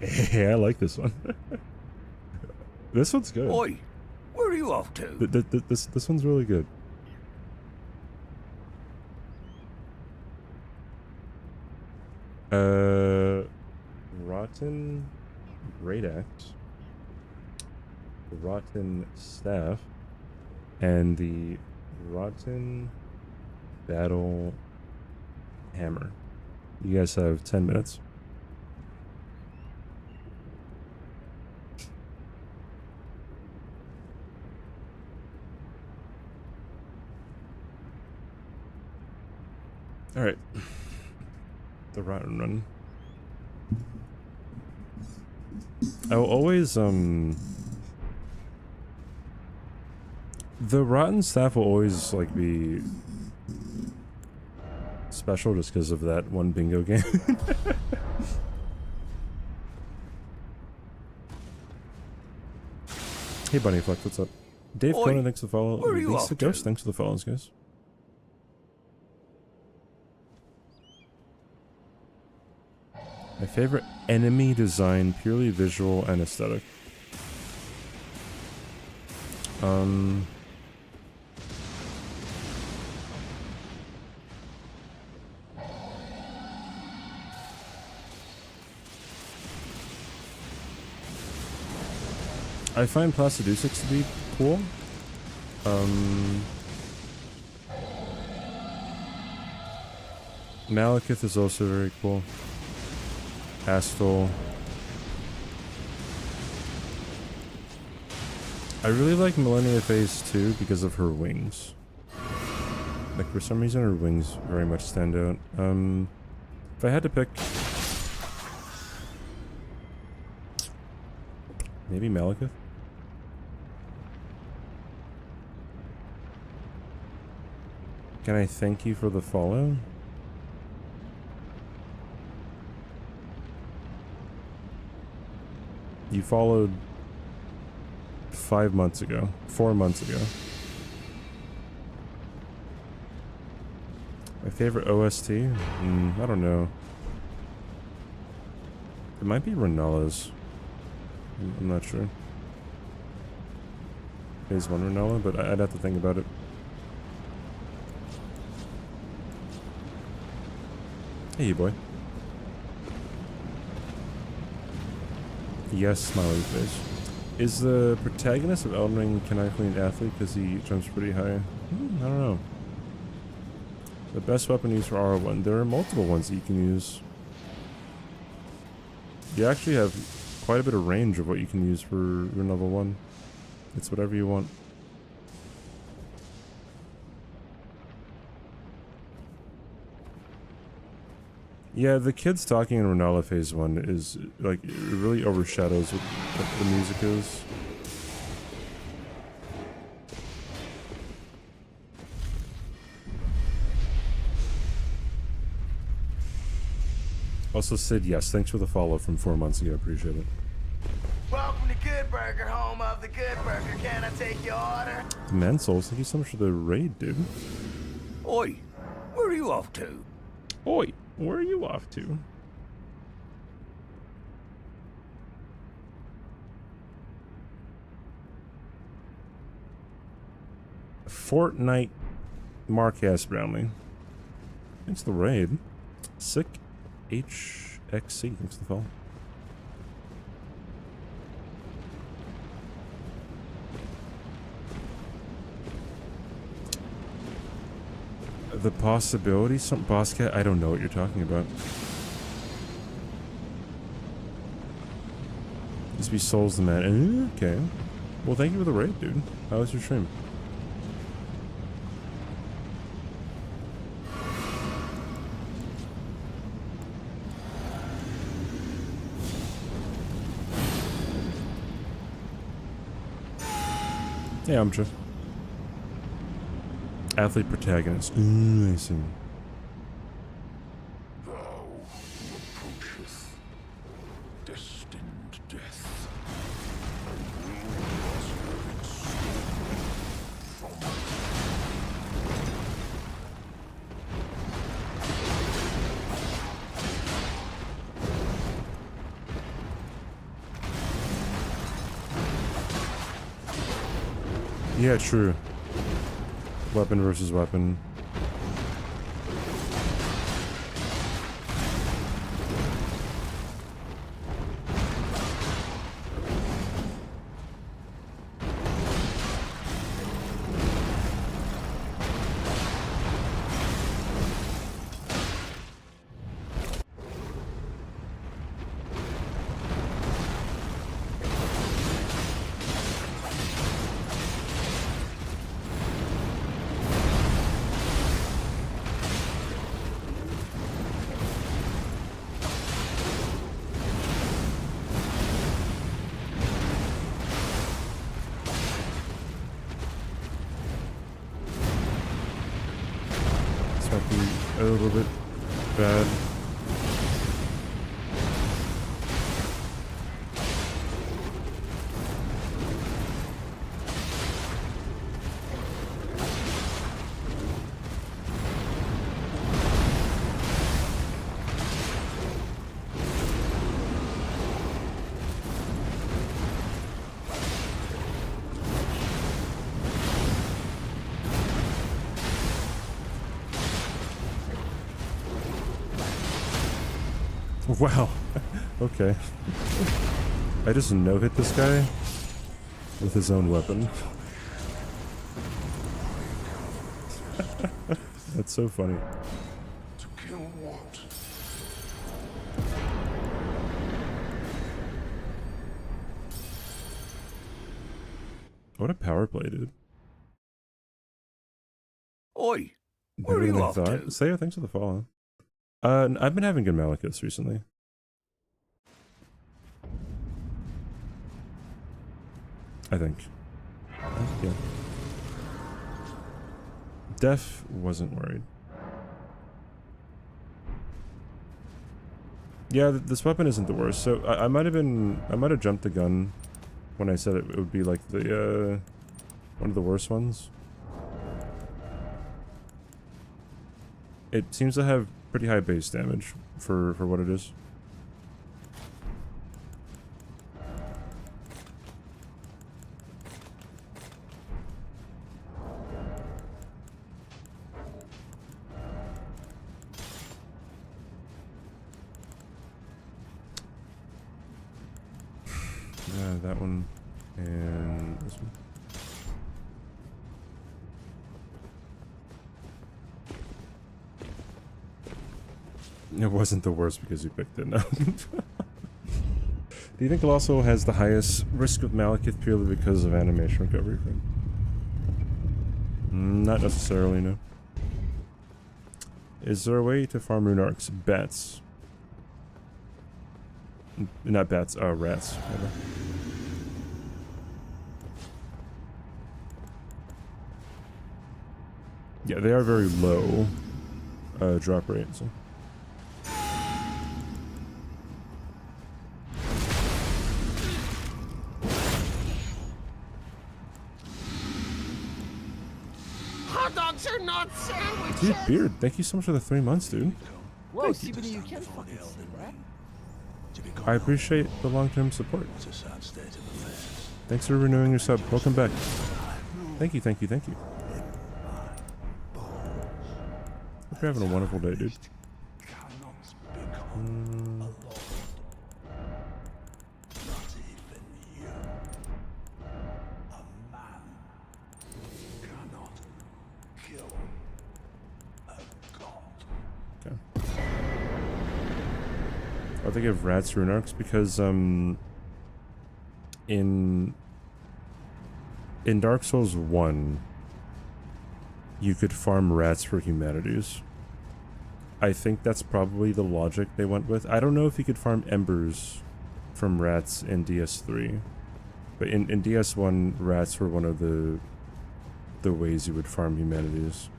Yeah, I like this one. This one's good. Oi, where are you off to? This one's really good. Rotten Great Axe, the Rotten Staff, and the Rotten Battle Hammer. You guys have 10 minutes. All right. The Rotten Run. I will always, the Rotten Staff will always, like, be special just because of that one bingo game. Hey, Bunny Flex, what's up? Dave Oi, Conan, thanks for the follow. where are you Lisa off to? Ghost, thanks for the follows, guys. My favorite enemy design, purely visual and aesthetic. I find Placidusics to be cool. Malekith is also very cool. Astal. I really like Millennia Phase 2 because of her wings. Like, for some reason her wings very much stand out. If I had to pick... maybe Malekith? Can I thank you for the follow? You followed 5 months ago. 4 months ago. My favorite OST? I don't know. It might be Renella's. I'm not sure. Phase 1 Renella, but I'd have to think about it. Hey, boy. Yes, smiley face. Is the protagonist of Elden Ring canonically an athlete because he jumps pretty high? I don't know. The best weapon used for R1. There are multiple ones that you can use. You actually have quite a bit of range of what you can use for your level 1. It's whatever you want. Yeah, the kids talking in Renala Phase 1 is, like, it really overshadows what the music is. Also, Sid, yes, thanks for the follow from 4 months ago. Appreciate it. Welcome to Good Burger, home of the Good Burger. Can I take your order? Mansouls, thank you so much for the raid, dude. Oi, where are you off to? Oi, where are you off to? Fortnite Marcus Brownlee. Thanks for the raid. Sick HXC, thanks for the follow. The possibility, some boss cat, I don't know what you're talking about. Just be Souls the man. Okay. Well, thank you for the raid, dude. How was your stream? Yeah, I'm sure. Athlete protagonist. I see. Thou approacheth destined death, and will was stolen from Yeah, true. Weapon versus weapon. A little bit bad. Wow. Okay. I just no-hit this guy with his own weapon. That's so funny. to kill what? What a power play, dude. Oi, where Better are you than I off thought. to? Saya, thanks for the follow. I've been having good Malekiths recently. I think. Yeah. Def wasn't worried. Yeah, this weapon isn't the worst. So I might have jumped the gun when I said it would be like the one of the worst ones. It seems to have pretty high base damage for what it is. That one and this one. It wasn't the worst because you picked it, no. Do you think Colossal has the highest risk of Malekith purely because of animation recovery? Not necessarily, no. Is there a way to farm rune arcs? Bats. Not bats, rats. Rather. Yeah, they are very low drop rate, so. Hot dogs are not sandwiches! Dude, Beard, thank you so much for the 3 months, dude. Whoa, CBD, you can't fucking see, right? I appreciate the long-term support. It's a sad state of affairs. Thanks for renewing your sub. Welcome back. Thank you, thank you, thank you. Hope you're having a wonderful day, dude. I think of rats rune arcs because in Dark Souls 1 you could farm rats for humanities. I think that's probably the logic they went with. I don't know if you could farm embers from rats in DS3, but in DS1 rats were one of the ways you would farm humanities.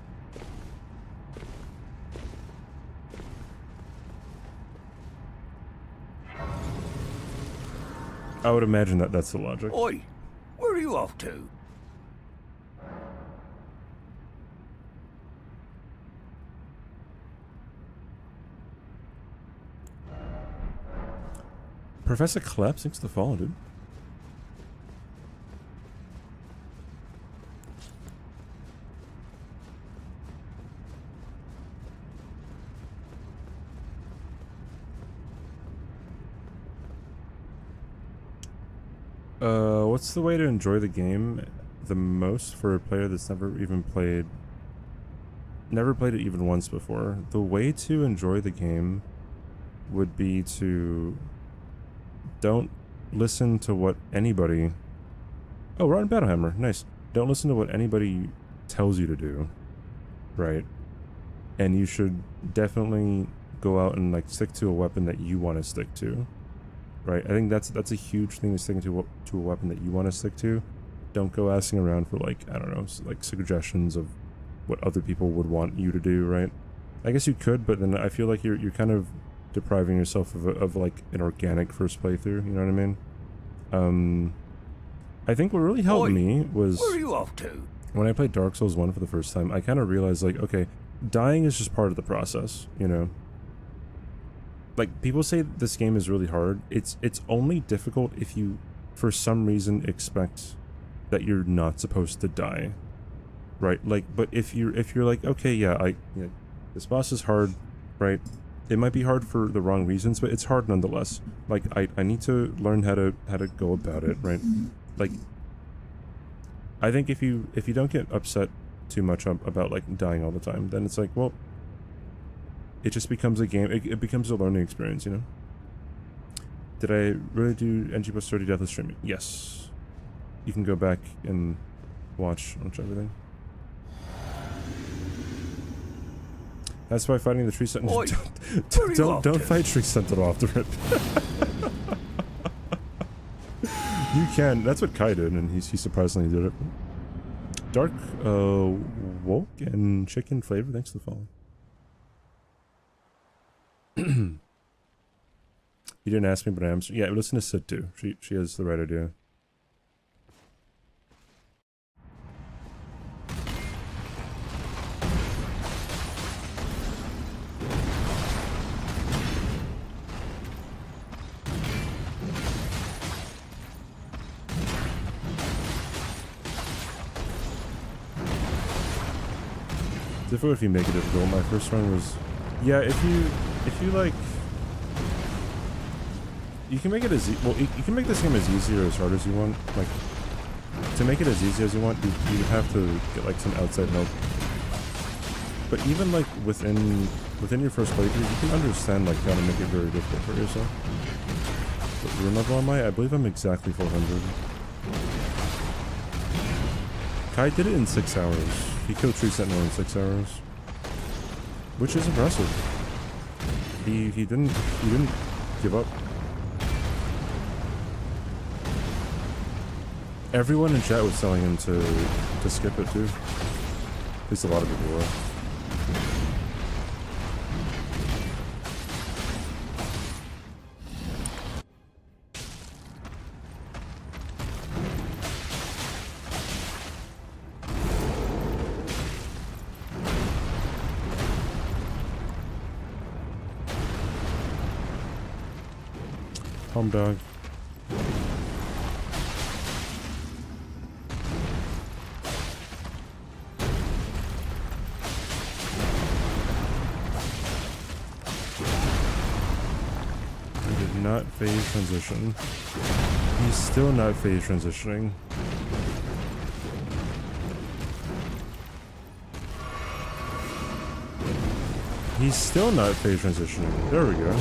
I would imagine that that's the logic. Oi, where are you off to? Professor Kleps, thanks to follow, dude. What's the way to enjoy the game the most for a player that's never played it even once before? The way to enjoy the game would be to don't listen to what anybody... Oh, Rotten Battlehammer, nice. Don't listen to what anybody tells you to do, right? And you should definitely go out and like stick to a weapon that you want to stick to. Right, I think that's a huge thing, is sticking to a weapon that you want to stick to. Don't go asking around for like, I don't know, like suggestions of what other people would want you to do, right? I guess you could, but then I feel like you're kind of depriving yourself of like an organic first playthrough, you know what I mean? I think what really helped me was... Where are you off to? When I played Dark Souls 1 for the first time, I kind of realized like, okay, dying is just part of the process, you know? Like, people say this game is really hard. It's only difficult if you, for some reason, expect that you're not supposed to die, right? Like, but if you're like, okay, yeah, this boss is hard, right? It might be hard for the wrong reasons, but it's hard nonetheless. Like, I need to learn how to go about it, right? Like, I think if you don't get upset too much about like dying all the time, then it's like, well, it just becomes a game. It becomes a learning experience, you know? Did I really do NG+100 DEATHLESS streaming? Yes. You can go back and watch everything. That's why fighting the tree sentinel... Don't fight tree sentinel off the rip. You can. That's what Kai did, and he surprisingly did it. Dark Woke and Chicken Flavor, thanks for the follow. You didn't ask me, but I am. Yeah, listen to Sid too. She has the right idea. Difficult if you make it difficult. My first run was, yeah. If you like, you can make it as well. You can make this game as easy or as hard as you want. Like, to make it as easy as you want, you have to get like some outside help. But even like within your first playthrough, you can understand like how to make it very difficult for yourself. What room level am I? I believe I'm exactly 400. Kai did it in 6 hours. He killed Tree Sentinel in 6 hours, which is impressive. He didn't give up. Everyone in chat was telling him to skip it too. At least a lot of people were. Home dog. He did not phase transition. He's still not phase transitioning. He's still not phase transitioning. There we go.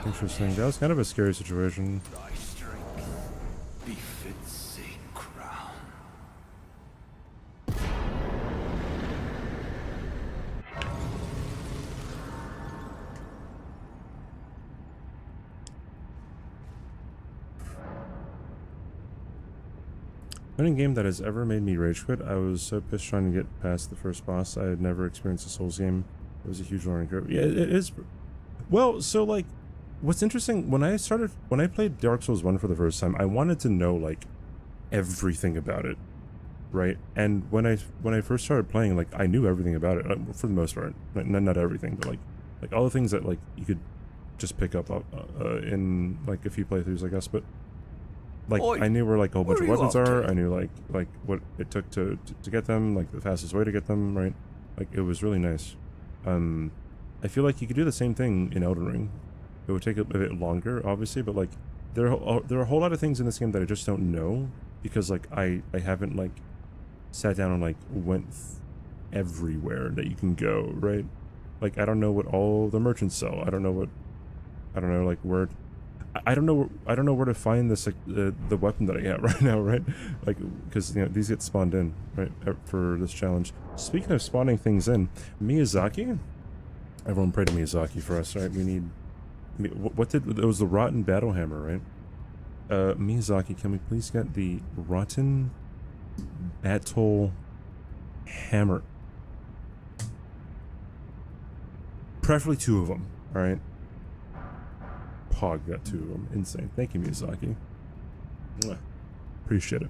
Interesting. That was kind of a scary situation. Thy strength befits a crown. Any game that has ever made me rage quit, I was so pissed trying to get past the first boss. I had never experienced a Souls game. It was a huge learning curve. Yeah, it is. Well, so like, what's interesting, when I played Dark Souls 1 for the first time, I wanted to know like everything about it, right? And when I first started playing, like I knew everything about it for the most part. Like, not everything, but like all the things that like you could just pick up in like a few playthroughs, I guess. But like I knew where like a whole bunch of weapons are. I knew like what it took to get them, like the fastest way to get them, right? Like it was really nice. I feel like you could do the same thing in Elden Ring. It would take a bit longer, obviously, but like there are a whole lot of things in this game that I just don't know because like I haven't like sat down and like went everywhere that you can go, right? Like I don't know what all the merchants sell. I don't know like where. I don't know where to find this like the weapon that I got right now, right? Like because you know these get spawned in right for this challenge. Speaking of spawning things in, Miyazaki. Everyone pray to Miyazaki for us, right? We need. It was the Rotten Battle Hammer, right? Miyazaki, can we please get the Rotten Battle Hammer? Preferably 2 of them, alright? Pog got 2 of them. Insane. Thank you, Miyazaki. Mwah. Appreciate it.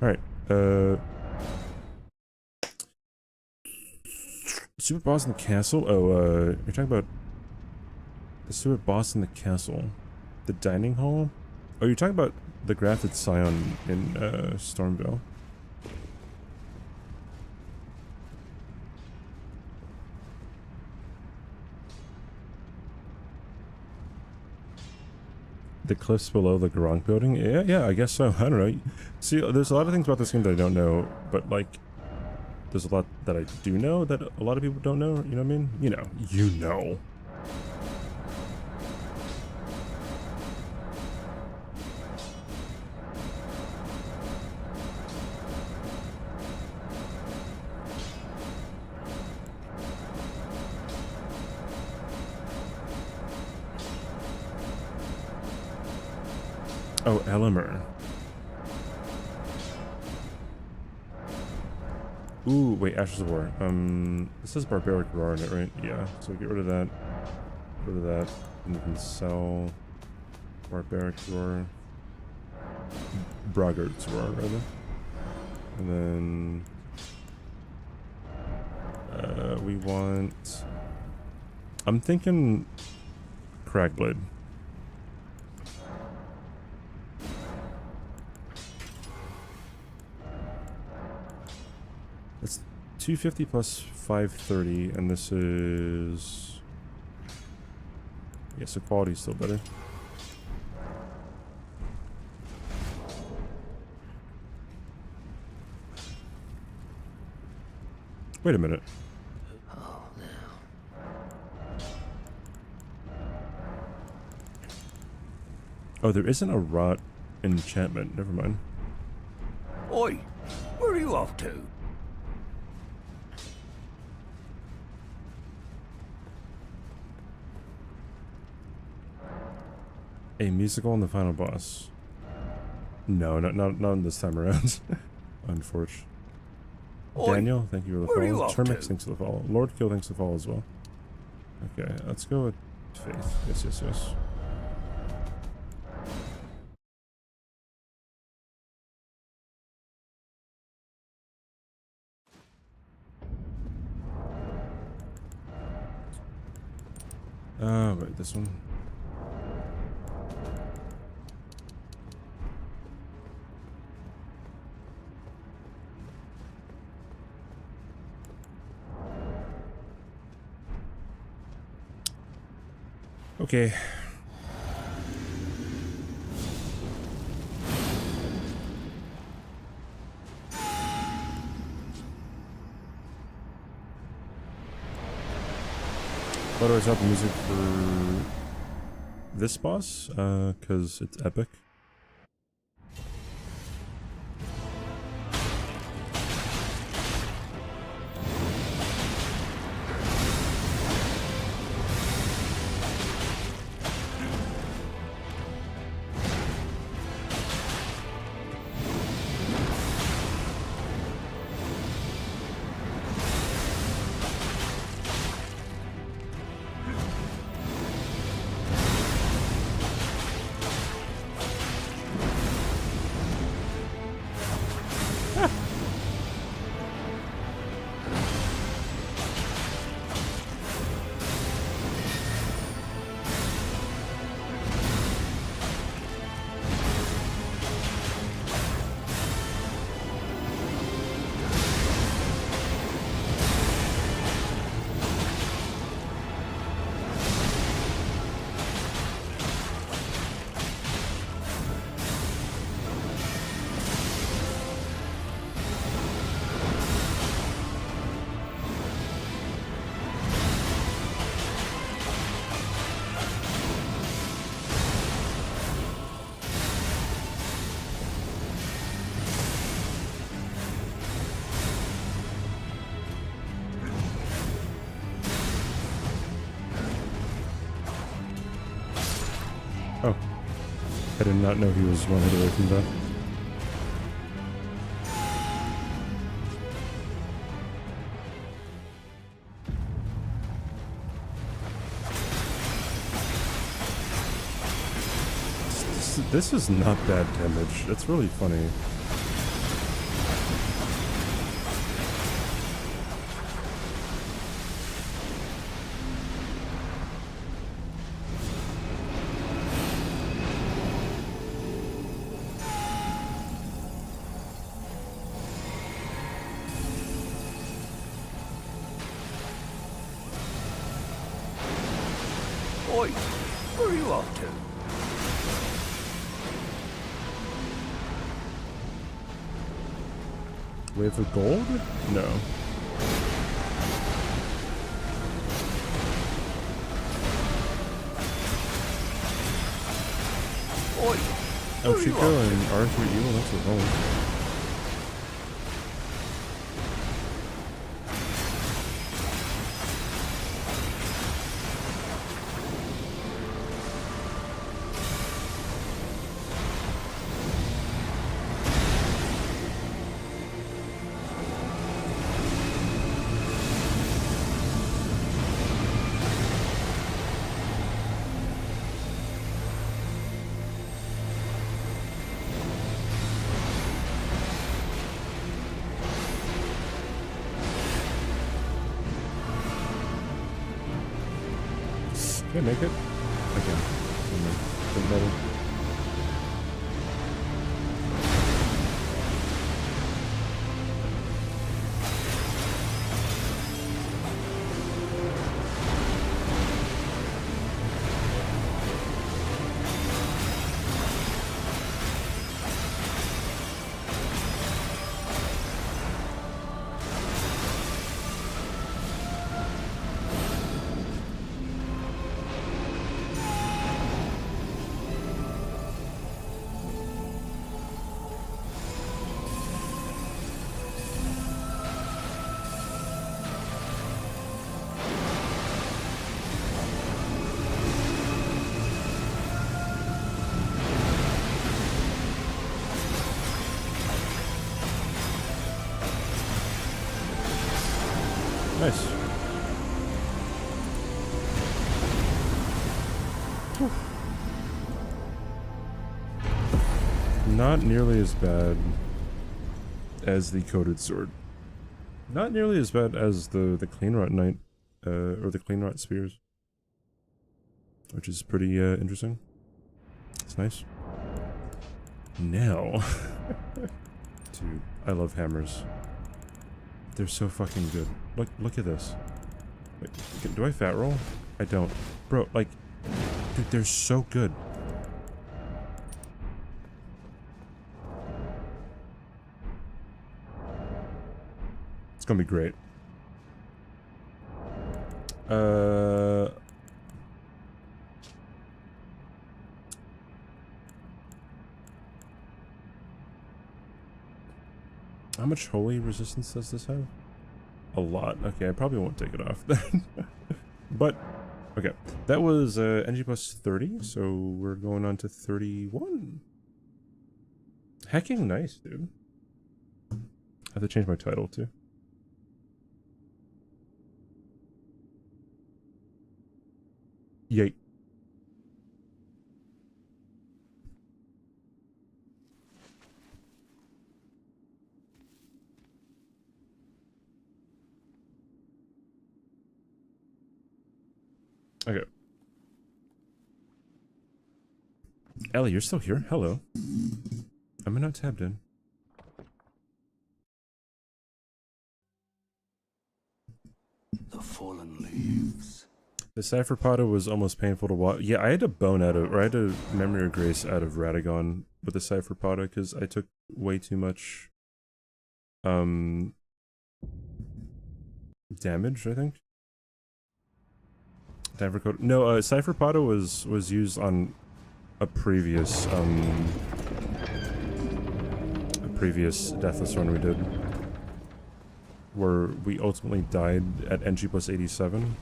Alright, Super Boss in the Castle? Oh, you're talking about the Super Boss in the Castle. The Dining Hall? Oh, you're talking about the Grafted Scion in Stormville. The cliffs below the Garang building? Yeah, I guess so. I don't know. See, there's a lot of things about this game that I don't know, but like, there's a lot that I do know that a lot of people don't know, you know what I mean? You know. Oh, Elimer. Ooh, wait, Ashes of War. This is Barbaric Roar in it, right? Yeah, so get rid of that. Get rid of that. And you can sell Barbaric Roar. Braggart's Roar, rather. And then we want... I'm thinking Cragblade. That's 250 plus 530, and this is... Yeah, so quality's still better. Wait a minute. Oh, there isn't a rot enchantment. Never mind. Oi, where are you off to? A musical on the final boss. No, not this time around. Unfortunate. Oi, Daniel, thank you for the where are you follow. off Termix, to? thanks for the follow. Lord Kill, thanks for the follow as well. Okay, let's go with Faith. Yes, yes, yes. Wait, this one. Okay. What do I drop the music for this boss? Because it's epic. Oh. I did not know he was one hit away from that. This is not bad damage. It's really funny. Oi, where are you off to? Wave of gold? No. Oi, Oh, where are you Chico off and Arthur Evil, that's a home. Can I make it? I can. Doesn't matter. Nice. Whew. Not nearly as bad as the coated sword. Not nearly as bad as the clean rot knight, or the clean rot spears, which is pretty interesting. It's nice. Now, dude, I love hammers. They're so fucking good. Look at this. Wait, do I fat roll? I don't. Bro, like, dude, they're so good. It's gonna be great. How much holy resistance does this have? A lot. Okay, I probably won't take it off then. But, okay. That was NG plus 30, so we're going on to 31. Hacking nice, dude. I have to change my title too. Yay. Okay. Ellie, you're still here? Hello. Am I not tabbed in? The fallen leaves. The Cypher Potter was almost painful to watch. Yeah, I had to bone out of, or I had to memory or grace out of Radagon with the Cypher Potter because I took way too much damage, I think. Time for code. No, Cypher Potter was used on a previous Deathless run we did, where we ultimately died at NG plus 87.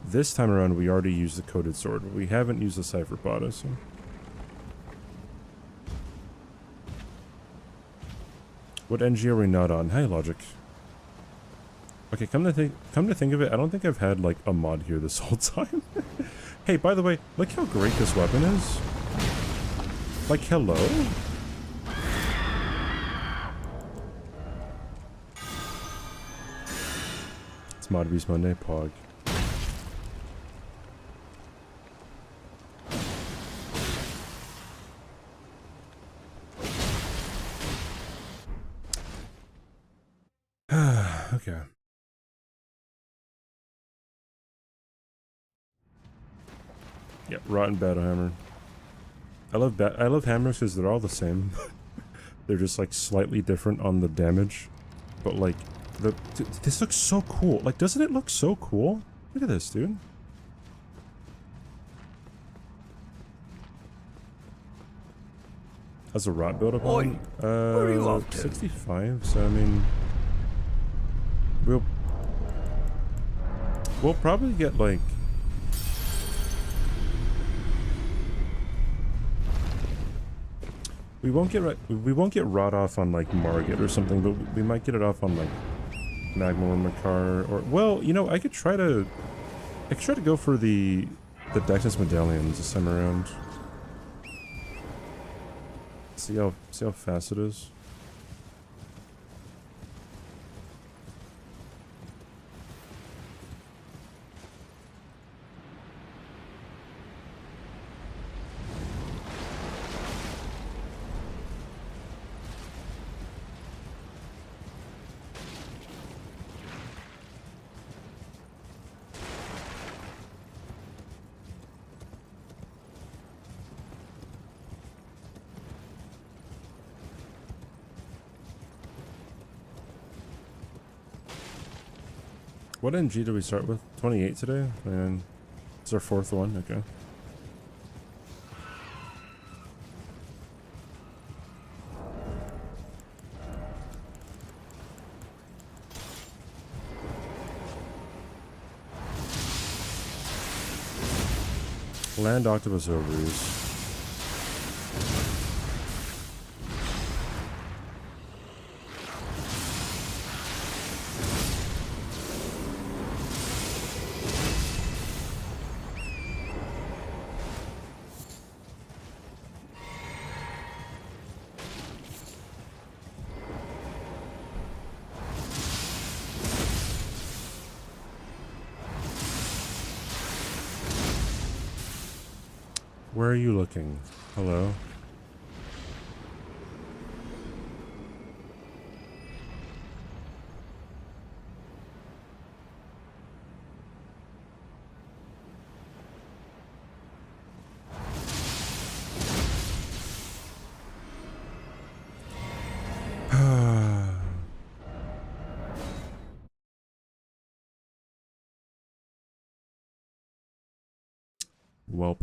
This time around, we already used the Coated Sword, but we haven't used the Cypher Potter, so. What NG are we not on? Hey, Logic. Okay, come to think of it, I don't think I've had, like, a mod here this whole time. Hey, by the way, look how great this weapon is. Like, hello? It's Mod Beast Monday, Pog. Okay. Yeah, Rotten Battle Hammer. I love hammers because they're all the same. They're just like slightly different on the damage, but like this looks so cool. Like, doesn't it look so cool? Look at this, dude. How's a rot build up on? where are you off to? 65. So I mean, we'll probably get like. We won't get rot off on like Margit or something, but we might get it off on like Magma or Makar, or well, you know, I could try to go for the Dexus medallions this time around. See how fast it is. What NG did we start with? 28 today? And it's our 4th one, okay. Land octopus ovaries. Where are you looking? Hello? Welp.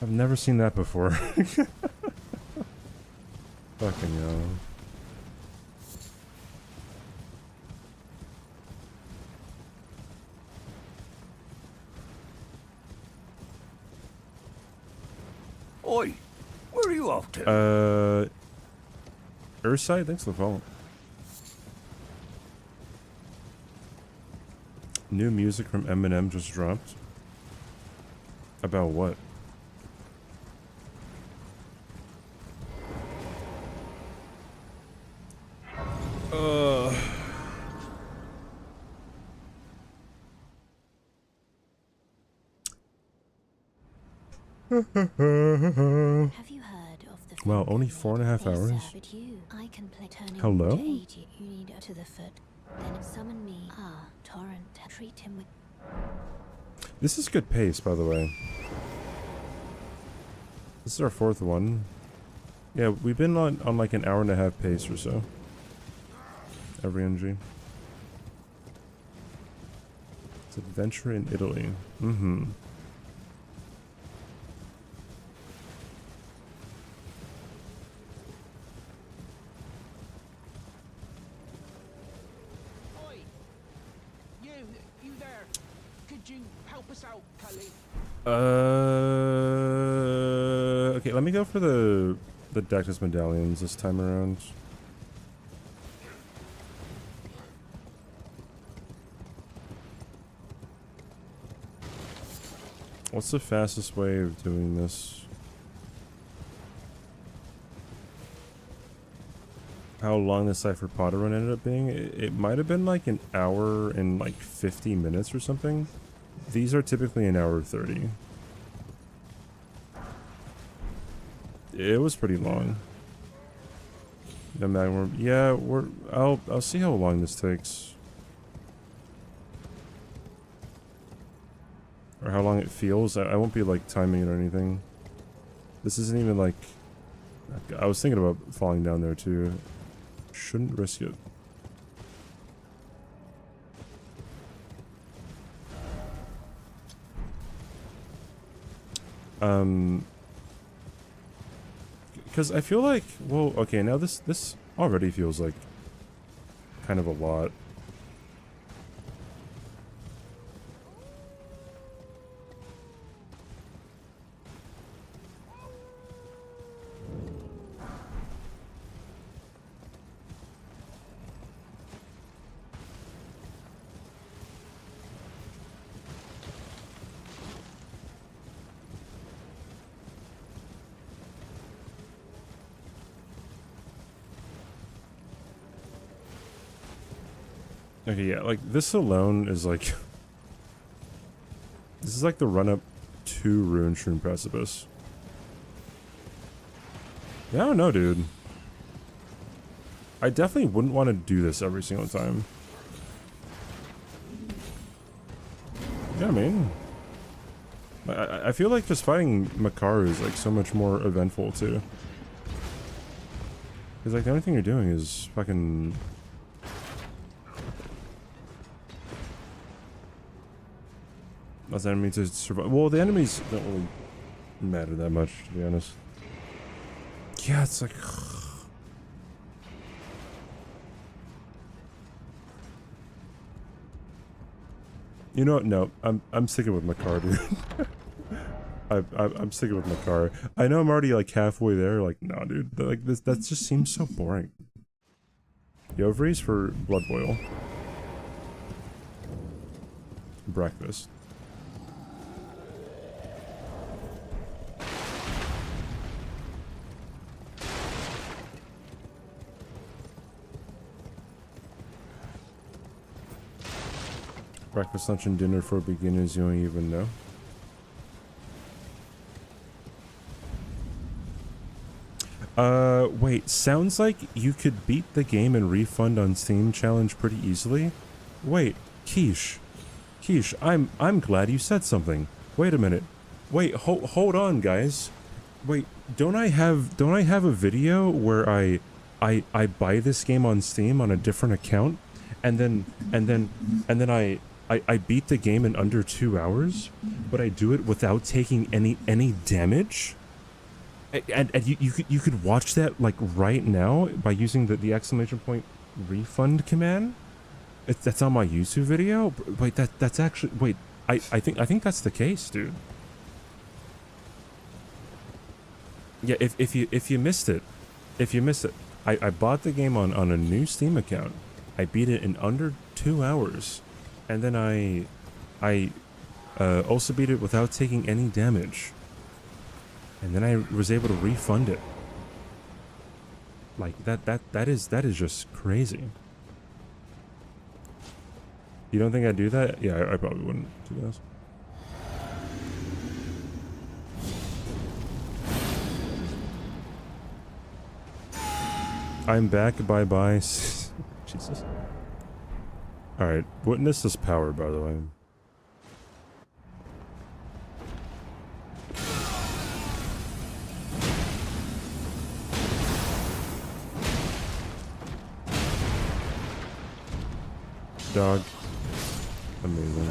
I've never seen that before. Fucking hell. Oi, where are you off to? Earthside, thanks for the follow. New music from Eminem just dropped. About what? Have you heard of the Wow, only 4.5 They hours? serve it you. I can play turning Hello? to 80. You need to the foot. Then summon me. Ah, Torrent. Treat him with. This is good pace, by the way. This is our 4th one. Yeah, we've been on like an 1.5 pace or so. Every NG. It's adventure in Italy. Mm-hmm. Oi! You there? Could you help us out, Cully? Okay, let me go for the Dactus medallions this time around. What's the fastest way of doing this? How long the Cypher Potter run ended up being? It might have been like an hour and like 50 minutes or something. These are typically an hour 30. It was pretty long. No matter, yeah, I'll see how long this takes. Or how long it feels. I won't be like timing it or anything. This isn't even like, I was thinking about falling down there too. Shouldn't risk it. Because I feel like, well, okay, now this already feels like kind of a lot. Okay, yeah, like, this alone is like... This is like the run-up to Ruined Shroom Precipice. Yeah, I don't know, dude. I definitely wouldn't want to do this every single time. Yeah, I mean... I feel like just fighting Makaru is like so much more eventful too. Because like the only thing you're doing is fucking... Those enemies to survive. Well, the enemies don't really matter that much, to be honest. Yeah, it's like... You know what? No, I'm sticking with Makar, dude. I'm sticking with Makar. I know I'm already like halfway there. Like, no, dude. Like this, that just seems so boring. The ovaries for blood boil. Breakfast. Breakfast, lunch, and dinner for beginners you don't even know. Wait, sounds like you could beat the game and refund on Steam challenge pretty easily. Wait, Quiche, I'm glad you said something. Wait a minute. Wait, hold on, guys. Wait, don't I have a video where I buy this game on Steam on a different account, and then I beat the game in under 2 hours, but I do it without taking any damage? And you could watch that like right now by using the exclamation point refund command. That's on my YouTube video. Wait, that's actually, wait, I think that's the case, dude. Yeah, if you missed it, I bought the game on a new Steam account. I beat it in under 2 hours, and then I also beat it without taking any damage. And then I was able to refund it. Like that is just crazy. You don't think I'd do that? Yeah, I probably wouldn't do this. I'm back, bye-bye. Jesus. Alright, witness this power, by the way. Dog. Amazing.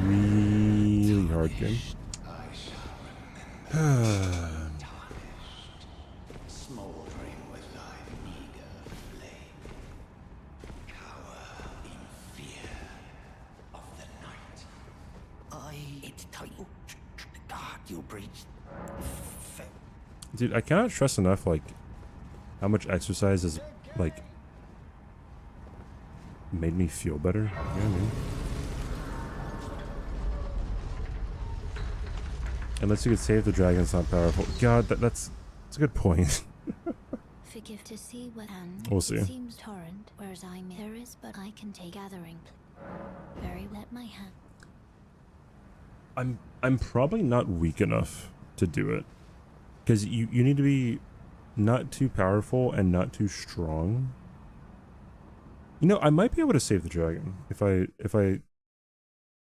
Really hard game. Smoldering with thy meager flame, cower in fear of the night. It's title. God, you breached. Dude, I cannot stress enough, like, how much exercise has, like, made me feel better. You know what I mean? Unless you could save the dragon, it's not powerful. God, that's a good point. Forgive to see what and We'll see. It seems torrent, whereas there is, but I can take gathering. Very let my hand. I'm probably not weak enough to do it. Because you need to be not too powerful and not too strong. You know, I might be able to save the dragon if I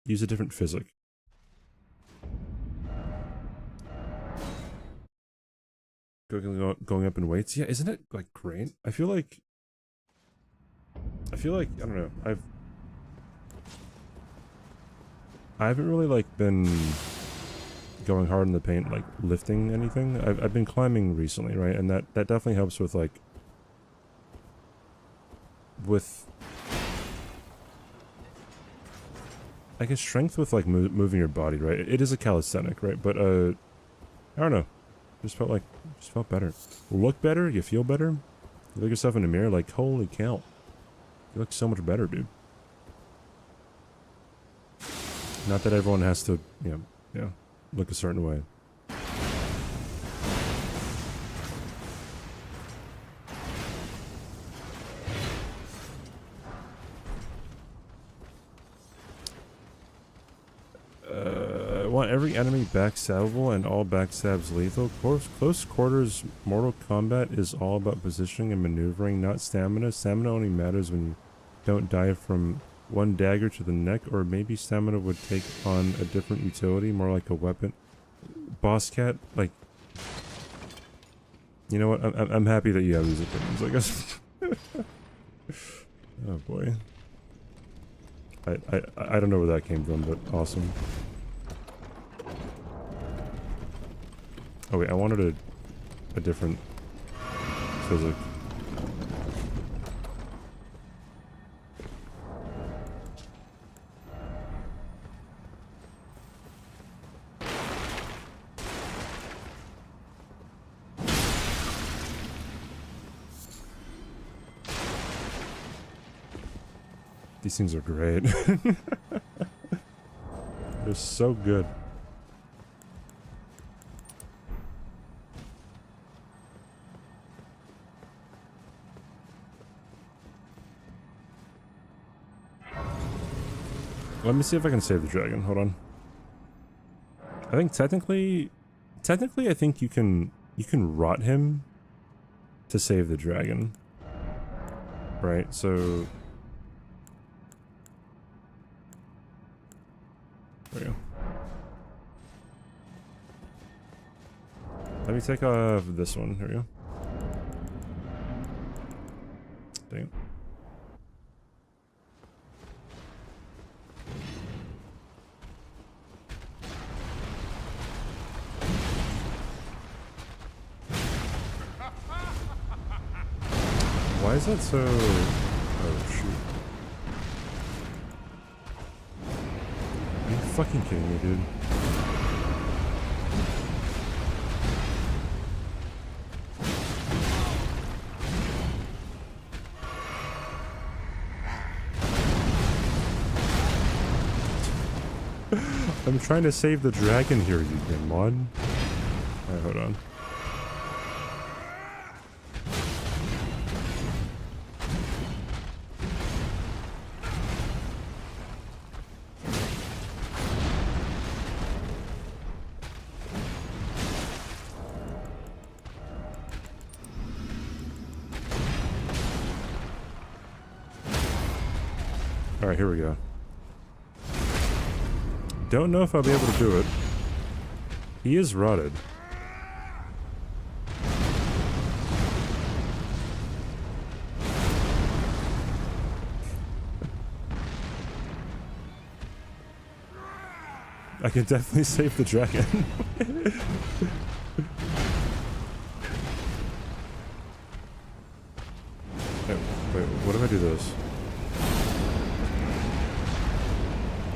use a different physic. Going up in weights, yeah, isn't it like great? I feel like I don't know. I haven't really like been going hard in the paint, like lifting anything. I've been climbing recently, right? And that definitely helps with like I guess strength with like moving your body, right? It is a calisthenic, right? But I don't know. Just felt better. Look better. You feel better. You look yourself in the mirror, like holy cow, you look so much better, dude. Not that everyone has to, yeah, look a certain way. I want every enemy backstabbable and all backstabs lethal. Close quarters Mortal Kombat is all about positioning and maneuvering, not stamina. Stamina only matters when you don't die from one dagger to the neck, or maybe stamina would take on a different utility, more like a weapon. Boss cat, like, you know what? I'm happy that you have these opinions, I guess. Oh boy. I don't know where that came from, but awesome. Oh wait, I wanted a different physics. These things are great. They're so good. Let me see if I can save the dragon. Hold on. I think technically I think you can rot him to save the dragon. Right? So there we go. Let me take off this one. Here we go. Dang it. Why is that so... Oh, shoot. Are you fucking kidding me, dude? I'm trying to save the dragon here, you dimwad. Alright, hold on. Alright, here we go. Don't know if I'll be able to do it. He is rotted. I can definitely save the dragon. Wait, what if I do this?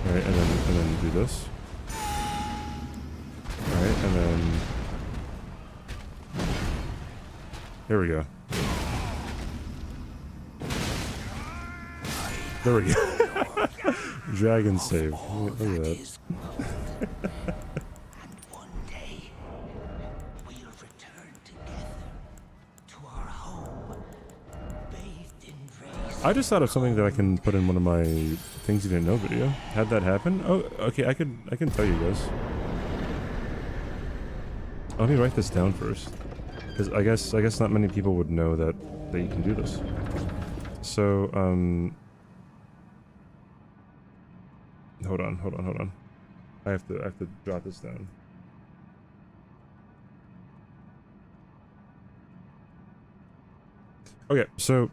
Alright, and then do this. Alright, and then... There we go. There we go. Dragon save. Look at that. And one day, we'll return together to our home, bathed in rays. I just thought of something that I can put in one of my things you didn't know video. Had that happen? Oh, okay, I can tell you guys. Let me write this down first. Because I guess not many people would know that you can do this. So, hold on. I have to jot this down. Okay, so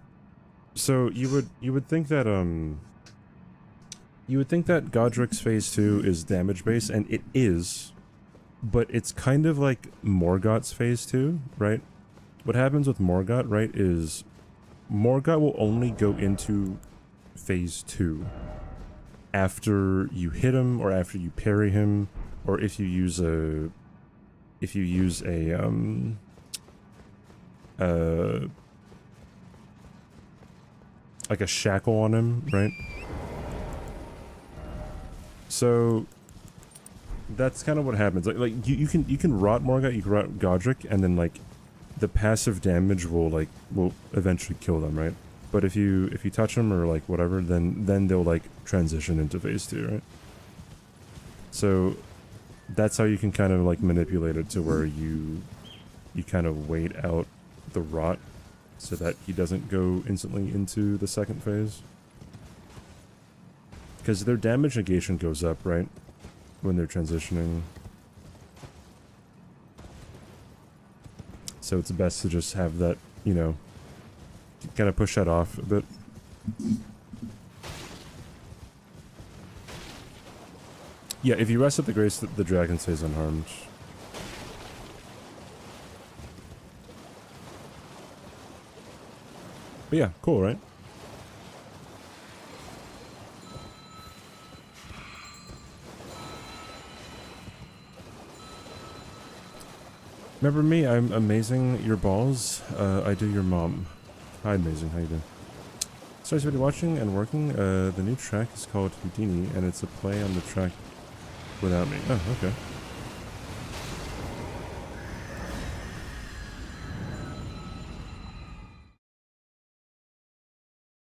you would think that Godric's phase 2 is damage based, and it is, but it's kind of like Morgott's phase 2, right? What happens with Morgott, right, is Morgott will only go into phase 2 after you hit him, or after you parry him, or if you use a like a shackle on him, right? So that's kind of what happens. Like you can rot Morgott, you can rot Godric, and then like the passive damage will eventually kill them, right? But if you touch them or like whatever, then they'll like transition into phase 2, right? So that's how you can kind of like manipulate it to where you kind of wait out the rot so that he doesn't go instantly into the second phase. Because their damage negation goes up, right? When they're transitioning. So it's best to just have that, you know, kind of push that off a bit. Yeah, if you rest at the grace, the dragon stays unharmed. But yeah, cool, right? Remember me? I'm amazing your balls. I do your mom. Hi, amazing. How you doing? So, everybody watching and working. The new track is called Houdini, and it's a play on the track Without Me. Oh, okay.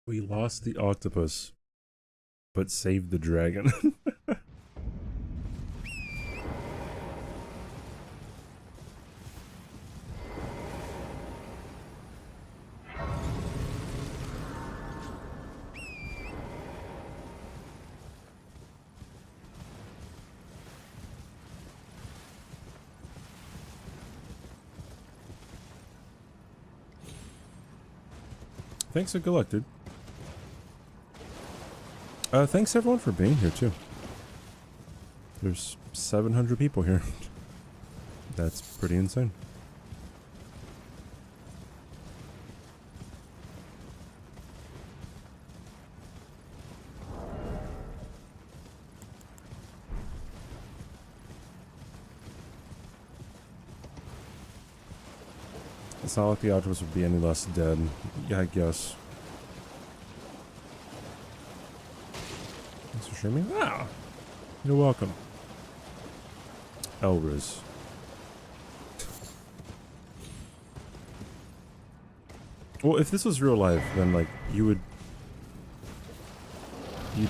We lost the octopus, but saved the dragon. Thanks and good luck, dude. Thanks everyone for being here too. There's 700 people here. That's pretty insane. It's not like the octopus would be any less dead. Yeah, I guess. Thanks for streaming. Ah, you're welcome. Elriz. Well, if this was real life, then like you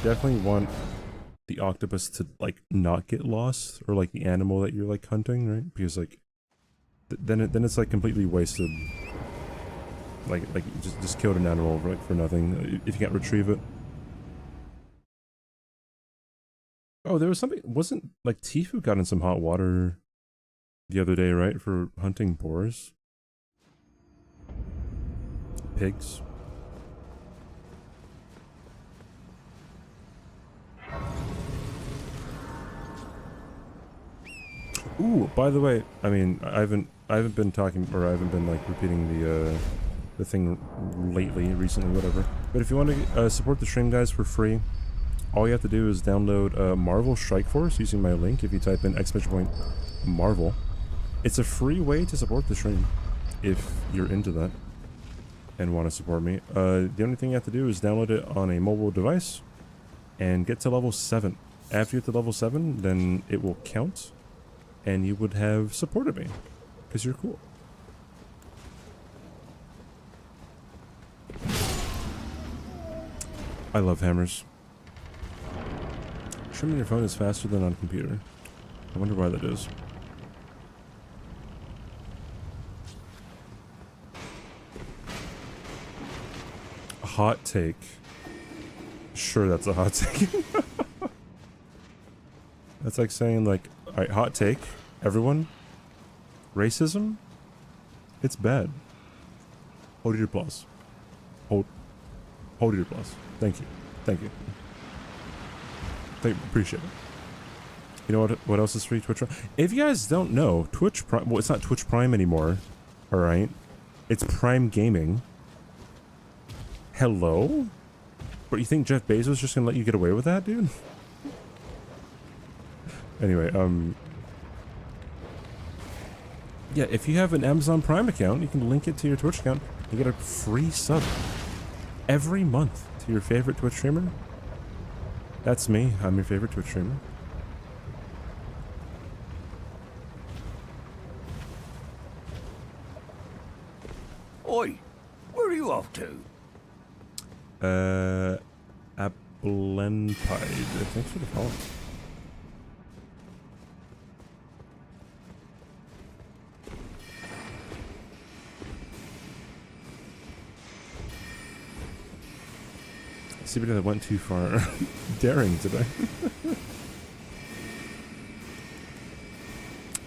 definitely want the octopus to like not get lost, or like the animal that you're like hunting, right? Because like then it's like completely wasted. Like you just killed an animal, right, for nothing if you can't retrieve it. Oh, there was something. Wasn't like Tifu got in some hot water the other day, right, for hunting boars? Pigs. Ooh, by the way, I mean, I haven't been talking, or I haven't been like repeating the thing recently, whatever. But if you want to support the stream, guys, for free, all you have to do is download Marvel Strike Force using my link. If you type in !Marvel, it's a free way to support the stream if you're into that and want to support me. The only thing you have to do is download it on a mobile device and get to level 7. After you get to level 7, then it will count, and you would have supported me because you're cool. I love hammers. Streaming your phone is faster than on a computer. I wonder why that is. A hot take. Sure, that's a hot take. That's like saying like, alright, hot take. Everyone, racism, it's bad. Hold your applause. Hold your applause. Thank you. Thank you. Appreciate it. You know what else is free? Twitch Prime. If you guys don't know, Twitch Prime, well, it's not Twitch Prime anymore. Alright? It's Prime Gaming. Hello? But you think Jeff Bezos is just gonna let you get away with that, dude? Anyway, yeah, if you have an Amazon Prime account, you can link it to your Twitch account and get a free sub every month to your favorite Twitch streamer. That's me. I'm your favorite Twitch streamer. Oi, where are you off to? Applenpide. Thanks for the follow. etiquette that went too far. Daring today.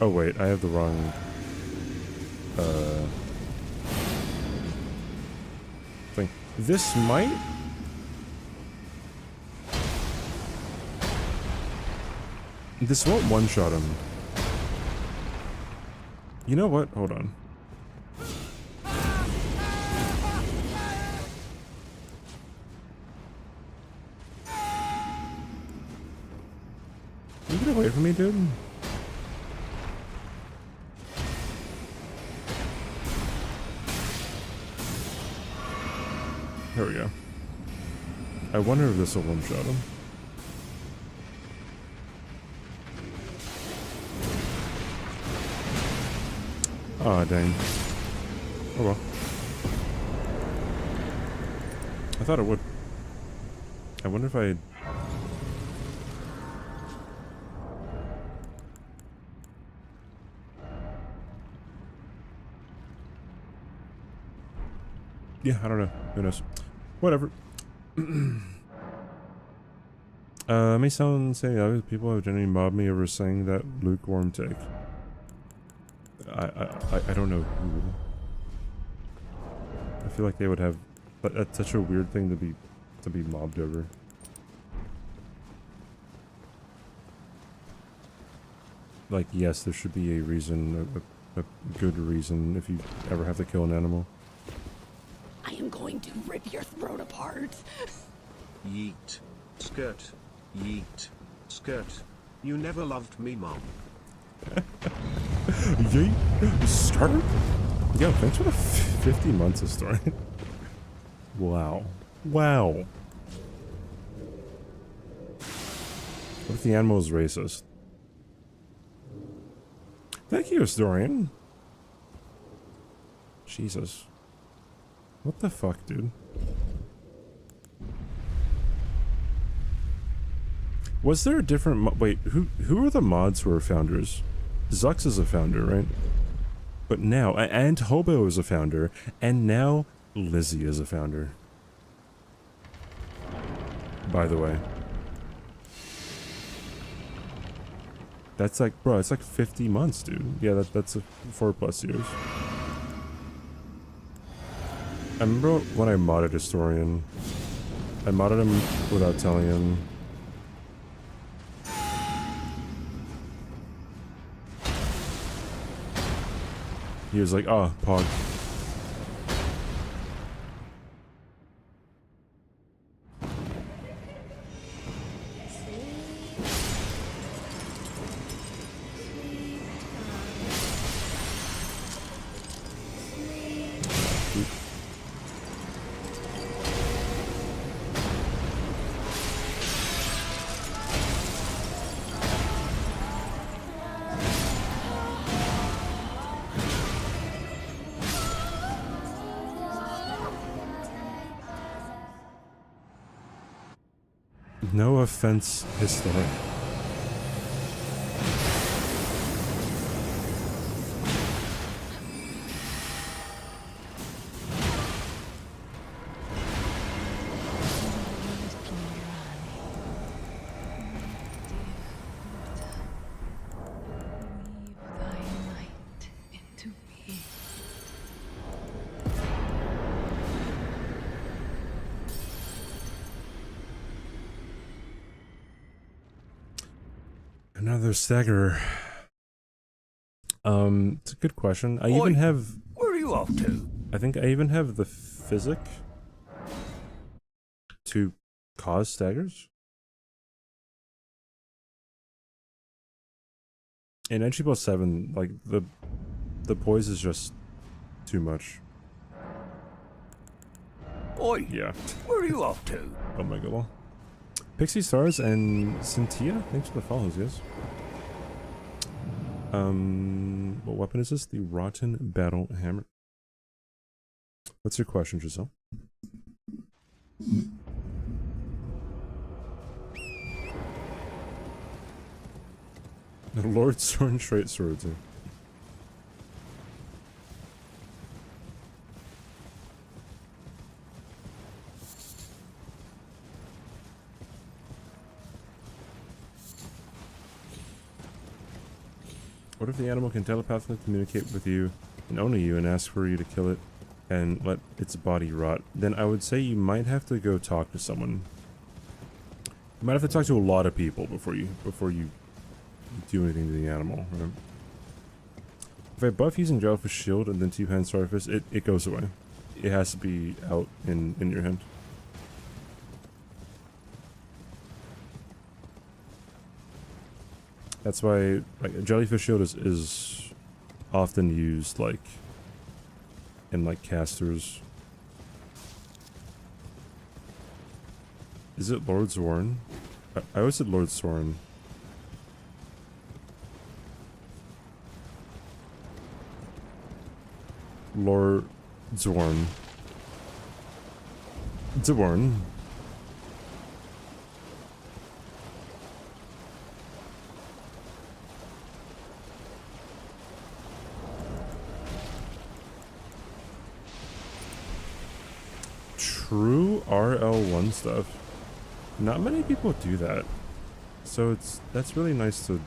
Oh wait, I have the wrong thing. This might. This won't one-shot him. You know what? Hold on. You get away from me, dude. There we go. I wonder if this will one-shot him. Aw, dang. Oh well. I thought it would. I wonder if I... Yeah, I don't know. Who knows? Whatever. May sound saying other people have generally mobbed me over saying that lukewarm take. I don't know who. I feel like they would have, but that's such a weird thing to be mobbed over. Like, yes, there should be a reason, a good reason if you ever have to kill an animal. I am going to rip your throat apart. Yeet. Skirt. Yeet. Skirt. You never loved me, Mom. Yeet. Start? Yo, thanks for the 50 months of story. Wow. Wow. What if the animal is racist? Thank you, Historian. Jesus. What the fuck, dude? Was there a different wait, who are the mods who are founders? Zux is a founder, right? But now, and Hobo is a founder, and now Lizzie is a founder. By the way. That's like, bro, it's like 50 months, dude. Yeah, that's 4+ years. I remember when I modded Historian. I modded him without telling him. He was like, oh, Pog. No offense, Historian. Another stagger. It's a good question. I even have... Where are you off to? I think I even have the physic to cause staggers. In NG+7, like, the poise is just too much. Oi! Yeah. Where are you off to? Oh my god. Pixie Stars and Cynthia, thanks for the follows, guys. What weapon is this? The Rotten Battle Hammer. What's your question, Giselle? The Lord Sword and Straight Swords. What if the animal can telepathically communicate with you and only you and ask for you to kill it and let its body rot? Then I would say you might have to go talk to someone. You might have to talk to a lot of people before you do anything to the animal. Right? If I buff using Jellyfish Shield and then two-hand Starfish, it goes away. It has to be out in your hand. That's why like Jellyfish Shield is often used like in like casters. Is it Lord Zorn? I always said Lord Zorn. Lord Zorn. Zorn. True RL1 stuff. Not many people do that. So that's really nice to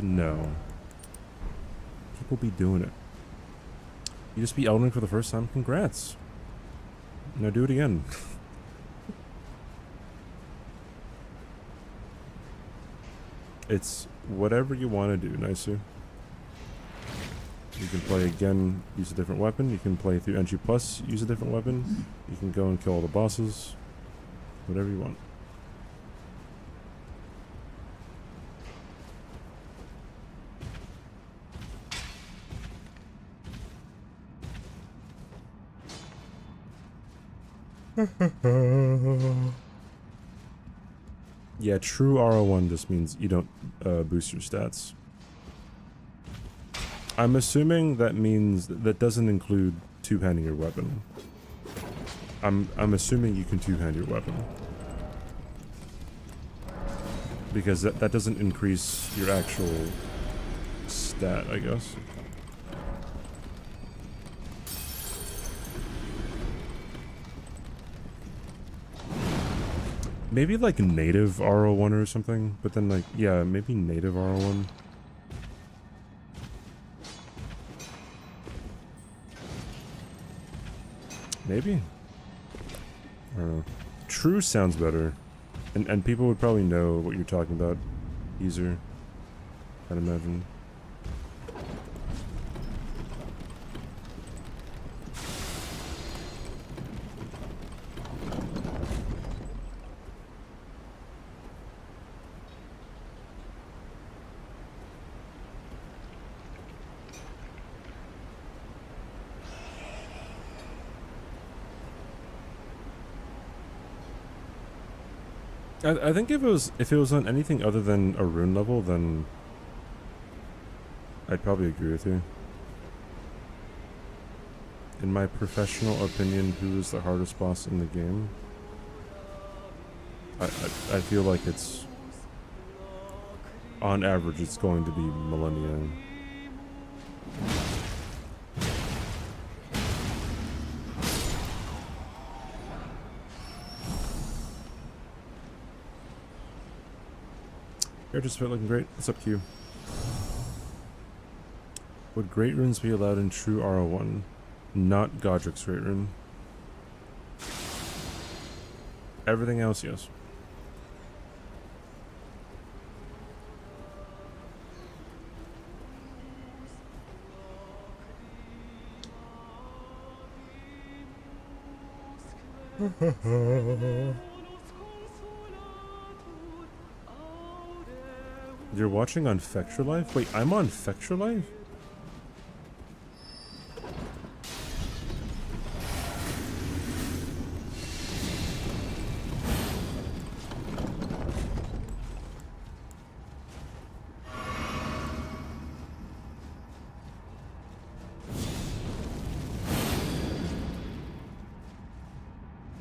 know. People be doing it. You just be Elden Ring for the first time? Congrats. Now do it again. It's whatever you want to do, Nicer. You can play again, use a different weapon. You can play through NG+, use a different weapon. You can go and kill all the bosses. Whatever you want. Yeah, true RO1 just means you don't boost your stats. I'm assuming that means that doesn't include two-handing your weapon. I'm assuming you can two-hand your weapon. Because that doesn't increase your actual stat, I guess. Maybe like native RO1 or something, but then like, yeah, maybe native RO1. Maybe? I don't know. True sounds better. And people would probably know what you're talking about easier, I'd imagine. I think if it was on anything other than a rune level, then I'd probably agree with you. In my professional opinion, who is the hardest boss in the game? I feel like it's, on average, it's going to be Millennia. You're just looking great. It's up to you. Would Great Runes be allowed in true RO1? Not Godric's Great Rune. Everything else, yes. You're watching on Fectra Live? Wait, I'm on Fectra Live?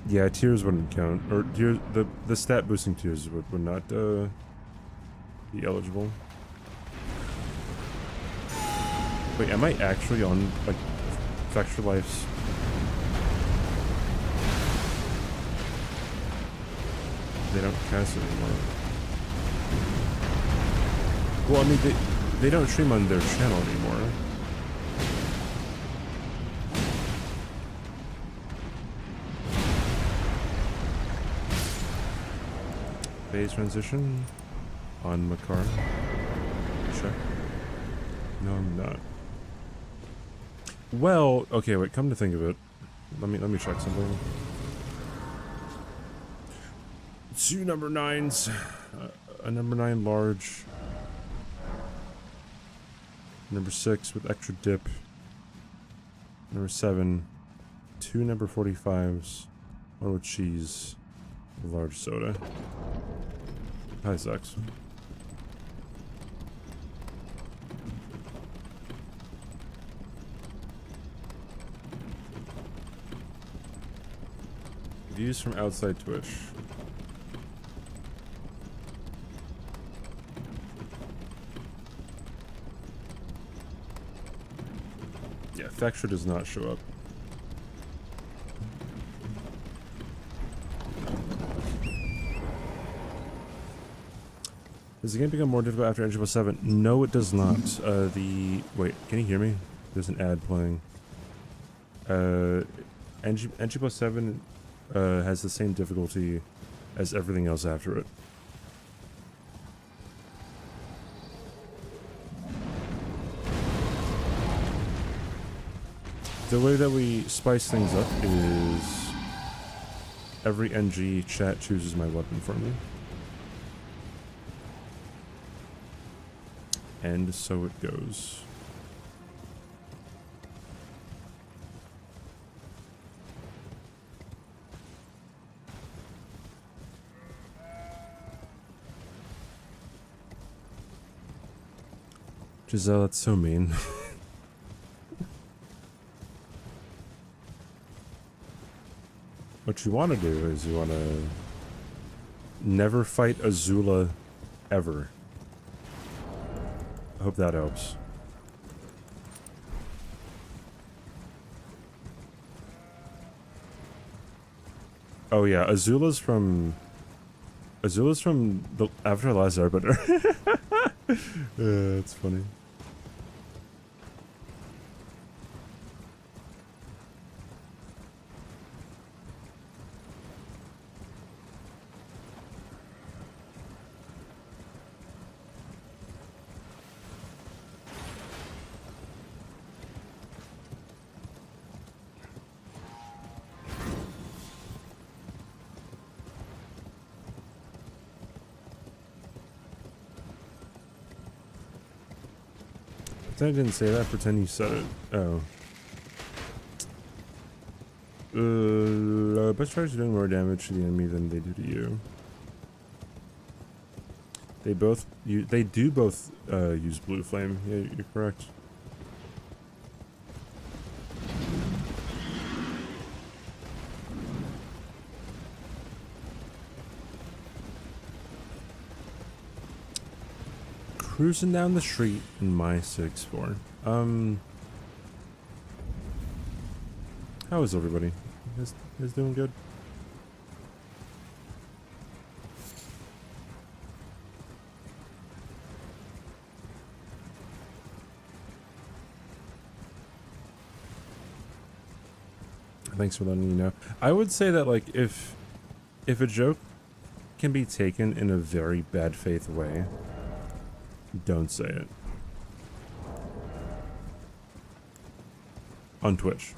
Yeah, tiers wouldn't count. Or tiers, the stat boosting tiers would not be eligible. Wait, am I actually on like Fectra Life's? They don't cast it anymore. Well, I mean, they don't stream on their channel anymore. Phase transition on Makar. Check. No, I'm not. Well, okay, wait, come to think of it. Let me check something. 2 number 9s. A number 9 large. Number 6 with extra dip. Number 7. 2 number 45s. One with cheese. A large soda. Hi, sucks. Views from outside Twitch. Yeah, Facture does not show up. Does the game become more difficult after NG+7? No, it does not. Wait, can you hear me? There's an ad playing. NG+7 has the same difficulty as everything else after it. The way that we spice things up is every NG chat chooses my weapon for me. And so it goes. Giselle, that's so mean. What you want to do is you want to never fight Azula ever. I hope that helps. Oh yeah, Azula's from the after last Airbender. It's funny. Pretend I didn't say that, pretend you said it. Oh. Best charges are doing more damage to the enemy than they do to you. They do both use blue flame. Yeah, you're correct. Cruising down the street in my 6'4". How is everybody? You guys doing good? Thanks for letting me know. I would say that, like, if a joke can be taken in a very bad faith way, don't say it. On Twitch.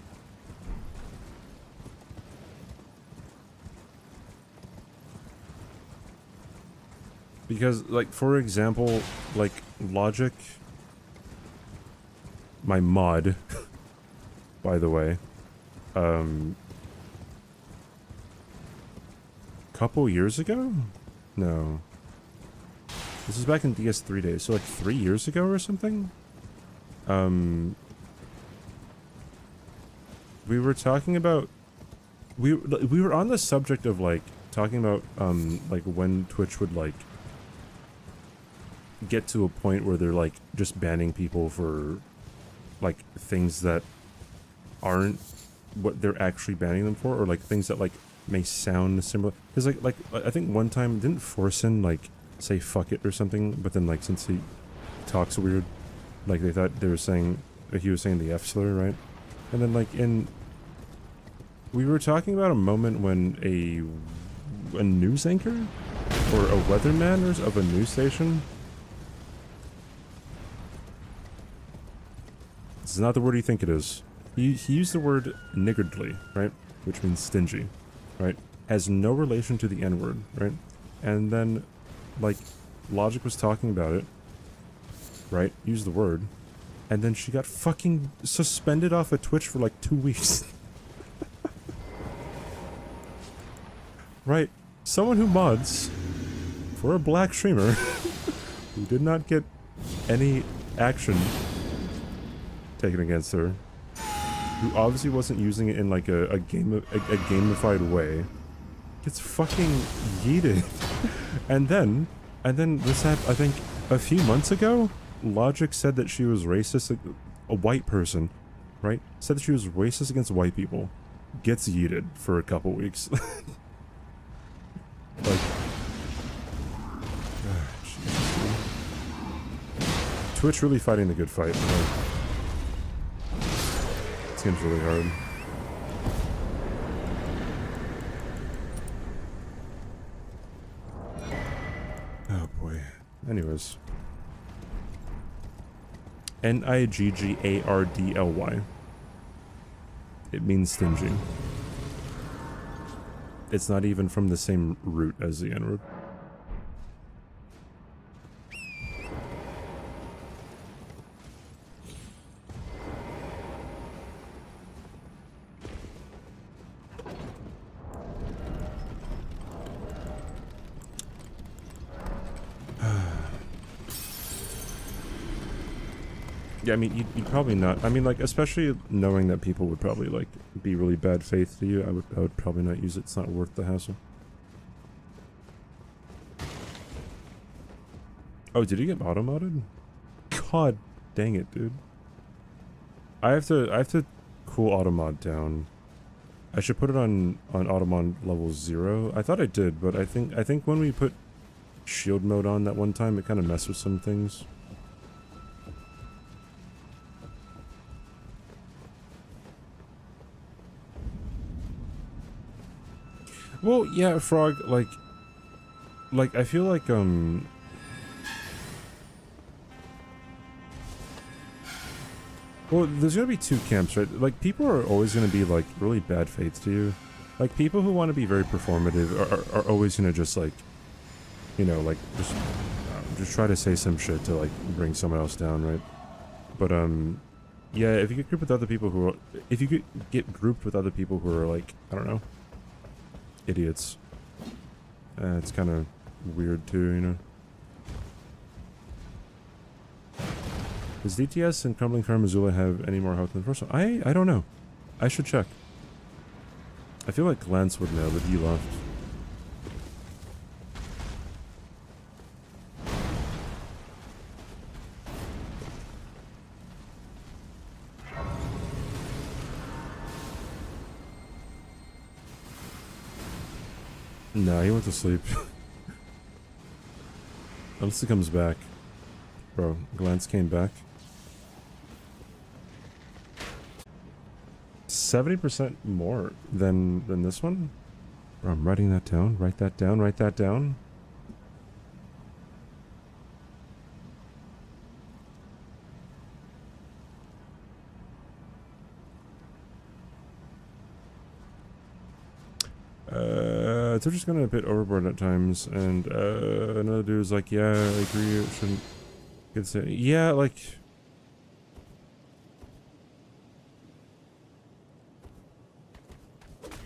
Because, like, for example, like, Logic, my mod, by the way, couple years ago? No. This is back in DS3 days, so like 3 years ago or something? We were talking about... We were on the subject of, like, talking about, like, when Twitch would, like, get to a point where they're, like, just banning people for, like, things that aren't what they're actually banning them for, or, like, things that, like, may sound similar. Because, like, I think one time, didn't Forsen, like, say fuck it or something, but then, like, since he talks weird. Like they thought they were saying, he was saying the F slur, right? And then like we were talking about a moment when a news anchor or a weatherman of a news station. It's not the word you think it is. He used the word niggardly, right? Which means stingy, right? Has no relation to the N-word, right? And then, like, Logic was talking about it, right? Used the word. And then she got fucking suspended off of Twitch for like 2 weeks. Right. Someone who mods for a black streamer who did not get any action taken against her, who obviously wasn't using it in like a gamified way, gets fucking yeeted. and then this happened, I think, a few months ago. Logic said that she was racist, a white person, right? Said that she was racist against white people. Gets yeeted for a couple weeks. Like, Twitch really fighting the good fight. Like, it seems really hard. Oh boy. Anyways. Niggardly. It means stingy. It's not even from the same root as the N-word. Yeah, I mean, you'd probably not. I mean, like, especially knowing that people would probably, like, be really bad faith to you, I would probably not use it. It's not worth the hassle. Oh, did you get auto-modded? God dang it, dude. I have to cool auto-mod down. I should put it on auto-mod level 0. I thought I did, but I think when we put shield mode on that one time, it kind of messed with some things. Well, yeah, Frog, like, I feel like, well, there's gonna be two camps, right? Like, people are always gonna be, like, really bad faith to you. Like, people who want to be very performative are always gonna just, like, you know, like, just try to say some shit to, like, bring someone else down, right? But, yeah, if you get grouped with other people who are, if you get grouped with other people who are, like, I don't know, idiots. It's kind of weird too, you know. Does DTS and Crumbling Car Missoula have any more health than the first one? I don't know. I should check. I feel like Lance would know, but he left. No, he went to sleep. Unless he comes back. Bro, Glance came back. 70% more than this one? Bro, I'm writing that down. Write that down. Write that down. They're just gonna a bit overboard at times, and another dude was like, yeah, I agree, it shouldn't get say. Yeah, like,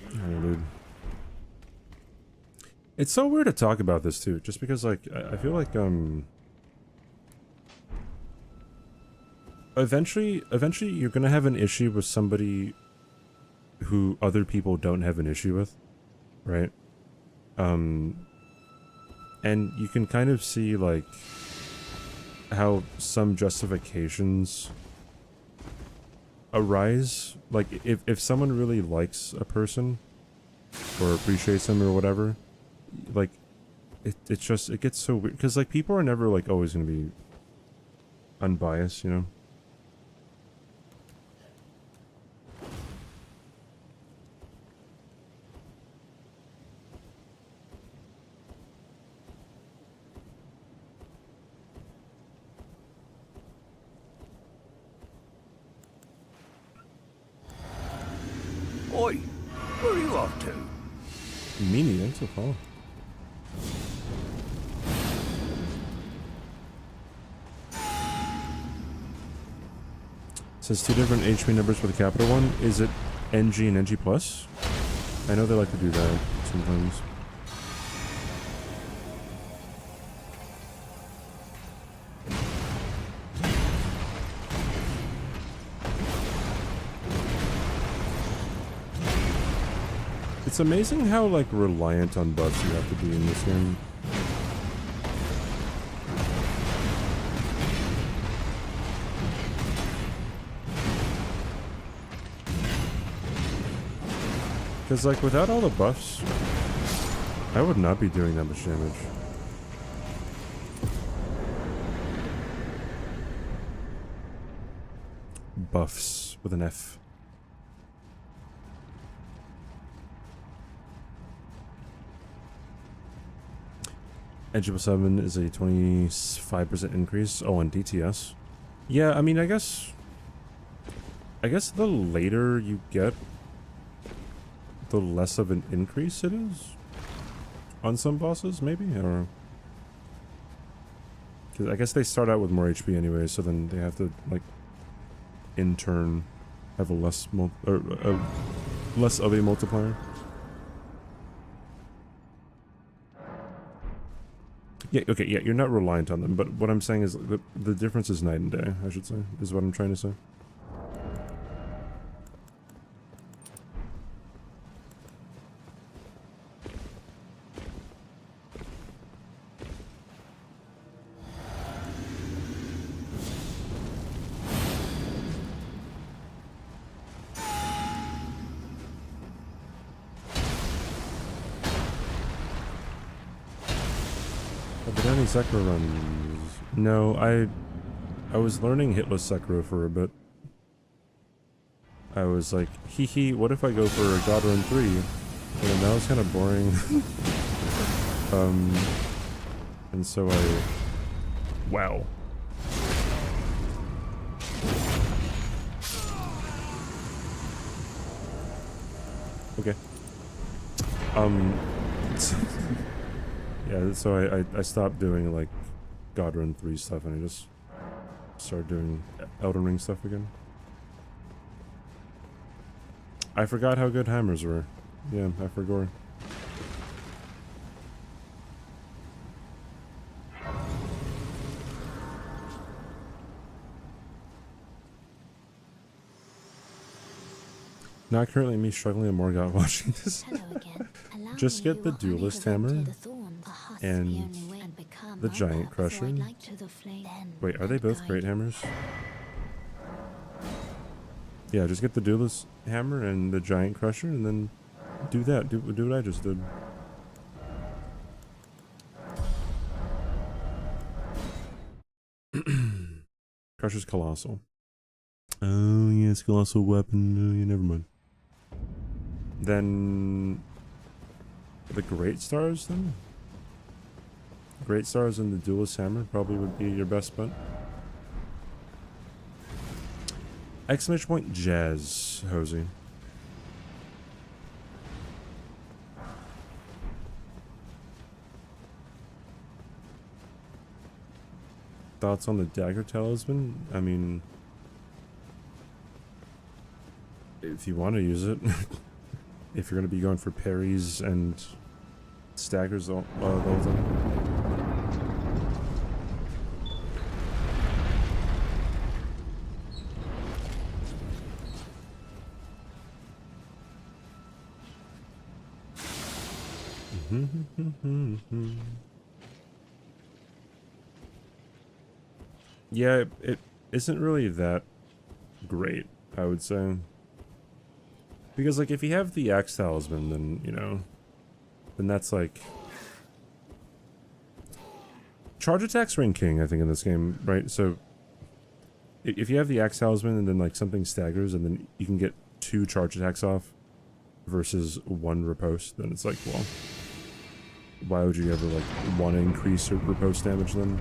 I don't know, dude. It's so weird to talk about this too, just because, like, I feel like eventually you're gonna have an issue with somebody who other people don't have an issue with, right? And you can kind of see, like, how some justifications arise. Like, if someone really likes a person or appreciates them or whatever, like, it gets so weird, because, like, people are never, like, always gonna be unbiased, you know. Oi, where are you off to? Meanie, thanks for follow. Says 2 different HP numbers for the capital one. Is it NG and NG+? I know they like to do that sometimes. It's amazing how, like, reliant on buffs you have to be in this game. Because, like, without all the buffs, I would not be doing that much damage. Buffs with an F. NG+100 is a 25% increase. Oh, on DTS. Yeah, I mean, I guess the later you get, the less of an increase it is. On some bosses, maybe? I don't know. Because I guess they start out with more HP anyway, so then they have to, like, in turn, have a less less of a multiplier. Yeah, okay, yeah, you're not reliant on them, but what I'm saying is the difference is night and day, I should say, is what I'm trying to say. Have there been any Sekiro runs? No, I was learning hitless Sekiro for a bit. I was like, hee hee, what if I go for a God Run 3? And that was kind of boring. And so I... Wow. Okay. Yeah, so I stopped doing, like, God Run 3 stuff, and I just started doing Elden Ring stuff again. I forgot how good hammers were. Yeah, I forgot. Not currently me struggling and more God watching this. Just get the duelist hammer and the giant crusher. Wait, are they both great hammers? Yeah, just get the duelist hammer and the giant crusher and then do that. Do what I just did. Crusher's colossal. Oh yes, colossal weapon. Oh yeah, never mind. Then the great stars then? Great stars and the duelist hammer probably would be your best bet. Exclamation point jazz, Hosey. Thoughts on the dagger talisman? I mean, if you want to use it. If you're going to be going for parries and staggers the whole time. Yeah, it isn't really that great, I would say. Because, like, if you have the axe talisman, then, you know, then that's, like... Charge attack's rank king, I think, in this game, right? So, if you have the axe talisman and then like something staggers and then you can get 2 charge attacks off versus 1 riposte, then it's like, well, why would you ever like want to increase your riposte damage then?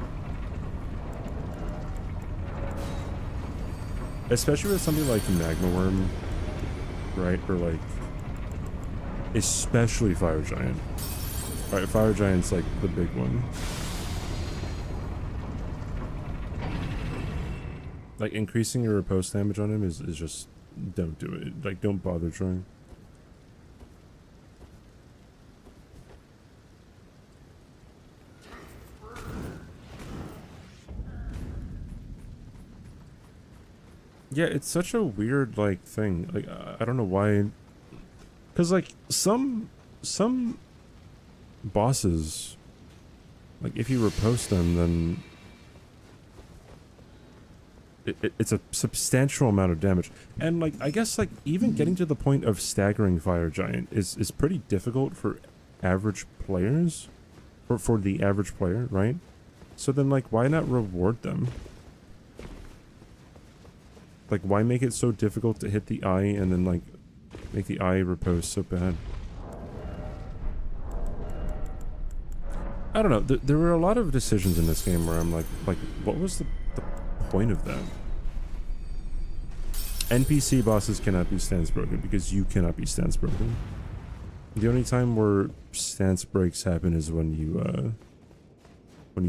Especially with something like Magma Worm, right? Or like, especially Fire Giant. Right, Fire Giant's like the big one. Like increasing your riposte damage on him is just, don't do it. Like, don't bother trying. Yeah, it's such a weird like thing. Like I don't know why, because like some bosses, like if you riposte them, then it's a substantial amount of damage. And like I guess like even getting to the point of staggering Fire Giant is pretty difficult for average players, or for the average player, right? So then like why not reward them? Like, why make it so difficult to hit the eye and then, like, make the eye riposte so bad? I don't know. There were a lot of decisions in this game where I'm like, what was the point of that? NPC bosses cannot be stance broken because you cannot be stance broken. The only time where stance breaks happen is when you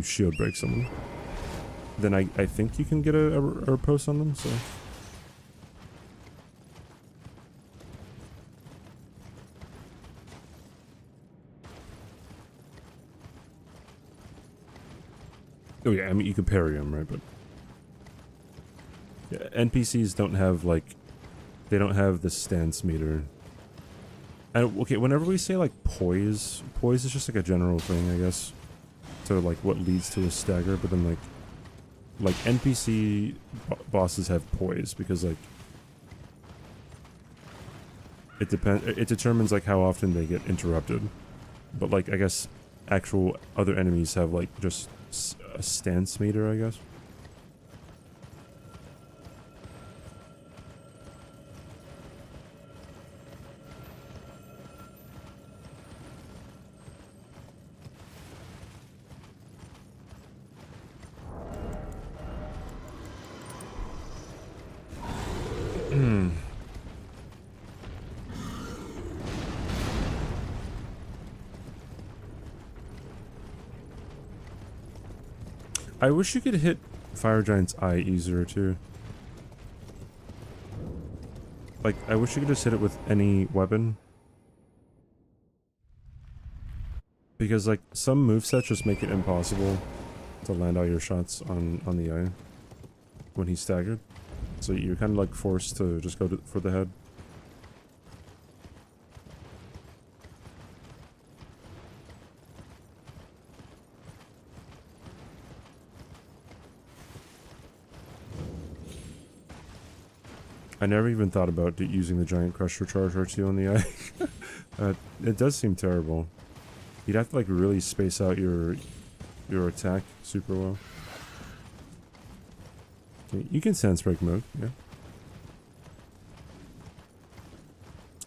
shield break someone. Then I think you can get a riposte on them, so... Oh yeah, I mean you can parry them, right? But yeah, NPCs don't have like, they don't have the stance meter. And okay, whenever we say like poise is just like a general thing, I guess, to like what leads to a stagger. But then like NPC bosses have poise because like it determines like how often they get interrupted. But like I guess actual other enemies have like just a stance meter, I guess. I wish you could hit Fire Giant's eye easier too. Like, I wish you could just hit it with any weapon. Because like, some movesets just make it impossible to land all your shots on the eye when he's staggered. So you're kind of like forced to just go for the head. I never even thought about using the Giant Crusher charge R2 on the eye. It does seem terrible. You'd have to like really space out your attack super well. Okay, you can stance break mode, yeah.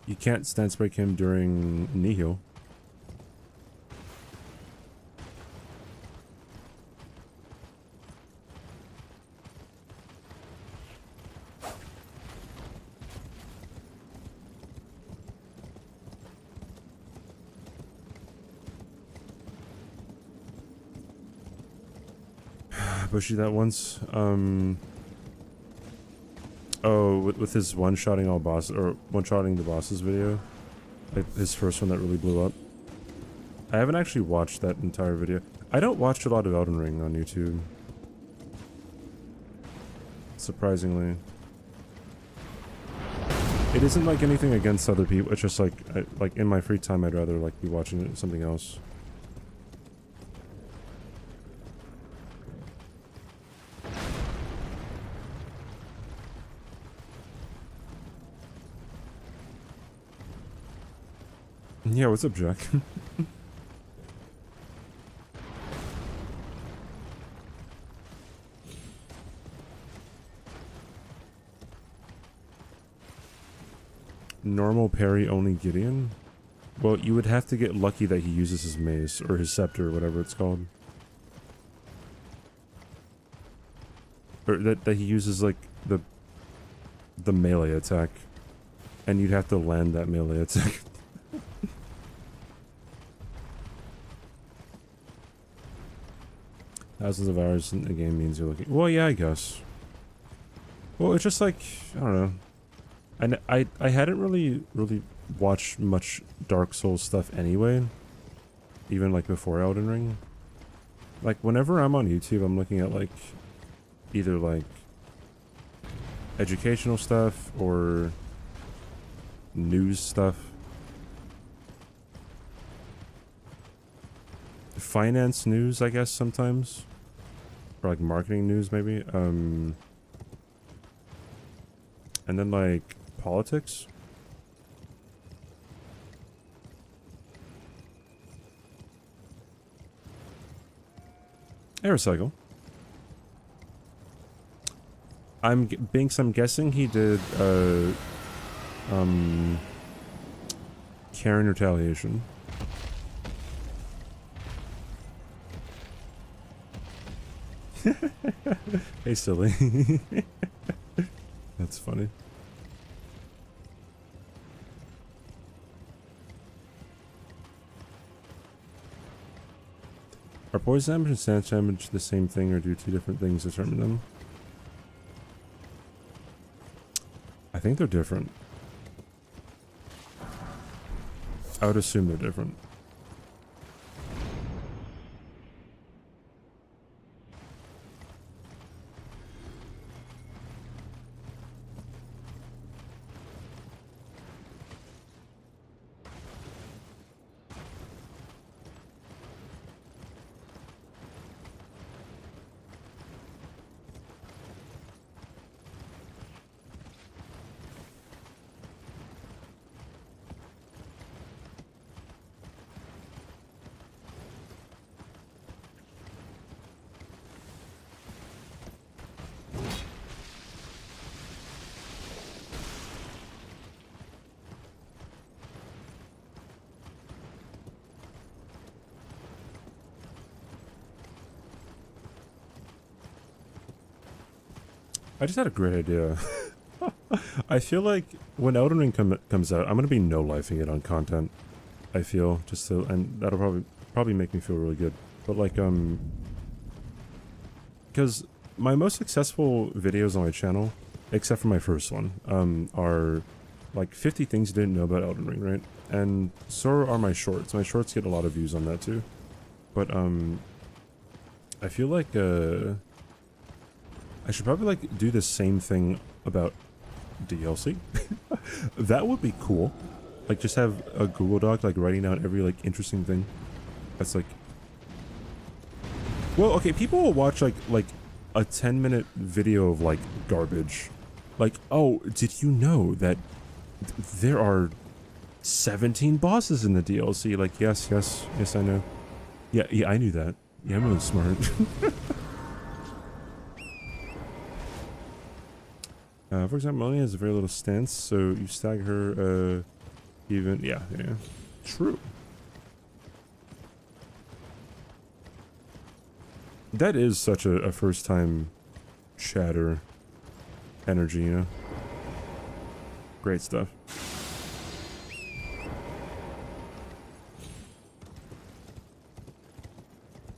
You can't stance break him during Nihil. Bushy that once. Oh, with his one-shotting all boss, or one-shotting the bosses video, like his first one that really blew up. I haven't actually watched that entire video. I don't watch a lot of Elden Ring on YouTube, surprisingly. It isn't like anything against other people. It's just like, like in my free time, I'd rather like be watching something else. Yeah, what's up, Jack? Normal parry only Gideon? Well, you would have to get lucky that he uses his mace, or his scepter, whatever it's called. Or that he uses, like, the melee attack. And you'd have to land that melee attack. Thousands of hours in the game means you're looking... Well, yeah, I guess. Well, it's just like... I don't know. And I hadn't really watched much Dark Souls stuff anyway. Even, like, before Elden Ring. Like, whenever I'm on YouTube, I'm looking at, like... either, like... educational stuff, or... news stuff. Finance news, I guess, sometimes. Or, like, marketing news, maybe. And then, like, politics. Aerocycle. Binks, I'm guessing he did, Karen Retaliation. Hey, silly. That's funny. Are poison damage and stance damage the same thing, or do two different things determine them? I think they're different. I would assume they're different. I just had a great idea. I feel like when Elden Ring comes out, I'm gonna be no-lifing it on content. I feel just to, and that'll probably make me feel really good. But like because my most successful videos on my channel, except for my first one, are like 50 things you didn't know about Elden Ring, right? And so are my shorts. My shorts get a lot of views on that too. But I feel like I should probably like do the same thing about DLC. That would be cool. Like just have a Google Doc like writing down every like interesting thing. That's like, well, okay, people will watch like a 10-minute video of like garbage. Like, oh, did you know that there are 17 bosses in the DLC? Like, yes, I know. Yeah, I knew that. Yeah, I'm really smart. For example, Melanie has a very little stance, so you stagger her, even, yeah, true. That is such a first-time chatter energy, you know? Great stuff.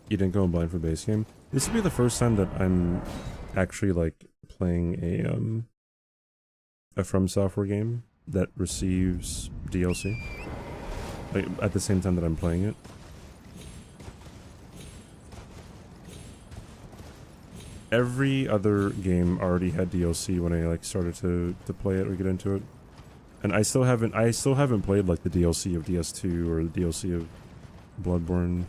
You didn't go in blind for base game? This would be the first time that I'm actually, like, playing a From Software game that receives DLC, like at the same time that I'm playing it. Every other game already had DLC when I like started to play it or get into it, and I still haven't played like the DLC of DS2 or the DLC of Bloodborne.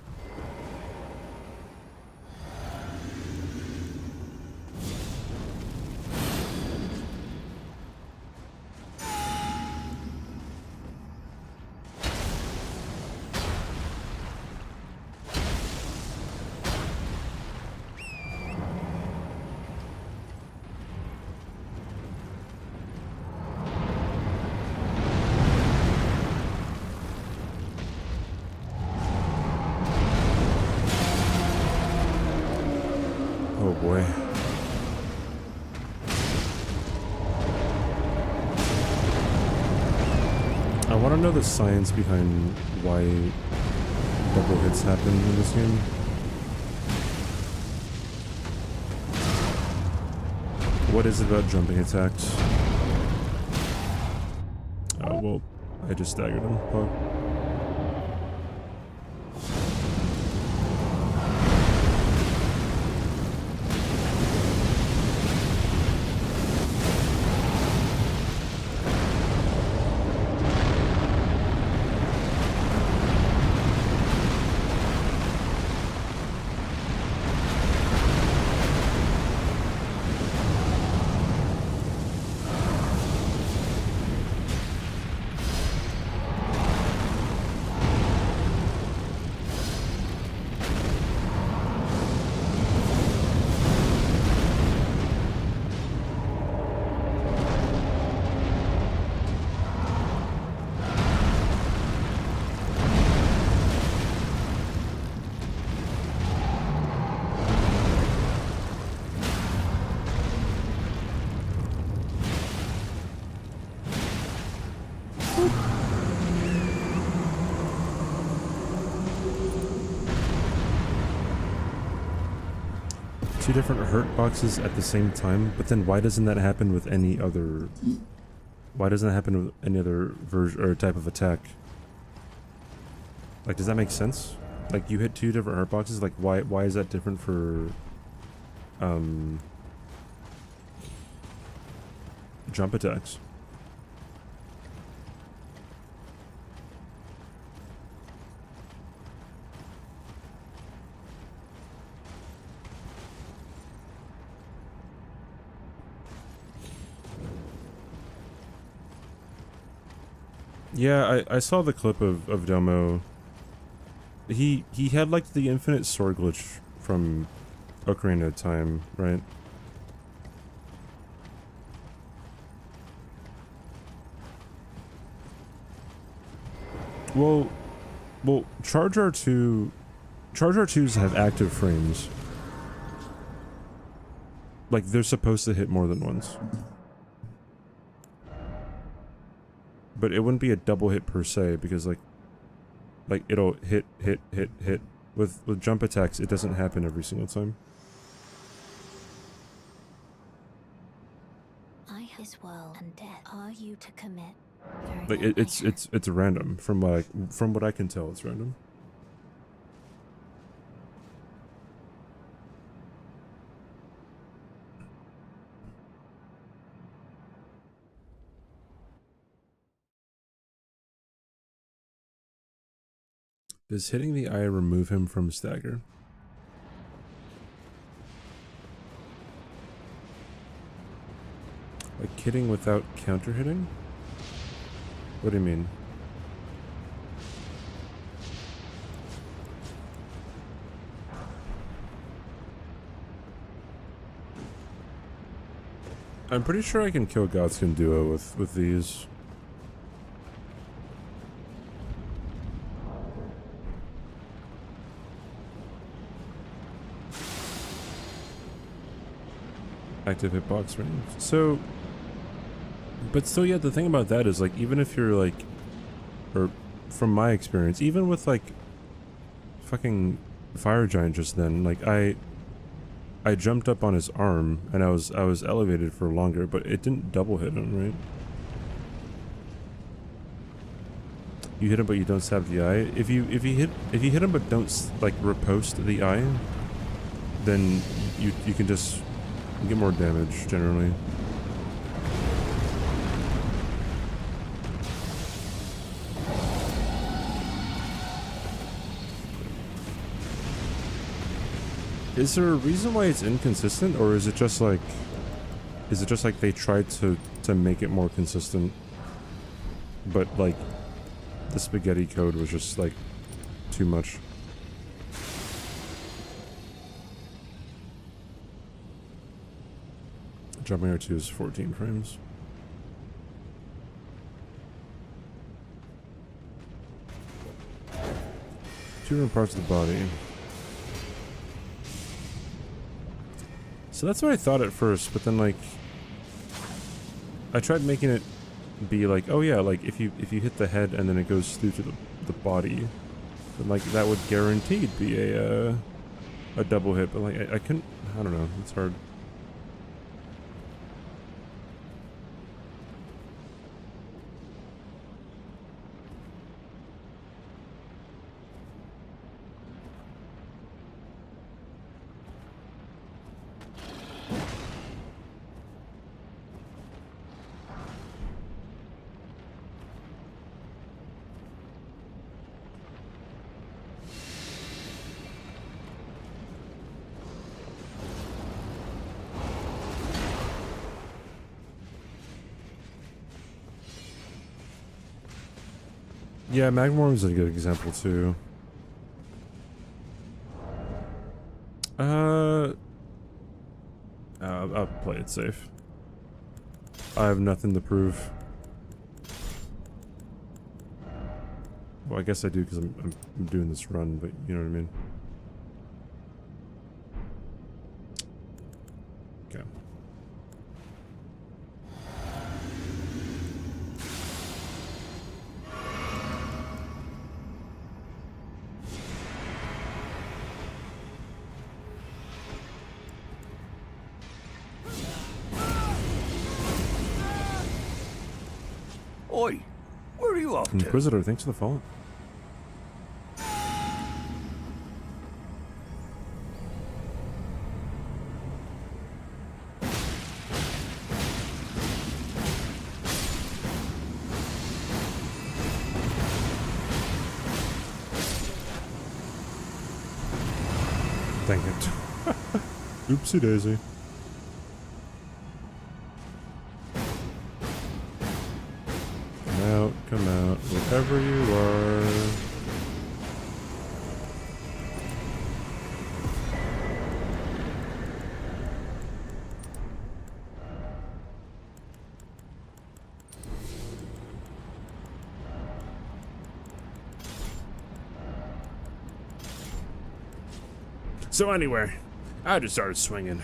I want to know the science behind why double hits happen in this game. What is it about jumping attacks? Oh, well, I just staggered him. Fuck. Two different hurt boxes at the same time, but then why doesn't that happen with any other... Why doesn't that happen with any other version or type of attack? Like, does that make sense? Like, you hit two different hurt boxes, like, why is that different for... jump attacks? Yeah, I saw the clip of Domo. He had like the infinite sword glitch from Ocarina of Time, right? Well, Charge R2s have active frames. Like, they're supposed to hit more than once. But it wouldn't be a double hit per se, because like it'll hit. With jump attacks, it doesn't happen every single time. I this world and death are you to commit? Like it's random from what I can tell. It's random. Does hitting the eye remove him from stagger? Like hitting without counter hitting? What do you mean? I'm pretty sure I can kill Godskin Duo with these. Active hitbox range. So, but still, yeah, the thing about that is, like, even if you're, like, or from my experience, even with, like, fucking Fire Giant just then, like, I jumped up on his arm, and I was elevated for longer, but it didn't double hit him, right? You hit him, but you don't stab the eye. If you hit him, but don't, like, riposte the eye, then you can just... You get more damage, generally. Is there a reason why it's inconsistent, or is it just like they tried to make it more consistent, but like the spaghetti code was just like too much? Jumping R2 is 14 frames. Two different parts of the body. So that's what I thought at first, but then like I tried making it be like, oh yeah, like if you hit the head and then it goes through to the body, then like that would guaranteed be a double hit. But like I couldn't. I don't know. It's hard. Yeah, Magmorm is a good example too. I'll play it safe. I have nothing to prove. Well, I guess I do because I'm doing this run, but you know what I mean. Okay. Oi, where are you off to? Inquisitor, thanks for the follow. Dang it. Oopsie daisy. Come out, wherever you are. So anyway, I just started swinging.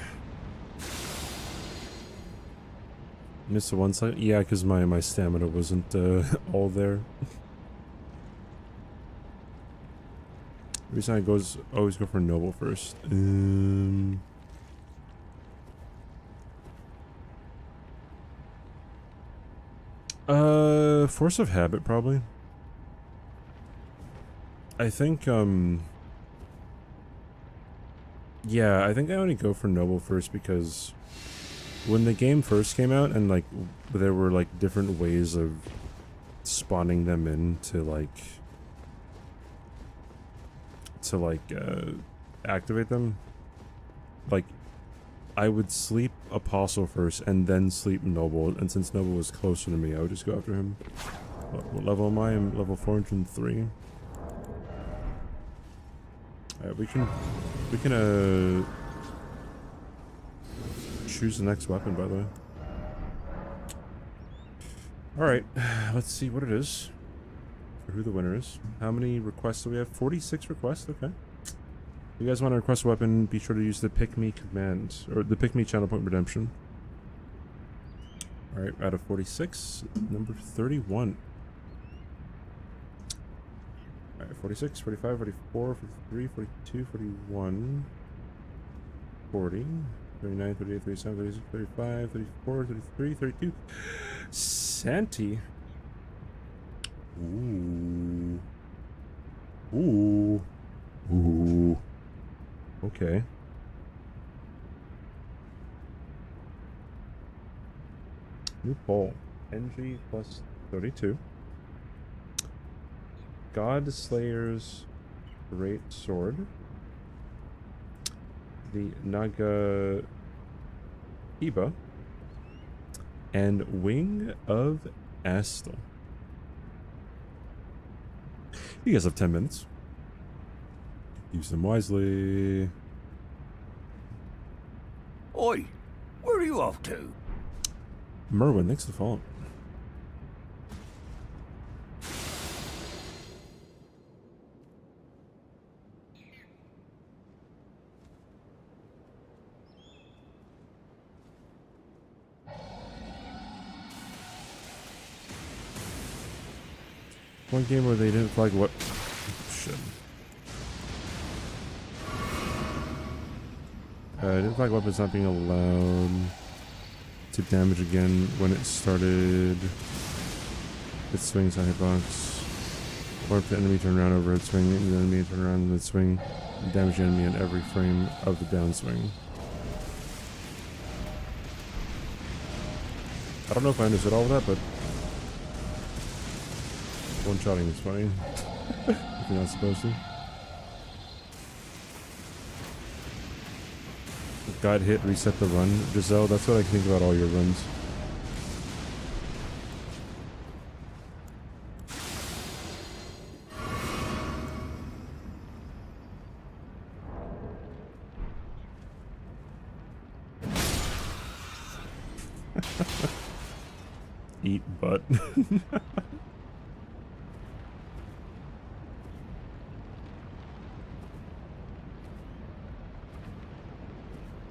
Missed the one side? Yeah, because my stamina wasn't all there. Every time I always go for noble first. Force of habit probably. I think yeah, I think I only go for noble first because when the game first came out and like there were like different ways of spawning them in to activate them, like I would sleep apostle first and then sleep noble, and since noble was closer to me I would just go after him. What level am I? I'm level 403. Alright, we can choose the next weapon, by the way. Alright, let's see what it is. Or who the winner is. How many requests do we have? 46 requests? Okay. If you guys want to request a weapon, be sure to use the pick me command, or the pick me channel point redemption. Alright, out of 46, number 31. Alright, 46, 45, 44, 43, 42, 41, 40, 39, 38, 37, 36, 35, 34, 33, 32. Santi. Ooh. Ooh. Ooh. Okay. New poll. NG plus 32. God Slayer's Great Sword. The Naga Iba. And Wing of Astal. You guys have 10 minutes. Use them wisely. Oi, where are you off to? Merwin, thanks for the follow. One game where they didn't flag what? Shit. Didn't flag weapons not being allowed to damage again when it started its swings on hitbox. Or if the enemy turned around over its swing, and the enemy turned around mid swing, and damage the enemy in every frame of the downswing. I don't know if I understood all of that, but one-shotting is funny. If you're not supposed to. Got hit, reset the run. Giselle, that's what I think about all your runs. Eat butt.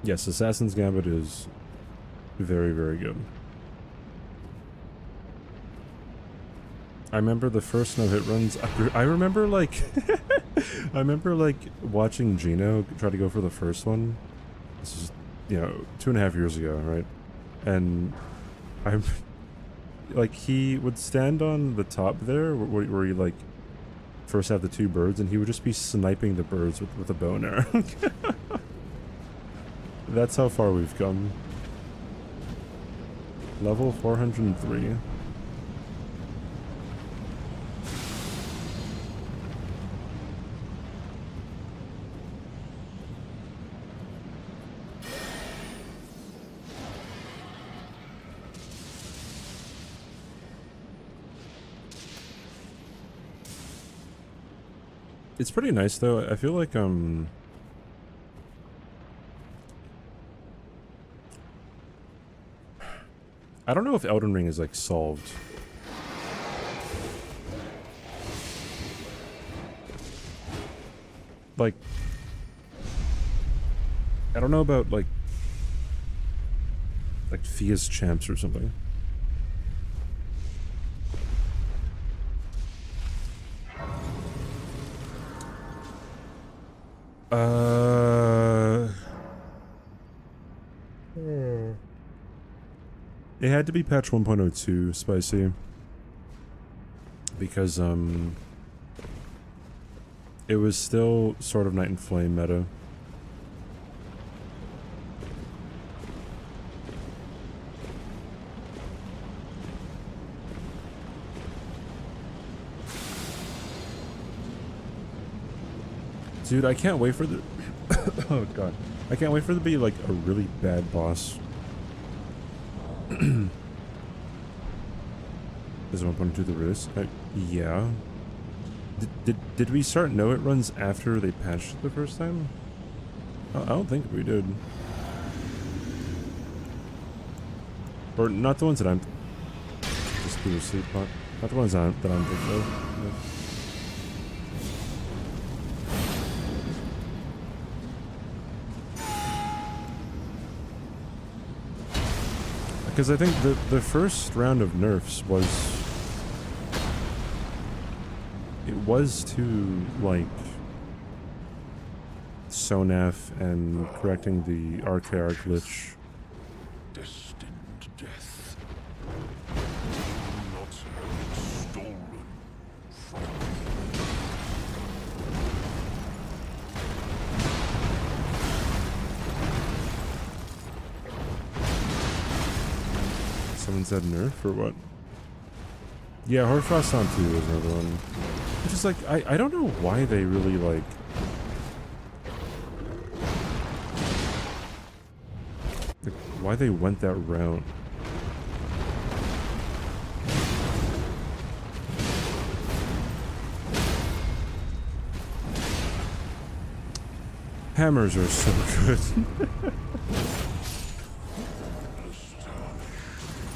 Yes, Assassin's Gambit is very, very good. I remember the first no-hit runs. I remember like I remember like watching Gino try to go for the first one. This is, you know, 2.5 years ago, right? And I'm like, he would stand on the top there where you like first have the two birds, and he would just be sniping the birds with a bow and arrow. That's how far we've come. Level 403. It's pretty nice though. I feel like I don't know if Elden Ring is like solved. Like, I don't know about like Fia's champs or something. It had to be patch 1.02 spicy because it was still sort of Night and Flame meta. Dude, I can't wait for the oh god. I can't wait for there to be like a really bad boss. Is 1.2 the release? Yeah. Did we start No It Runs after they patched it the first time? I don't think we did. Or not the ones that I'm just do a sleep pot. Not the ones that I'm thinking of. No. Because I think the first round of nerfs was to like Sonaf and correcting the RKR glitch. Destined death. Not have it stolen from me. Someone said nerf or what? Yeah, Horfrost on 2 is another one. Which is like, I don't know why they really like... why they went that route. Hammers are so good.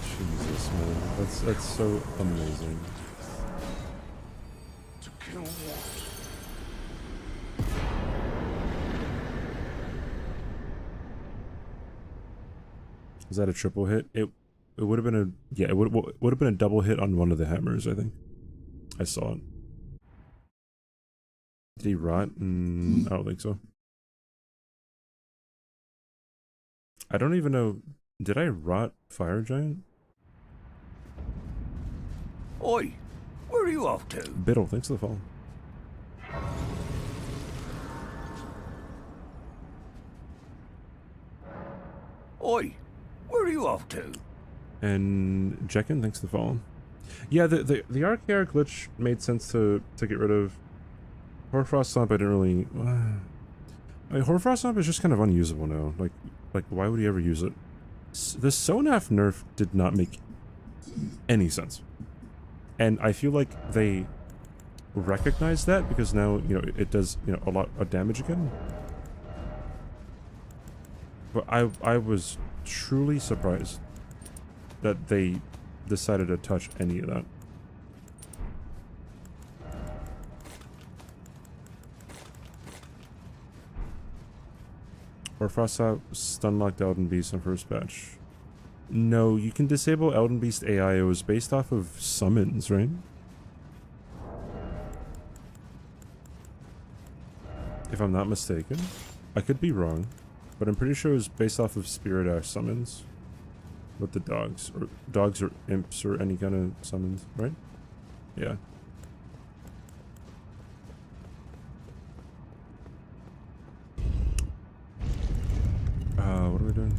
Jesus, man. That's so amazing. To kill what? Is that a triple hit? It would have been a, yeah, it would have been a double hit on one of the hammers, I think. I saw it. Did he rot? I don't think so. I don't even know. Did I rot Fire Giant? Oi, where are you off to? Biddle, thanks for the follow. Oi, where are you off to? And Jekin, thanks for the follow. Yeah, the RKR glitch made sense to get rid of. Hoarfrost Stomp, I didn't really. I mean, Hoarfrost Stomp is just kind of unusable now. Like why would he ever use it? The Sonaf nerf did not make any sense, and I feel like they recognize that because now it does a lot of damage again. But I was truly surprised that they decided to touch any of that. Or Frost out stun locked Elden Beast on first patch. No, you can disable Elden Beast AI. It was based off of summons, right? If I'm not mistaken. I could be wrong, but I'm pretty sure it was based off of Spirit Ash summons. With the dogs or imps or any kind of summons, right? Yeah. What are we doing?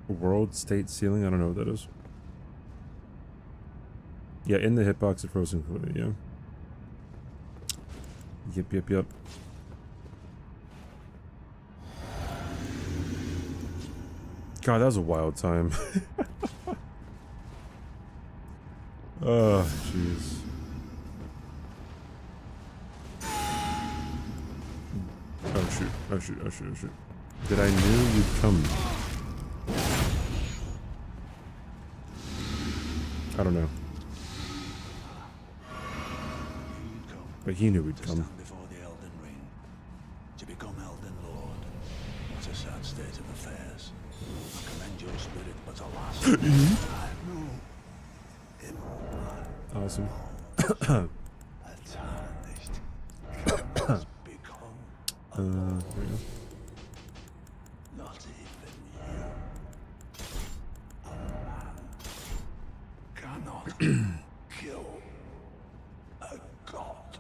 World state ceiling? I don't know what that is. Yeah, in the hitbox it frozen completely, yeah. Yep. God, that was a wild time. Oh, jeez. Oh shoot. Did I knew you'd come? I don't know. But he knew we'd come. Stand before the Elden Ring, to become Elden Lord. What a sad state of affairs. I commend your spirit, but alas, I know it will Awesome. a tarnished has become There we go. not even you. A man cannot kill a god.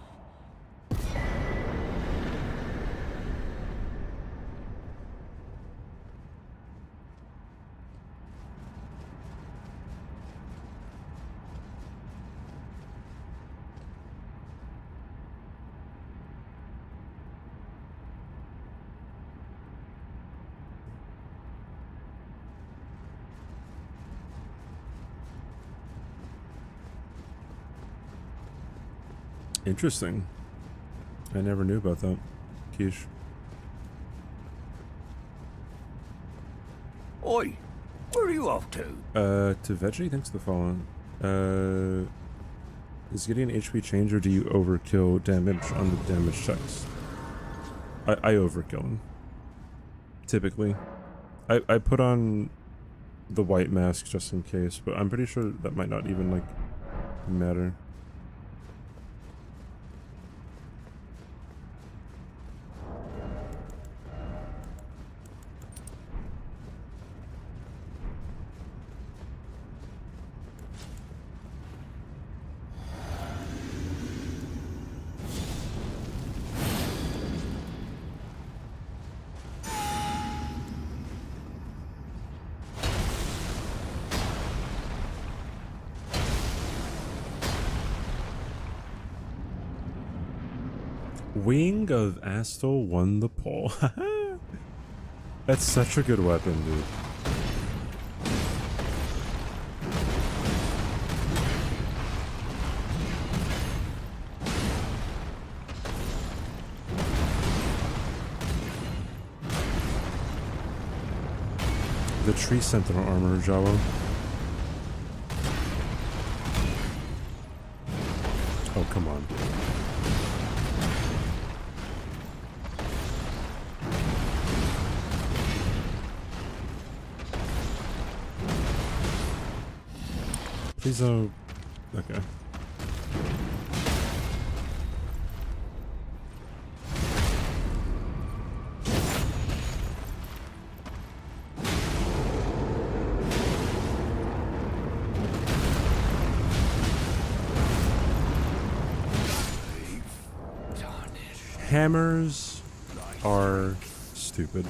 Interesting. I never knew about that. Quiche. Oi, where are you off to? To Veggie, thanks for the follow. Is getting an HP change or do you overkill damage on the damage checks? I overkill him. Typically. I put on the white mask just in case, but I'm pretty sure that might not even, like, matter. Wing of Astal won the poll. That's such a good weapon, dude. The Tree Sentinel armor, Jawa. Oh, come on. Please don't. Okay. Hammers are stupid.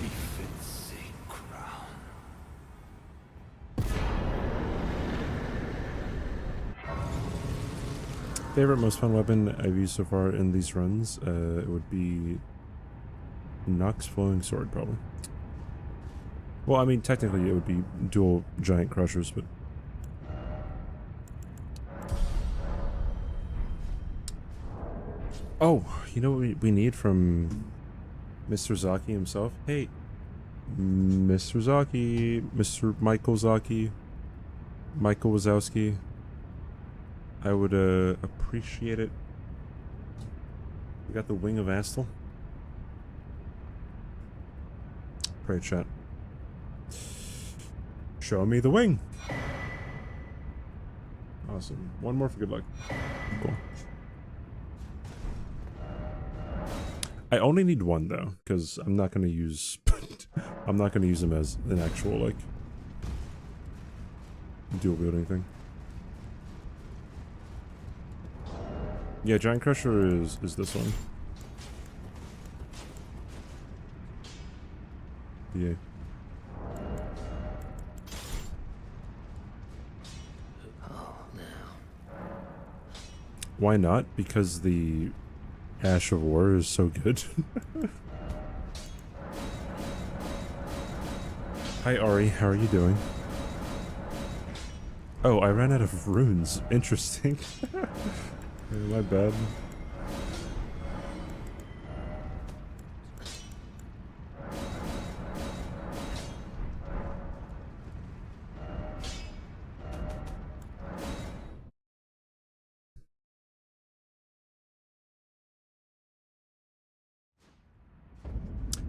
Favorite, most fun weapon I've used so far in these runs, it would be Nox Flowing Sword, probably. Well, I mean, technically it would be dual giant crushers, but... Oh, you know what we need from Mr. Zaki himself? Hey, Mr. Zaki, Mr. Michael Zaki, Michael Wazowski. I would appreciate it. We got the Wing of Astal. Pray chat. Show me the wing. Awesome. One more for good luck. Cool. I only need one though, because I'm not gonna use I'm not gonna use him as an actual like dual wielding thing. Yeah, Giant Crusher is this one. Yeah. Why not? Because the Ash of War is so good. Hi Ari, how are you doing? Oh, I ran out of runes. Interesting. My bad.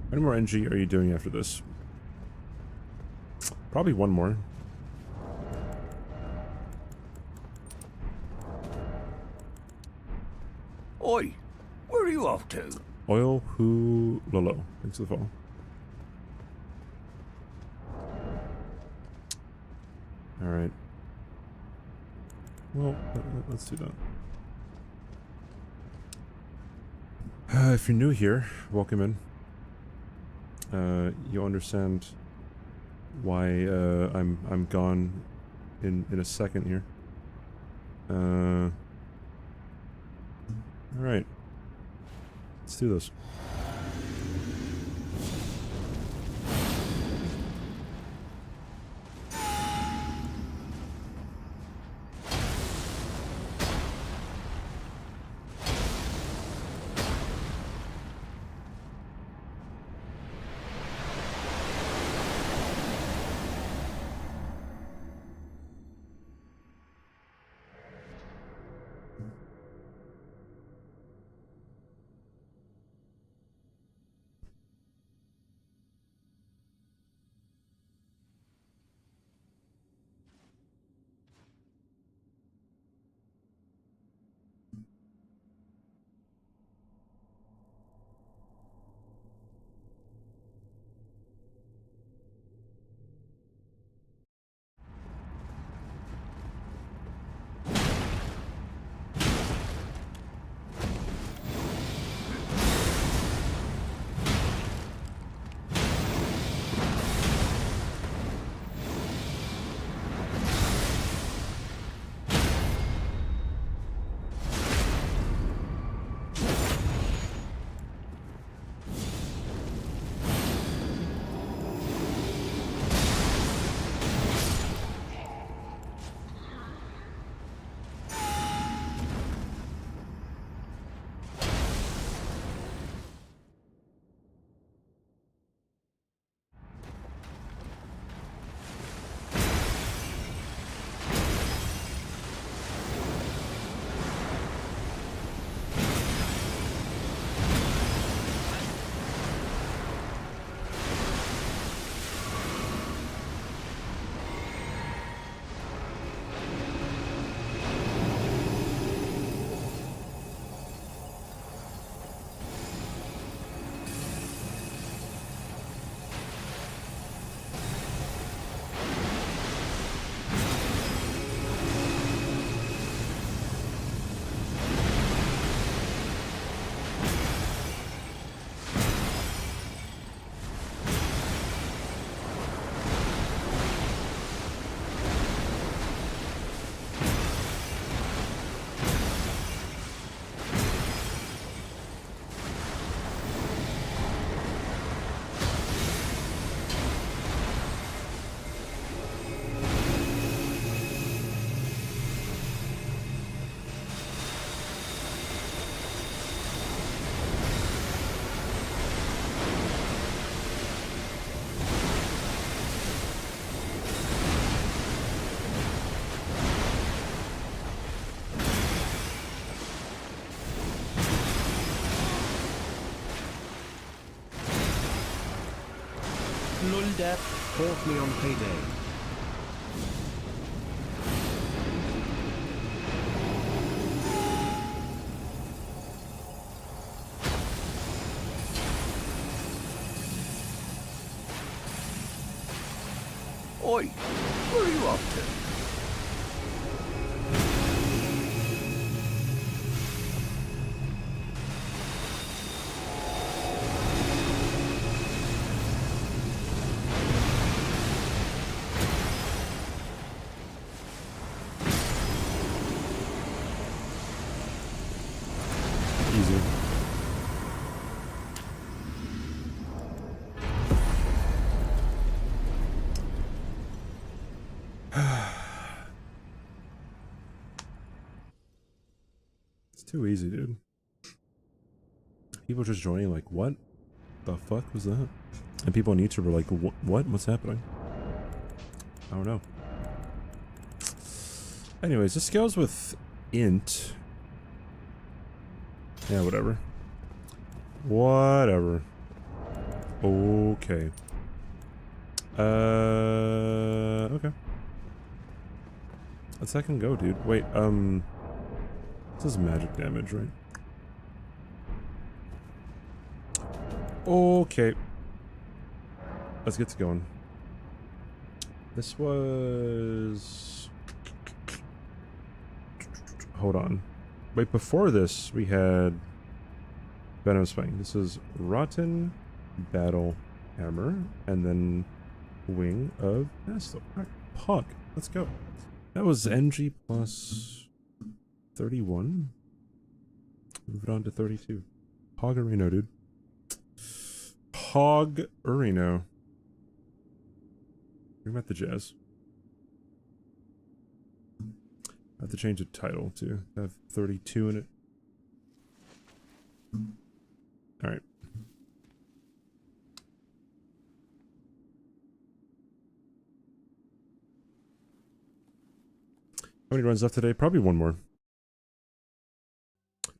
How many more NG are you doing after this? Probably one more. Oi, where are you off to? Oil Who Lolo. Thanks for the follow. Alright. Well, let's do that. If you're new here, welcome in. You'll understand why I'm gone in a second here. Alright. Let's do this. Lulder. Caught me on payday. Oi, where are you off to? Easy. It's too easy, dude. People just joining like, what the fuck was that? And people on YouTube are like, what? What's happening? I don't know. Anyways, this scales with int. Yeah, whatever. Whatever. Okay. Okay. Let's second go, dude. Wait, this is magic damage, right? Okay. Let's get to going. This was... Hold on. Wait, before this, we had Venom Spine. This is Rotten Battle Hammer, and then Wing of Nestle. Alright, Pog. Let's go. That was NG plus 31. Move it on to 32. Poggerino, dude. Poggerino. Bring back the jazz. I have to change the title to have 32 in it. Alright. How many runs left today? Probably one more.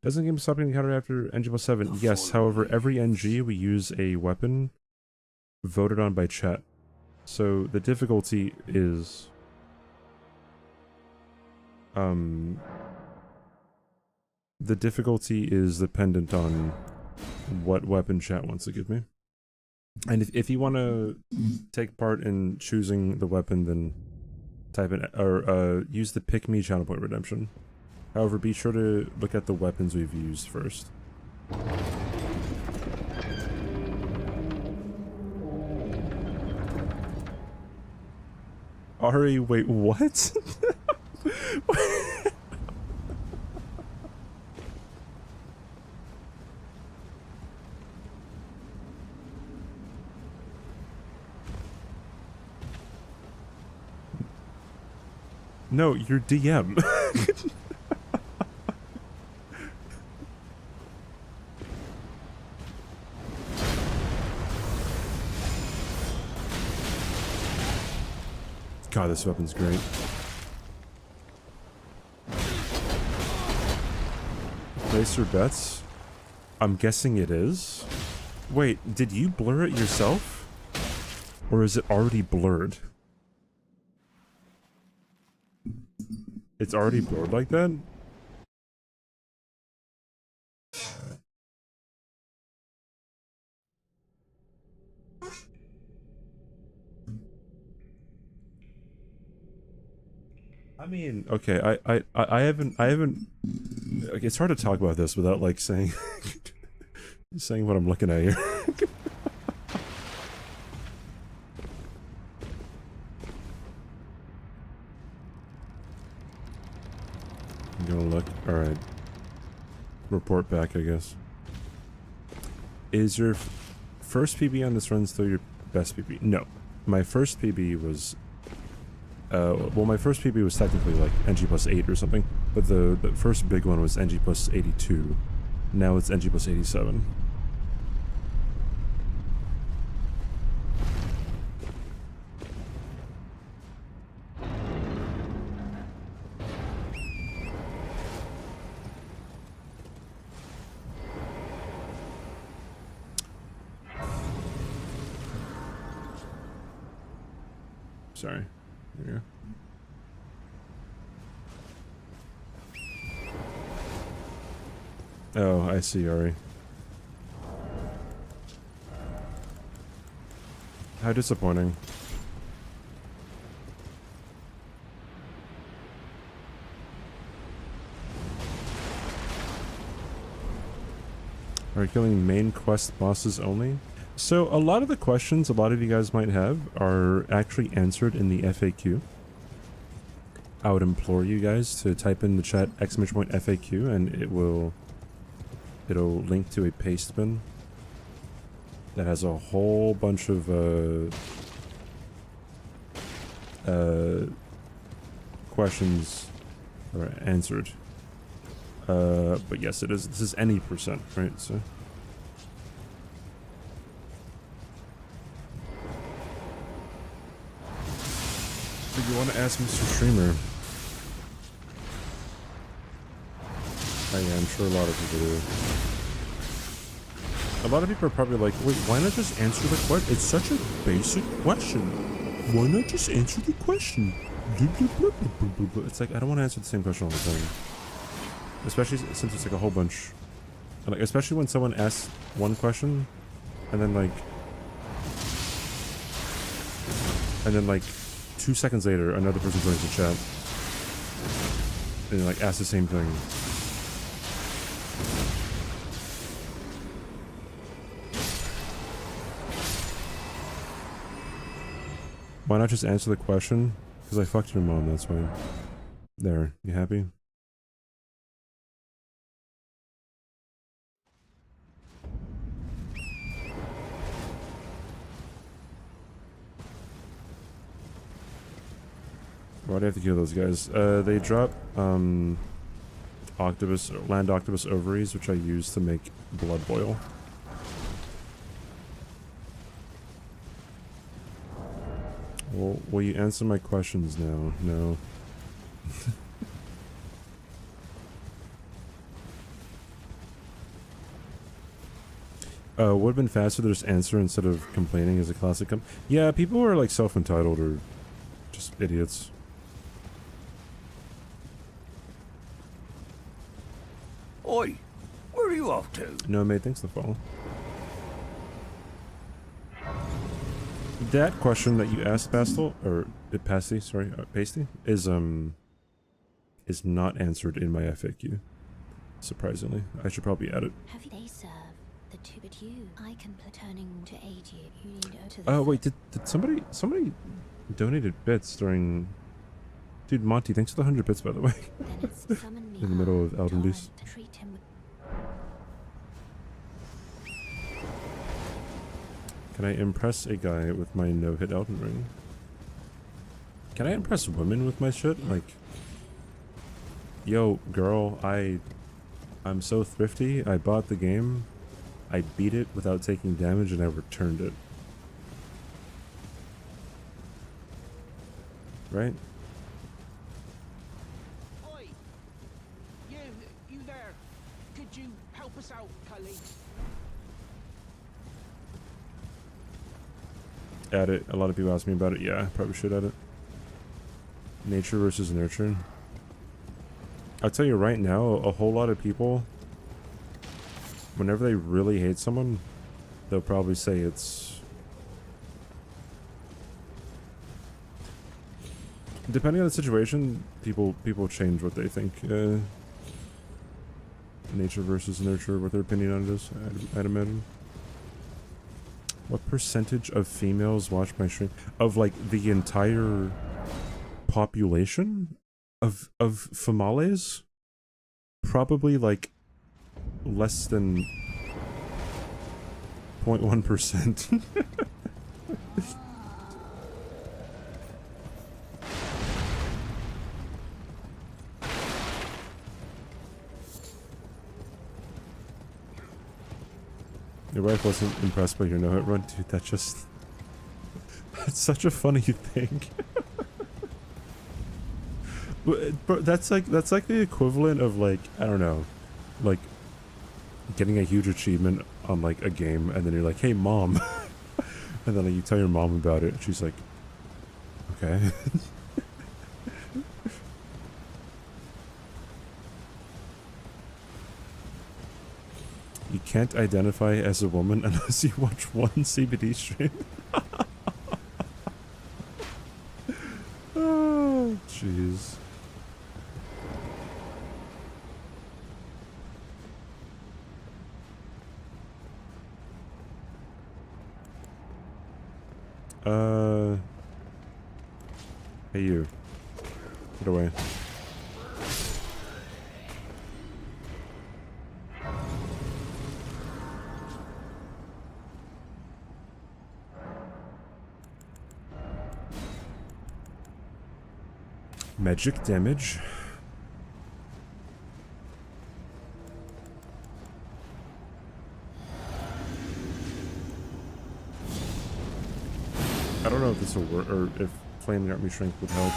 Doesn't the game stop getting countered after NG plus 7? Yes, however, every NG we use a weapon voted on by chat. So the difficulty is... the difficulty is dependent on what weapon chat wants to give me. And if you want to take part in choosing the weapon, then type in or use the pick me channel point redemption. However, be sure to look at the weapons we've used first. Ari, wait, what? No, you're DM. God, this weapon's great. Place your bets? I'm guessing it is. Wait, did you blur it yourself? Or is it already blurred? It's already blurred like that? I mean, okay, I haven't, okay, it's hard to talk about this without, like, saying, saying what I'm looking at here. I'm gonna look, alright. Report back, I guess. Is your first PB on this run still your best PB? No. My first PB was... well, my first PB was technically like NG plus 8 or something, but the first big one was NG plus 82. Now it's NG plus 87. sorry. There you go. Oh, I see, Ari. How disappointing. Are killing main quest bosses only? So a lot of the questions a lot of you guys might have are actually answered in the FAQ. I would implore you guys to type in the chat !FAQ and it'll link to a paste bin that has a whole bunch of questions that are answered. But yes, it is. This is any percent, right? So. Did you want to ask Mr. Streamer? Oh yeah, I'm sure a lot of people do. A lot of people are probably like, wait, why not just answer the question? It's such a basic question. Why not just answer the question? It's like, I don't want to answer the same question all the time. Especially since it's like a whole bunch. Like, especially when someone asks one question, and then like 2 seconds later, another person joins the chat, and like asks the same thing. Why not just answer the question? Because I fucked your mom, that's why. There, you happy? Why do I have to kill those guys? They drop land octopus ovaries, which I use to make blood boil. Well, will you answer my questions now? No. Would have been faster to just answer instead of complaining is a classic. Yeah, people who are like self-entitled or just idiots. Oi, where are you off to? No, mate, thanks for the follow. That question that you asked, Pastel, or Pasty, sorry, Pasty, is not answered in my FAQ. Surprisingly, I should probably add it. Have they served the two but you? I can turning to aid you. You need to Oh wait, did somebody donated bits during? Dude, Monty, thanks for the 100 bits, by the way. Then it's summon me In the middle of harm, Elden Ring. torrent, treat him with Can I impress a guy with my no-hit Elden Ring? Can I impress women with my shit? Like, yo, girl, I'm so thrifty. I bought the game, I beat it without taking damage, and I returned it. Right? Oi! You there? Could you help us out, Cully? Add it. A lot of people ask me about it. Yeah, probably should add it. Nature versus nurture. I'll tell you right now, a whole lot of people, whenever they really hate someone, they'll probably say it's... Depending on the situation, people change what they think. Nature versus nurture, what their opinion on it is, I'd imagine. What percentage of females watch my stream? Of like the entire population of females? Probably like less than 0.1%. Your wife wasn't impressed by your no-hit run? Dude, that's just... That's such a funny thing. Bro, that's like the equivalent of like, I don't know, like getting a huge achievement on like a game and then you're like, hey mom. And then like, you tell your mom about it and she's like, Okay. You can't identify as a woman unless you watch one CBD stream. Oh, jeez. Hey you. Get away. Magic damage. I don't know if this will work, or if Flame Army Shrink would help.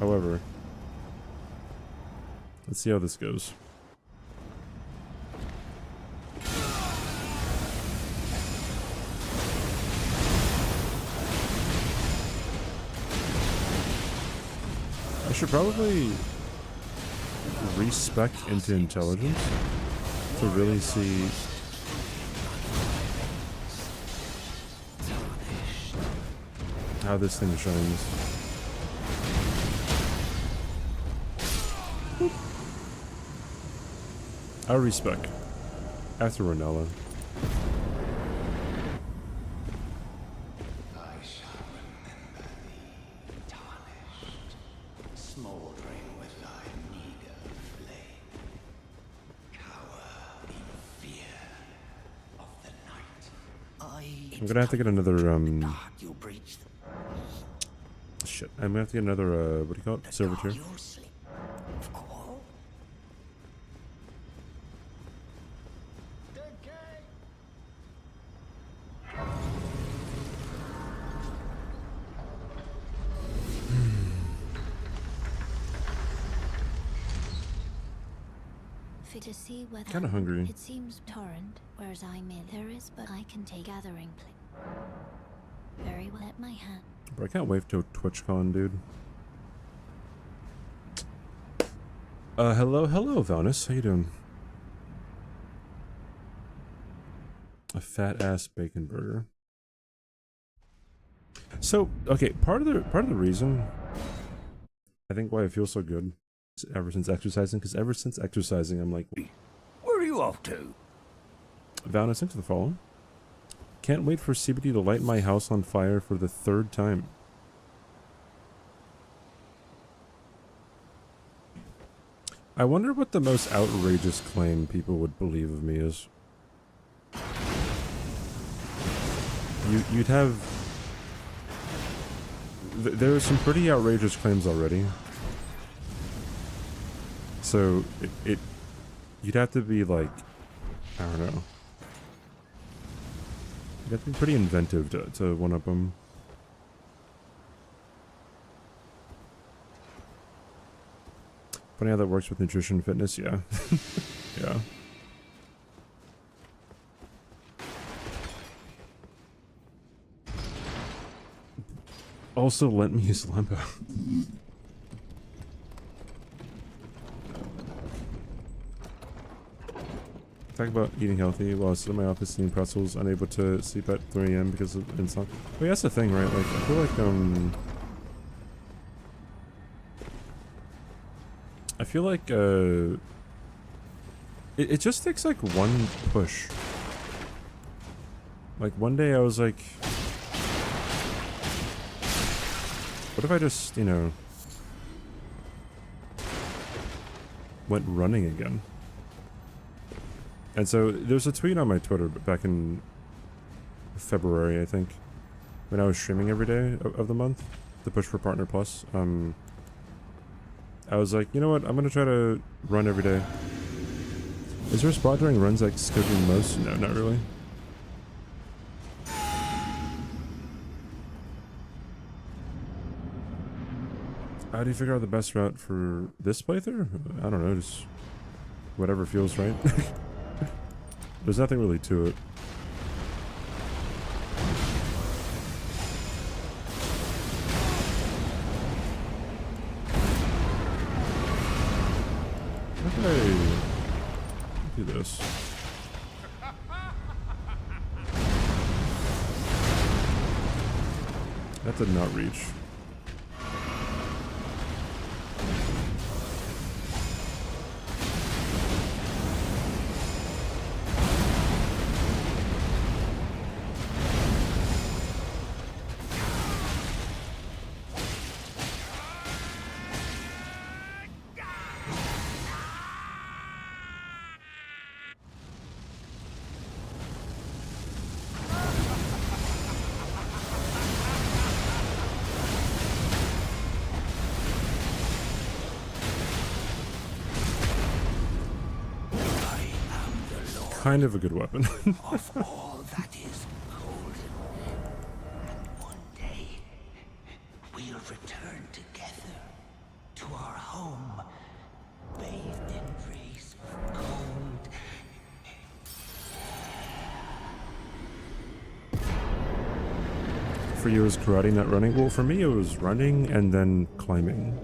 However, let's see how this goes. I should probably respec into intelligence to really see how this thing shines. I'll respec after Renella. I shall remember thee, tarnished, smouldering with thy meager flame. Cower in fear of the night. I'm gonna have to get another You breach the shit. I'm gonna have to get another what do you call it? Servitor. you'll sleep. Of course. Fit to see whether Kinda hungry. It seems torrent, whereas I'm in. There is, but I can take gathering place. Very well at my hand. Bro, I can't wait to TwitchCon, dude. Hello, Valnis. How you doing? A fat ass bacon burger. So, okay, part of the reason I think why I feel so good is ever since exercising, because ever since exercising, I'm like, Where are you off to? Valnis, thanks for the follow. Can't wait for CBD to light my house on fire for the 3rd time. I wonder what the most outrageous claim people would believe of me is. You'd have... There are some pretty outrageous claims already. So, you'd have to be like... I don't know. You'd have to be pretty inventive to one-up them. Funny how that works with nutrition and fitness, yeah. Yeah. Also, let me use Lambo. Talk about eating healthy while I sit in my office eating pretzels, unable to sleep at 3 AM because of insomnia. Wait, that's the thing, right? Like, I feel like, it just takes like one push. Like one day I was like, what if I just, you know, went running again? And so there's a tweet on my Twitter back in February, I think, when I was streaming every day of the month, the push for Partner Plus. I was like, you know what, I'm gonna try to run every day. Is there a spot during runs that scares me the most? No, not really. How do you figure out the best route for this playthrough? I don't know, just whatever feels right. There's nothing really to it. Hey, do this. That did not reach. Kind of a good weapon. Of all that is golden. And one day, we'll return together to our home, bathed in rays of gold. For you, it was karate, not running? Well, for me, it was running and then climbing.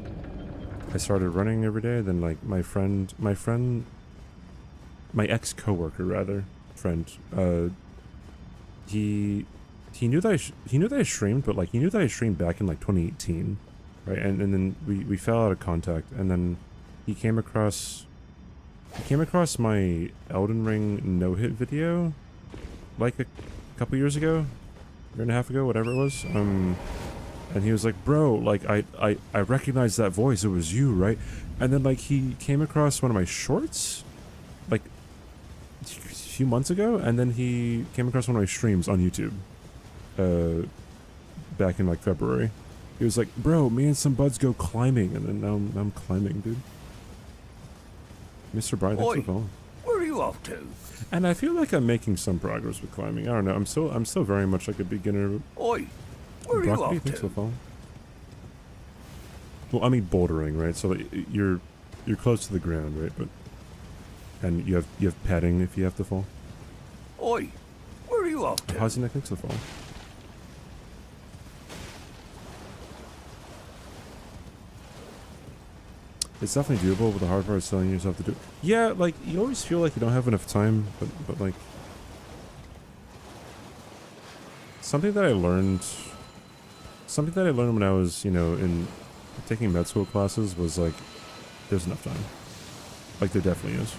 I started running every day, then like my ex-coworker rather, friend, he knew that I streamed, but like he knew that I streamed back in like 2018, right? And then we fell out of contact, and then he came across my Elden Ring no-hit video like a couple years ago, year and a half ago, whatever it was. And he was like, bro, like I recognized that voice, it was you, right? And then like he came across one of my shorts like a few months ago, and then he came across one of my streams on YouTube back in like February. He was like, bro, me and some buds go climbing, and then now I'm climbing, dude. Mr. Brian, thanks for calling. Where are you off to? And I feel like I'm making some progress with climbing. I don't know. I'm still very much like a beginner. Oi, where are you Broccoli, off thanks for to? calling. Well, I mean bouldering, right? So like, you're close to the ground, right? But and you have padding if you have to fall. Oi, where are you off to? How's your neck? Thanks for fall. It's definitely doable, but the hard part is telling yourself to do it. Yeah, like, you always feel like you don't have enough time, but like... Something that I learned when I was, you know, in taking med school classes was like, there's enough time. Like, there definitely is.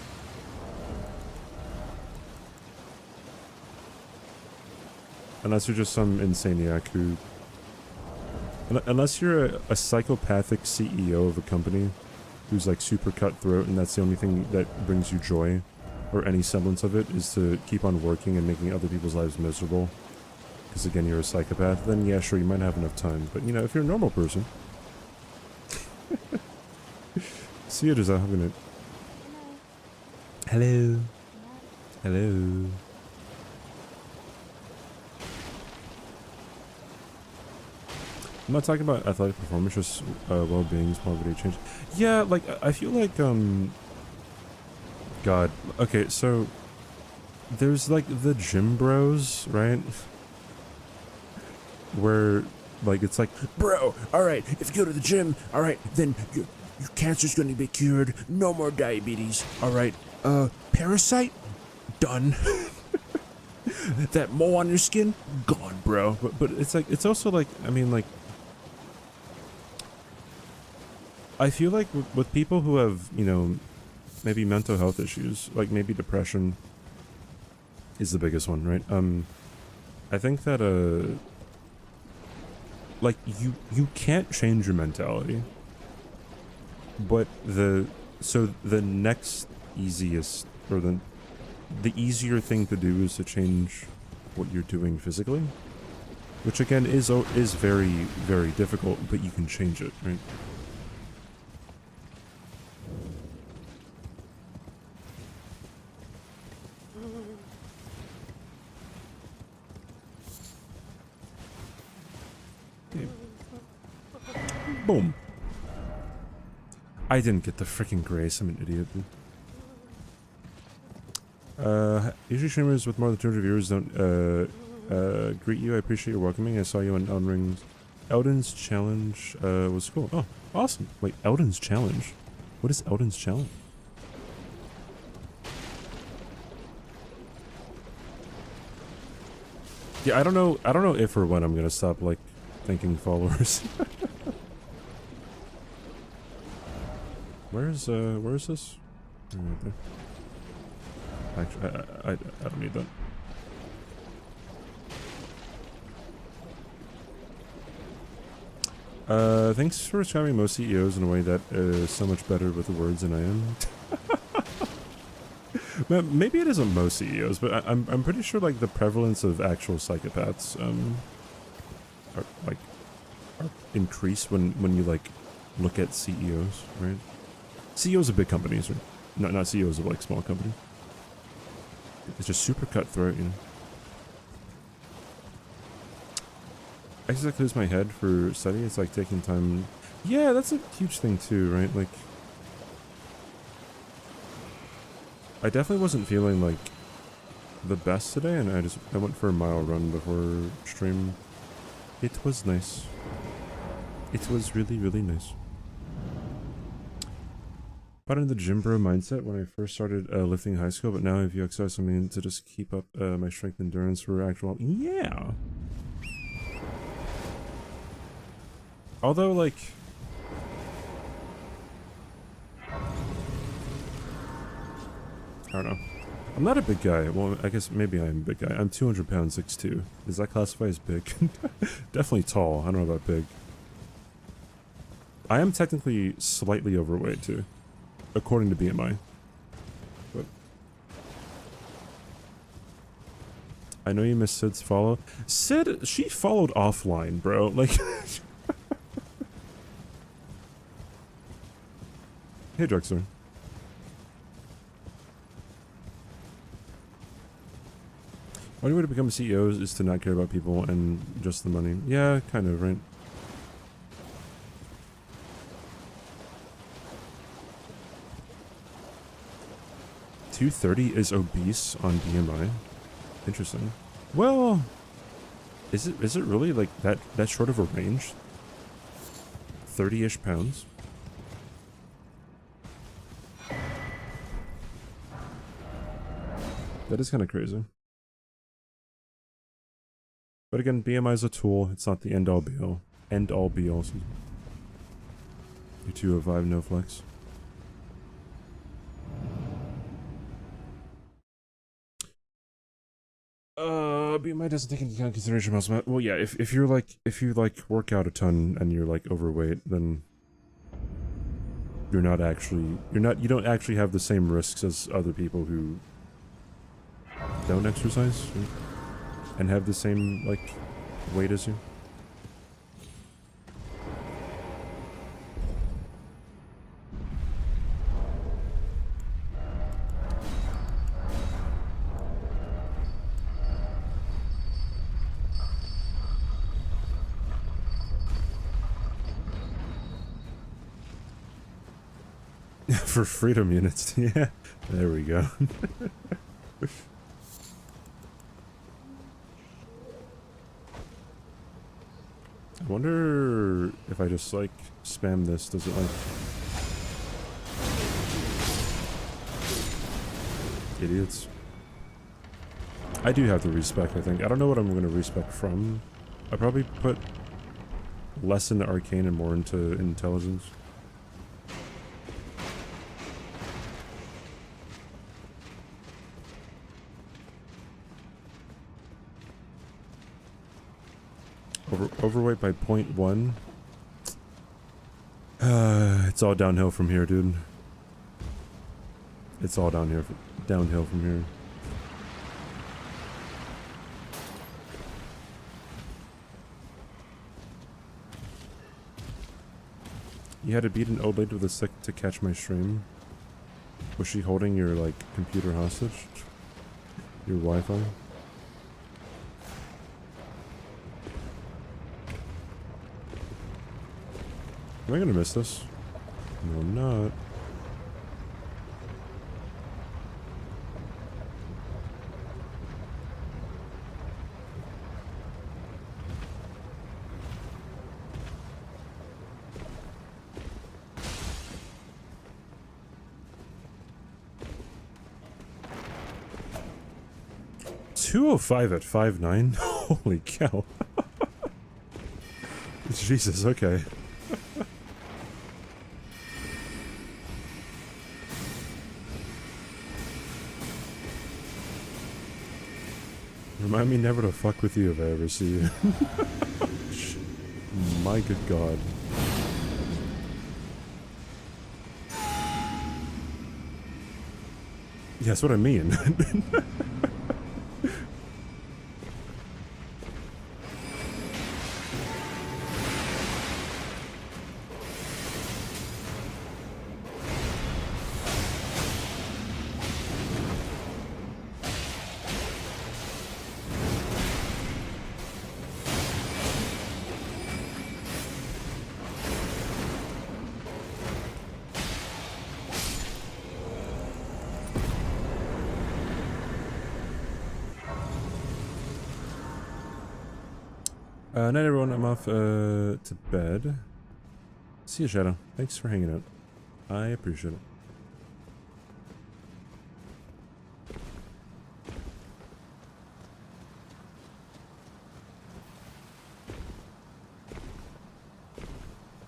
Unless you're just some insaniac who... Unless you're a psychopathic CEO of a company who's like super cutthroat, and that's the only thing that brings you joy, or any semblance of it, is to keep on working and making other people's lives miserable. Because again, you're a psychopath, then yeah, sure, you might have enough time. But you know, if you're a normal person... See you, Giselle, having it. Hello. Hello. I'm not talking about athletic performance, just well-being, small video change. Yeah, like, I feel like, God. Okay, so, there's, like, the gym bros, right? Where, like, it's like, bro, alright, if you go to the gym, alright, then your cancer's gonna be cured, no more diabetes, alright, parasite? Done. That mole on your skin? Gone, bro. But it's like, it's also like, I mean, like, I feel like with people who have, you know, maybe mental health issues, like maybe depression is the biggest one, right? I think that, like, you can't change your mentality, but the next easiest, or the easier thing to do is to change what you're doing physically, which again is very, very difficult, but you can change it, right? Boom. I didn't get the freaking grace. I'm an idiot. Usually streamers with more than 200 viewers don't greet you. I appreciate your welcoming. I saw you on Elden Ring. Elden's Challenge was cool. Oh, awesome. Wait, Elden's Challenge? What is Elden's Challenge? Yeah, I don't know if or when I'm gonna stop, like, thanking followers. Where's this? Right there. Actually, I don't need that. Thanks for describing most CEOs in a way that is so much better with the words than I am. Maybe it isn't most CEOs, but I'm pretty sure like the prevalence of actual psychopaths are increased when you like look at CEOs, right? CEOs of big companies, right? Not CEOs of like small companies. It's just super cutthroat, you know. Exercise clears my head for study. It's like taking time. Yeah, that's a huge thing too, right? Like, I definitely wasn't feeling like the best today, and I went for a mile run before stream. It was nice. It was really, really nice. Got into the gym bro mindset when I first started lifting in high school, but now I view exercise something to just keep up my strength and endurance for actual. Yeah. Although, like, I don't know. I'm not a big guy. Well, I guess maybe I'm a big guy. I'm 200 pounds, 6'2". Does that classify as big? Definitely tall. I don't know about big. I am technically slightly overweight, too. According to BMI. But I know you missed Sid's follow. Sid, she followed offline, bro. Like... Hey, Drexler. Only way to become a CEO is to not care about people and just the money. Yeah, kind of, right? $230 is obese on BMI. Interesting. Well, is it really like that short of a range? 30-ish pounds. That is kind of crazy. But again, BMI is a tool. It's not the end-all be-all. End-all be-all. You're 205, no flex. BMI doesn't take into account consideration muscle mass. Well, yeah, if you work out a ton and you're like overweight, then you don't actually have the same risks as other people who don't exercise, right? And have the same, like, weight as you. For freedom units, yeah. There we go. I wonder if I just, like, spam this, does it, like... Idiots. I do have to respec, I think. I don't know what I'm going to respec from. I'll probably put less into arcane and more into intelligence. Overweight by 0.1. It's all downhill from here, dude. It's all downhill from here. You had to beat an old lady with a stick to catch my stream. Was she holding your, like, computer hostage? Your Wi-Fi? Am I gonna miss this? No, I'm not. $205 at 5'9"? Holy cow. Jesus, okay. Remind me never to fuck with you if I ever see you. My good god. Yeah, that's what I mean. Night everyone, I'm off to bed. See you, Shadow. Thanks for hanging out. I appreciate it.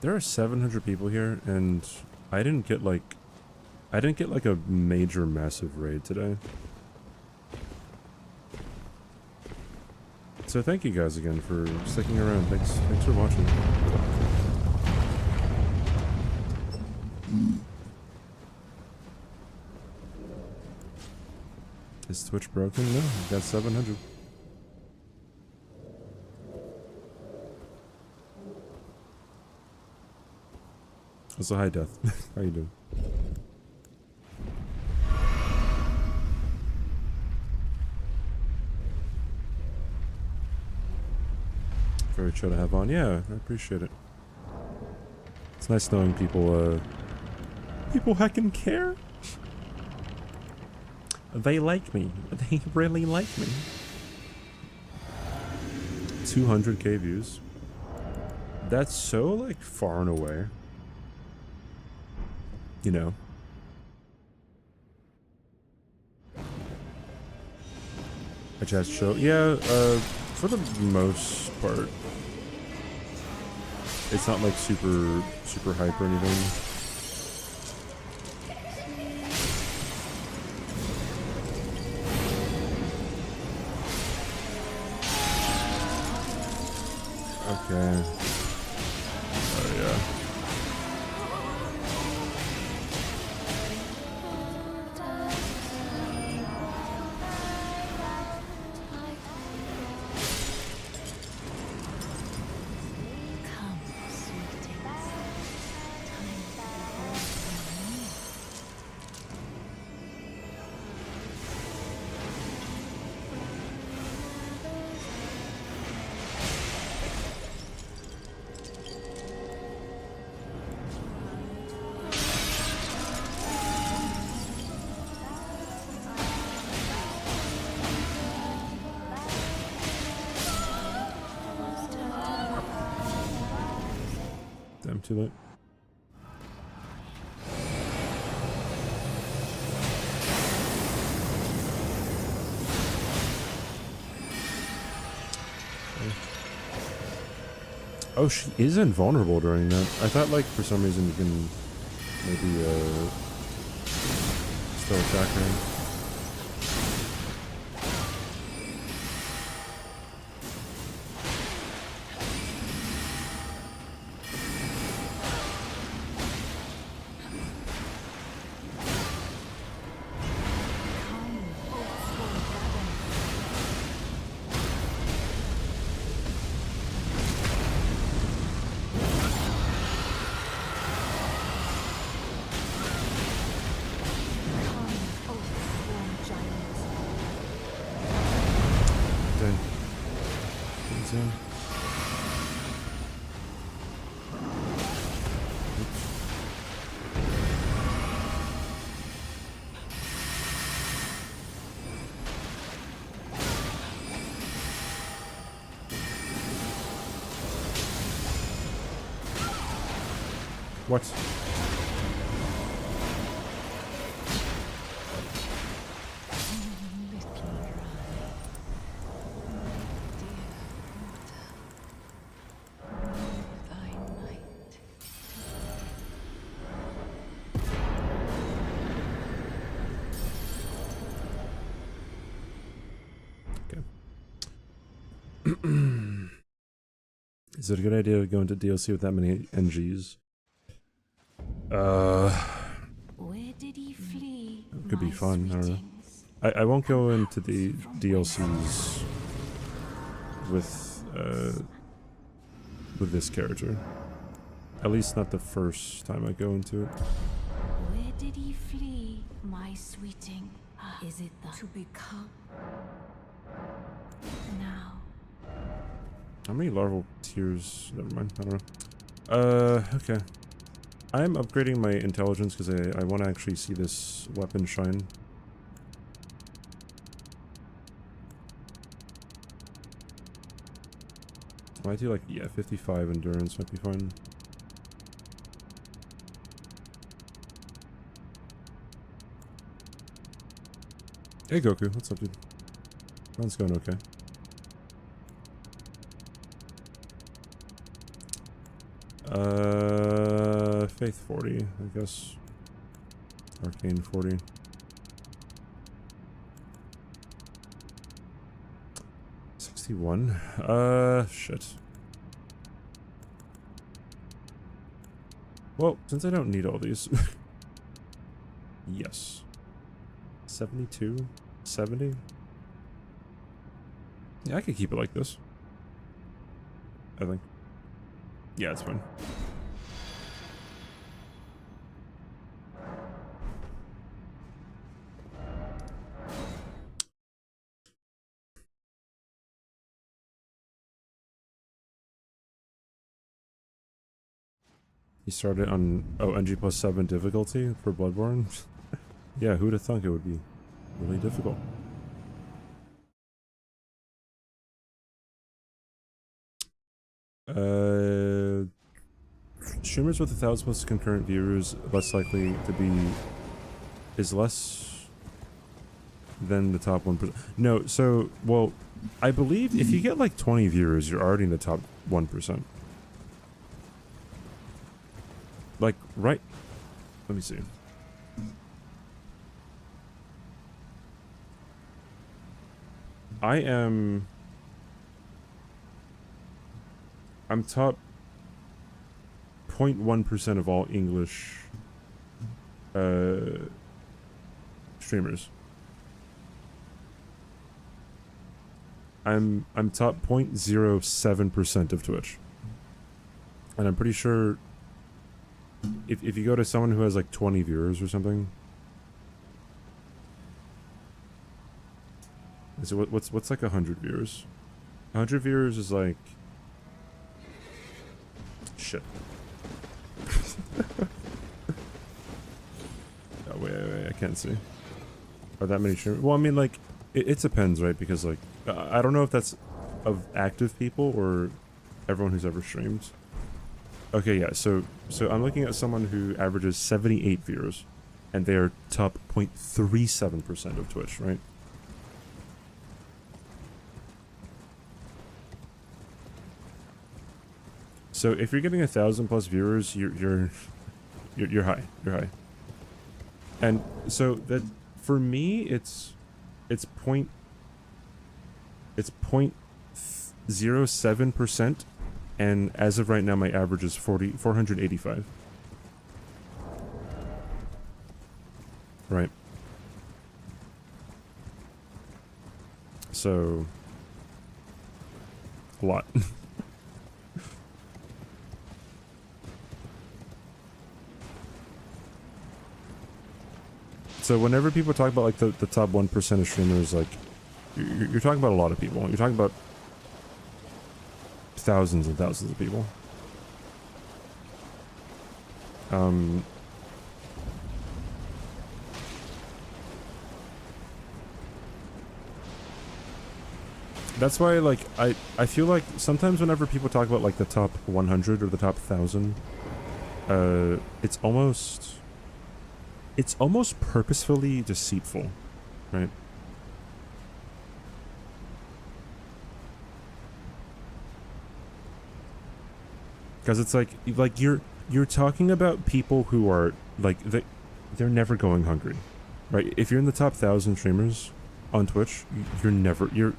There are 700 people here, and I didn't get like a major massive raid today. So thank you guys again for sticking around. Thanks for watching. Is Twitch broken? No, I've got 700. Also, hi Death. How you doing? Very chill to have on. Yeah, I appreciate it. It's nice knowing people heckin' care. They like me. They really like me. 200k views. That's so, like, far and away. You know. A jazz show. Yeah, for the most part. It's not like super hype or anything. Okay. Oh yeah. Damn, too late. Oh, she is invulnerable during that. I thought, like, for some reason you can maybe, still attack her. What? Is it a good idea to go into DLC with that many NGs? Where did he flee? It could be my fun, I don't know. sweetings? I won't go into the DLCs with this character. At least not the first time I go into it. Where did he flee, my sweeting? Is it the to become? Now. How many larval tiers? Never mind, I don't know. Okay. I'm upgrading my intelligence because I want to actually see this weapon shine. Might do like, yeah, 55 endurance might be fine. Hey Goku, what's up dude? Run's going okay. Faith 40, I guess. Arcane 40. Shit. Well, since I don't need all these. Yes. 72? 70? Yeah, I could keep it like this. I think. Yeah, it's fine. You started on, NG+7 difficulty for Bloodborne? Yeah, who'd have thunk it would be really difficult. Streamers with 1,000 plus concurrent viewers less likely to be is less than the top 1%. No, so, well, I believe if you get like 20 viewers, you're already in the top 1%. Like, right... Let me see. I'm top 0.1% of all English streamers. I'm top 0.07% of Twitch. And I'm pretty sure if you go to someone who has like 20 viewers or something. So what's like 100 viewers? 100 viewers is like shit. Oh wait, I can't see. Are that many streamers? Well, I mean, like it depends, right? Because like I don't know if that's of active people or everyone who's ever streamed. Okay, yeah. So I'm looking at someone who averages 78 viewers, and they are top 0.37% of Twitch, right? So if you're getting 1,000 plus viewers, you're high. You're high. And so that for me, it's 0.07%, and as of right now, my average is 485. Right. So a lot. So whenever people talk about like the top 1% of streamers, like you're talking about a lot of people. You're talking about thousands and thousands of people. That's why, like, I feel like sometimes whenever people talk about like the top 100 or the top 1,000, it's almost purposefully deceitful, right? Because it's like you're talking about people who are like they're never going hungry, right? If you're in the top 1,000 streamers on Twitch, you're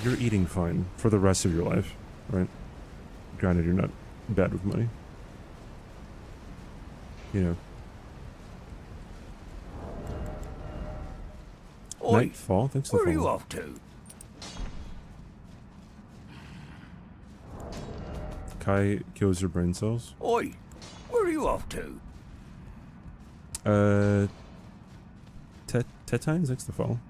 you're eating fine for the rest of your life, right? Granted, you're not bad with money. You know. Oi, Nightfall, thanks for the where are you follow. off to? Kai kills your brain cells. Oi, where are you off to? Tetines, thanks for the follow.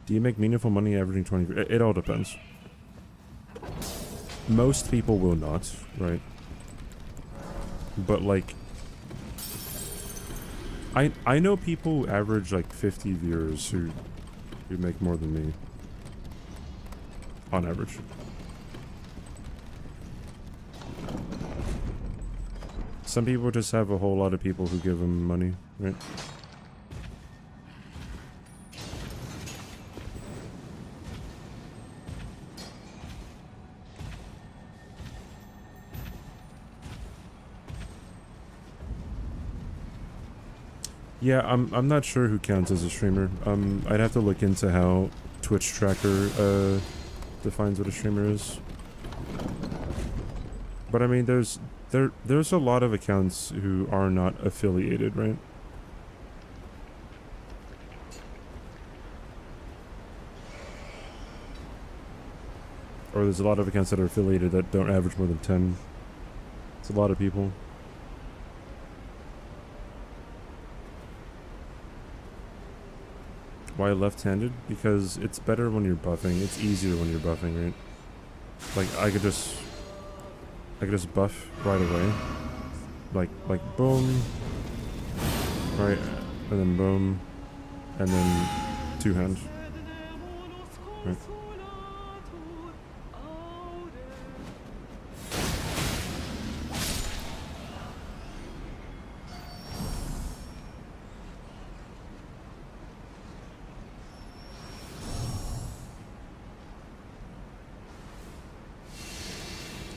Do you make meaningful money averaging 20? It all depends. Most people will not, right? But like, I know people who average like 50 viewers who make more than me. On average. Some people just have a whole lot of people who give them money, right? Yeah, I'm not sure who counts as a streamer. I'd have to look into how Twitch tracker defines what a streamer is. But I mean, there's a lot of accounts who are not affiliated, right? Or there's a lot of accounts that are affiliated that don't average more than 10. It's a lot of people. Why left-handed? Because it's better when you're buffing. It's easier when you're buffing, right? Like I could just buff right away. Like boom, right, and then boom, and then two hand. Right.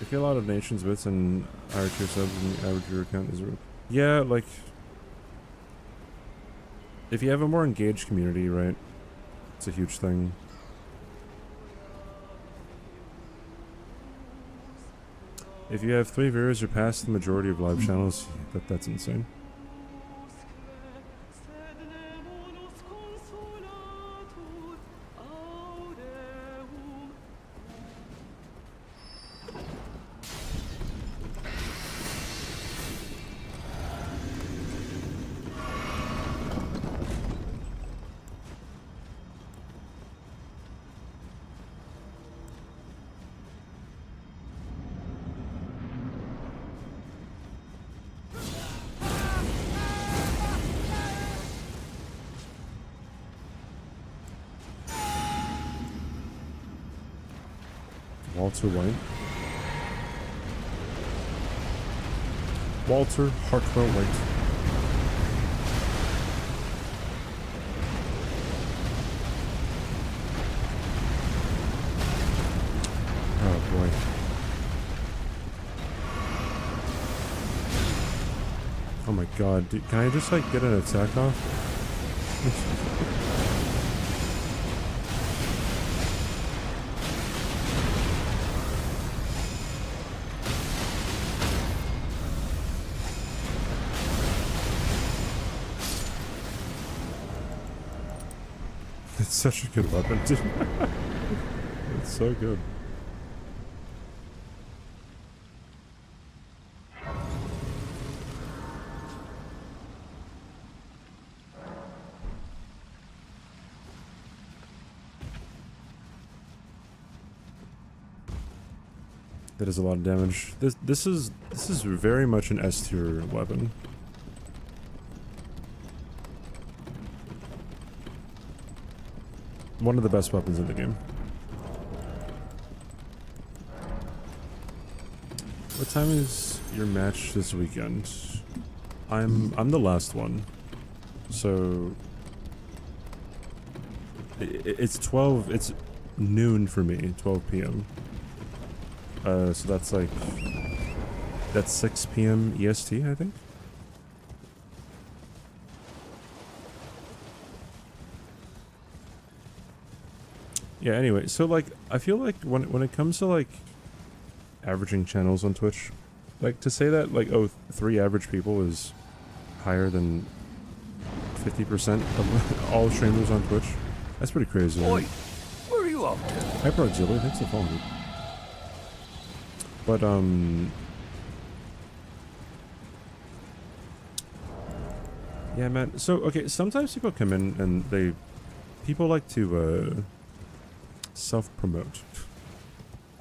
If you get a lot of nations bits and higher tier subs and the average viewer account is yeah, like if you have a more engaged community, right? It's a huge thing. If you have 3 viewers or past the majority of live channels, that's insane. Walter White. Walter Hartwell White. Oh boy. Oh my god, dude, can I just like get an attack off? It's such a good weapon, dude. It's so good. That is a lot of damage. This is very much an S tier weapon. One of the best weapons in the game. What time is your match this weekend? I'm the last one. So it's 12, it's noon for me, 12 p.m. So that's like, that's 6 p.m. EST, I think? Yeah, anyway, so like I feel like when it comes to like averaging channels on Twitch, like to say that like, oh, 3 average people is higher than 50% of all streamers on Twitch, that's pretty crazy. Oi, Right? where are you off to? Hyperoxilla, thanks for following me. But yeah, man. So okay, sometimes people come in and people like to self-promote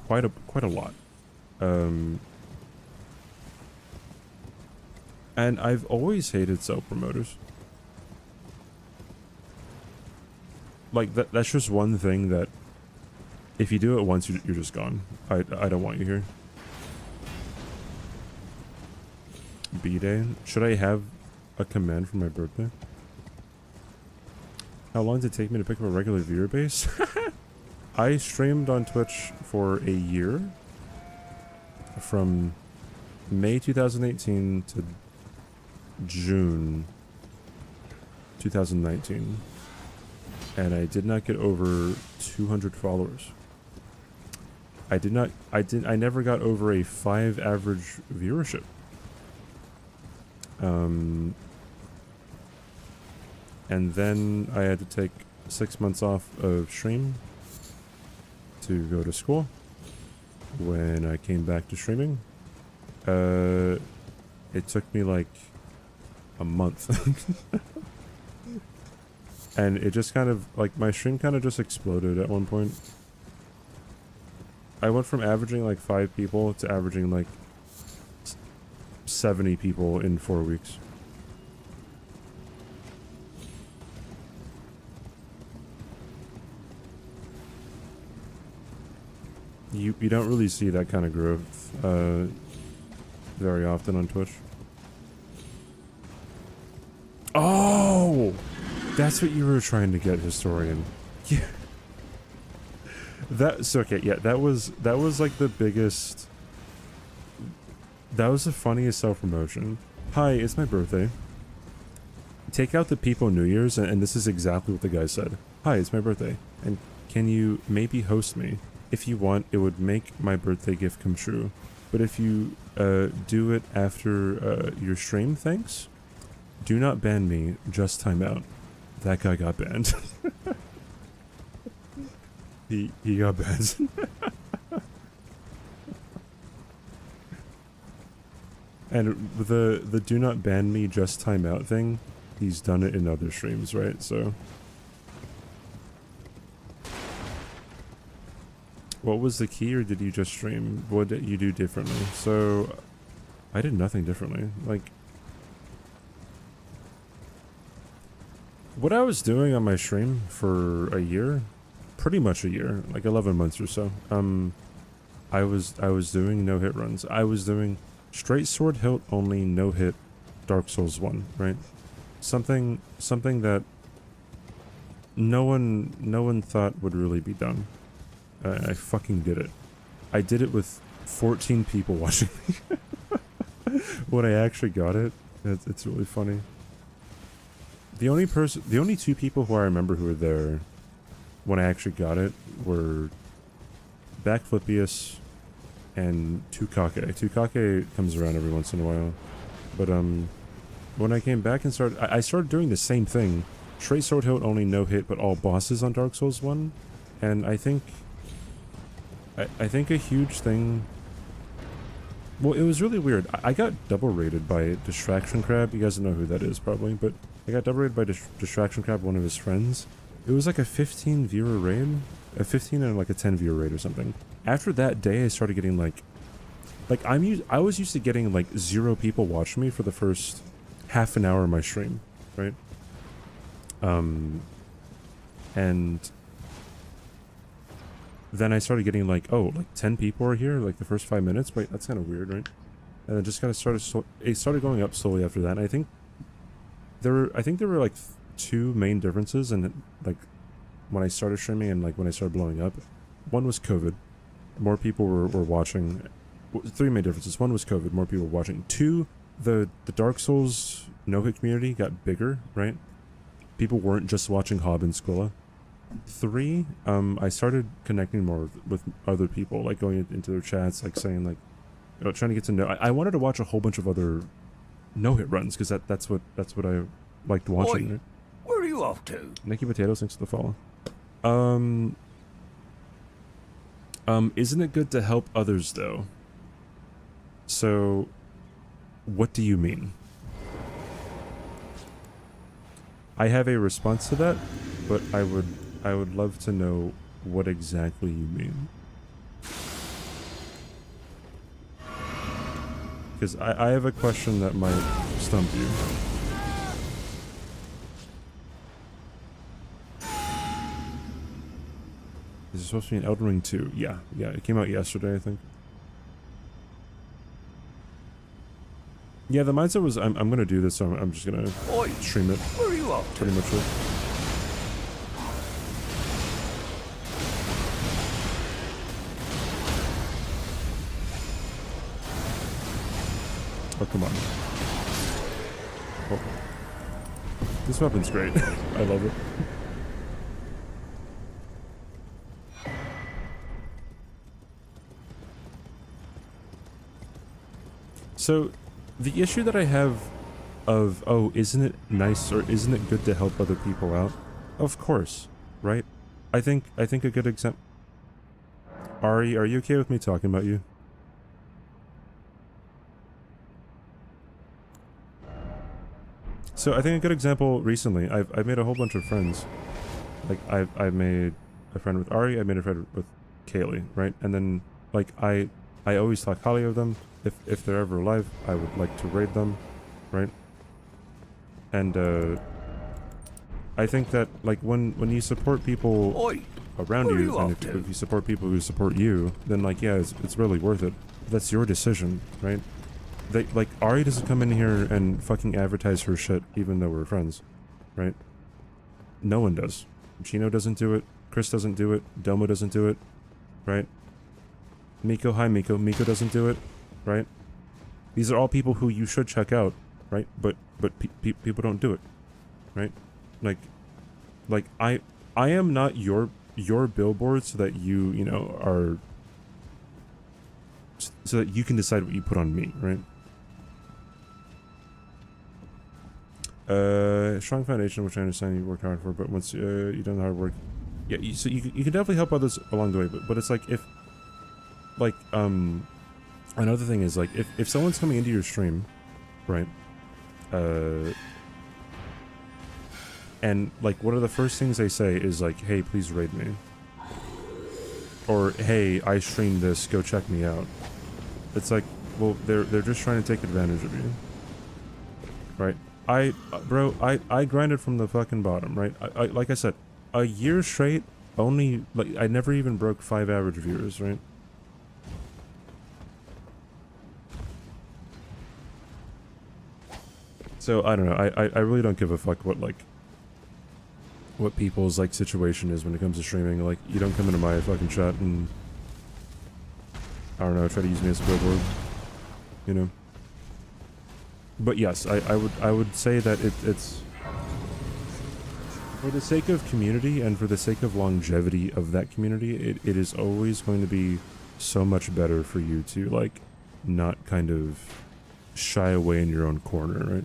quite a lot. And I've always hated self-promoters. Like that's just one thing that if you do it once, you're just gone. I don't want you here. B-Day. Should I have a command for my birthday? How long did it take me to pick up a regular viewer base? I streamed on Twitch for a year. From May 2018 to June 2019. And I did not get over 200 followers. I never got over a 5 average viewership. And then I had to take 6 months off of stream to go to school. When I came back to streaming, it took me like a month. And it just kind of, like, my stream kind of just exploded at one point. I went from averaging like 5 people to averaging like 70 people in 4 weeks. You don't really see that kind of growth very often on Twitch. Oh, that's what you were trying to get, Historian. Yeah. That's okay. Yeah, that was like the biggest. That was the funniest self-promotion. Hi, it's my birthday. Take out the People New Year's, and this is exactly what the guy said. Hi, it's my birthday, and can you maybe host me? If you want, it would make my birthday gift come true. But if you do it after your stream, thanks. Do not ban me, just time out. That guy got banned. he got banned. And the do not ban me, just time out thing, he's done it in other streams, right? So what was the key, or did you just stream? What did you do differently? So I did nothing differently. Like, what I was doing on my stream for a year, pretty much a year, like 11 months or so. I was doing no hit runs. I was doing straight sword hilt only, no hit Dark Souls 1, right? Something that no one thought would really be done. I fucking did it. I did it with 14 people watching me. When I actually got it, it's really funny. The only 2 people who I remember who were there when I actually got it were Backflipius and Tukake. Tukake comes around every once in a while. But when I came back and I started doing the same thing. Straight sword hilt only, no hit, but all bosses on Dark Souls 1. And I think a huge thing. Well, it was really weird. I got double rated by Distraction Crab. You guys don't know who that is, probably, but I got double rated by Distraction Crab, one of his friends. It was like a 15 viewer raid, a 15 and like a 10 viewer raid or something. After that day, I started getting like I was used to getting like 0 people watching me for the first half an hour of my stream, right? And then I started getting like, oh, like 10 people are here, like the first 5 minutes. Wait, that's kind of weird, right? And it just kind of it started going up slowly after that. And I think there were like 2 main differences, and like when I started streaming and like when I started blowing up. One was COVID. More people were watching. 3 main differences. One was COVID. More people were watching. 2, the Dark Souls no-hit community got bigger, right? People weren't just watching Hob and Squilla. 3, I started connecting more with other people, like going into their chats, like saying like, you know, trying to get to know. I wanted to watch a whole bunch of other no-hit runs because that's what I liked watching. Oi, Right? where are you off to? Nicky Potatoes, thanks for the follow. Isn't it good to help others though? So, what do you mean? I have a response to that, but I would love to know what exactly you mean. Because I have a question that might stump you. Is it supposed to be an Elden Ring 2? Yeah, it came out yesterday, I think. Yeah, the mindset was I'm gonna do this, so I'm just gonna stream it. Where are you off to? Pretty much it. Oh, come on. Oh. This weapon's great. I love it. So, the issue that I have of, oh, isn't it nice or isn't it good to help other people out? Of course, right? I think a good example... Ari, are you okay with me talking about you? So I think a good example recently, I've made a whole bunch of friends. Like, I've made a friend with Ari, I made a friend with Kaylee, right? And then, like, I always talk highly of them. If they're ever alive, I would like to raid them, right? And, I think that, like, when you support people around you, and if you support people who support you, then, like, yeah, it's really worth it. That's your decision, right? Like, Ari doesn't come in here and fucking advertise her shit, even though we're friends, right? No one does. Chino doesn't do it. Chris doesn't do it. Domo doesn't do it, right? Miko, hi Miko. Miko doesn't do it, right? These are all people who you should check out, right? But people don't do it, right? Like I am not your billboard so that you know are so that you can decide what you put on me, right? Strong foundation, which I understand you worked hard for, but once you've done the hard work, yeah, so you can definitely help others along the way, but it's like if, like, another thing is, like, if someone's coming into your stream, right, and, like, one of the first things they say is, like, hey, please raid me, or, hey, I streamed this, go check me out. It's like, well, they're just trying to take advantage of you, right? Bro, I grinded from the fucking bottom, right? I like I said, a year straight, only, like, I never even broke 5 average viewers, right? So, I don't know, I really don't give a fuck what, like, what people's, like, situation is when it comes to streaming. Like, you don't come into my fucking chat and, I don't know, try to use me as a billboard, you know? But yes, I would say that it's for the sake of community and for the sake of longevity of that community, it is always going to be so much better for you to, like, not kind of shy away in your own corner, right?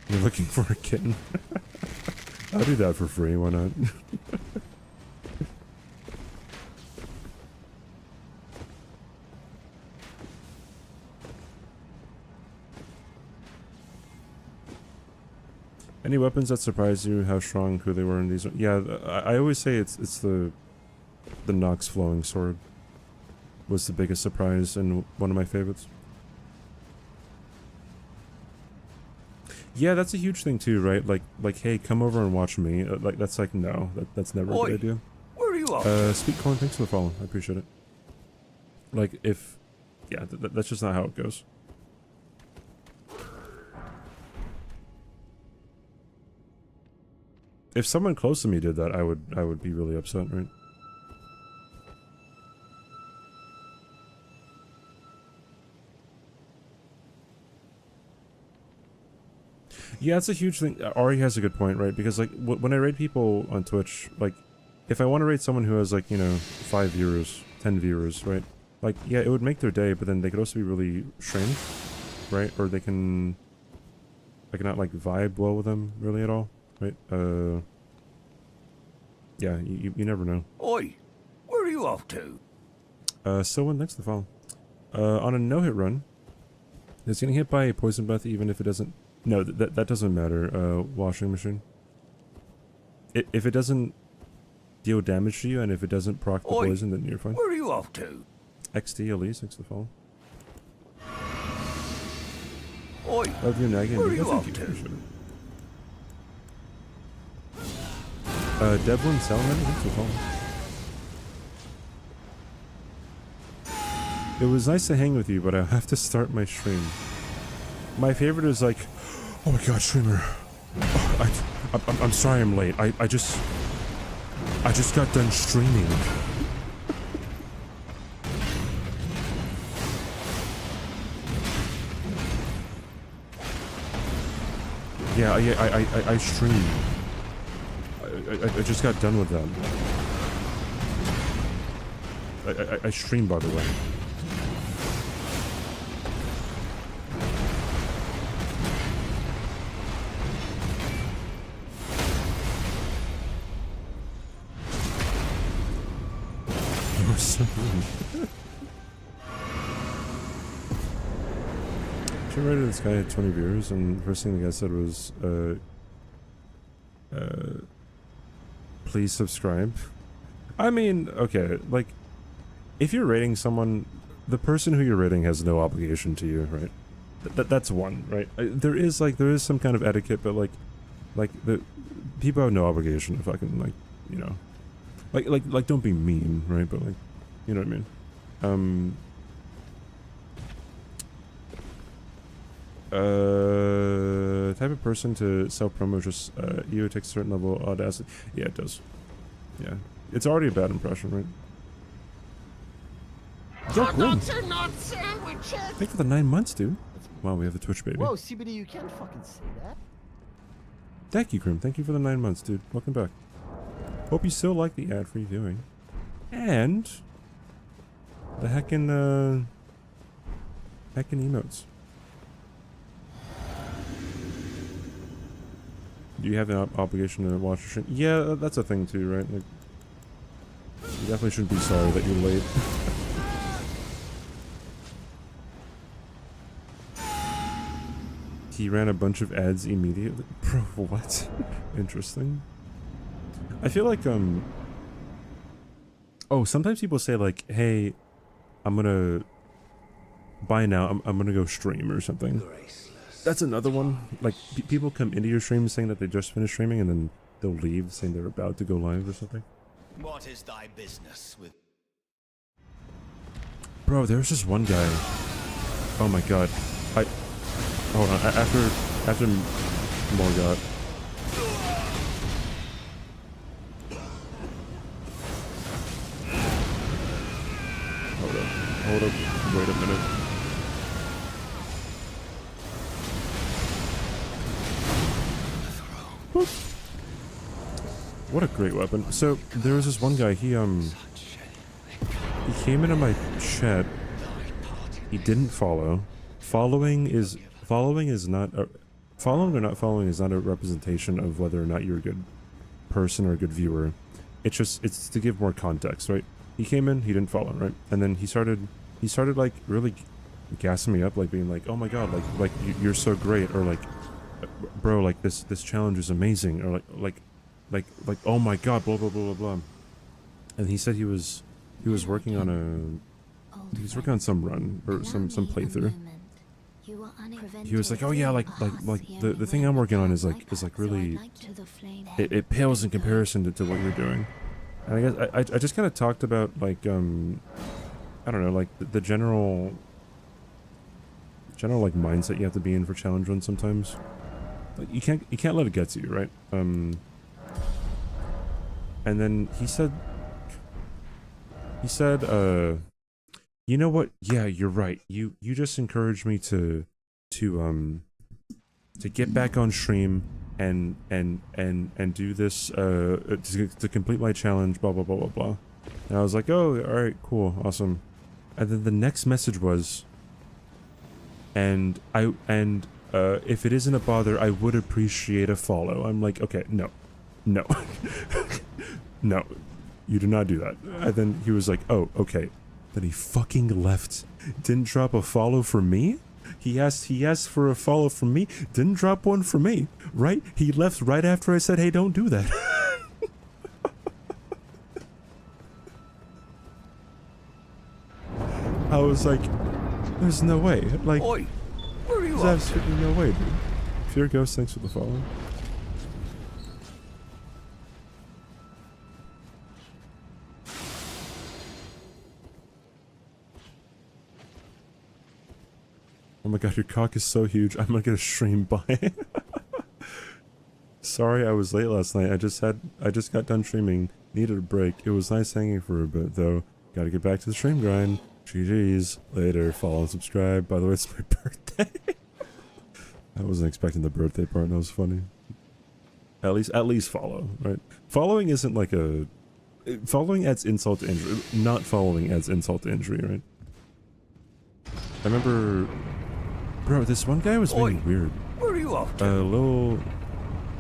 You're looking for a kitten? I'll do that for free, why not? Any weapons that surprised you? How strong? Who they were in these? Yeah, I always say it's the Nox flowing sword was the biggest surprise and one of my favorites. Yeah, that's a huge thing too, right? Like, hey, come over and watch me. Like, that's like, no, that's never a good idea. Where are you off? Sweet corn, thanks for the follow. I appreciate it. Like, if, yeah, that's just not how it goes. If someone close to me did that, I would be really upset, right? Yeah, it's a huge thing. Ari has a good point, right? Because like when I raid people on Twitch, like if I want to raid someone who has like, you know, 5 viewers, 10 viewers, right? Like, yeah, it would make their day, but then they could also be really strained, right? Or they can, I cannot like vibe well with them really at all, right? Yeah, you never know. Oi, where are you off to? Someone next to the fall. On a no-hit run, it's getting hit by a poison breath even if it doesn't... No, that doesn't matter, washing machine. If it doesn't deal damage to you, and if it doesn't proc the poison, then you're fine. Where are you off to? XD, Elise, next to the fall. Oi, Love you, nagging. where are you off Thank to? Appreciate it. Devlin Salamander, next to the fall. It was nice to hang with you, but I have to start my stream. My favorite is like, oh my god, streamer. Oh, I'm sorry I'm late. I just got done streaming. Yeah, I stream. I just got done with that. I stream, by the way. You're so rude. She rated this guy at 20 viewers, and the first thing the guy said was, please subscribe. I mean, okay, like, if you're rating someone, the person who you're rating has no obligation to you, right? That's one, right? There is some kind of etiquette, but like the people have no obligation to fucking, like, you know, like don't be mean, right? But like, you know what I mean? Type of person to self-promo just, you takes a certain level of audacity. Yeah, it does. Yeah. It's already a bad impression, right? Yo, Dogs are not sandwiches! thank you for the 9 months, dude. Wow, we have the Twitch baby. Whoa, CBD, you can't fucking say that. Thank you, Grim. Thank you for the 9 months, dude. Welcome back. Hope you still like the ad-free viewing. And the heckin' emotes. Do you have an obligation to watch your stream? Yeah, that's a thing too, right? Like, you definitely shouldn't be sorry that you're late. He ran a bunch of ads immediately. Bro, what? Interesting. I feel like, oh, sometimes people say like, hey, I'm gonna... Buy now, I'm gonna go stream or something. That's another one. Like, people come into your stream saying that they just finished streaming and then they'll leave saying they're about to go live or something. What is thy business with... Bro, there's this one guy. Oh my god. Hold on, after Morgoth. Hold up, wait a minute. What a great weapon. So, there was this one guy, he came into my chat, he didn't follow. Following or not following is not a representation of whether or not you're a good person or a good viewer. It's to give more context, right? He came in, he didn't follow, right? And then he started like really gassing me up, like being like, oh my god, like you're so great, or like, bro, like this challenge is amazing, or like oh my god, blah blah blah blah blah. And he said he was working on some run or some playthrough. He was like, oh yeah, like the thing I'm working on is like really, it pales in comparison to what you're doing. And I guess I just kind of talked about like I don't know, like the general like mindset you have to be in for challenge runs sometimes. Like you can't let it get to you, right? And then he said, you know what? Yeah, you're right. You just encouraged me to to get back on stream and do this to complete my challenge, blah blah blah blah blah. And I was like, oh, all right, cool, awesome. And then the next message was, and if it isn't a bother, I would appreciate a follow. I'm like, okay, no, no, no, you do not do that. And then he was like, oh, okay. Then he fucking left. Didn't drop a follow for me. He asked for a follow from me. Didn't drop one for me. Right? He left right after I said, hey, don't do that. I was like, there's no way. Like, Oi, where are you there's absolutely no way, dude. Fear Ghost, thanks for the follow. Oh my god, your cock is so huge. I'm gonna get a stream by. Sorry I was late last night. I just got done streaming. Needed a break. It was nice hanging for a bit though. Gotta get back to the stream grind. GG's. Later. Follow and subscribe. By the way, it's my birthday. I wasn't expecting the birthday part. That was funny. At least follow, right? Following isn't like a... Following adds insult to injury. Not following adds insult to injury, right? I remember... Bro, this one guy was being weird. Where are you off to? Little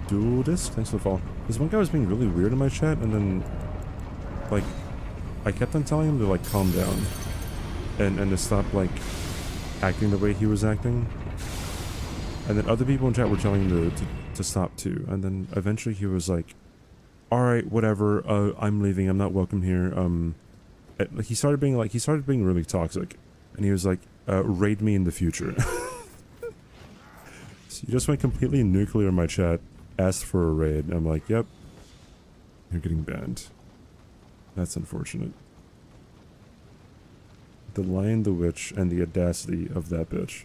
dual disc, thanks for the follow. This one guy was being really weird in my chat, and then, like, I kept on telling him to, like, calm down. And to stop, like, acting the way he was acting. And then other people in chat were telling him to stop too. And then eventually he was like, alright, whatever, I'm leaving, I'm not welcome here. He started being really toxic. And he was like, raid me in the future. So he just went completely nuclear in my chat, asked for a raid. I'm like, yep, you're getting banned. That's unfortunate. The Lion, the Witch, and the audacity of that bitch.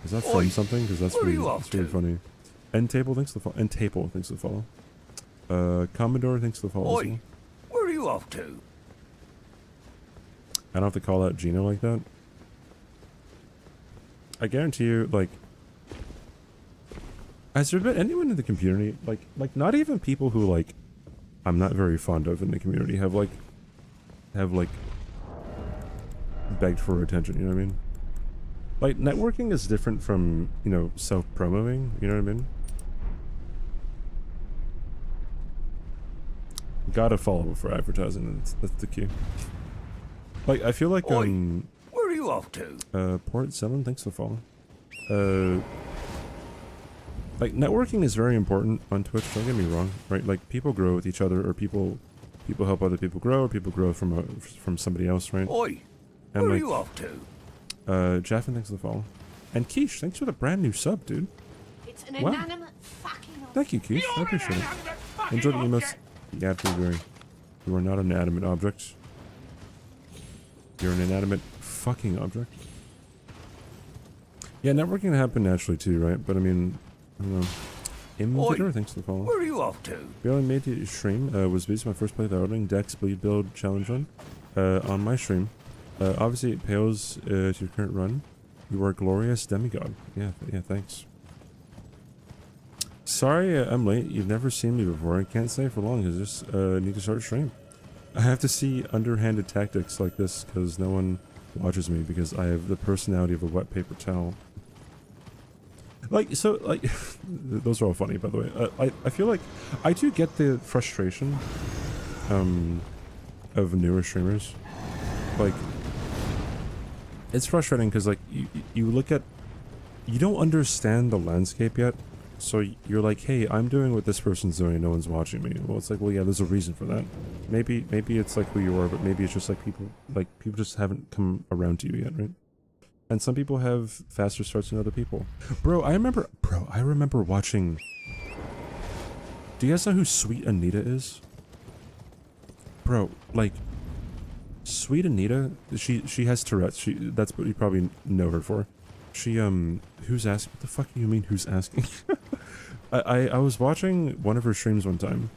Is that from something? Because that's really funny. End Table, thanks for the follow. End Table, thanks for the follow. Commodore, thanks for the follow. Oi, where are you off to? I don't have to call out Gino like that. I guarantee you, like, has there been anyone in the community, like not even people who, like, I'm not very fond of in the community have begged for attention, you know what I mean? Like, networking is different from, you know, self-promoting, you know what I mean? Gotta follow for advertising, that's the key. Like, I feel like, where are you off to? Port 7, thanks for the follow. Like, networking is very important on Twitch, don't get me wrong, right? Like, people grow with each other, or people help other people grow, or people grow from somebody else, right? Oi, where are you off to? Jaffin, thanks for the follow. And Quiche, thanks for the brand new sub, dude. It's an inanimate fucking object. Thank you, Quiche, I appreciate it. Enjoy the emotes. Yeah, you are not an inanimate object. You're an inanimate fucking object. Yeah, networking can happen naturally too, right? But I mean, I don't know. Imvitor, thanks for the follow. Where are you off to? Barely made the stream. Was based on my first play of the Elden Ring Dex Bleed Build Challenge run. On my stream. Obviously it pales to your current run. You are a glorious demigod. Yeah, thanks. Sorry I'm late. You've never seen me before. I can't stay for long. I just need to start a stream. I have to see underhanded tactics like this because no one watches me because I have the personality of a wet paper towel. Like, so, like, those are all funny, by the way. I feel like I do get the frustration of newer streamers. Like, it's frustrating because, like, you look at, you don't understand the landscape yet. So you're like, hey, I'm doing what this person's doing and no one's watching me. Well, it's like, well, yeah, there's a reason for that. Maybe it's like who you are, but maybe it's just like people just haven't come around to you yet, right? And some people have faster starts than other people. Bro, I remember watching... Do you guys know who Sweet Anita is? Bro, like, Sweet Anita, she has Tourette's. That's what you probably know her for. She, who's asking? What the fuck do you mean, who's asking? I was watching one of her streams one time,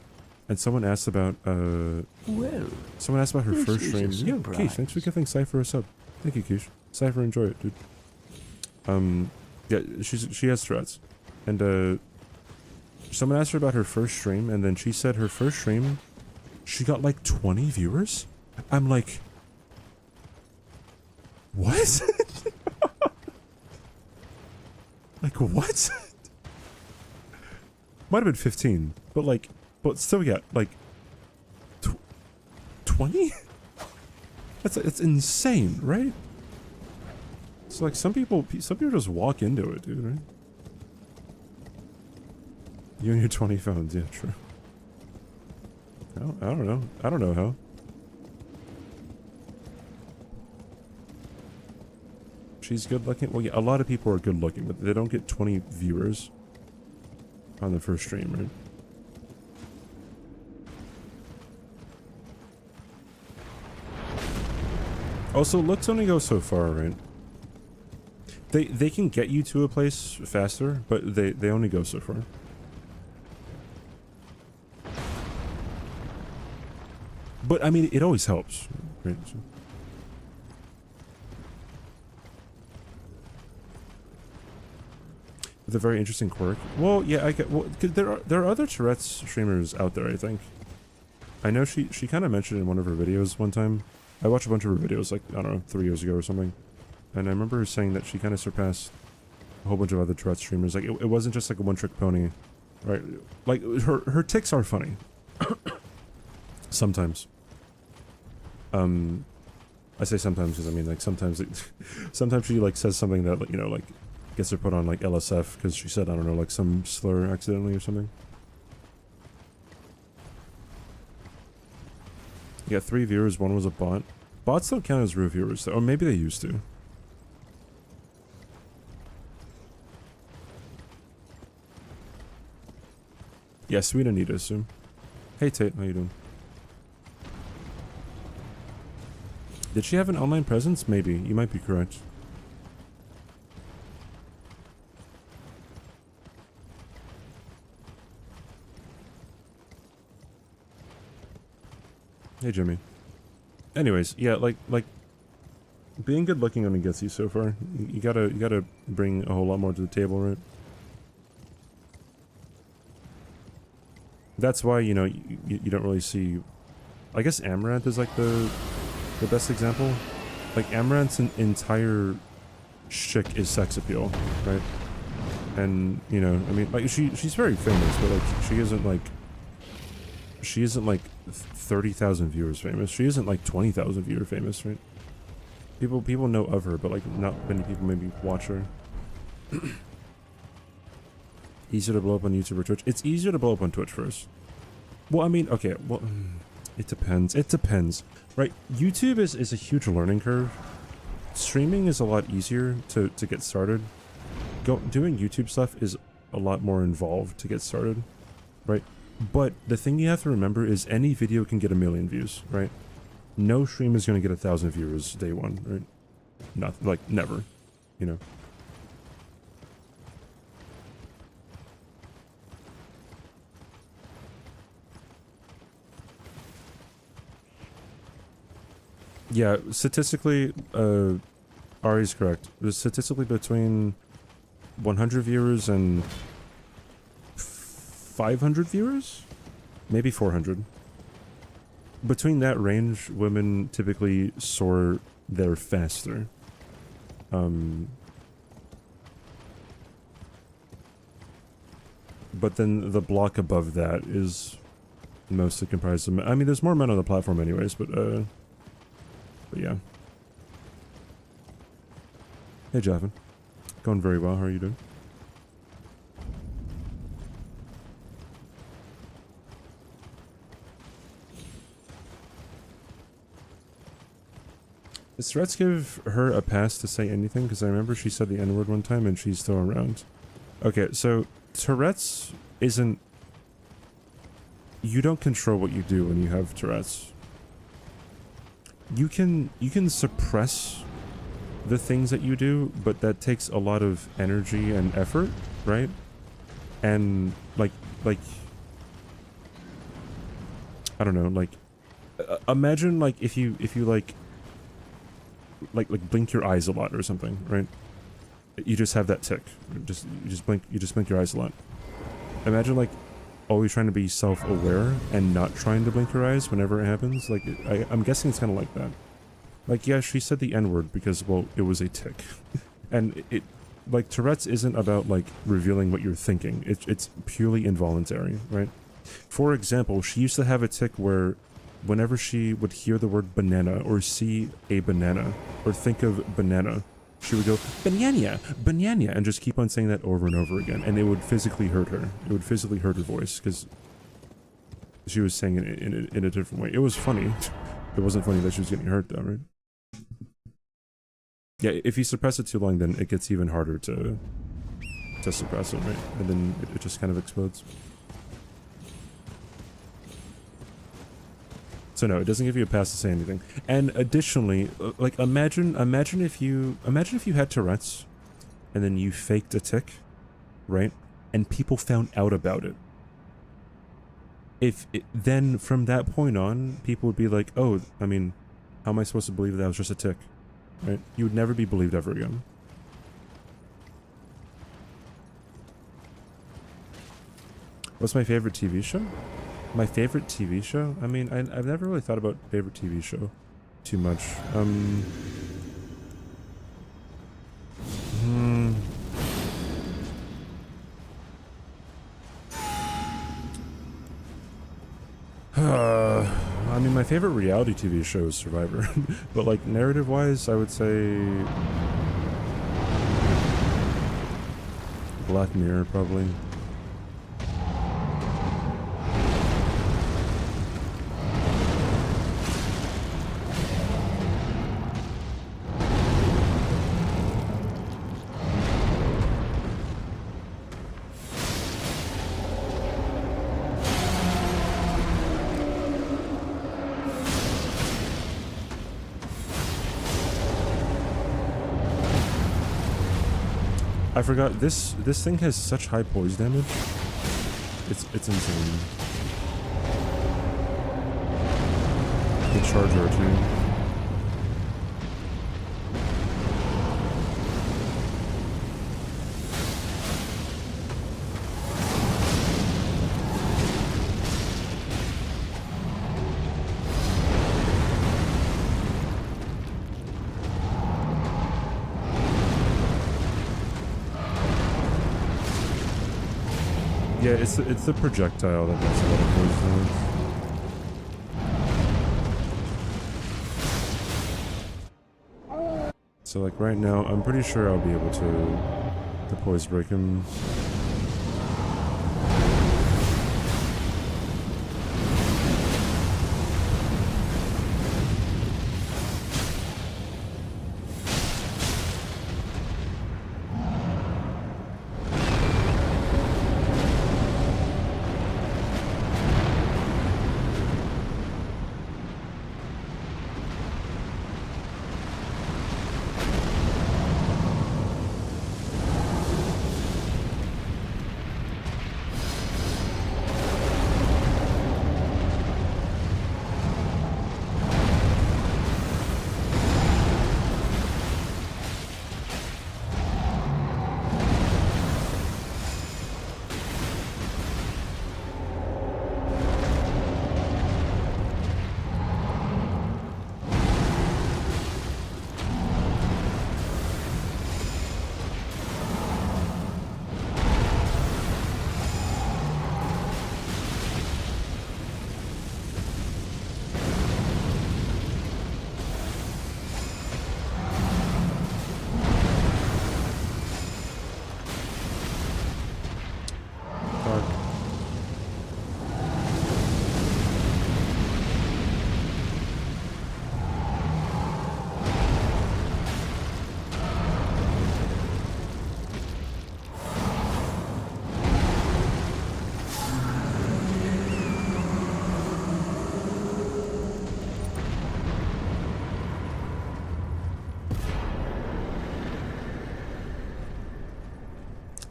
and someone asked about, someone asked about her first stream. Yeah, Keish, thanks for giving Cypher a sub. Thank you, Keish. Cypher, enjoy it, dude. Yeah, she has Tourette's. And someone asked her about her first stream, and then she said her first stream, she got like 20 viewers. I'm like, what? Like, what? Might have been 15, but still, yeah, like 20? It's insane, right? It's like some people just walk into it, dude, right? You and your 20 phones, yeah, true. I don't know. I don't know how. She's good looking. Well, yeah, a lot of people are good looking, but they don't get 20 viewers on the first stream, right? Also, looks only go so far, right? They can get you to a place faster, but they only go so far. But I mean, it always helps, right? So. With a very interesting quirk. Well, yeah, I get. Well, 'cause there are other Tourette's streamers out there. I think. I know she kind of mentioned in one of her videos one time. I watched a bunch of her videos, like, I don't know, 3 years ago or something. And I remember her saying that she kind of surpassed a whole bunch of other Tourette's streamers. Like, it wasn't just like a one-trick pony, right? Like, her tics are funny. Sometimes. I say sometimes because I mean, like, sometimes she, like, says something that, you know, like, gets her put on, like, LSF because she said, I don't know, like, some slur accidentally or something. You got 3 viewers, 1 was a bot. Bots don't count as real viewers, though. Or maybe they used to. Yeah, sweet Anita, assume. Hey Tate, how you doing? Did she have an online presence? Maybe. You might be correct. Hey Jimmy. Anyways, yeah, like being good looking only gets you so far. You gotta bring a whole lot more to the table, right? That's why, you know, you don't really see. I guess Amaranth is like the best example. Like, Amaranth's entire shtick is sex appeal, right? And, you know, I mean, like, she's very famous, but, like, she isn't like 30,000 viewers famous. She isn't like 20,000 viewer famous, right? People know of her, but, like, not many people maybe watch her. Easier to blow up on YouTube or Twitch? It's easier to blow up on Twitch first. Well, I mean, okay, well, it depends. It depends, right? YouTube is a huge learning curve. Streaming is a lot easier to get started. Doing YouTube stuff is a lot more involved to get started, right? But the thing you have to remember is any video can get 1 million views, right? No stream is going to get 1,000 viewers day one, right? Not like never, you know. Yeah, statistically, Ari's correct. Statistically, between 100 viewers and 500 viewers? Maybe 400. Between that range, women typically soar there faster. But then the block above that is mostly comprised of men. I mean, there's more men on the platform anyways, but yeah. Hey, Javin. Going very well. How are you doing? Does Tourette's give her a pass to say anything? Because I remember she said the N-word one time and she's still around. Okay, so Tourette's isn't... You don't control what you do when you have Tourette's. You can suppress the things that you do, but that takes a lot of energy and effort, right? And like I don't know, like imagine like if you like blink your eyes a lot or something, right? you just have that tick. You just blink your eyes a lot. Imagine like always trying to be self-aware and not trying to blink your eyes whenever it happens. Like I'm guessing it's kind of like that. Like, yeah, she said the N-word because, well, it was a tick. And it like Tourette's isn't about like revealing what you're thinking. It's purely involuntary, right? For example, she used to have a tick where whenever she would hear the word banana or see a banana or think of banana, she would go, banana, banana, and just keep on saying that over and over again. And it would physically hurt her. It would physically hurt her voice because she was saying it in a different way. It was funny. It wasn't funny that she was getting hurt though, right? Yeah, if you suppress it too long, then it gets even harder to suppress it, right? And then it just kind of explodes. So no, it doesn't give you a pass to say anything. And additionally, like imagine if you had Tourette's and then you faked a tick, right? And people found out about it. Then from that point on, people would be like, "Oh, I mean, how am I supposed to believe that was just a tick?" Right? You would never be believed ever again. What's my favorite TV show? My favorite TV show? I mean, I've never really thought about favorite TV show too much. I mean, my favorite reality TV show is Survivor. But like narrative-wise, I would say Black Mirror, probably. I forgot this thing has such high poise damage. It's insane. The charger too. Yeah, it's the projectile that gets a lot of poise damage. So like right now, I'm pretty sure I'll be able to poise break him.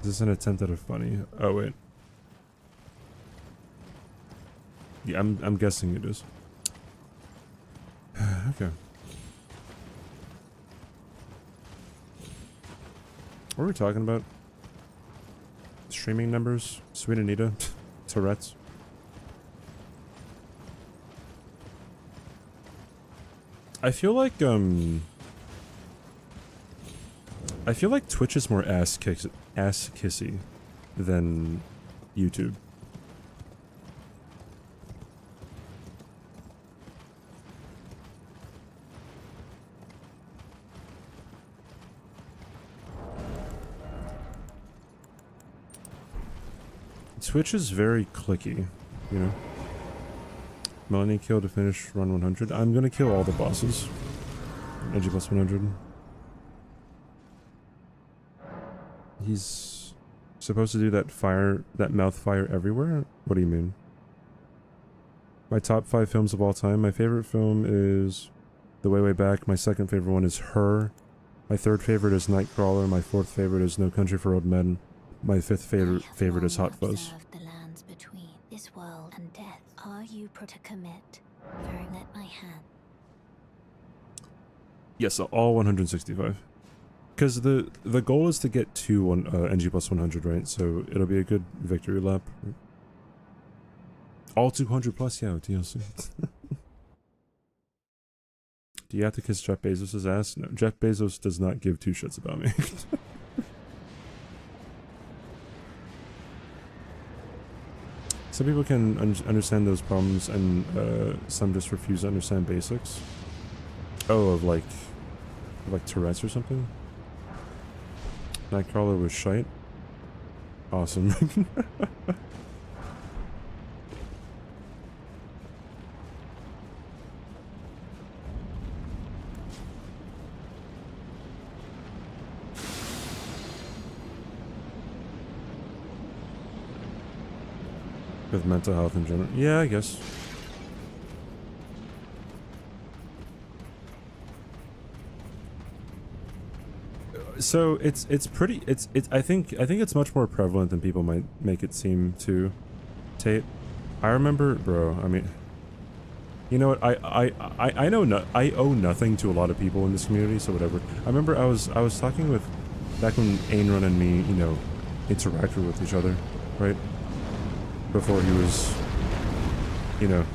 Is this an attempt at a funny? Oh wait. Yeah, I'm guessing it is. Okay. What were we talking about? Streaming numbers? Sweet Anita? Tourette's? I feel like Twitch is more ass kissy than YouTube. Twitch is very clicky, you know? Melanie kill to finish run 100. I'm gonna kill all the bosses. NG+100. He's supposed to do that mouth fire everywhere? What do you mean? My top 5 films of all time. My favorite film is The Way Way Back. My second favorite one is Her. My third favorite is Nightcrawler. My fourth favorite is No Country for Old Men. My fifth favorite is Hot Fuzz. The lands between this world and death. Are you to commit? Very let my hand. Yes, all 165. Because the goal is to get to NG+100, right? So it'll be a good victory lap. All 200 plus, yeah, DLC. Do you have to kiss Jeff Bezos' ass? No, Jeff Bezos does not give two shits about me. Some people can understand those problems, and some just refuse to understand basics. Oh, of like Tourette's or something? Nightcrawler was shite. Awesome. With mental health in general. Yeah, I guess. So it's I think it's much more prevalent than people might make it seem to. Tate, I remember, bro. I mean, you know what? I know I owe nothing to a lot of people in this community, so whatever. I remember I was talking with back when Ainrun and me, you know, interacted with each other, right? Before he was, you know,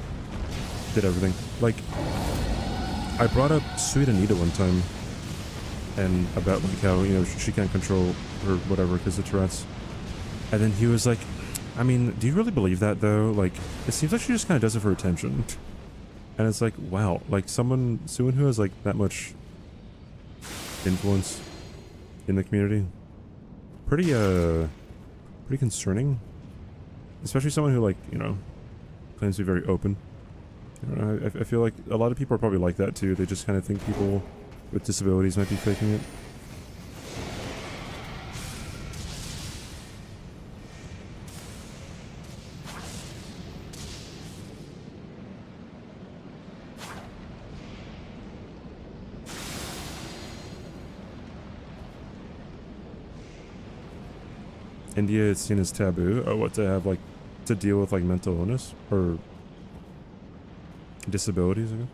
did everything. Like, I brought up Sweet Anita one time, and about like how, you know, she can't control her whatever because of Tourette's. And then he was like, I mean, do you really believe that though? Like, it seems like she just kind of does it for attention. And it's like, wow, like someone who has like that much influence in the community, pretty concerning. Especially someone who, like, you know, claims to be very open. You know, I feel like a lot of people are probably like that too. They just kind of think people with disabilities might be faking it. India is seen as taboo. Oh, what, to have like to deal with like mental illness or disabilities, I guess.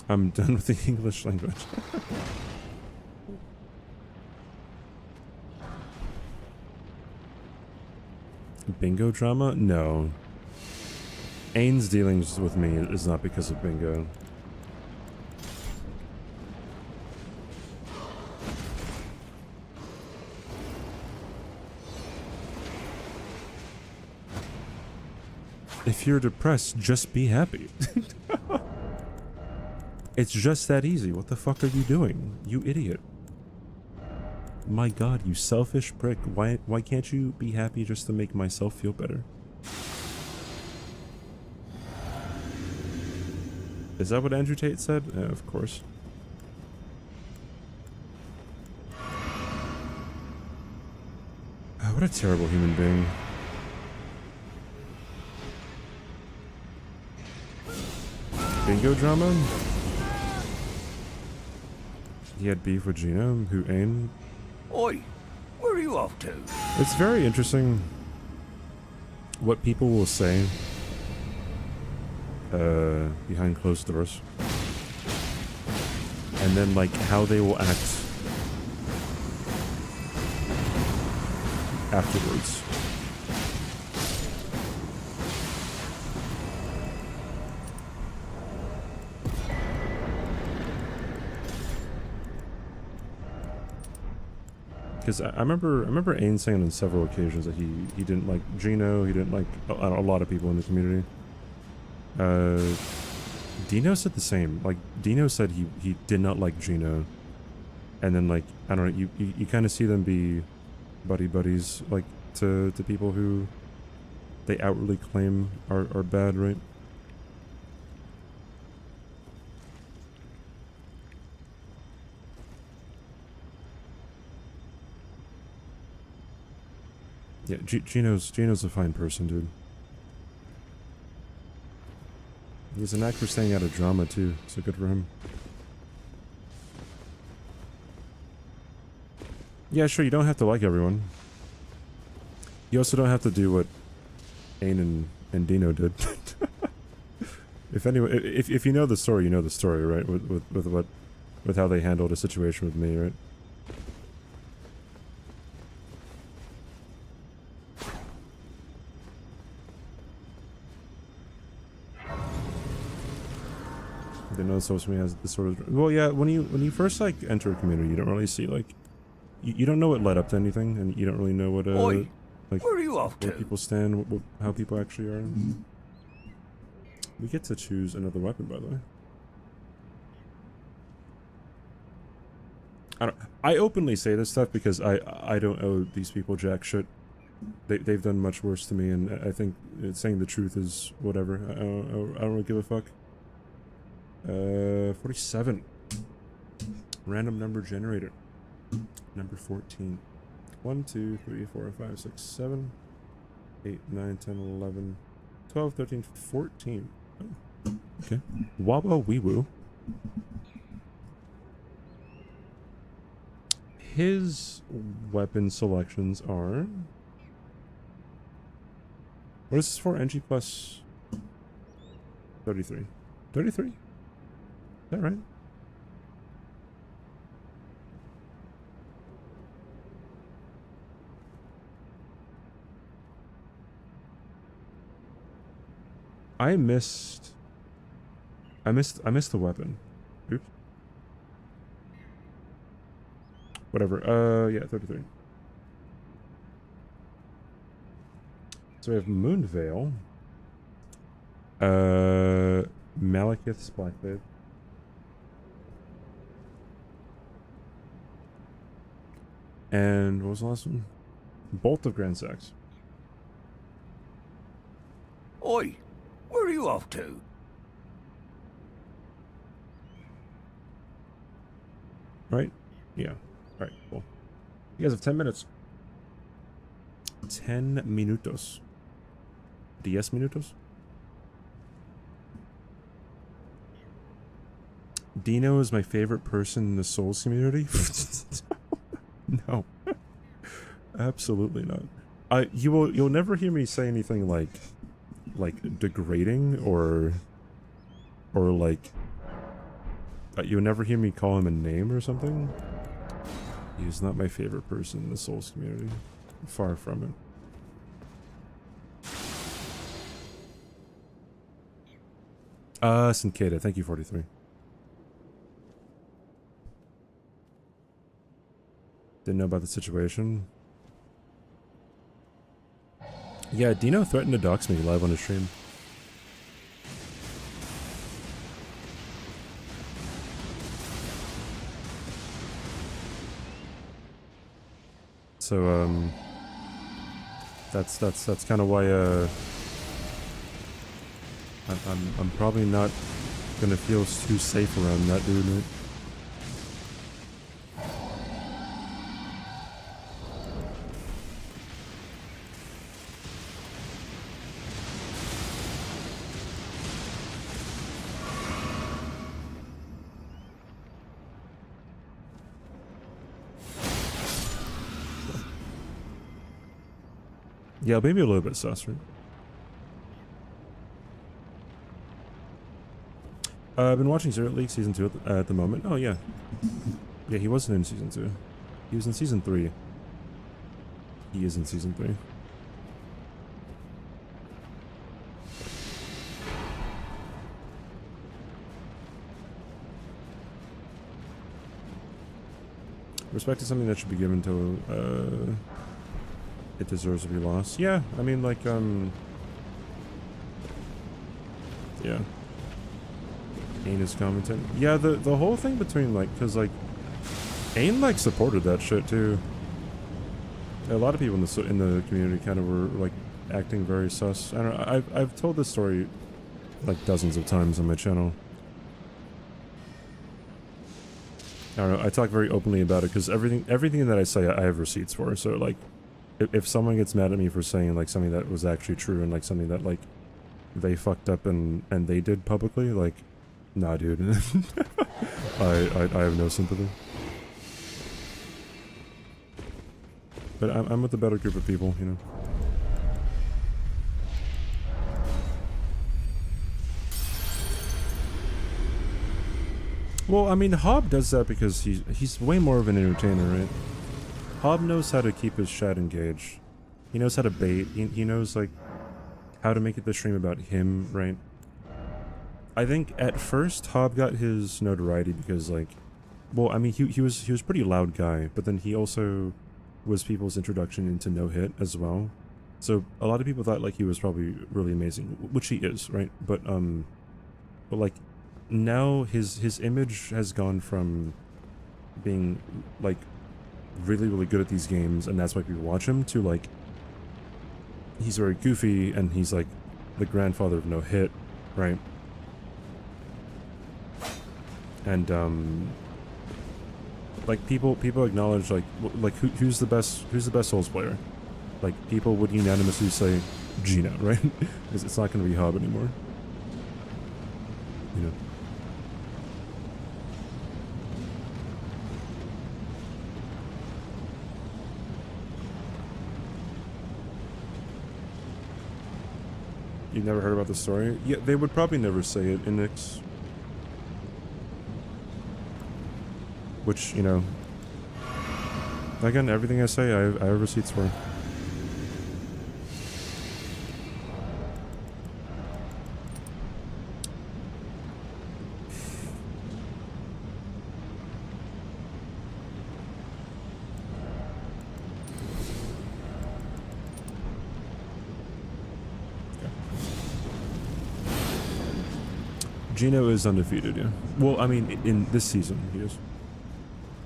I'm done with the English language. Bingo drama? No. Ain's dealings with me is not because of bingo. If you're depressed, just be happy. It's just that easy. What the fuck are you doing? You idiot. My god, you selfish prick. Why can't you be happy just to make myself feel better? Is that what Andrew Tate said? Yeah, of course. What a terrible human being. Bingo drama? He had beef with Gina, who Ain. Oi, where are you off to? It's very interesting what people will say behind closed doors. And then, like, how they will act afterwards. Because I remember Ain saying on several occasions that he didn't like Gino, he didn't like a lot of people in the community. Dino said the same. Like, Dino said he did not like Gino. And then, like, I don't know, you kind of see them be buddies, like, to people who they outwardly claim are bad, right? Yeah, Gino's a fine person, dude. He's an actor staying out of drama, too, so good for him. Yeah, sure, you don't have to like everyone. You also don't have to do what Ain and Dino did. If you know the story, you know the story, right? With how they handled a situation with me, right? They know social media has this sort of... Well, yeah, when you first, like, enter a community, you don't really see, like... You don't know what led up to anything, and you don't really know what, Oi, like, where are you off where to? people stand, how people actually are. We get to choose another weapon, by the way. I openly say this stuff because I don't owe these people jack shit. They've done much worse to me, and I think saying the truth is whatever. I don't really give a fuck. 47. Random number generator. Number 14. 1, 2, 3, 4, 5, 6, 7, 8, 9, 10, 11, 12, 13, 14. Oh, okay. Wabba wee woo. His weapon selections are... What is this for? NG plus 33. 33? Is that right? I missed the weapon. Oops. Whatever. Yeah, 33. So we have Moonveil. Malekith's Blackblade. And what was the last one? Bolt of Grand Sax. Oi, where are you off to? Right? Yeah. Alright, cool. You guys have 10 minutes. 10 minutos. 10 minutos? Dino is my favorite person in the Souls community? No. Absolutely not. You'll never hear me say anything like degrading or like you'll never hear me call him a name or something. He's not my favorite person in the Souls community. Far from it. Sinkeda, thank you, 43. Didn't know about the situation. Yeah, Dino threatened to dox me live on his stream. So, that's kind of why, I'm probably not gonna feel too safe around that dude, right? Yeah, maybe a little bit sus, right? I've been watching Zero League Season 2 at the moment. Oh, yeah. Yeah, he wasn't in Season 2. He was in Season 3. He is in Season 3. Respect is something that should be given to, it deserves to be lost. Yeah, I mean, like, yeah. Ain is commenting. Yeah, the whole thing between, like, because, like, Ain, like, supported that shit, too. A lot of people in the community kind of were, like, acting very sus. I don't know, I've told this story, like, dozens of times on my channel. I don't know, I talk very openly about it, because everything that I say, I have receipts for, so, like, if someone gets mad at me for saying, like, something that was actually true, and, like, something that, like, they fucked up and they did publicly, like, nah, dude. I have no sympathy. But I'm with a better group of people, you know. Well, I mean, Hob does that because he's way more of an entertainer, right? Hob knows how to keep his chat engaged. He knows how to bait. He knows, like, how to make it the stream about him, right? I think at first Hob got his notoriety because, like, well, I mean, he was a pretty loud guy, but then he also was people's introduction into No Hit as well. So a lot of people thought, like, he was probably really amazing, which he is, right? But like, now his image has gone from being, like, really, really good at these games, and that's why people watch him, to, like, he's very goofy, and he's, like, the grandfather of No Hit, right? And, like, people acknowledge, like, who's the best Souls player? Like, people would unanimously say Gino, right? It's not going to be Hob anymore. You know. You've never heard about the story? Yeah, they would probably never say it in Nyx. Which, you know, again, everything I say, I have receipts for. Gino is undefeated, yeah. Well, I mean, in this season, he is.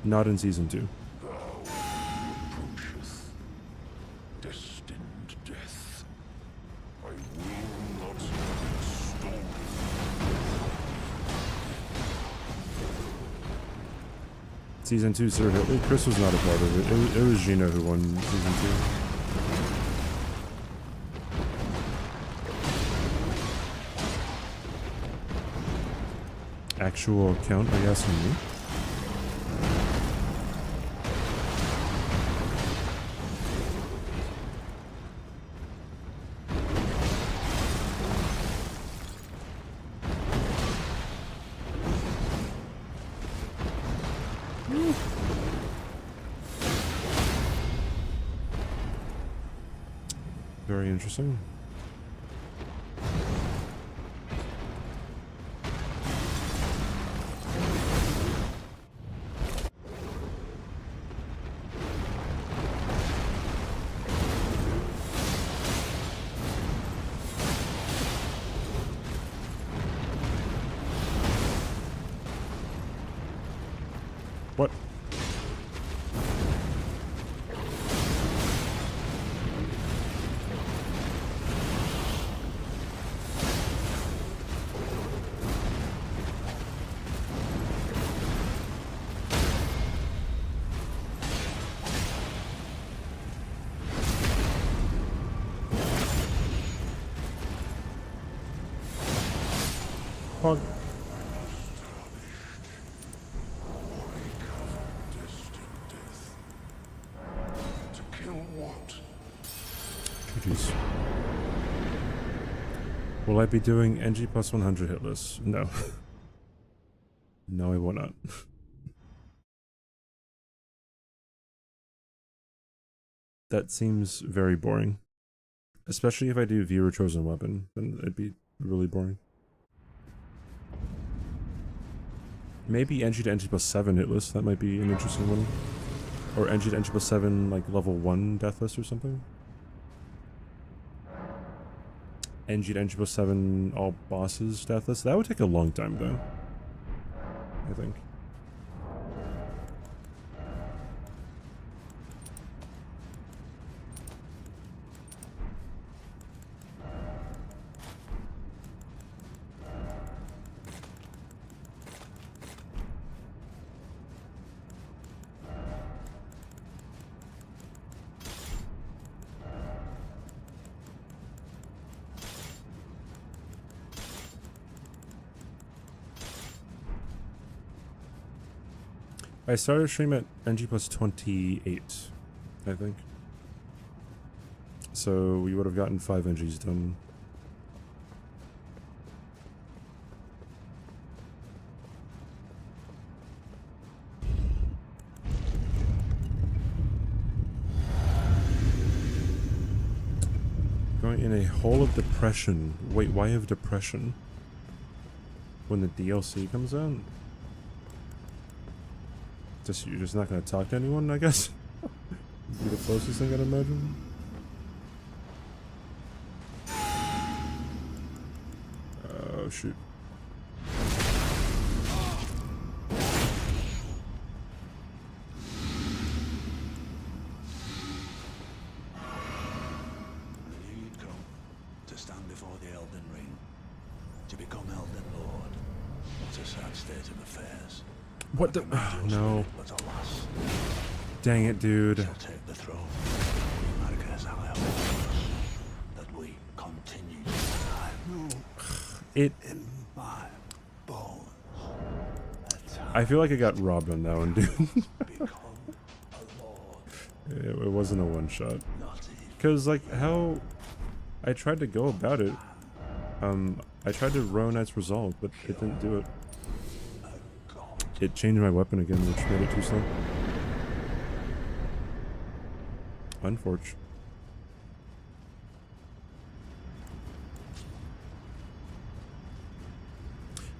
Not in Season 2. Approacheth destined death. I will not stone. Season 2, Sir Hitler. Chris was not a part of it. It was Gino who won Season 2. Actual count, I guess, from me. Very interesting. What? Hog. GG's. Will I be doing NG+100 hitless? No. No, I will not. That seems very boring. Especially if I do viewer chosen weapon, then it'd be really boring. Maybe NG to NG+7 hitless, that might be an interesting one. Or NG to NG+7 like level 1 deathless or something. NG to NG+7 all bosses deathless. That would take a long time though, I think. I started stream at NG+28, I think. So we would have gotten 5 NGs done. Going in a hole of depression. Wait, why have depression? When the DLC comes out? You're just not gonna talk to anyone, I guess? Be the closest thing I'd imagine. Oh shoot. I knew you'd come to stand before the Elden Ring, to become Elden Lord. What a sad state of affairs. What the? Oh, no. Dang it, dude. Take the throne. That we continue to die. It. In my bones. I feel like I got robbed on that one, dude. It wasn't a one shot. Cause like how I tried to go about it. I tried to Row Knight's Resolve, but it didn't do it. It changed my weapon again, which made it too slow. Unfortunate.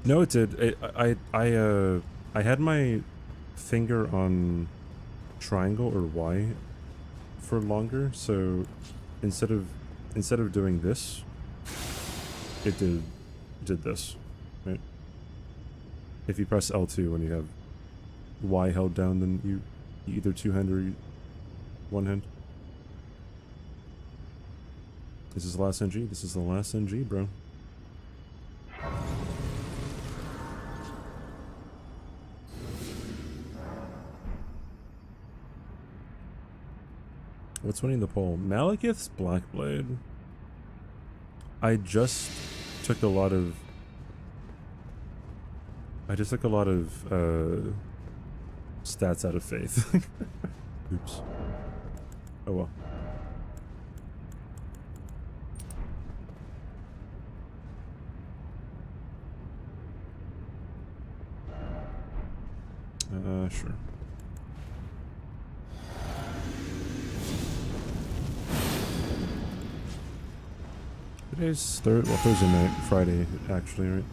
No, it did. I had my finger on triangle or Y for longer, so instead of doing this, it did this, right? If you press L2 when you have Y held down, then you either two-hand or one hand. This is the last NG. This is the last NG, bro. What's winning the poll? Malekith's Blackblade. I just took a lot of stats out of Faith. Oops. Oh well. Sure. Today's Thursday night, Friday, actually, right?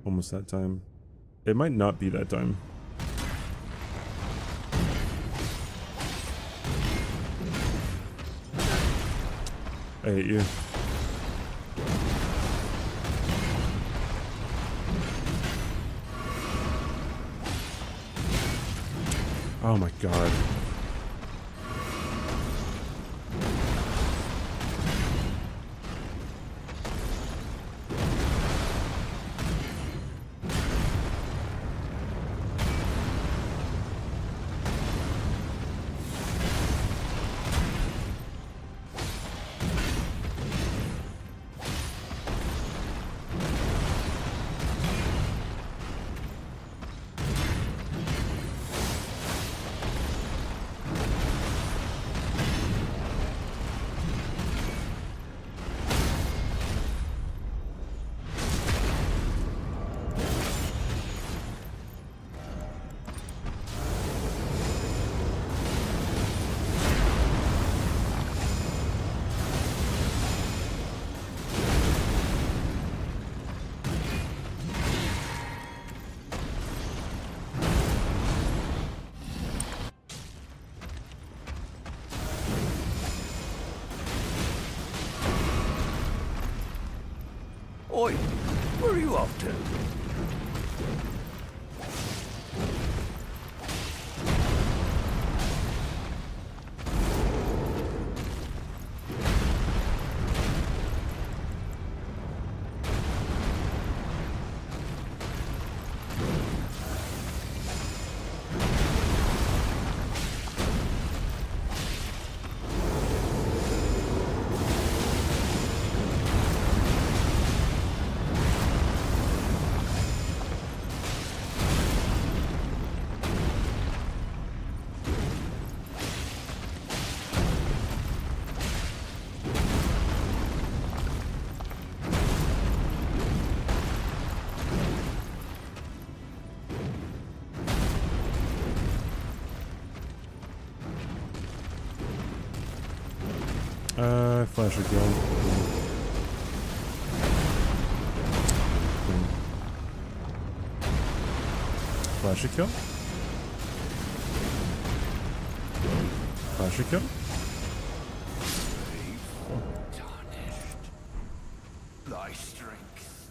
Almost that time. It might not be that time. I hate you. Oh my god. Oi, where are you off to? Flash again. Flash a kill. Flash a kill. Tarnished. Thy strength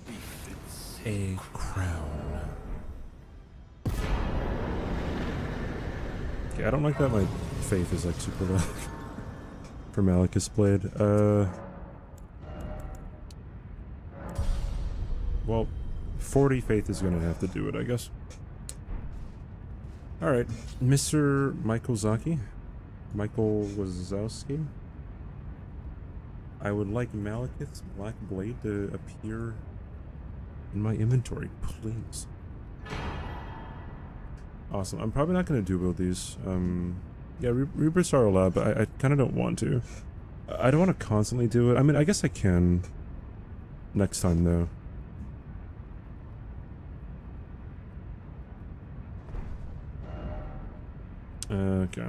befits A crown. Okay, I don't like that my faith is like super low. For Malachus Blade. Well, 40 faith is gonna have to do it, I guess. Alright, Mr. Michael Wazowski. I would like Malachus Black Blade to appear in my inventory, please. Awesome. I'm probably not gonna duo these. Yeah, Rebirths are allowed, but I kind of don't want to. I don't want to constantly do it. I mean, I guess I can next time, though. Okay.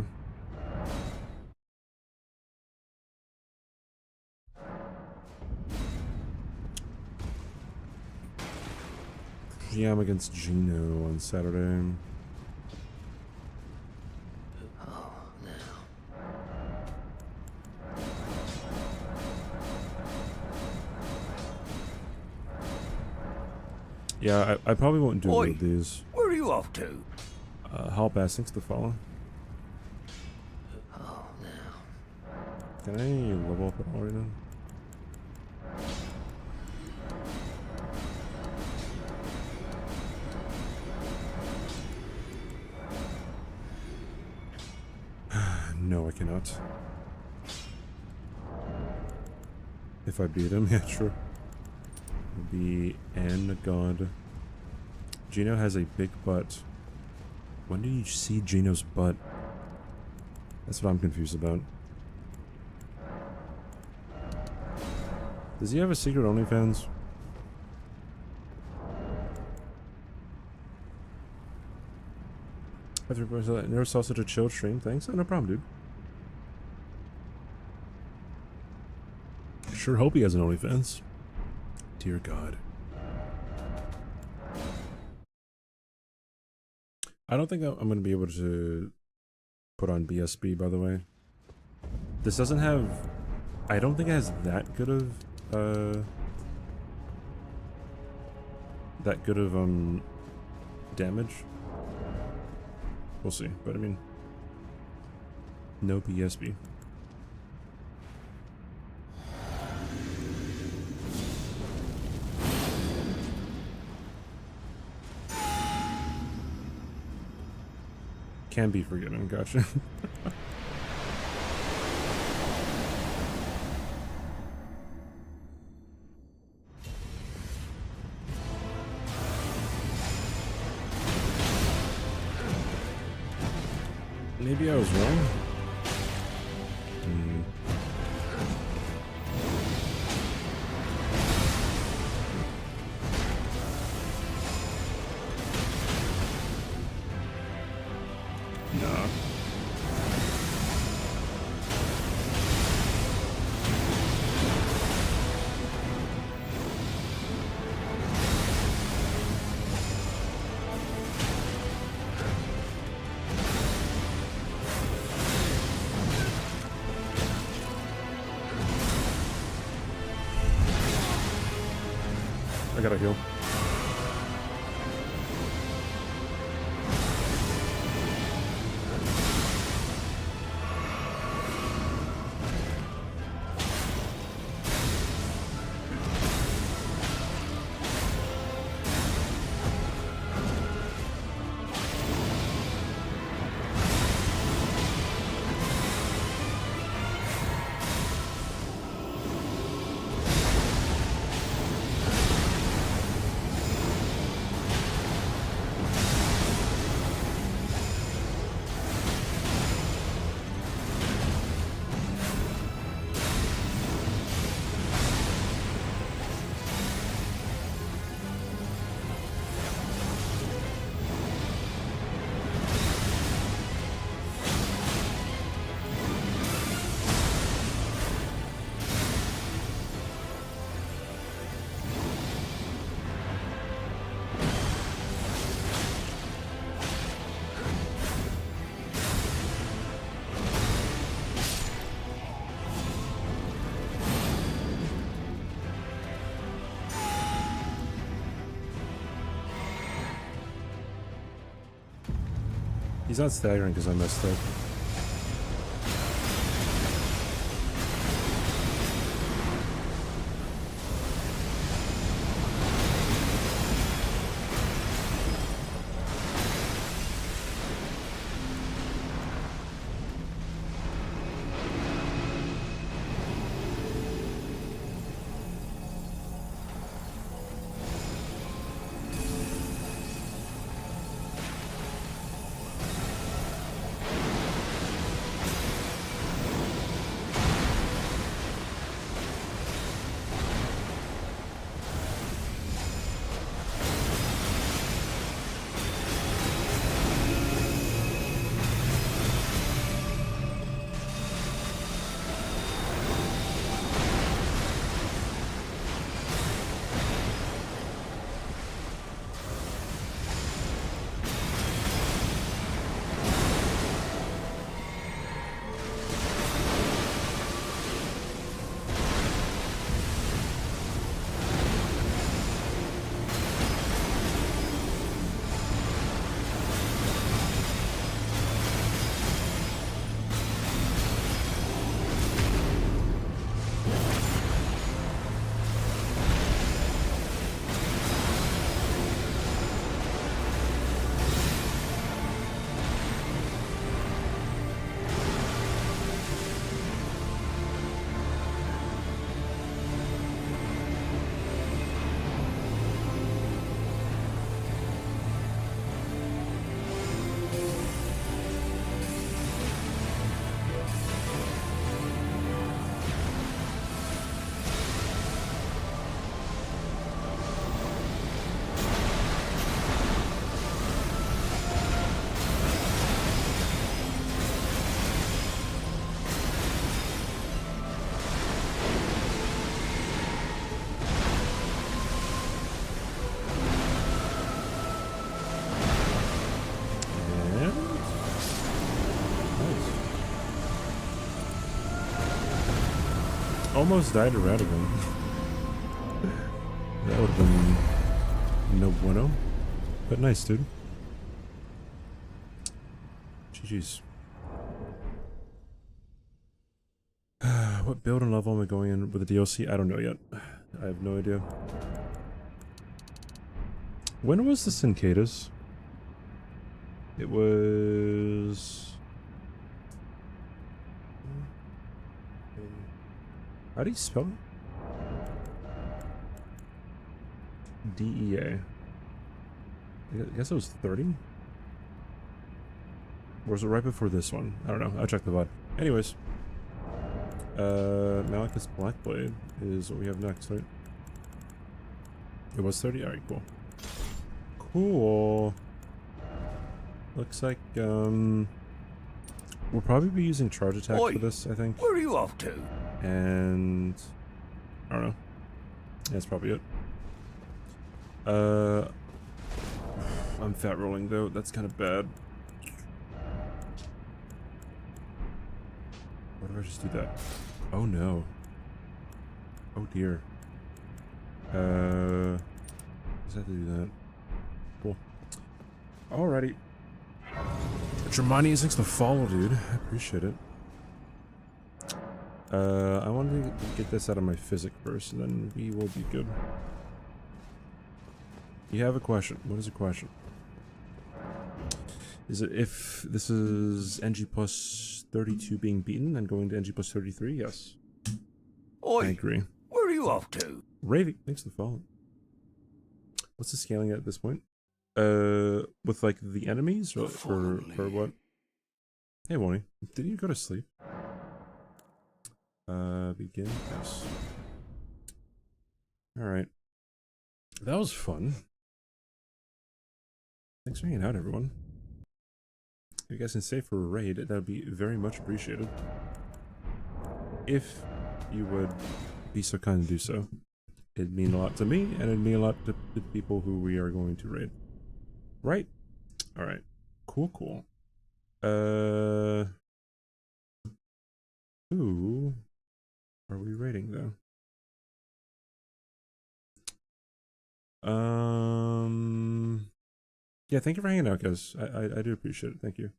Yeah, I'm against Gino on Saturday. Yeah, I probably won't do Oi, these. where are you off to? Hall Bass, thanks to follow. Oh, no. Can I level up at all right now? No, I cannot. If I beat him, yeah, sure. The N God. Gino has a big butt. When did you see Gino's butt? That's what I'm confused about. Does he have a secret OnlyFans? I never saw such a chill stream. Thanks. Oh, no problem, dude. Sure hope he has an OnlyFans. Dear God. I don't think I'm going to be able to put on BSB, by the way. This doesn't have... I don't think it has that good of... damage. We'll see, but I mean... No BSB. Can be forgiven, gotcha. Maybe I was wrong. I gotta heal. He's not staggering because I messed up. Almost died to Radigan. That would have been no bueno. But nice, dude. GG's. What build and level am I going in with the DLC? I don't know yet. I have no idea. When was the Cicadas? It was... How do you spell it? DEA. I guess it was 30? Or was it right before this one? I don't know. I'll check the VOD. Anyways. Malekith's Blackblade is what we have next, right? It was 30? Alright, cool. Cool. Looks like, we'll probably be using charge attack for this, I think. Where are you off to? And I don't know. That's probably it. I'm fat rolling though. That's kind of bad. What if I just do that? Oh no. Oh dear. have to do that. Cool. Alrighty. Germani, thanks to follow, dude. I appreciate it. I wanted to get this out of my physics first, and then we will be good. You have a question. What is the question? Is it if this is NG plus 32 being beaten and going to NG plus 33? Yes. Oi, I agree. where are you off to? Ravy, thanks for the follow. What's the scaling at this point? With like the enemies or for what? Hey, Wonny, did you go to sleep? Begin. Yes. All right. That was fun. Thanks for hanging out, everyone. If you guys can stay for a raid, that would be very much appreciated. If you would be so kind to do so. It'd mean a lot to me, and it'd mean a lot to the people who we are going to raid. Right? Alright. Cool, cool. Who are we raiding, though? Yeah, thank you for hanging out, guys. I do appreciate it. Thank you.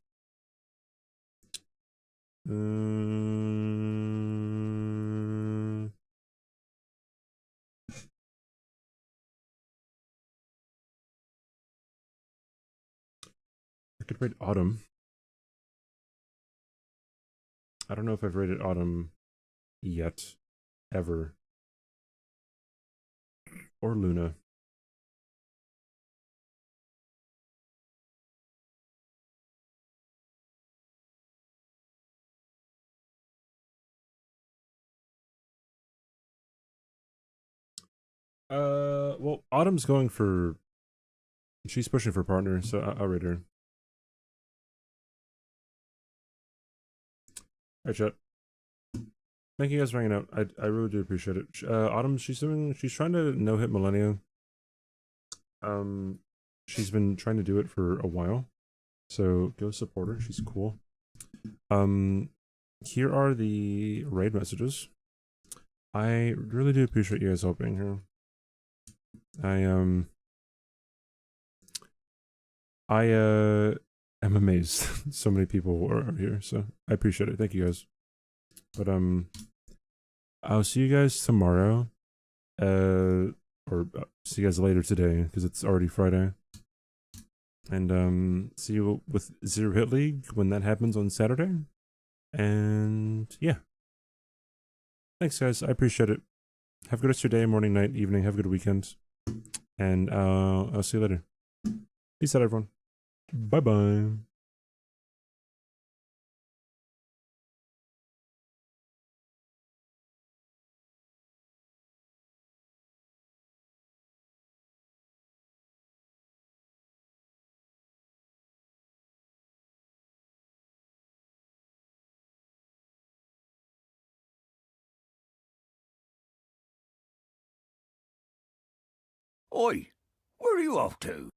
I could rate Autumn. I don't know if I've rated Autumn yet. Ever. Or Luna. Well, Autumn's going for... She's pushing for partner, so I'll rate her. Alright, chat. Thank you guys for hanging out. I really do appreciate it. Autumn, she's trying to no-hit Millennia. She's been trying to do it for a while. So go support her. She's cool. Here are the raid messages. I really do appreciate you guys all being here. I am amazed so many people are here, so I appreciate it. Thank you guys. But I'll see you guys tomorrow. Or see you guys later today because it's already Friday. And see you with Zero Hit League when that happens on Saturday. And yeah. Thanks guys, I appreciate it. Have a good rest of your day, morning, night, evening. Have a good weekend. And I'll see you later. Peace out, everyone. Bye-bye. Oi, where are you off to?